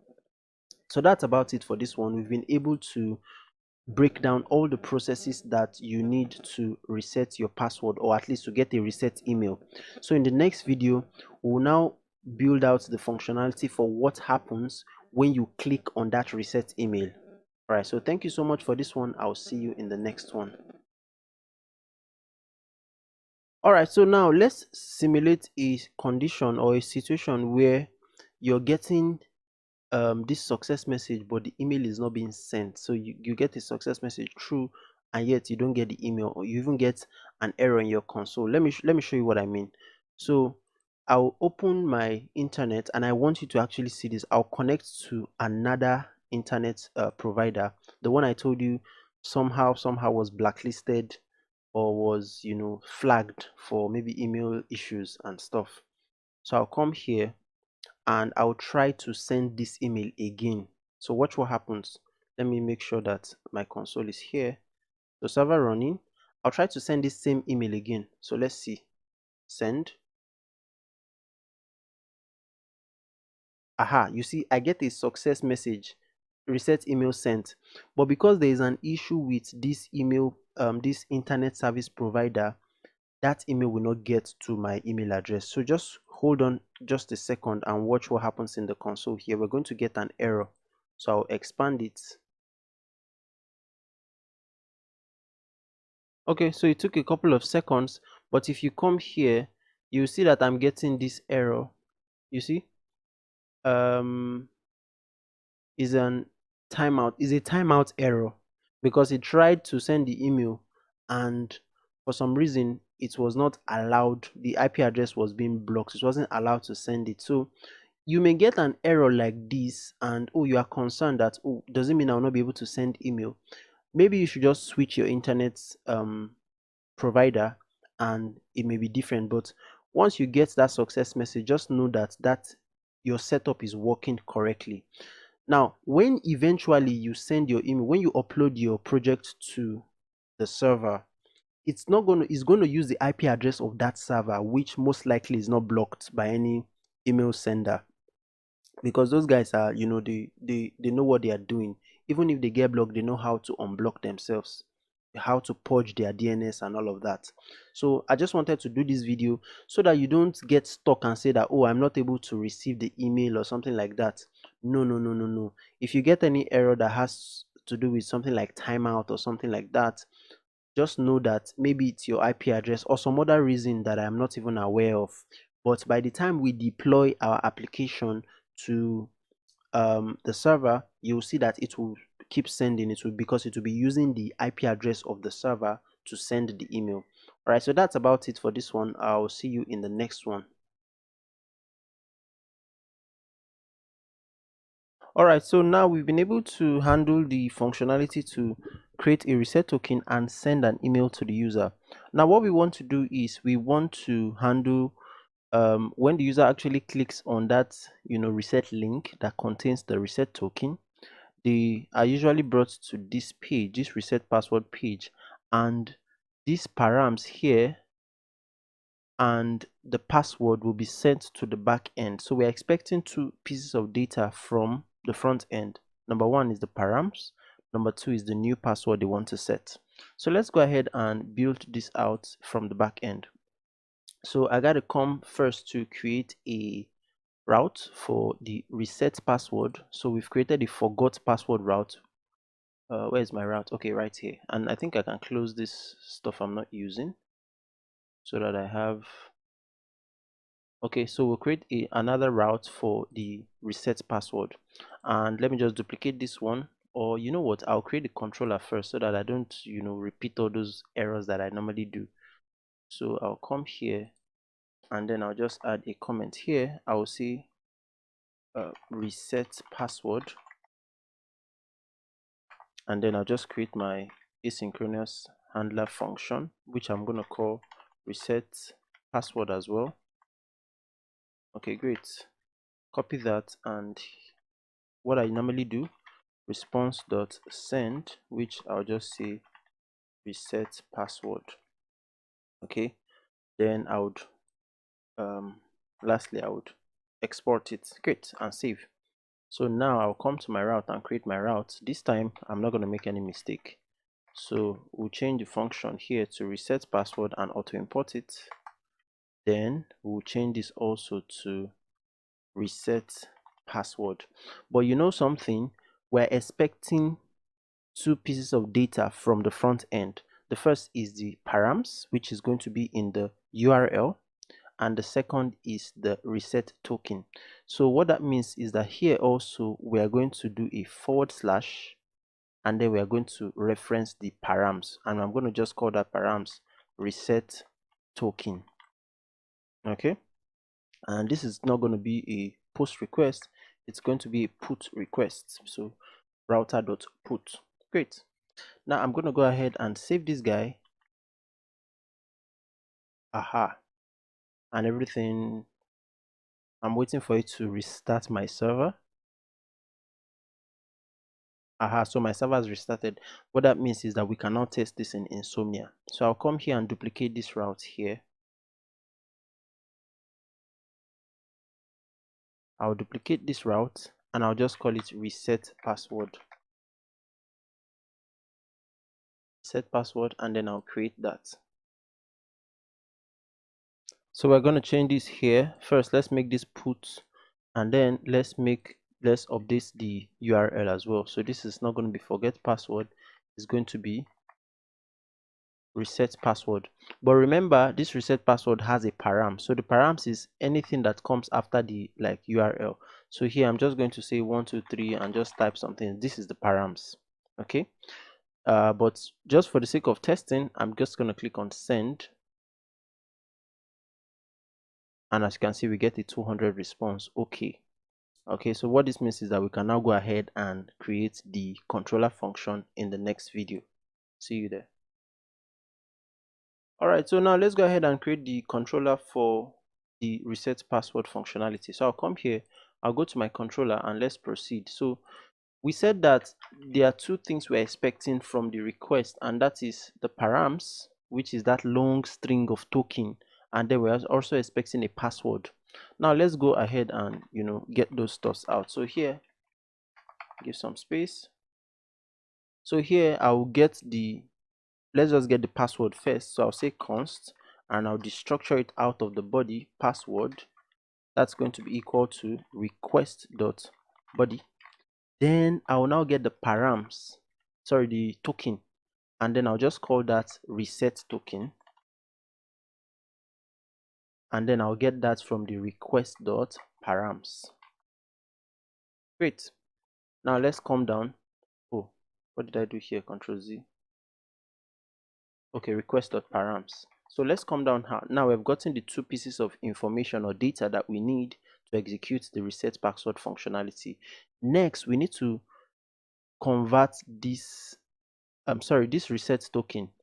So that's about it for this one. We've been able to break down all the processes that you need to reset your password, or at least to get a reset email. So in the next video, we'll now build out the functionality for what happens when you click on that reset email. All right, so thank you so much for this one. I'll see you in the next one. All right, so now let's simulate a condition or a situation where you're getting this success message, but the email is not being sent. So you get a success message through, and yet you don't get the email, or you even get an error in your console. Let me show you what I mean. So I'll open my internet, and I want you to actually see this. I'll connect to another internet provider. The one I told you somehow was blacklisted, or was flagged for maybe email issues and stuff. So I'll come here and I'll try to send this email again. So watch what happens. Let me make sure that my console is here. The server running. I'll try to send this same email again. So let's see. Send. Aha, you see I get a success message. reset email sent. But because there is an issue with this email, this internet service provider, that email will not get to my email address. So just hold on just a second and watch what happens in the console here. We're going to get an error. So I'll expand it. Okay, so it took a couple of seconds, but if you come here, you see that I'm getting this error. You see? Is an is a timeout error because it tried to send the email and for some reason it was not allowed. The IP address was being blocked. It wasn't allowed to send it. So you may get an error like this and oh, you are concerned that oh, does it mean I'll not be able to send email? Maybe you should just switch your internet provider and it may be different. But once you get that success message, just know that your setup is working correctly. Now, when eventually you send your email, when you upload your project to the server, it's going to use the IP address of that server, which most likely is not blocked by any email sender, because those guys are, they know what they are doing. Even if they get blocked, they know how to unblock themselves, how to purge their DNS and all of that. So I just wanted to do this video so that you don't get stuck and say that, oh, I'm not able to receive the email or something like that. No, no, no, no, no. If you get any error that has to do with something like timeout or something like that, just know that maybe it's your IP address or some other reason that I'm not even aware of. But by the time we deploy our application to the server, you'll see that it will keep sending. It will, because it will be using the IP address of the server to send the email. All right, so that's about it for this one. I'll see you in the next one. All right, so now we've been able to handle the functionality to create a reset token and send an email to the user. Now what we want to do is we want to handle when the user actually clicks on that reset link that contains the reset token, they are usually brought to this page, this reset password page, and these params here and the password will be sent to the back end. So we're expecting two pieces of data from the front end. Number one is the params, number two is the new password they want to set. So let's go ahead and build this out from the back end. So I got to come first to create a route for the reset password. So we've created a forgot password route. Where's my route? Okay, right here. And I think I can close this stuff I'm not using so that I have. Okay, so we'll create another route for the reset password. And let me just duplicate this one. Or you know what, I'll create a controller first so that I don't repeat all those errors that I normally do. So I'll come here and then I'll just add a comment here. I'll say reset password, and then I'll just create my asynchronous handler function, which I'm going to call reset password as well. Okay, great. Copy that, and what I normally do, response.send, which I'll just say reset password. Okay, then I would lastly I would export it. Great, and save. So now I'll come to my route and create my route. This time I'm not going to make any mistake. So we'll change the function here to reset password and auto import it. Then we'll change this also to reset password. But you know something, we're expecting two pieces of data from the front end. The first is the params, which is going to be in the URL, and the second is the reset token. So what that means is that here also we are going to do a forward slash, and then we are going to reference the params, and I'm going to just call that params reset token. Okay, and this is not going to be a post request, it's going to be a put request. So router.put. Great. Now I'm going to go ahead and save this guy. Aha, and everything. I'm waiting for it to restart my server. Aha, so my server has restarted. What that means is that we cannot test this in Insomnia. So I'll come here and duplicate this route here. I'll duplicate this route and I'll just call it reset password. Set password, and then I'll create that. So we're going to change this here. First, let's make this put, and then let's update the URL as well. So this is not going to be forget password, it's going to be reset password. But remember, this reset password has a param. So the params is anything that comes after the URL. So here I'm just going to say 123 and just type something. This is the params. Okay. But just for the sake of testing, I'm just going to click on send, and as you can see, we get a 200 response. Okay, so what this means is that we can now go ahead and create the controller function in the next video. See you there. All right, so now let's go ahead and create the controller for the reset password functionality. So I'll come here, I'll go to my controller, and let's proceed. So we said that there are two things we're expecting from the request, and that is the params, which is that long string of token, and then we're also expecting a password. Now let's go ahead and get those stuffs out. So here, give some space. So here I'll get let's just get the password first. So I'll say const, and I'll destructure it out of the body password. That's going to be equal to request.body. Then I will now get the the token, and then I'll just call that reset token, and then I'll get that from the request.params. Great. Now let's come down. Oh, what did I do here? Control Z. Okay, request.params. So let's come down. Now we've gotten the two pieces of information or data that we need to execute the reset password functionality. Next, we need to convert this this reset token.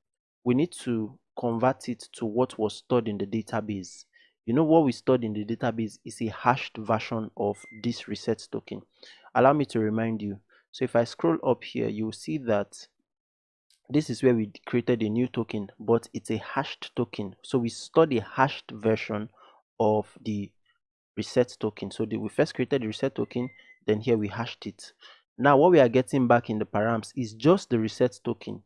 We need to convert it to what was stored in the database. What we stored in the database is a hashed version of this reset token. Allow me to remind you. So if I scroll up here, you'll see that this is where we created a new token, but it's a hashed token. So we stored a hashed version of the reset token. So we first created the reset token, then here we hashed it. Now what we are getting back in the params is just the reset token.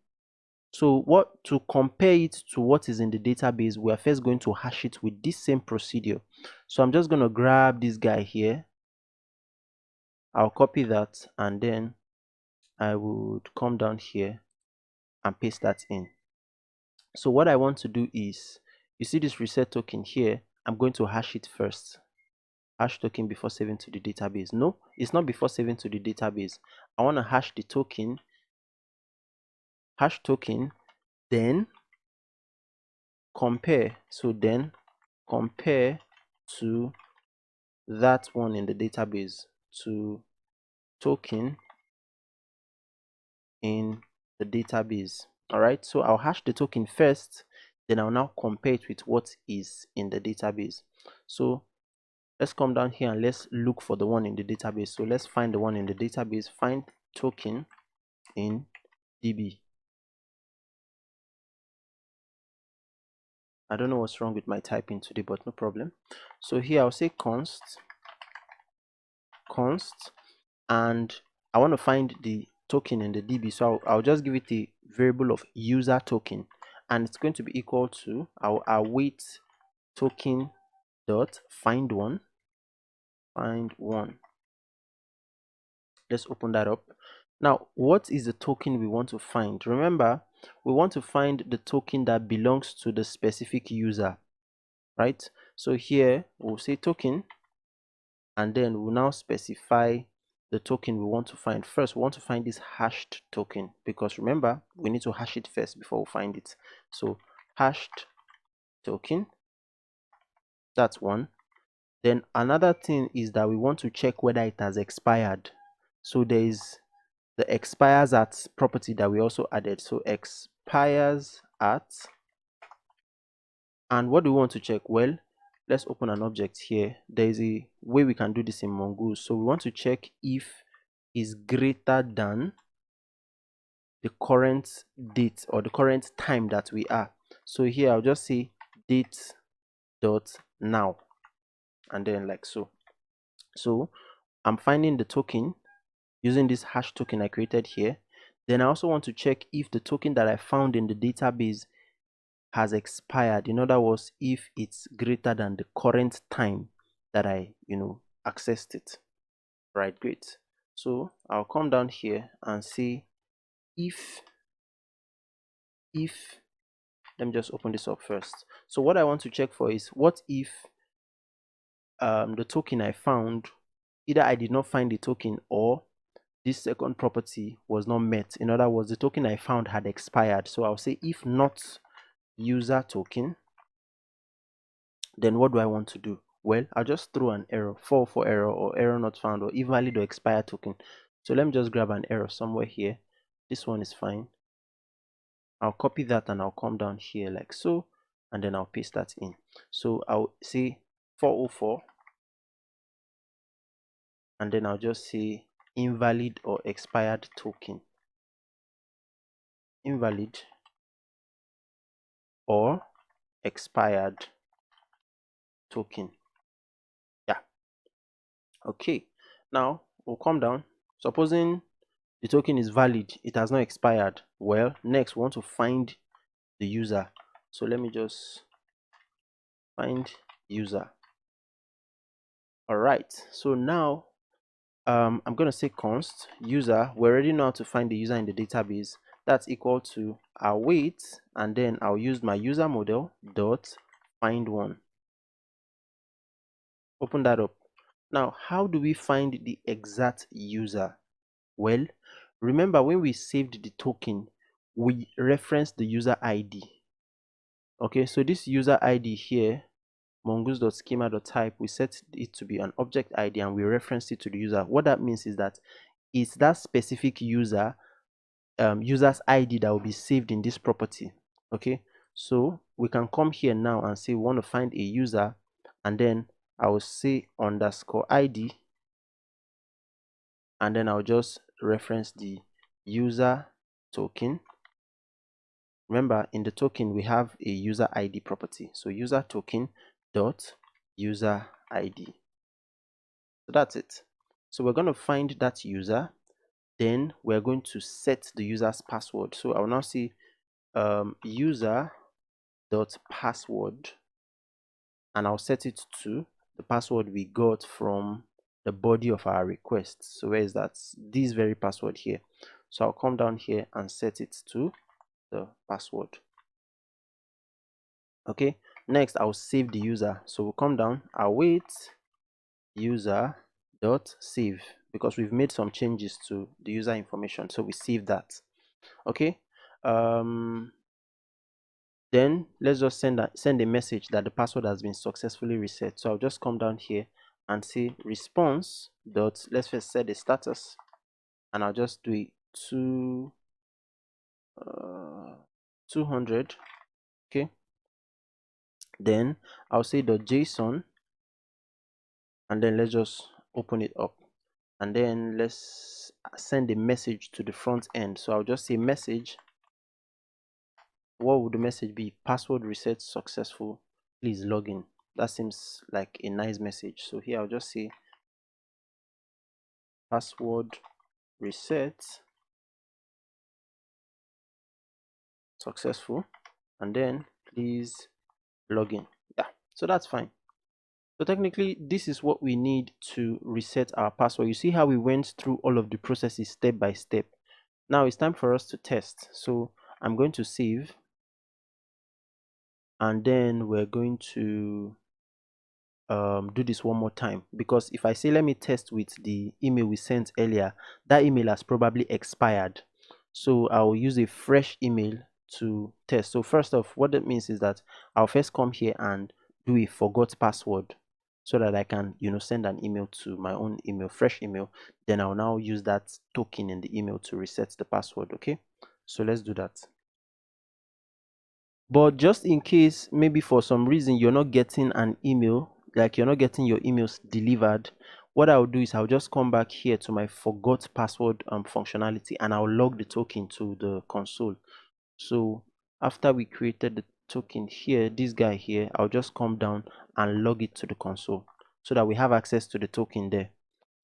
So to compare it to what is in the database, we are first going to hash it with this same procedure. So I'm just going to grab this guy here. I'll copy that, and then I would come down here and paste that in. So what I want to do is, you see this reset token here, I'm going to hash it first. Hash token before saving to the database. No, it's not before saving to the database. I want to hash the token, hash token, then compare. So then compare to that one in the database, to token in the database. All right, so I'll hash the token first, then I'll now compare it with what is in the database. So let's come down here and let's look for the one in the database. So let's find the one in the database. Find token in DB. I don't know what's wrong with my typing today, but no problem. So here I'll say const, and I want to find the token in the DB. So I'll just give it a variable of user token, and it's going to be equal to, I'll await token dot find one. Let's open that up. Now, what is the token we want to find? Remember, we want to find the token that belongs to the specific user, right? So here we'll say token, and then we'll now specify the token we want to find. First, we want to find this hashed token, because remember, we need to hash it first before we find it. So hashed token, that's one. Then another thing is that we want to check whether it has expired. So there is the expires at property that we also added. So expires at, and what do we want to check? Well, let's open an object here. There is a way we can do this in Mongoose. So we want to check if is greater than the current date or the current time that we are. So here I'll just say date dot now, and then like so. So I'm finding the token using this hash token I created here. Then I also want to check if the token that I found in the database has expired. In other words, if it's greater than the current time that I accessed it. Right, great. So I'll come down here and say if let me just open this up first. So what I want to check for is, what if the token I found, either I did not find the token or this second property was not met. In other words, the token I found had expired. So I'll say if not user token, then what do I want to do? Well, I'll just throw an error, fall for error, or error not found, or invalid or expired token. So let me just grab an error somewhere here. This one is fine. I'll copy that and I'll come down here like so, and then I'll paste that in. So I'll say 404, and then I'll just say invalid or expired token. Invalid or expired token. Yeah. Okay. Now we'll come down. Supposing the token is valid, it has not expired. Well, next we want to find the user. So let me just find user. All right. So now I'm going to say const user. We already know how to find the user in the database. That's equal to await, and then I'll use my user model dot find one. Open that up. Now, how do we find the exact user? Well, remember when we saved the token, we referenced the user ID. Okay, so this user ID here, mongoose.schema.type, we set it to be an object ID and we referenced it to the user. What that means is that it's that specific user's ID that will be saved in this property. Okay, so we can come here now and say we want to find a user, and then I will say underscore ID, and then I'll just reference the user token. Remember, in the token we have a user ID property, so user token dot user ID. So that's it. So we're going to find that user, then we're going to set the user's password. So I will now say user dot password, and I'll set it to the password we got from the body of our request. So where is that? This very password here. So I'll come down here and set it to the password. Okay, next I'll save the user. So we'll come down, await user dot save, because we've made some changes to the user information, so we save that. Okay, then let's just send a message that the password has been successfully reset. So I'll just come down here and say response dot, let's first set the status, and I'll just do it to 200. Okay, then I'll say the JSON, and then let's just open it up, and then let's send a message to the front end. So I'll just say message. What would the message be? Password reset successful, please log in. That seems like a nice message. So here I'll just say password reset successful, and then please log in. Yeah, so that's fine. So technically this is what we need to reset our password. You see how we went through all of the processes step by step. Now it's time for us to test. So I'm going to save, and then we're going to do this one more time, because if I say let me test with the email we sent earlier, that email has probably expired. So I'll use a fresh email to test. So first off, what that means is that I'll first come here and do a forgot password, so that I can send an email to my own email, fresh email. Then I'll now use that token in the email to reset the password. Okay, so let's do that. But just in case maybe for some reason you're not getting an email, like you're not getting your emails delivered, what I'll do is I'll just come back here to my forgot password functionality, and I'll log the token to the console. So after we created the token here, this guy here, I'll just come down and log it to the console, so that we have access to the token there.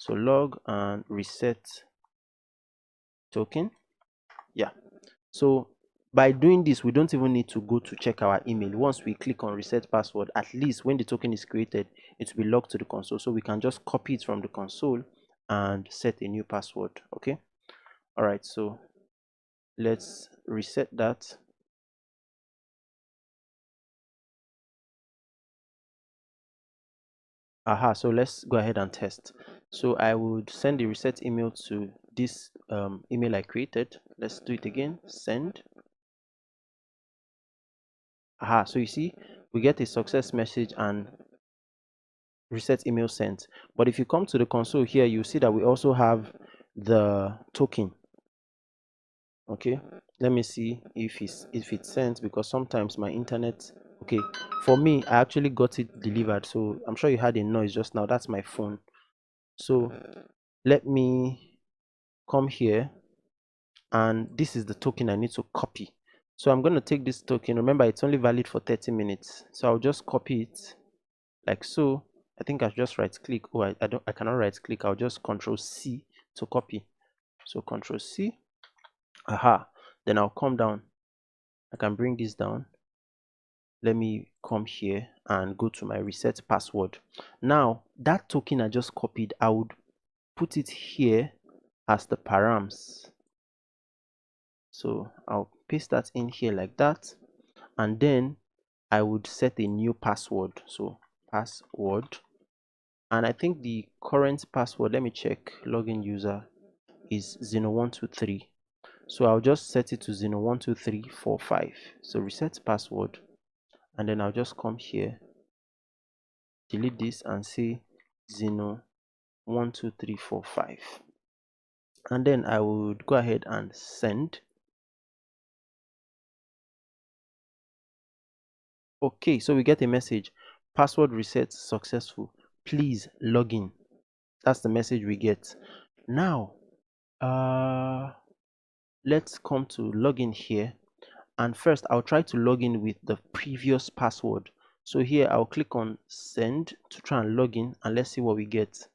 So log and reset token. Yeah. So by doing this, we don't even need to go to check our email. Once we click on reset password, at least when the token is created, it will be logged to the console. So we can just copy it from the console and set a new password. Okay. All right. So let's reset that. Aha. So let's go ahead and test. So I would send the reset email to this email I created. Let's do it again. Send. Aha. So you see, we get a success message and reset email sent. But if you come to the console here, you see that we also have the token. Okay, let me see if it's sent, because sometimes my internet, okay, for me I actually got it delivered, so I'm sure you had a noise just now. That's my phone. So let me come here, and this is the token I need to copy. So I'm going to take this token. Remember, it's only valid for 30 minutes, so I'll just copy it like so. I think I just right click. Oh, I cannot right click. I'll just Control C to copy. So Control C. Aha. Then I'll come down. I can bring this down. Let me come here and go to my reset password. Now that token I just copied, I would put it here as the params. So I'll paste that in here like that, and then I would set a new password. So password, and I think the current password, let me check, login user, is 0123. So I'll just set it to 012345. So reset password, and then I'll just come here, delete this, and say 012345, and then I would go ahead and send. Okay, so we get a message, password reset successful, please log in. That's the message we get. Now let's come to login here, and first I'll try to log in with the previous password. So here I'll click on send to try and log in, and let's see what we get.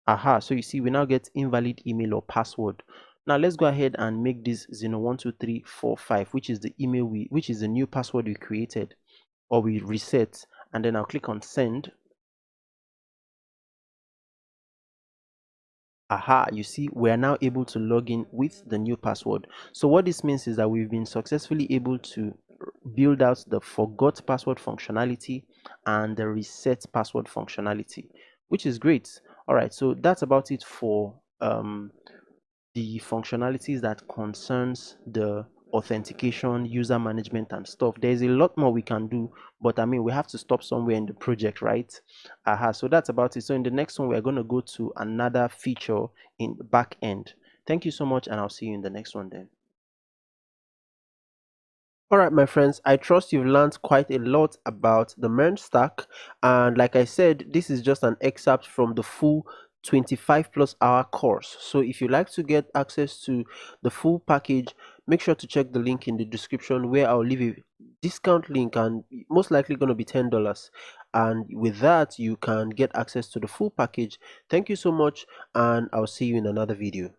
Aha, so you see we now get invalid email or password. Now let's go ahead and make this 012345, which is the email which is the new password we created or we reset, and then I'll click on send. Aha, you see we are now able to log in with the new password. So what this means is that we've been successfully able to build out the forgot password functionality and the reset password functionality, which is great. All right, so that's about it for the functionalities that concerns the authentication, user management, and stuff. There's a lot more we can do, but I mean, we have to stop somewhere in the project, right? So that's about it. So in the next one, we're going to go to another feature in the back end. Thank you so much, and I'll see you in the next one then. All right, my friends, I trust you've learned quite a lot about the MERN stack. And like I said, this is just an excerpt from the full 25 plus hour course. So if you like to get access to the full package, make sure to check the link in the description, where I'll leave a discount link, and most likely going to be $10. And with that, you can get access to the full package. Thank you so much, and I'll see you in another video.